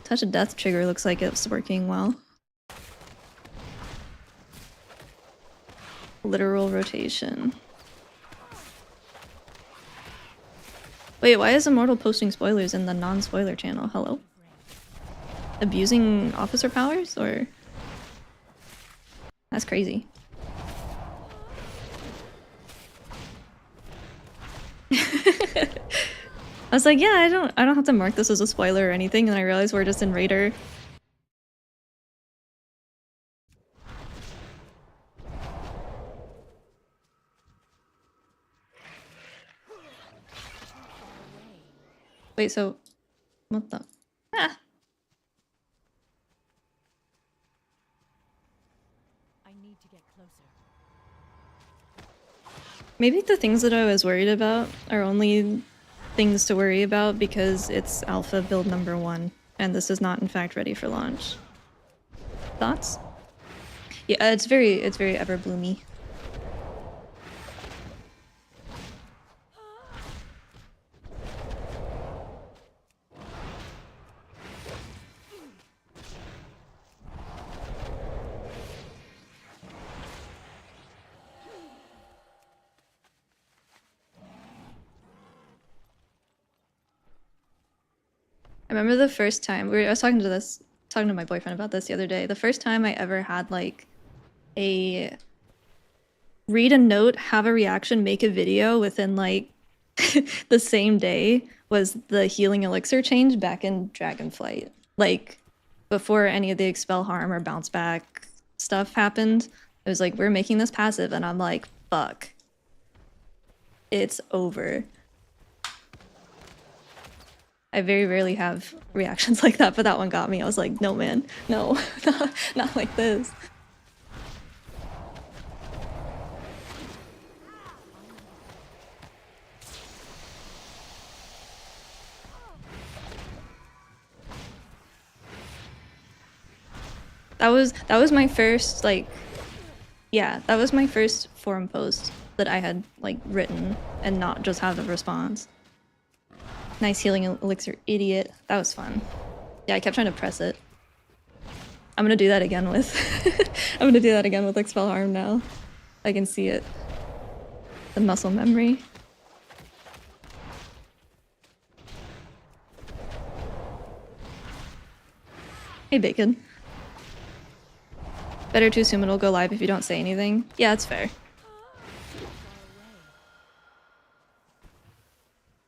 Touch of Death trigger looks like it's working well. Literal rotation. Wait, why is Immortal posting spoilers in the non-spoiler channel? Hello? Abusing officer powers, or? That's crazy. I was like, yeah, I don't have to mark this as a spoiler or anything, and I realized we're just in Raider. Wait, so what the? Ah. I need to get closer. Maybe the things that I was worried about are only things to worry about because it's alpha build number 1, and this is not in fact ready for launch. Thoughts? Yeah, it's very ever bloomy. I remember the first time I was talking to my boyfriend about this the other day. The first time I ever had like a read a note, have a reaction, make a video within like the same day was the healing elixir change back in Dragonflight. Like before any of the expel harm or bounce back stuff happened, it was like, we're making this passive, and I'm like, fuck. It's over. I very rarely have reactions like that, but that one got me. I was like, no, man, no, not like this. That was my first, like, yeah, that was my first forum post that I had like written and not just have a response. Nice healing elixir, idiot. That was fun. Yeah, I kept trying to press it. I'm gonna do that again with I'm gonna do that again with expel harm now. I can see it. The muscle memory. Hey, Bacon. Better to assume it'll go live if you don't say anything. Yeah, that's fair.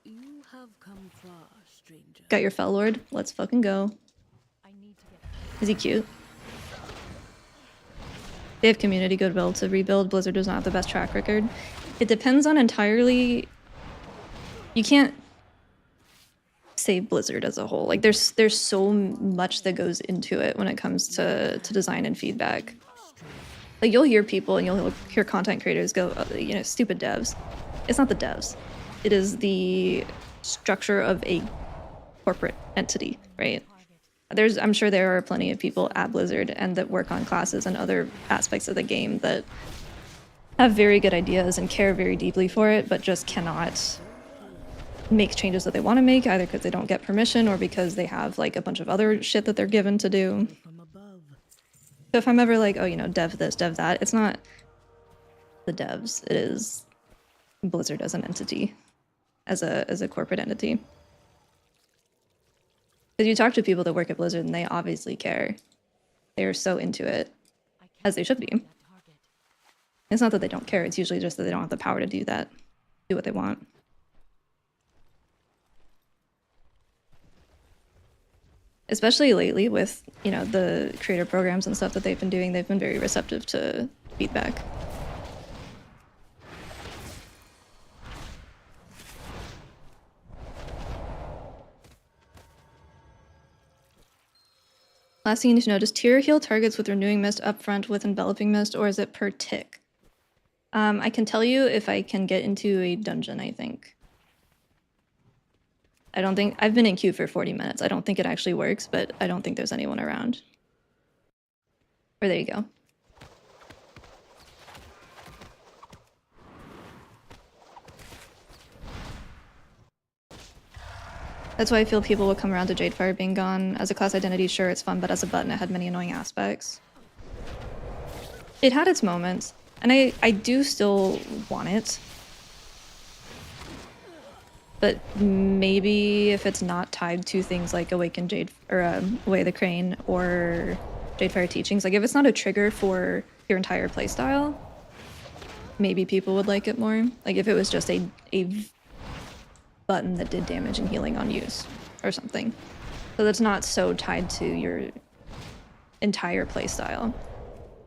You have come far, stranger. Got your Fell Lord? Let's fucking go. Is he cute? They have community goodwill to rebuild. Blizzard does not have the best track record. It depends on entirely... You can't say Blizzard as a whole. Like, there's so much that goes into it when it comes to design and feedback. Like, you'll hear people and you'll hear content creators go, you know, stupid devs. It's not the devs. It is the structure of a corporate entity, right? I'm sure there are plenty of people at Blizzard and that work on classes and other aspects of the game that have very good ideas and care very deeply for it, but just cannot make changes that they want to make, either because they don't get permission or because they have like a bunch of other shit that they're given to do. So if I'm ever like, oh, you know, dev this, dev that, it's not the devs, it is Blizzard as an entity, as a corporate entity. Because you talk to people that work at Blizzard and they obviously care. They are so into it, as they should be. It's not that they don't care, it's usually just that they don't have the power to do that, do what they want. Especially lately with, you know, the creator programs and stuff that they've been doing, they've been very receptive to feedback. Last thing you need to know, does Tear heal targets with Renewing Mist upfront with Enveloping Mist, or is it per tick? I can tell you if I can get into a dungeon, I think. I don't think... I've been in queue for 40 minutes. I don't think it actually works, but I don't think there's anyone around. Or there you go. That's why I feel people will come around to Jadefire being gone. As a class identity, sure, it's fun, but as a button, it had many annoying aspects. It had its moments, and I do still want it. But maybe if it's not tied to things like Awaken Jade, or Away the Crane, or Jadefire Teachings, like if it's not a trigger for your entire playstyle, maybe people would like it more. Like if it was just a button that did damage and healing on use or something. So that's not so tied to your entire playstyle,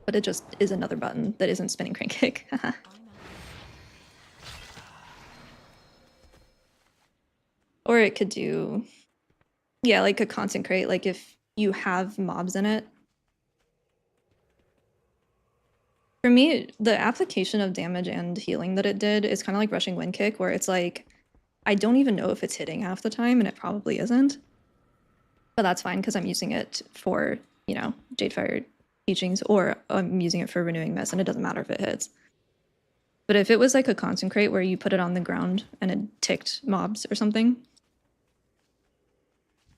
but it just is another button that isn't spinning crane kick. Or it could do, yeah, like a consecrate, like if you have mobs in it. For me, the application of damage and healing that it did is kind of like Rushing Wind Kick, where it's like, I don't even know if it's hitting half the time, and it probably isn't. But that's fine, because I'm using it for, you know, Jadefire Teachings, or I'm using it for Renewing Mist, and it doesn't matter if it hits. But if it was like a consecrate where you put it on the ground and it ticked mobs or something,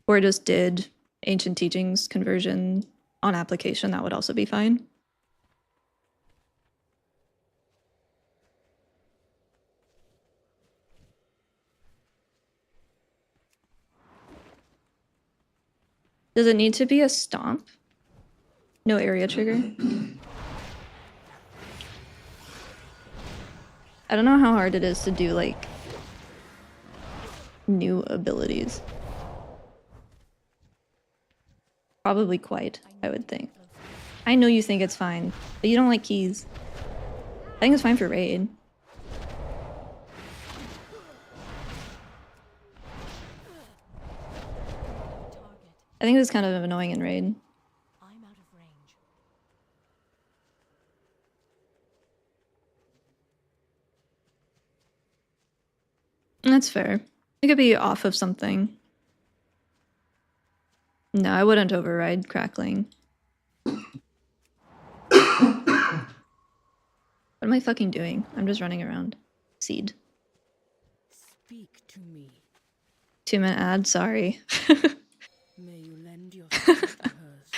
or it just did Ancient Teachings conversion on application, that would also be fine. Does it need to be a stomp? No area trigger? I don't know how hard it is to do, like, new abilities. Probably quite, I would think. I know you think it's fine, but you don't like keys. I think it's fine for raid. I think it was kind of annoying in raid. I'm out of range. That's fair. It could be off of something. No, I wouldn't override crackling. What am I fucking doing? I'm just running around. Seed. Speak to me. 2-minute ad, sorry. May you lend your strength to hers.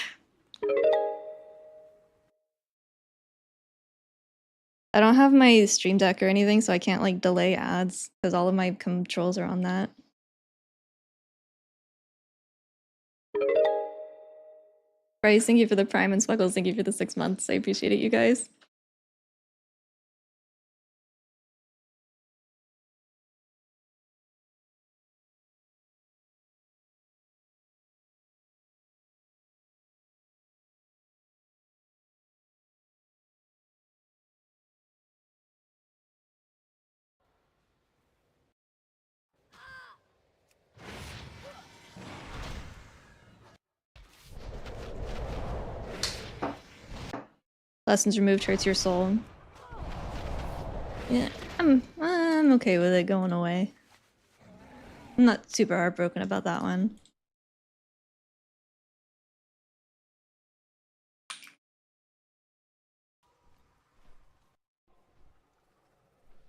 I don't have my Stream Deck or anything, so I can't like delay ads because all of my controls are on that. Bryce, thank you for the Prime, and Spuggles, thank you for the 6 months. I appreciate it, you guys. Lessons removed hurts your soul. Yeah, I'm okay with it going away. I'm not super heartbroken about that one.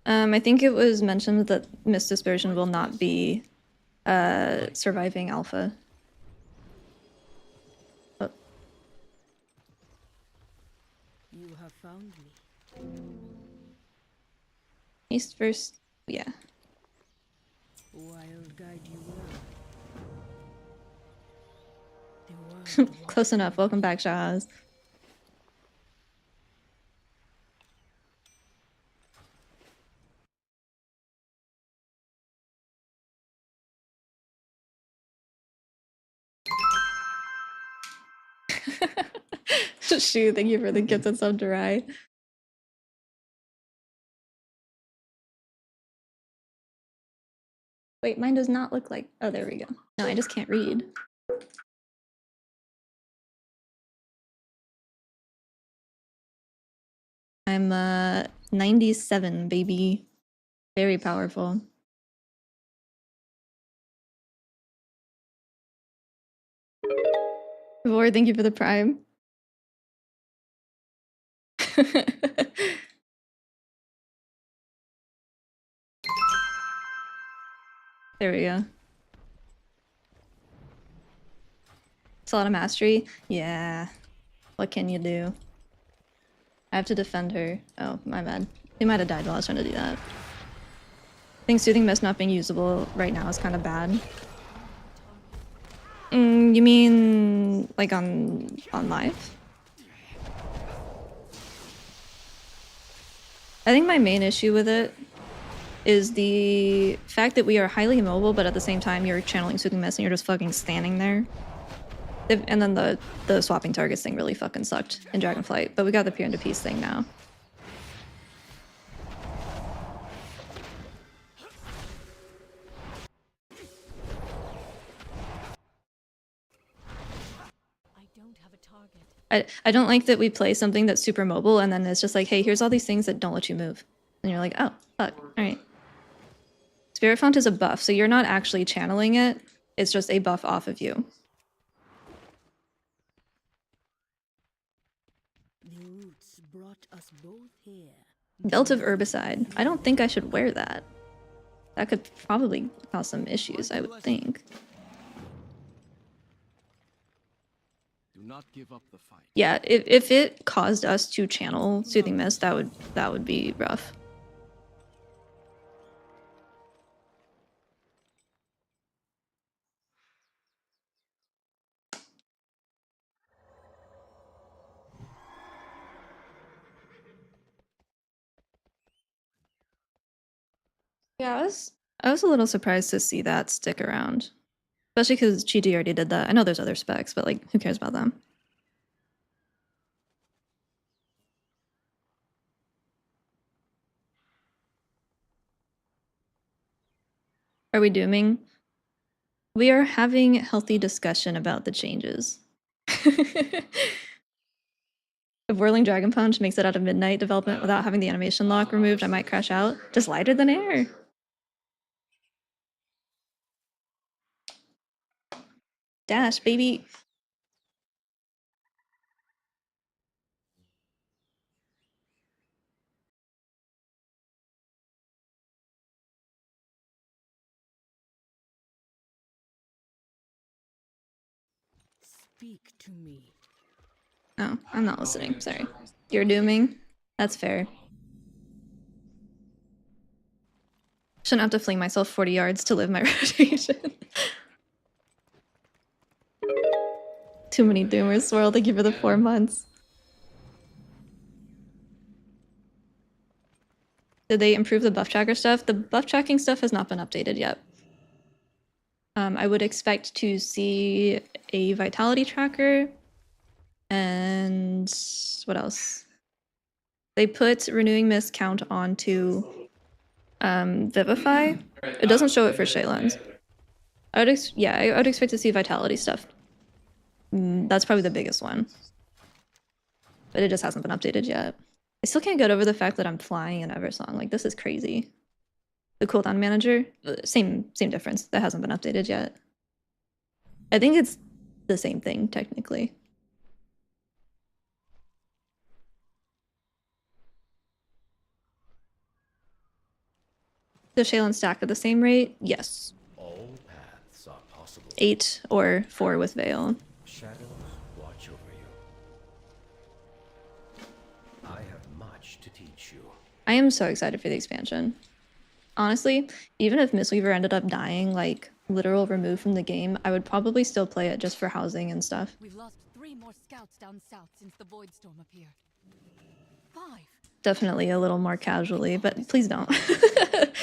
I think it was mentioned that Mist Dispersion will not be surviving alpha. Oh. You have found me. East first. Yeah. Wild guide you were. Close enough. Welcome back, Shaz. Shoot, thank you for the gifted sub to Rai. Wait, mine does not look like... Oh, there we go. No, I just can't read. I'm 97, baby. Very powerful. Vor, thank you for the prime. There we go. It's a lot of mastery. Yeah. What can you do? I have to defend her. Oh, my bad. They might have died while I was trying to do that. I think Soothing Mist not being usable right now is kind of bad. You mean like on live? I think my main issue with it is the fact that we are highly immobile, but at the same time you're channeling Soothing Mist and you're just fucking standing there. And then the swapping targets thing really fucking sucked in Dragonflight, but we got the Peer into Peace thing now. I don't like that we play something that's super mobile and then it's just like, hey, here's all these things that don't let you move. And you're like, oh, fuck, alright. Spirit Font is a buff, so you're not actually channeling it, it's just a buff off of you. The roots brought us both here. Belt of Herbicide. I don't think I should wear that. That could probably cause some issues, I would think. Do not give up the fight. Yeah, if it caused us to channel Soothing Mist, that would be rough. Yeah, I was a little surprised to see that stick around. Especially because GG already did that. I know there's other specs, but like, who cares about them? Are we dooming? We are having a healthy discussion about the changes. If Whirling Dragon Punch makes it out of Midnight development without having the animation lock removed, I might crash out. Just lighter than air. Dash, baby. Speak to me. Oh, I'm not listening. Sorry. You're dooming? That's fair. Shouldn't have to fling myself 40 yards to live my rotation. Too many doomers, Swirl. Thank you for the 4 months. Did they improve the buff tracker stuff? The buff tracking stuff has not been updated yet. I would expect to see a vitality tracker and what else? They put Renewing Mist count onto Vivify. It doesn't show it for Shaylands. I would expect to see vitality stuff. That's probably the biggest one. But it just hasn't been updated yet. I still can't get over the fact that I'm flying in Eversong. Like, this is crazy. The cooldown manager, same difference. That hasn't been updated yet. I think it's the same thing, technically. Does Shaylan stack at the same rate? Yes. All paths are possible. 8 or 4 with Veil. Shadows watch over you. I have much to teach you. I am so excited for the expansion. honestly, even if Mistweaver ended up dying, like literal removed from the game, I would probably still play it just for housing and stuff. We've lost 3 more scouts down south since the Void Storm appeared. 5. Definitely a little more casually, but please don't. But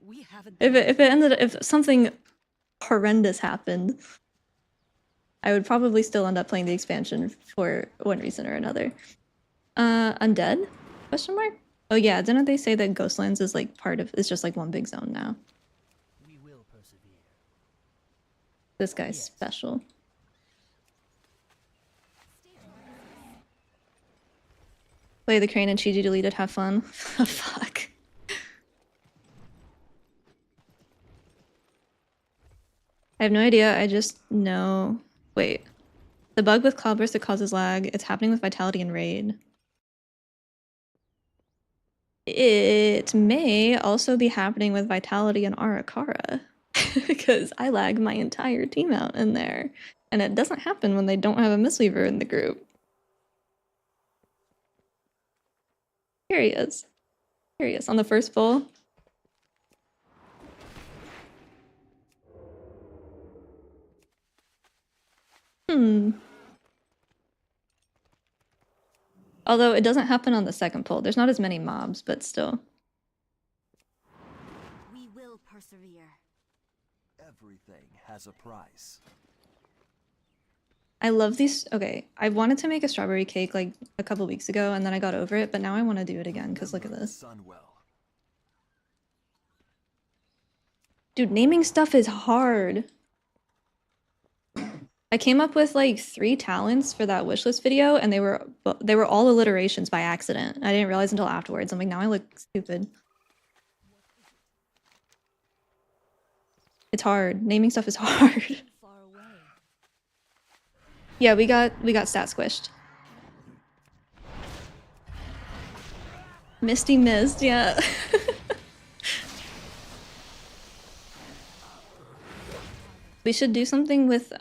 we haven't if something horrendous happened, I would probably still end up playing the expansion for one reason or another. Undead? Question mark? Oh yeah, didn't they say that Ghostlands is like part of, it's just like one big zone now? We will persevere. This guy's special. Play the crane and Chiji deleted, have fun. Fuck. I have no idea, I just know... Wait. The bug with Cloudburst that causes lag, it's happening with Vitality and Raid. It may also be happening with Vitality and Arakara. Because I lag my entire team out in there. And it doesn't happen when they don't have a Mistweaver in the group. Here he is. Here he is on the first pull. Although it doesn't happen on the second pull. There's not as many mobs, but still. We will persevere. Everything has a price. I love these. Okay, I wanted to make a strawberry cake like a couple weeks ago and then I got over it, but now I want to do it again because look at this. Dude, naming stuff is hard. I came up with like 3 talents for that wishlist video and they were all alliterations by accident. I didn't realize until afterwards. I'm like, now I look stupid. It's hard. Naming stuff is hard. Yeah, we got stat squished. Misty missed, yeah. We should do something with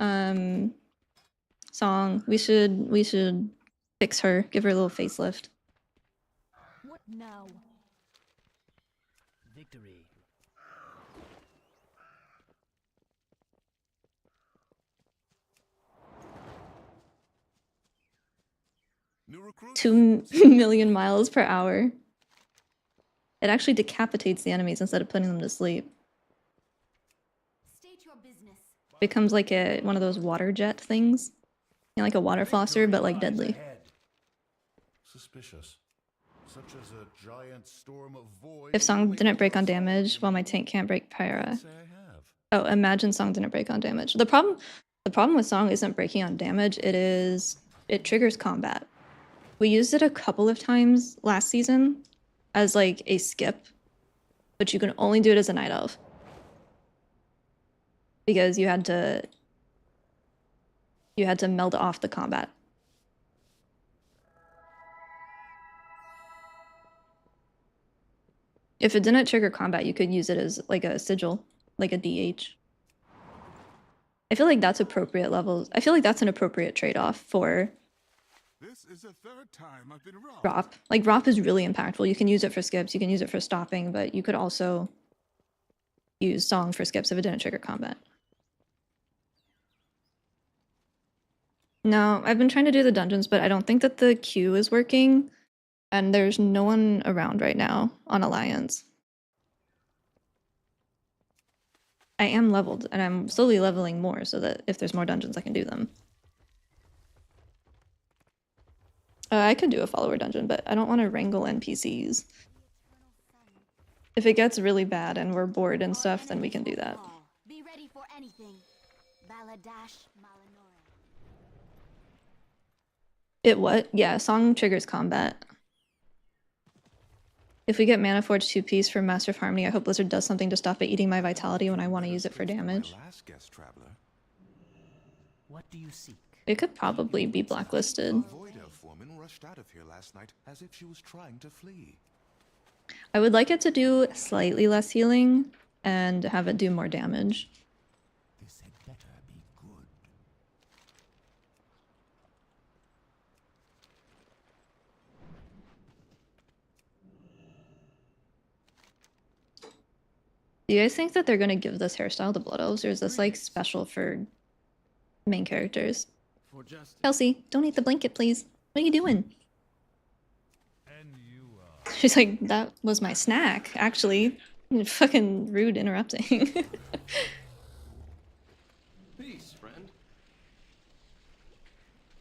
Song. We should fix her, give her a little facelift. What now? Victory. New recruit? 2 million miles per hour. It actually decapitates the enemies instead of putting them to sleep. State your business. Becomes like one of those water jet things. You know, like a water flosser, but like deadly. Suspicious. Such as a giant storm of void. If Song didn't break on damage, while my tank can't break Pyra. Oh, imagine Song didn't break on damage. The problem with Song isn't breaking on damage, it triggers combat. We used it a couple of times last season as like a skip, but you can only do it as a night elf. Because you had to meld off the combat. If it didn't trigger combat, you could use it as like a sigil, like a DH. I feel like that's appropriate levels. I feel like that's an appropriate trade-off for This is the 3rd time I've been robbed. drop. Like drop is really impactful. You can use it for skips, you can use it for stopping, but you could also use Song for skips if it didn't trigger combat. No, I've been trying to do the dungeons, but I don't think that the queue is working, and there's no one around right now on Alliance. I am leveled, and I'm slowly leveling more so that if there's more dungeons, I can do them. I could do a follower dungeon, but I don't want to wrangle NPCs. If it gets really bad and we're bored and stuff, then we can do that. Be ready for anything. Baladash Malinore. It what? Yeah, Song triggers combat. If we get Mana Forge 2-piece from Master of Harmony, I hope Blizzard does something to stop it eating my vitality when I want to use it for damage. What do you seek? It could probably be blacklisted. Void Elf woman rushed out of here last night as if she was trying to flee. I would like it to do slightly less healing and have it do more damage. This had better be good. Do you guys think that they're gonna give this hairstyle to Blood Elves, or is this like special for main characters? Kelsey, don't eat the blanket, please. What are you doing? She's like, that was my snack, actually. Fucking rude interrupting. Peace, friend.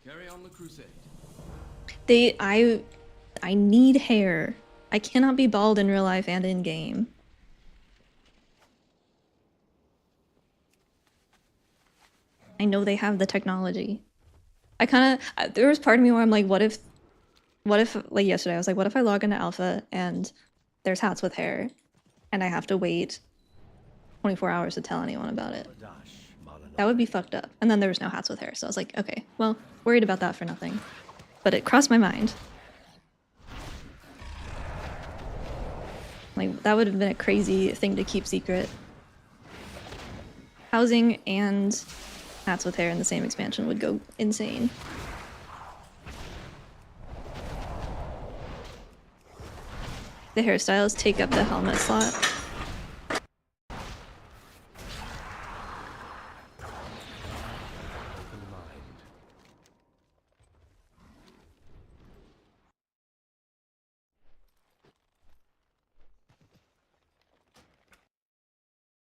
Carry on the crusade. I need hair. I cannot be bald in real life and in game. I know they have the technology. There was part of me where I'm like, what if, like yesterday, I was like, what if I log into Alpha and there's hats with hair and I have to wait 24 hours to tell anyone about it? That would be fucked up. And then there was no hats with hair, so I was like, okay, well, worried about that for nothing. But it crossed my mind. Like, that would have been a crazy thing to keep secret. Housing and hats with hair in the same expansion would go insane. The hairstyles take up the helmet slot.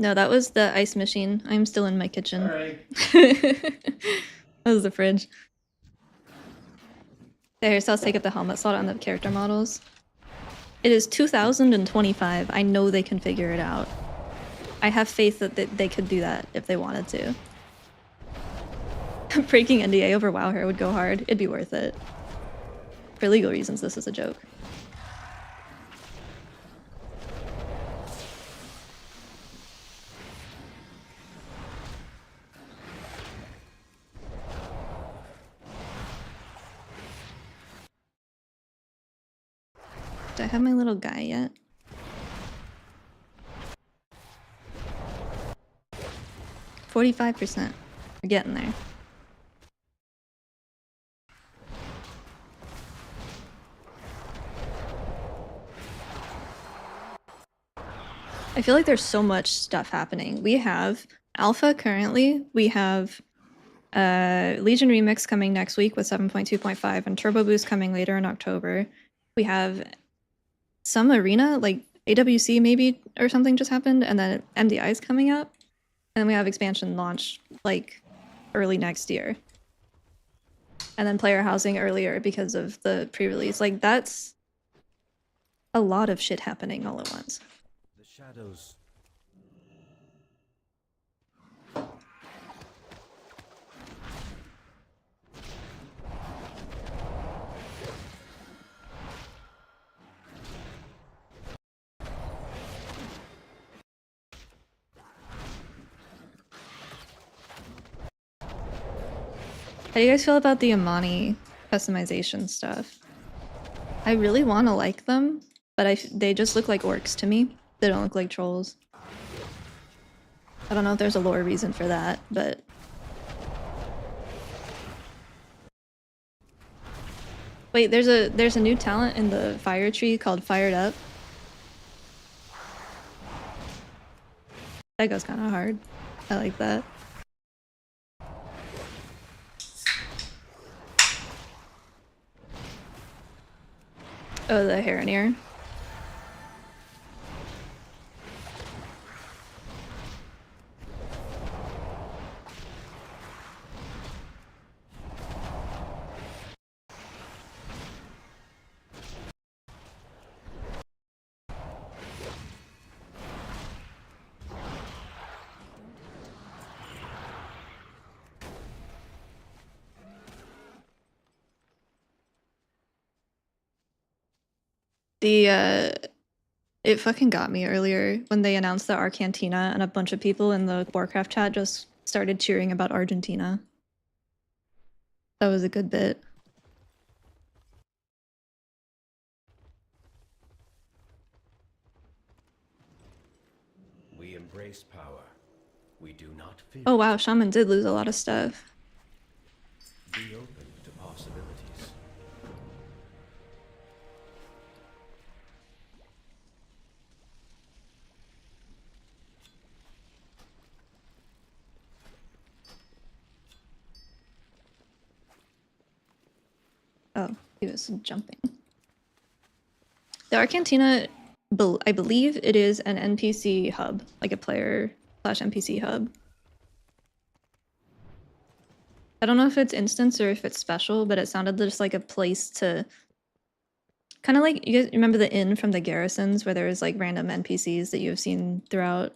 No, that was the ice machine. I'm still in my kitchen. Alright. That was the fridge. The hairstyles take up the helmet slot on the character models. It is 2025. I know they can figure it out. I have faith that they could do that if they wanted to. Breaking NDA over WoW hair would go hard. It'd be worth it. For legal reasons, this is a joke. Do I have my little guy yet? %. We're getting there. I feel like there's so much stuff happening. We have Alpha currently. We have Legion Remix coming next week with 7.2.5 and Turbo Boost coming later in October. We have some arena, like AWC maybe or something just happened, and then MDI is coming up. And then we have expansion launch like early next year. And then player housing earlier because of the pre-release. Like, that's a lot of shit happening all at once. The shadows. How do you guys feel about the Amani customization stuff? I really want to like them, but they just look like orcs to me. They don't look like trolls. I don't know if there's a lore reason for that, but... Wait, there's a new talent in the fire tree called Fired Up. That goes kind of hard. I like that. Oh, the Harroneer. It fucking got me earlier when they announced the Argentina and a bunch of people in the Warcraft chat just started cheering about Argentina. That was a good bit. We embrace power. We do not fear. Oh wow, Shaman did lose a lot of stuff. Be open to possibilities. He was jumping. The Arcantina, I believe it is an NPC hub, like a player/NPC hub. I don't know if it's instance or if it's special, but it sounded just like a place to... Kind of like, you guys remember the inn from the garrisons where there's like random NPCs that you've seen throughout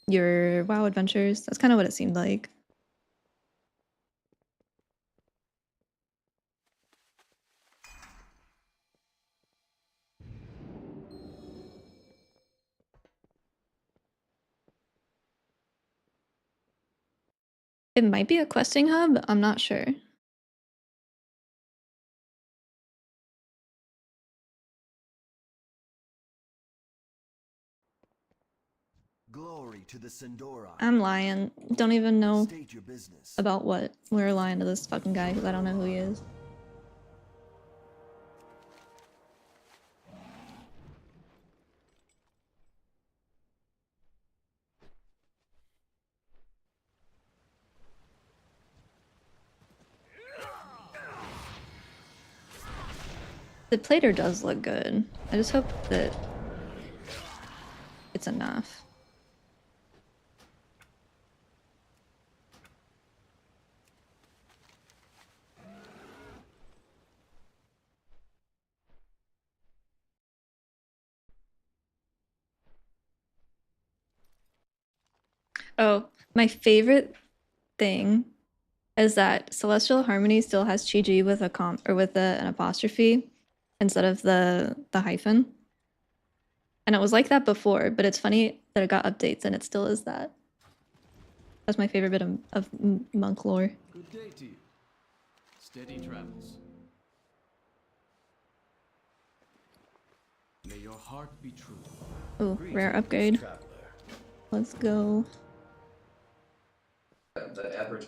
your WoW adventures? That's kind of what it seemed like. It might be a questing hub, I'm not sure. Glory to the Sindora. I'm lying. Don't even know State your business. about what. We're lying to this fucking guy because I don't know who he is. The plater does look good. I just hope that it's enough. Oh, my favorite thing is that Celestial Harmony still has Chi-Ji with a an apostrophe instead of the hyphen. And it was like that before, but it's funny that it got updates and it still is that. That's my favorite bit of monk lore. Good day to you. Steady travels. May your heart be true. Ooh, rare upgrade. Let's go. The average.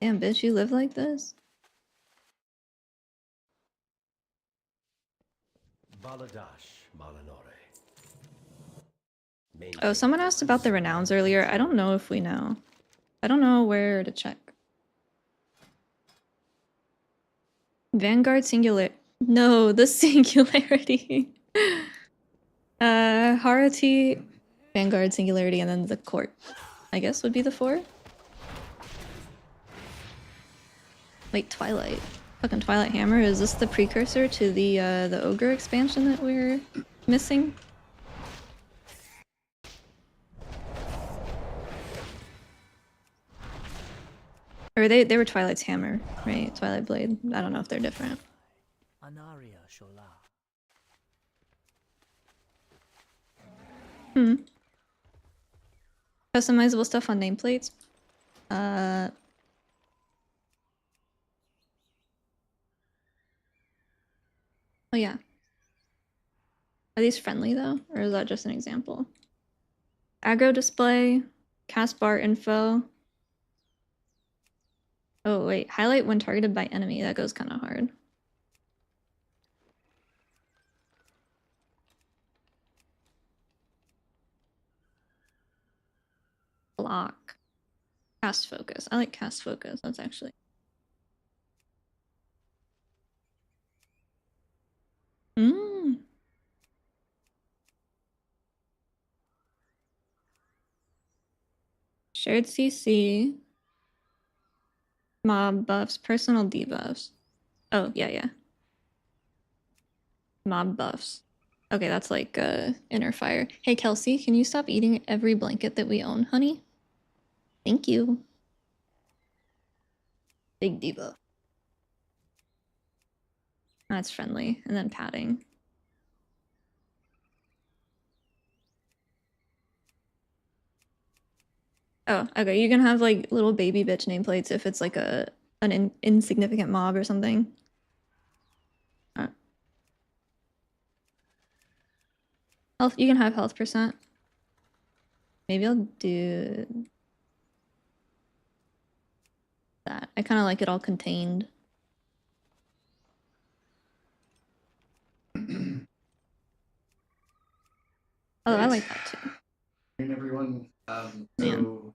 Damn, bitch, you live like this? Baladash Malanore. Oh, someone asked about the renowns earlier. I don't know if we know. I don't know where to check. Vanguard singular. No, the singularity. Harati, Vanguard singularity, and then the court, I guess would be the 4. Wait, Twilight. Fucking Twilight Hammer. Is this the precursor to the Ogre expansion that we're missing? Or they were Twilight's Hammer, right? Twilight Blade. I don't know if they're different. Anaria Shola. Customizable stuff on nameplates. Oh yeah. Are these friendly though? Or is that just an example? Aggro display, cast bar info. Oh wait, highlight when targeted by enemy. That goes kind of hard. Block. Cast focus. I like cast focus. That's actually... Shared CC. Mob buffs. Personal debuffs. Oh, yeah. Mob buffs. Okay, that's like inner fire. Hey, Kelsey, can you stop eating every blanket that we own, honey? Thank you. Big debuff. That's friendly. And then padding. Oh, okay. You can have like little baby bitch nameplates if it's like an insignificant mob or something. Health, you can have health percent. Maybe I'll do that. I kind of like it all contained. Oh, I like that too. And everyone, Man. so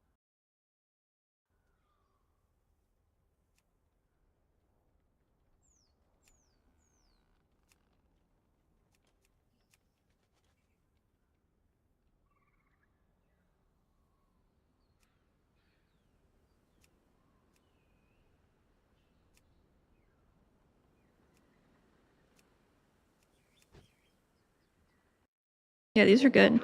Yeah, these are good.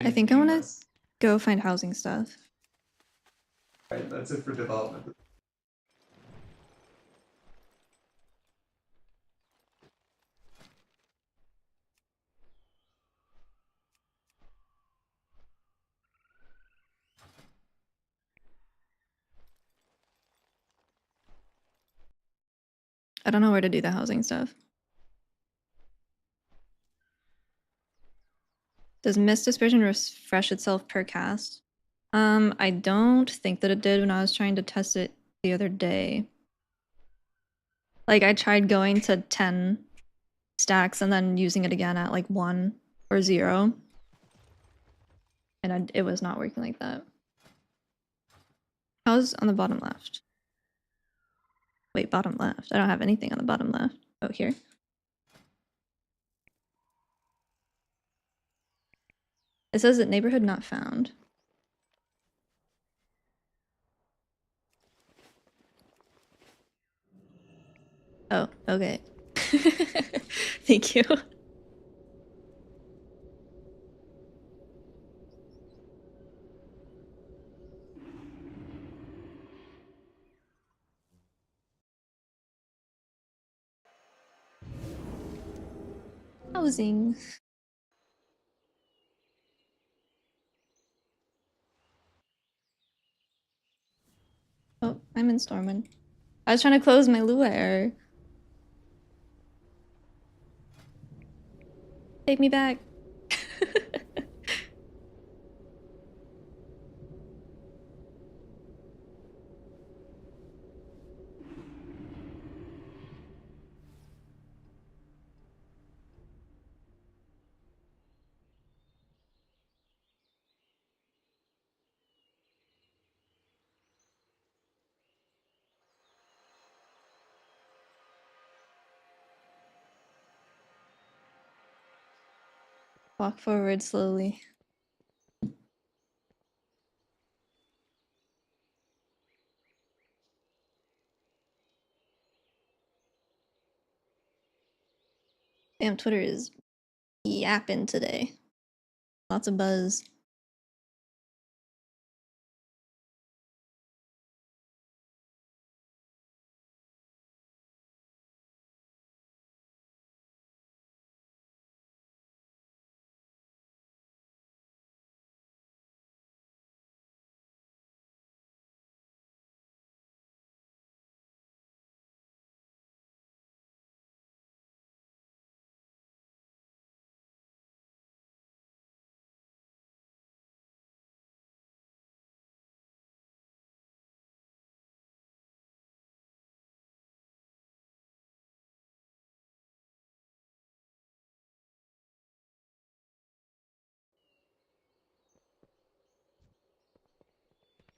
I think I want to go find housing stuff. right, that's it for development. I don't know where to do the housing stuff. Does Mist Dispersion refresh itself per cast? I don't think that it did when I was trying to test it the other day. Like, I tried going to 10 stacks and then using it again at like 1 or 0. And it was not working like that. How's on the bottom left? Wait, bottom left. I don't have anything on the bottom left. Oh, here. It says that neighborhood not found. Oh, okay. Thank you. Housing. Oh, I'm in Stormwind. I was trying to close my Lua error. Take me back. Walk forward slowly. Damn, Twitter is yapping today. Lots of buzz.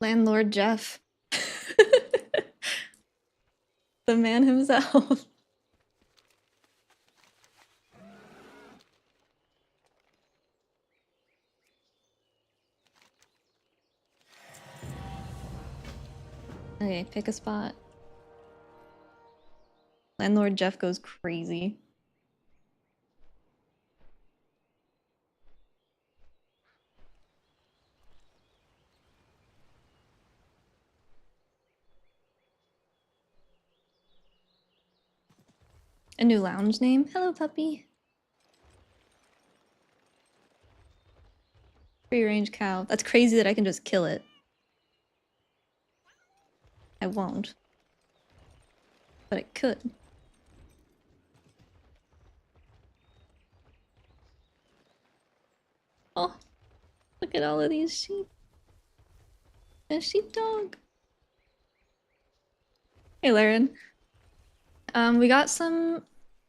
Landlord Jeff. The man himself. Okay, pick a spot. Landlord Jeff goes crazy. A new lounge name? Hello, puppy. Free range cow. That's crazy that I can just kill it. I won't. But it could. Oh, look at all of these sheep. A sheepdog. Hey, Laren. We got some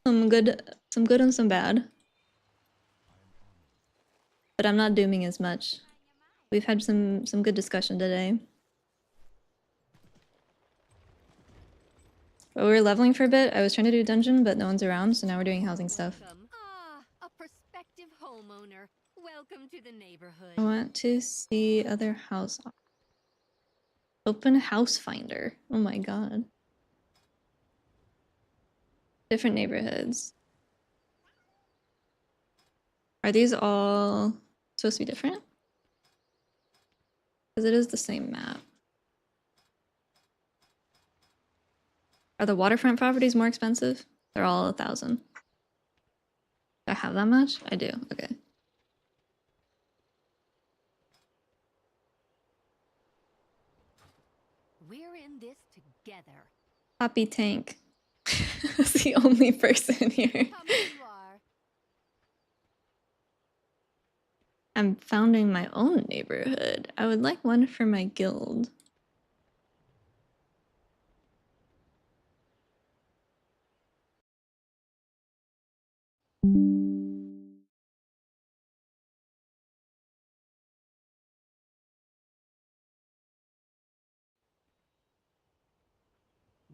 good and some bad. But I'm not dooming as much. We've had some good discussion today. But we were leveling for a bit. I was trying to do dungeon, but no one's around, so now we're doing housing stuff. Ah, a prospective homeowner. Welcome to the neighborhood. I want to see other house. Open house finder. Oh my god. Different neighborhoods. Are these all supposed to be different? Because it is the same map. Are the waterfront properties more expensive? They're all 1,000. Do I have that much? I do. Okay. We're in this together. Poppy Tank. That's the only person here. Come as you are. I'm founding my own neighborhood. I would like one for my guild.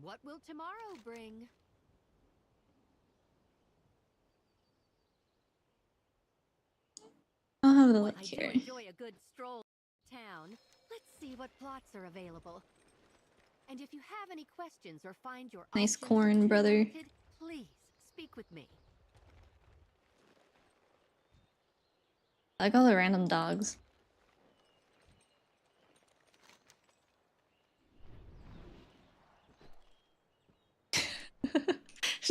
What will tomorrow bring? I'll have a look I here. do enjoy a good stroll town. Let's see what plots are available. And if you have any questions or find your Nice options corn, too brother. limited, please speak with me. I like all the random dogs.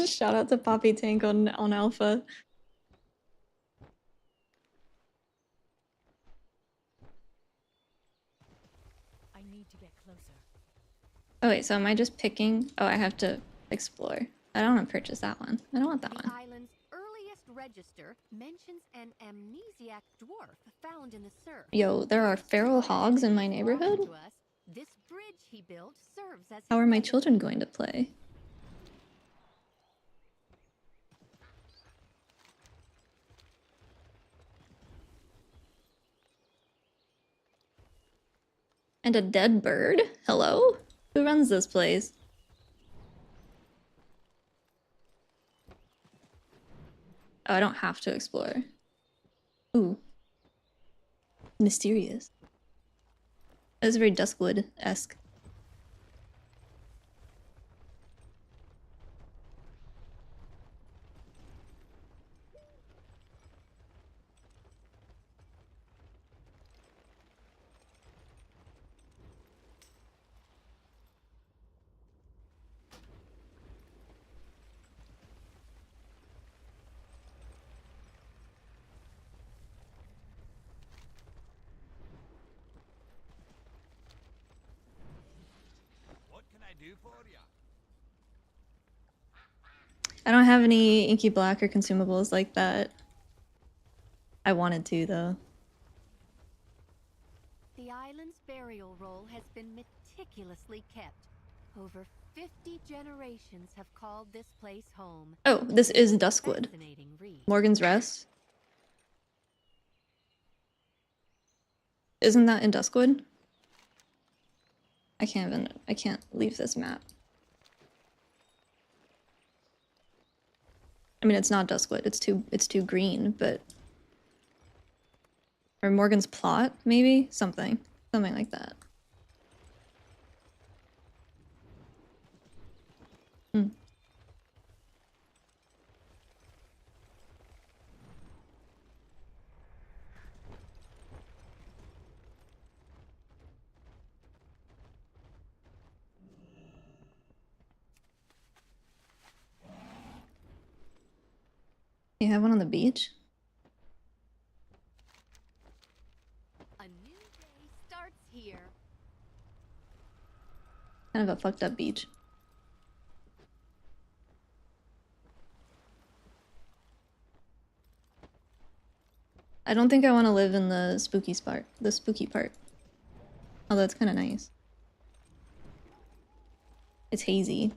Shout out to Poppy Tank on Alpha. I need to get closer. Oh wait, so am I just picking? Oh, I have to explore. I don't want to purchase that one. I don't want that The one. island's earliest register mentions an amnesiac dwarf found in the surf. Yo, there are feral hogs in my neighborhood? To us, this bridge he built serves as How his are my legacy. children going to play? And a dead bird? Hello? Who runs this place? Oh, I don't have to explore. Ooh. Mysterious. That's very Duskwood-esque. What can I do for you? I don't have any Inky Black or consumables like that. I wanted to, though. The island's burial roll has been meticulously kept. Over 50 generations have called this place home. Oh, this is Duskwood. Fascinating read. Morgan's Rest. Isn't that in Duskwood? I can't leave this map. I mean, it's not Duskwood. It's too green, but or Morgan's plot, maybe something like that. Hmm. You have one on the beach? A new day starts here. Kind of a fucked up beach. I don't think I want to live in the spooky part. Although it's kind of nice. It's hazy.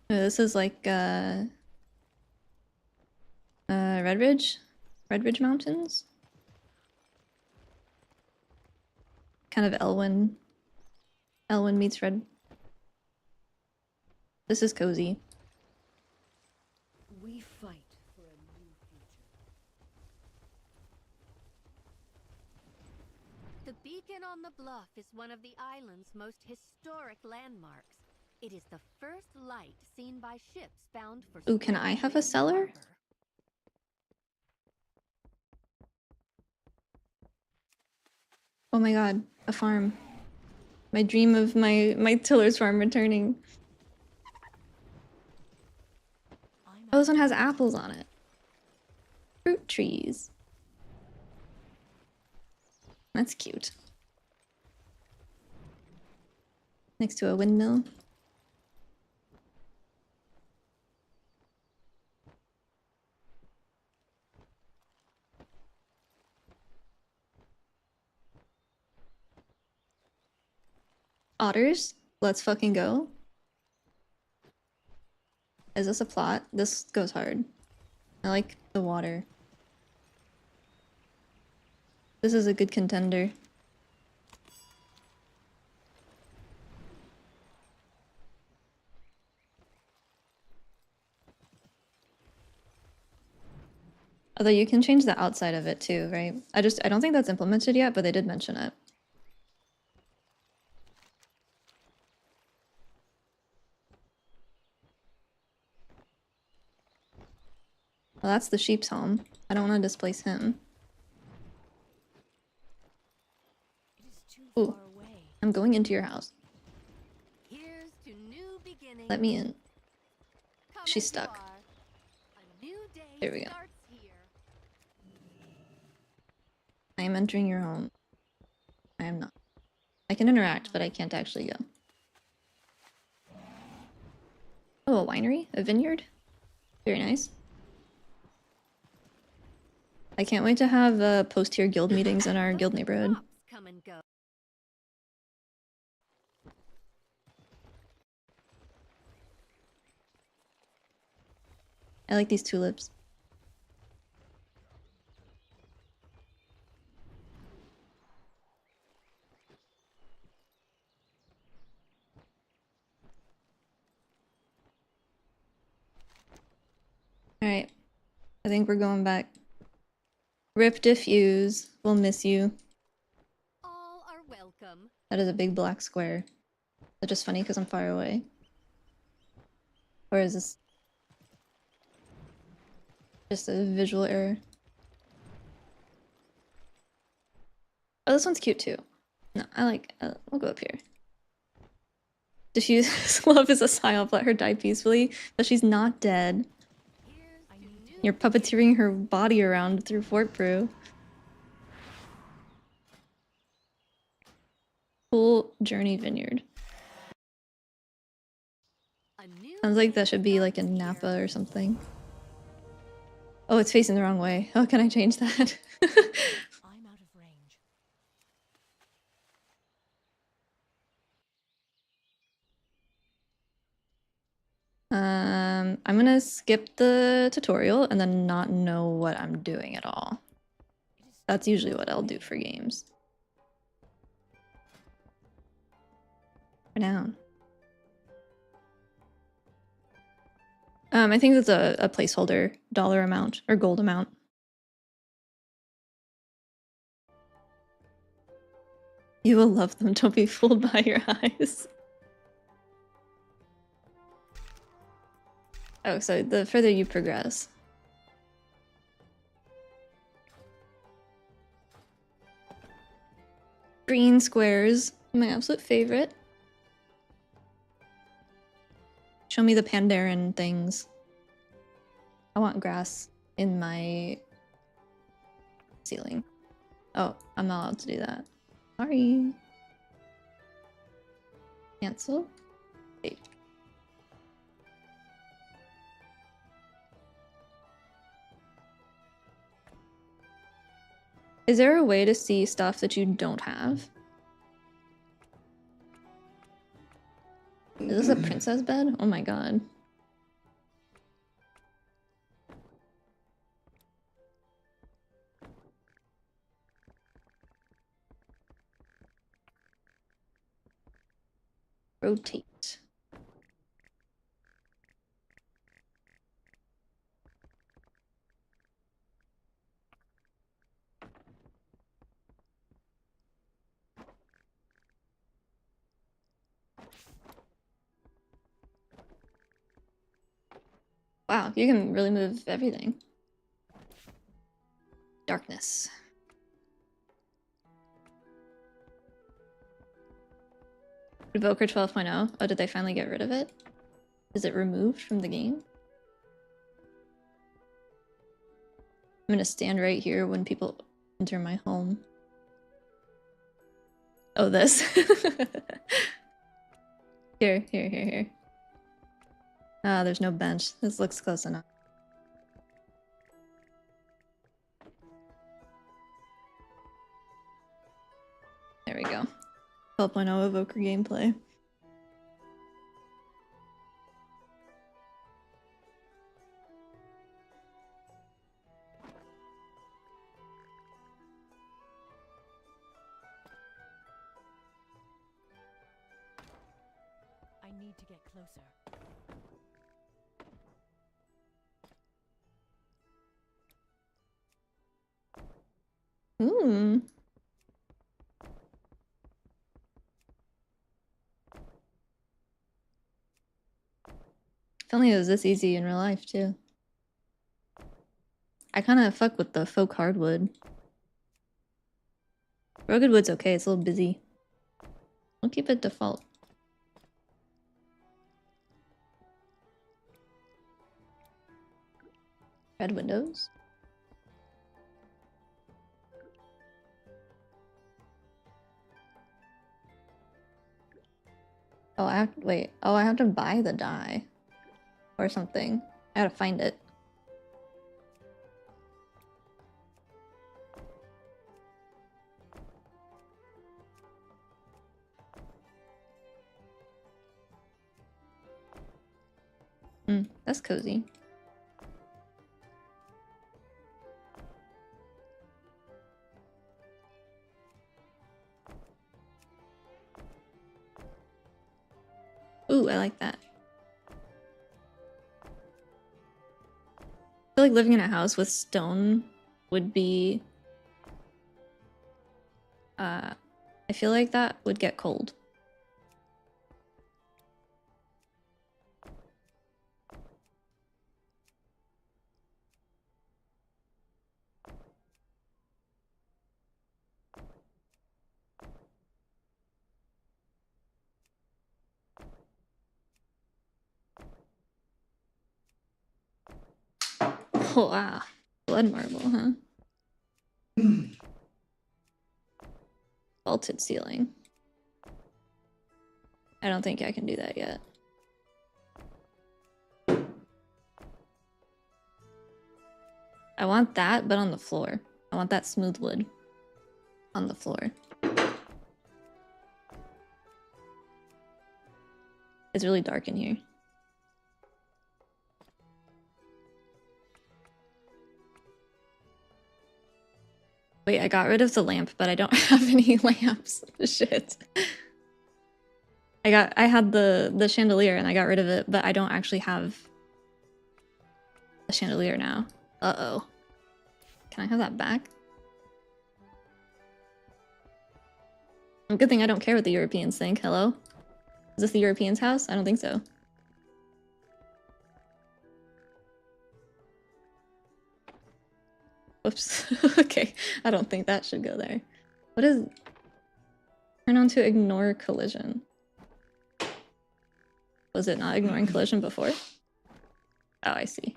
This is like Red Ridge Mountains. Kind of Elwyn meets Red. This is cozy. We fight for a new future. The beacon on the bluff is one of the island's most historic landmarks. It is the first light seen by ships bound for. Ooh, can I have a cellar? Oh my god, a farm. My dream of my Tiller's farm returning. Oh, this one has apples on it. Fruit trees. That's cute. Next to a windmill. Otters, let's fucking go. Is this a plot? This goes hard. I like the water. This is a good contender. Although you can change the outside of it too, right? I don't think that's implemented yet, but they did mention it. Well, that's the sheep's home. I don't want to displace him. Ooh, I'm going into your house. Here's to new beginnings. Let me in. Come She's as you stuck. are. A new day There we go. starts here. I am entering your home. I am not. I can interact, but I can't actually go. Oh, a winery? A vineyard? Very nice. I can't wait to have post-tier guild meetings in our guild neighborhood. Come and go. I like these tulips. Alright. I think we're going back. Rip Diffuse. We'll miss you. All are welcome. That is a big black square. That's just funny because I'm far away. Or is this just a visual error? Oh, this one's cute too. No, I like. We'll go up here. Diffuse love is a psyop. Let her die peacefully, but she's not dead. You're puppeteering her body around through Fort Brew. Cool Journey Vineyard. Sounds like that should be like in Napa or something. Oh, it's facing the wrong way. How can I change that? I'm out of range. I'm gonna skip the tutorial and then not know what I'm doing at all. That's usually what I'll do for games. Down. I think that's a placeholder dollar amount or gold amount. You will love them. Don't be fooled by your eyes. Oh, so the further you progress. Green squares, my absolute favorite. Show me the Pandaren things. I want grass in my ceiling. Oh, I'm not allowed to do that. Sorry. Cancel. Save. Is there a way to see stuff that you don't have? Is this a princess bed? Oh my god. Rotate. Wow, you can really move everything. Darkness. Evoker 12.0. Oh, did they finally get rid of it? Is it removed from the game? I'm gonna stand right here when people enter my home. Oh, this. Here. Ah, there's no bench. This looks close enough. There we go. 12.0 Evoker gameplay. I need to get closer. Ooh. If only it was this easy in real life, too. I kind of fuck with the folk hardwood. Rugged wood's okay, it's a little busy. We'll keep it default. Red windows. Oh, I have wait. Oh, I have to buy the dye or something. I gotta find it. That's cozy. Ooh, I like that. I feel like living in a house with stone would be... I feel like that would get cold. Oh, wow. Blood marble, huh? Vaulted ceiling. I don't think I can do that yet. I want that, but on the floor. I want that smooth wood on the floor. It's really dark in here. Wait, I got rid of the lamp, but I don't have any lamps. Shit. I had the chandelier and I got rid of it, but I don't actually have a chandelier now. Uh-oh. Can I have that back? Good thing I don't care what the Europeans think. Hello? Is this the Europeans' house? I don't think so. Whoops. Okay, I don't think that should go there. What is... Turn on to ignore collision. Was it not ignoring collision before? Oh, I see.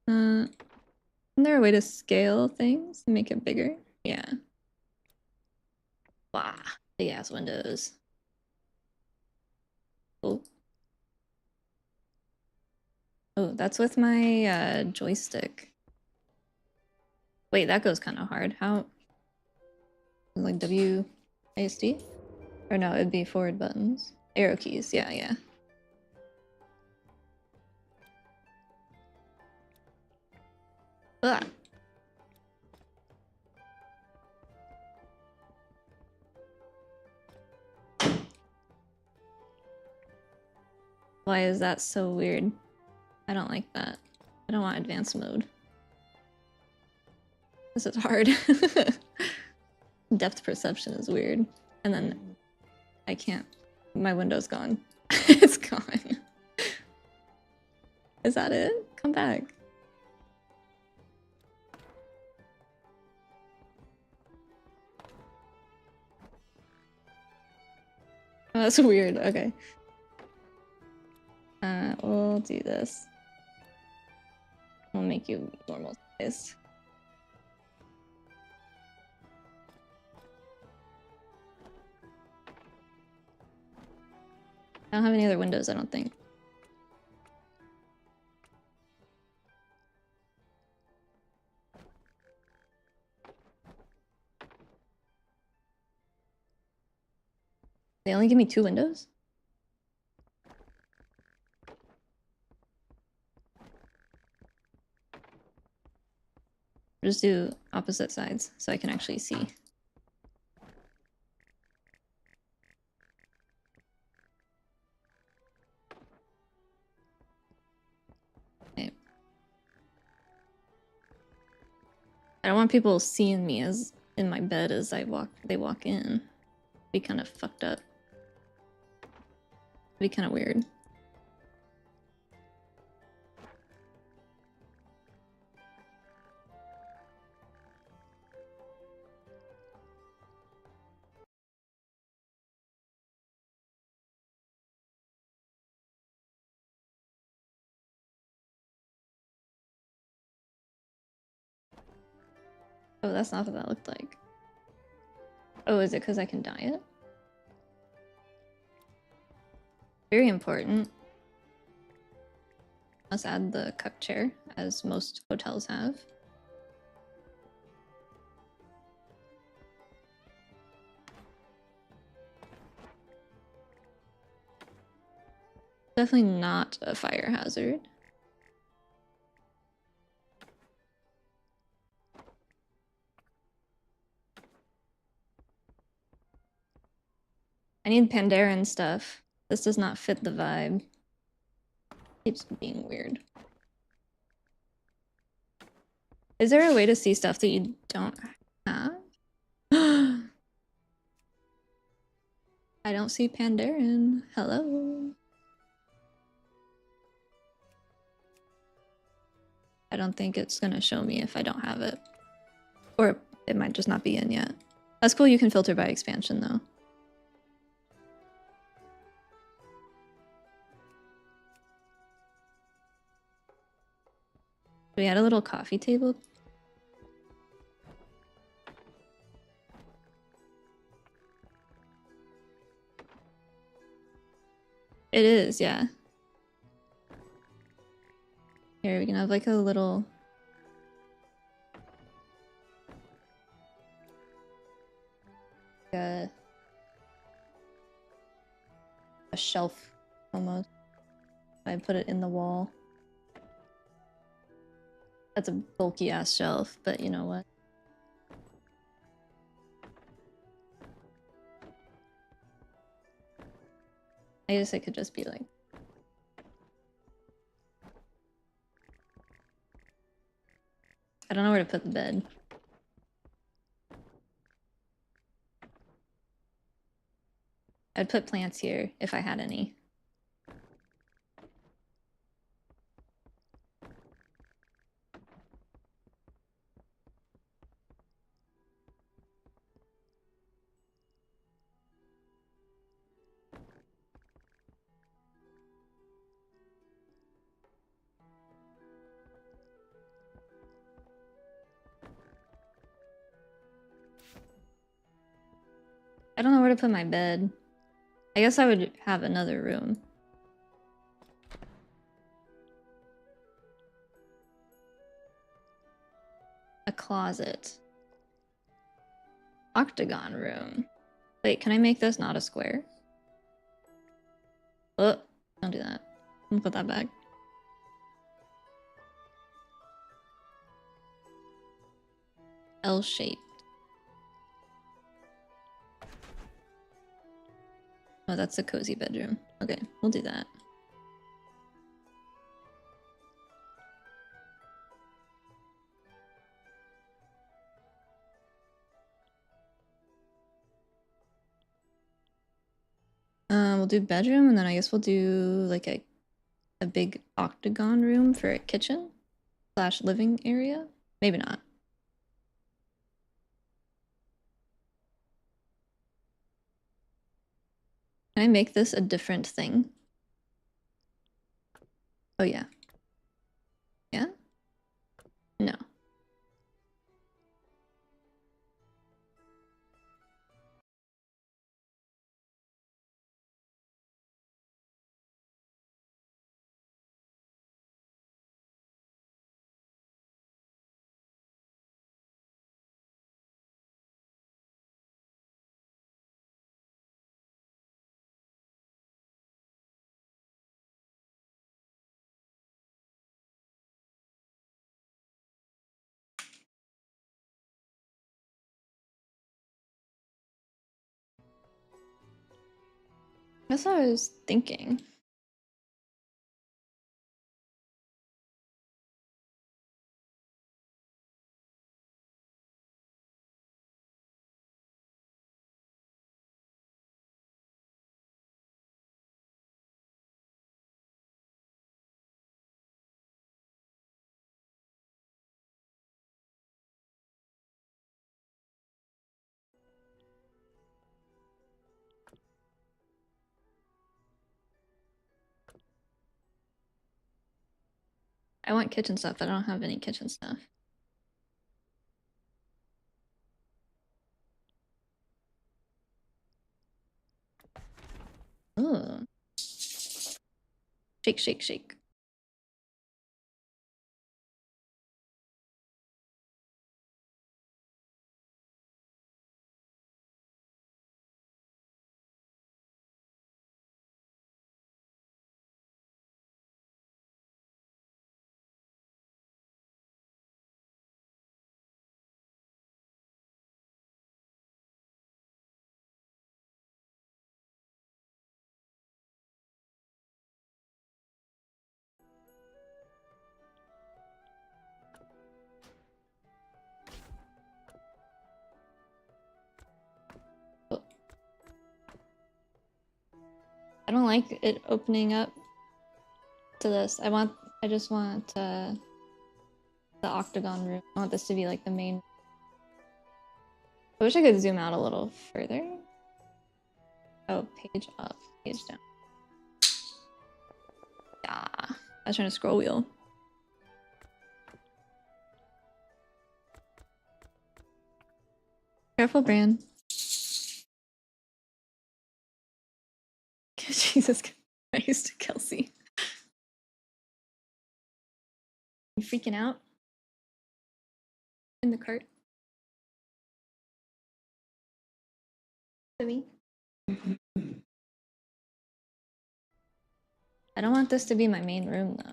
Isn't there a way to scale things and make it bigger? Yeah. Wow, big ass windows. Oh. Oh, that's with my joystick. Wait, that goes kind of hard. How? Like WASD? Or no, it'd be forward buttons. Arrow keys, yeah, yeah. Ugh. Why is that so weird? I don't like that. I don't want advanced mode. This is hard. Depth perception is weird. And then I can't. My window's gone. It's gone. Is that it? Come back. Oh, that's weird. Okay. We'll do this. We'll make you normal size. I don't have any other windows, I don't think. They only give me 2 windows? Just do opposite sides so I can actually see. Okay. I don't want people seeing me as in my bed as they walk in. Be kind of fucked up. Be kind of weird. Oh, that's not what that looked like. Oh, is it because I can dye it? Very important. Let's add the cup chair, as most hotels have. Definitely not a fire hazard. I need Pandaren stuff. This does not fit the vibe. Keeps being weird. Is there a way to see stuff that you don't have? I don't see Pandaren. Hello. I don't think it's gonna show me if I don't have it. Or it might just not be in yet. That's cool, you can filter by expansion though. We had a little coffee table. It is, yeah. Here, we can have like a little... a shelf, almost. I put it in the wall. That's a bulky ass shelf, but you know what? I guess it could just be like... I don't know where to put the bed. I'd put plants here if I had any. I don't know where to put my bed. I guess I would have another room. A closet. Octagon room. Wait, can I make this not a square? Oh, don't do that. I'm gonna put that back. L-shaped. Oh, that's a cozy bedroom. Okay, we'll do that. We'll do bedroom, and then I guess we'll do like a big octagon room for a kitchen / living area. Maybe not. Can I make this a different thing? Oh yeah. Yeah? No. That's what I was thinking. I want kitchen stuff, but I don't have any kitchen stuff. Oh. Shake, shake, shake. I don't like it opening up to this. I just want the octagon room. I want this to be like the main. I wish I could zoom out a little further. Oh, page up, page down. Yeah, I was trying to scroll wheel. Careful, Bran. Jesus Christ, Kelsey. You freaking out? In the cart? To me? I don't want this to be my main room though.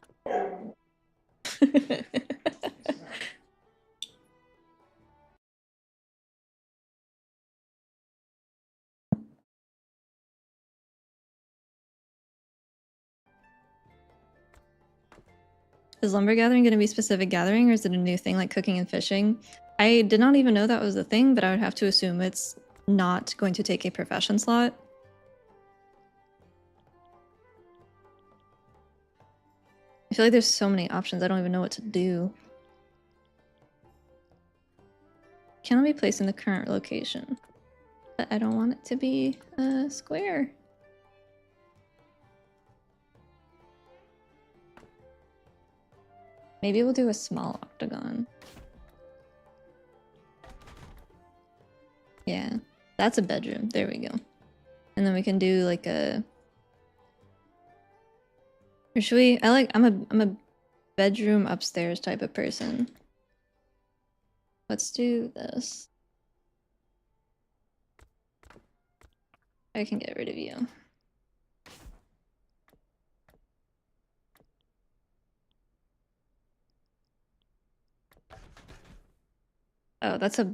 Is lumber gathering going to be specific gathering, or is it a new thing like cooking and fishing? I did not even know that was a thing, but I would have to assume it's not going to take a profession slot. I feel like there's so many options, I don't even know what to do. Cannot be placed in the current location. But I don't want it to be a square. Maybe we'll do a small octagon. Yeah, that's a bedroom. There we go. And then we can do like a... Or should we... I'm a bedroom upstairs type of person. Let's do this. I can get rid of you. Oh, that's a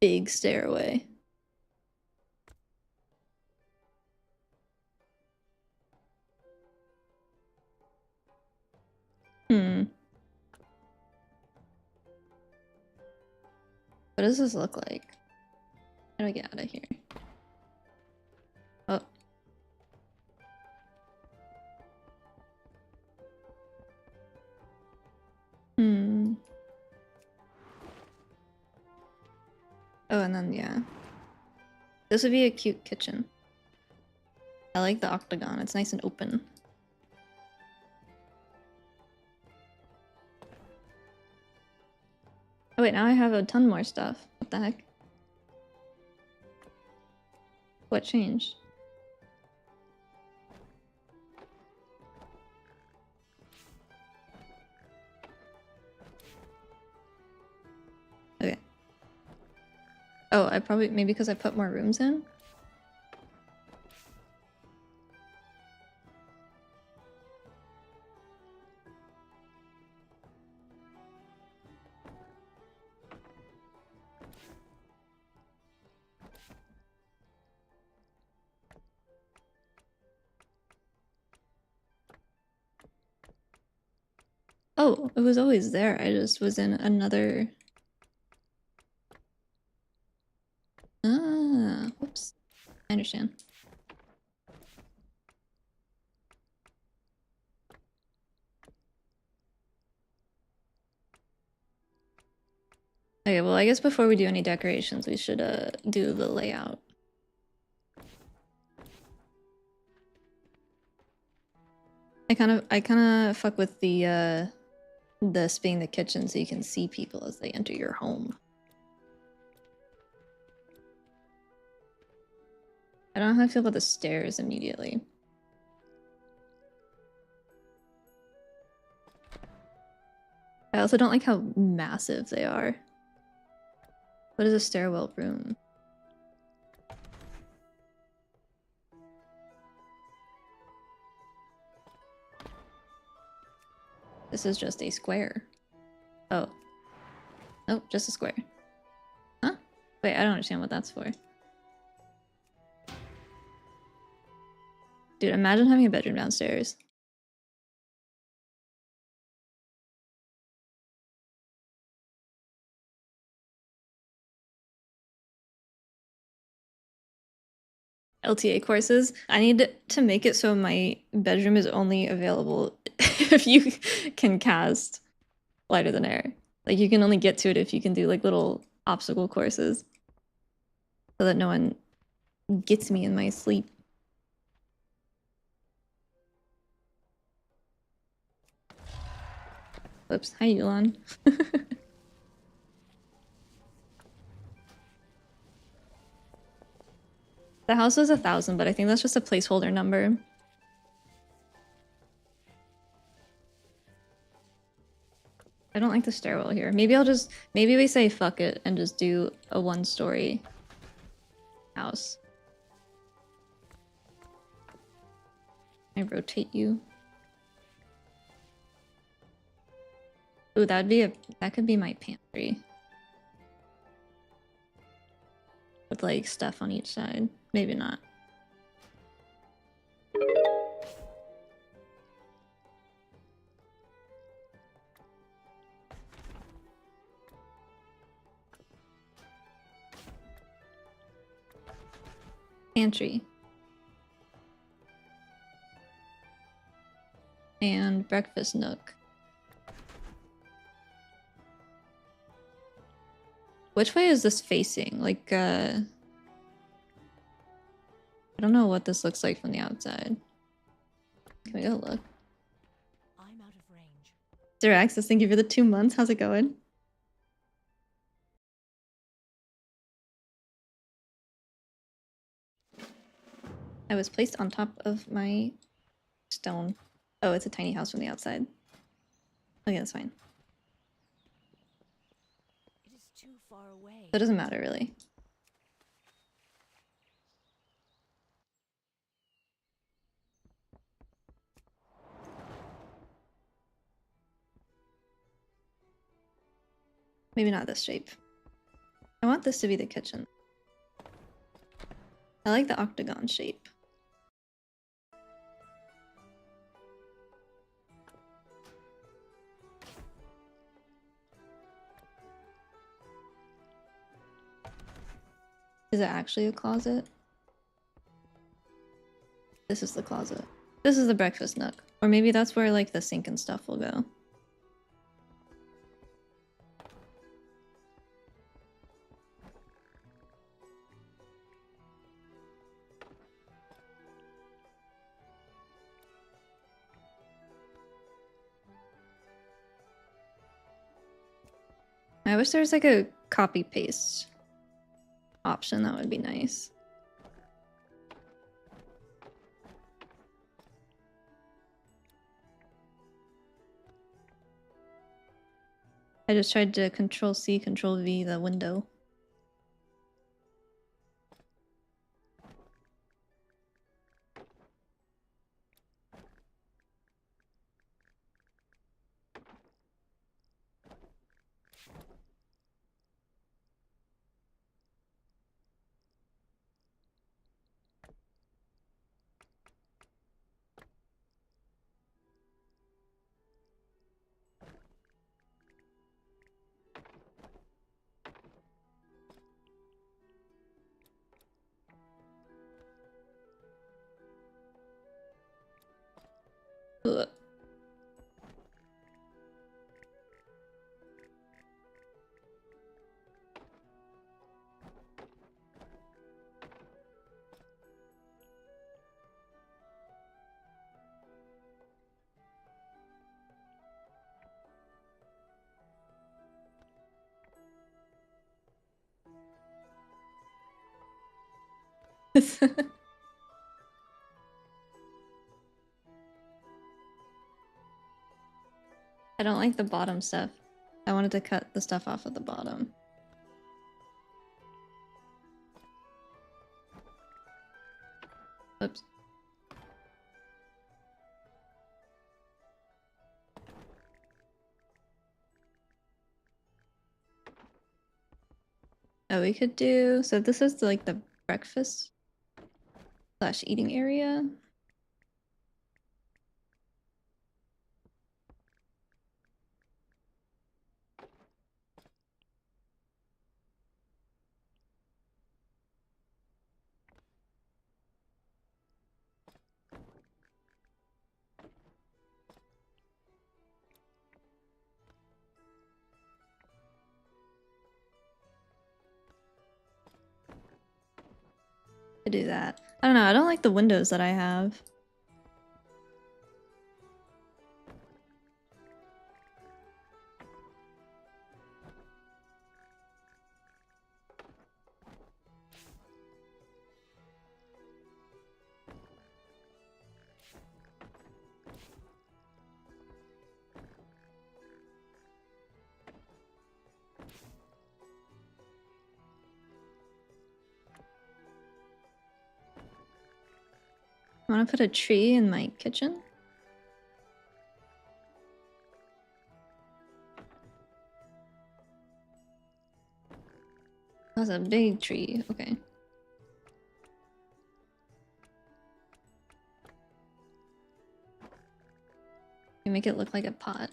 big stairway. Hmm. What does this look like? How do I get out of here? Oh. Hmm. Oh, and then, yeah. This would be a cute kitchen. I like the octagon. It's nice and open. Oh wait, now I have a ton more stuff. What the heck? What changed? Okay. Oh, I probably... maybe because I put more rooms in? Oh, it was always there. I just was in another... Ah, whoops. I understand. Okay, well, I guess before we do any decorations, we should do the layout. I kind of fuck with the this being the kitchen so you can see people as they enter your home. I don't know how I feel about the stairs immediately. I also don't like how massive they are. What is a stairwell room? This is just a square. Oh. Nope, just a square. Huh? Wait, I don't understand what that's for. Dude, imagine having a bedroom downstairs. LTA courses. I need to make it so my bedroom is only available if you can cast Lighter Than Air. Like, you can only get to it if you can do, like, little obstacle courses. So that no one gets me in my sleep. Oops. Hi, Yulan. The house was 1,000, but I think that's just a placeholder number. I don't like the stairwell here. Maybe maybe we say fuck it and just do a one-story house. I rotate you. Ooh, that could be my pantry. With like stuff on each side. Maybe not. Pantry. And breakfast nook. Which way is this facing? Like, I don't know what this looks like from the outside. Can we go look? I'm out of range. Zero Access, thank you for the 2 months. How's it going? I was placed on top of my stone. Oh, it's a tiny house from the outside. Okay, that's fine. It is too far away. So it doesn't matter, really. Maybe not this shape. I want this to be the kitchen. I like the octagon shape. Is it actually a closet? This is the closet. This is the breakfast nook. Or maybe that's where like the sink and stuff will go. I wish there was like a copy paste option. That would be nice. I just tried to Control C, Control V the window. Ugh. I don't like the bottom stuff. I wanted to cut the stuff off at the bottom. Oops. Oh, we could do... So this is like the breakfast / eating area. To do that. I don't know, I don't like the windows that I have. I want to put a tree in my kitchen. That's a big tree. Okay. You make it look like a pot.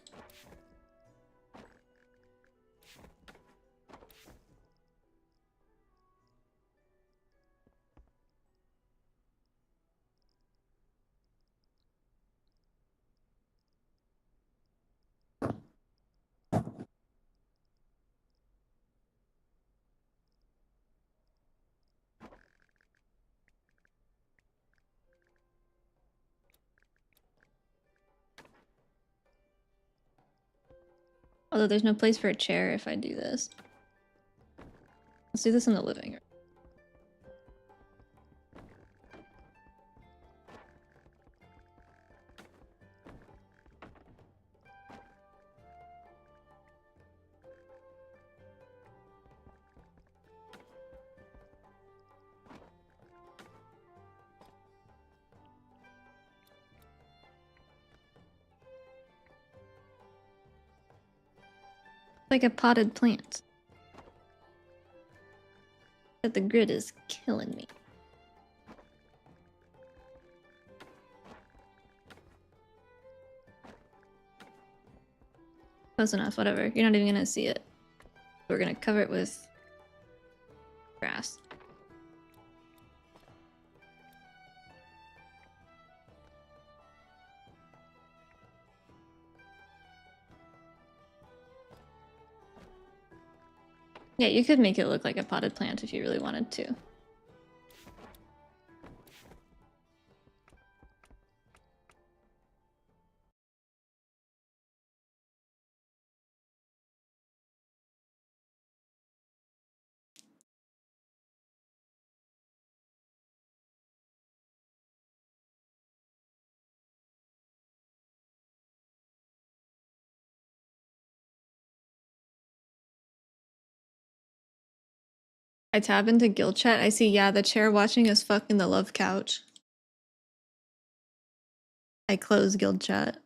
Although there's no place for a chair if I do this. Let's do this in the living room. Like a potted plant. But the grid is killing me. Close enough, whatever. You're not even gonna see it. We're gonna cover it with grass. Yeah, you could make it look like a potted plant if you really wanted to. I tab into guild chat. I see, yeah, the chair watching is fucking the love couch. I close guild chat.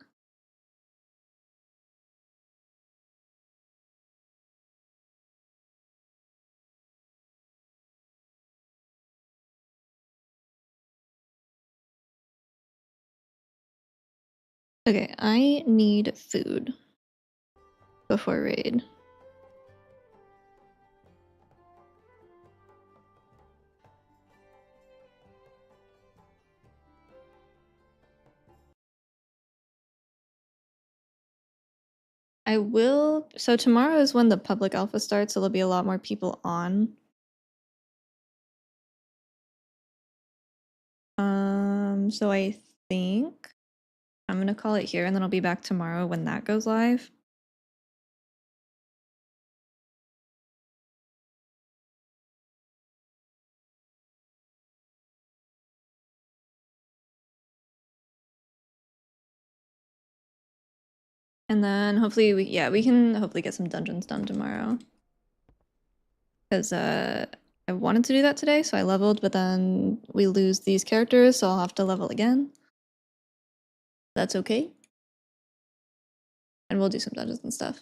Okay, I need food before raid. I will. So tomorrow is when the public alpha starts, so there'll be a lot more people on. So I think I'm gonna call it here, and then I'll be back tomorrow when that goes live. And then hopefully we can hopefully get some dungeons done tomorrow. Because I wanted to do that today, so I leveled, but then we lose these characters, so I'll have to level again. That's okay. And we'll do some dungeons and stuff.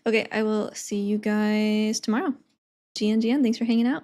Okay, I will see you guys tomorrow. GN, thanks for hanging out.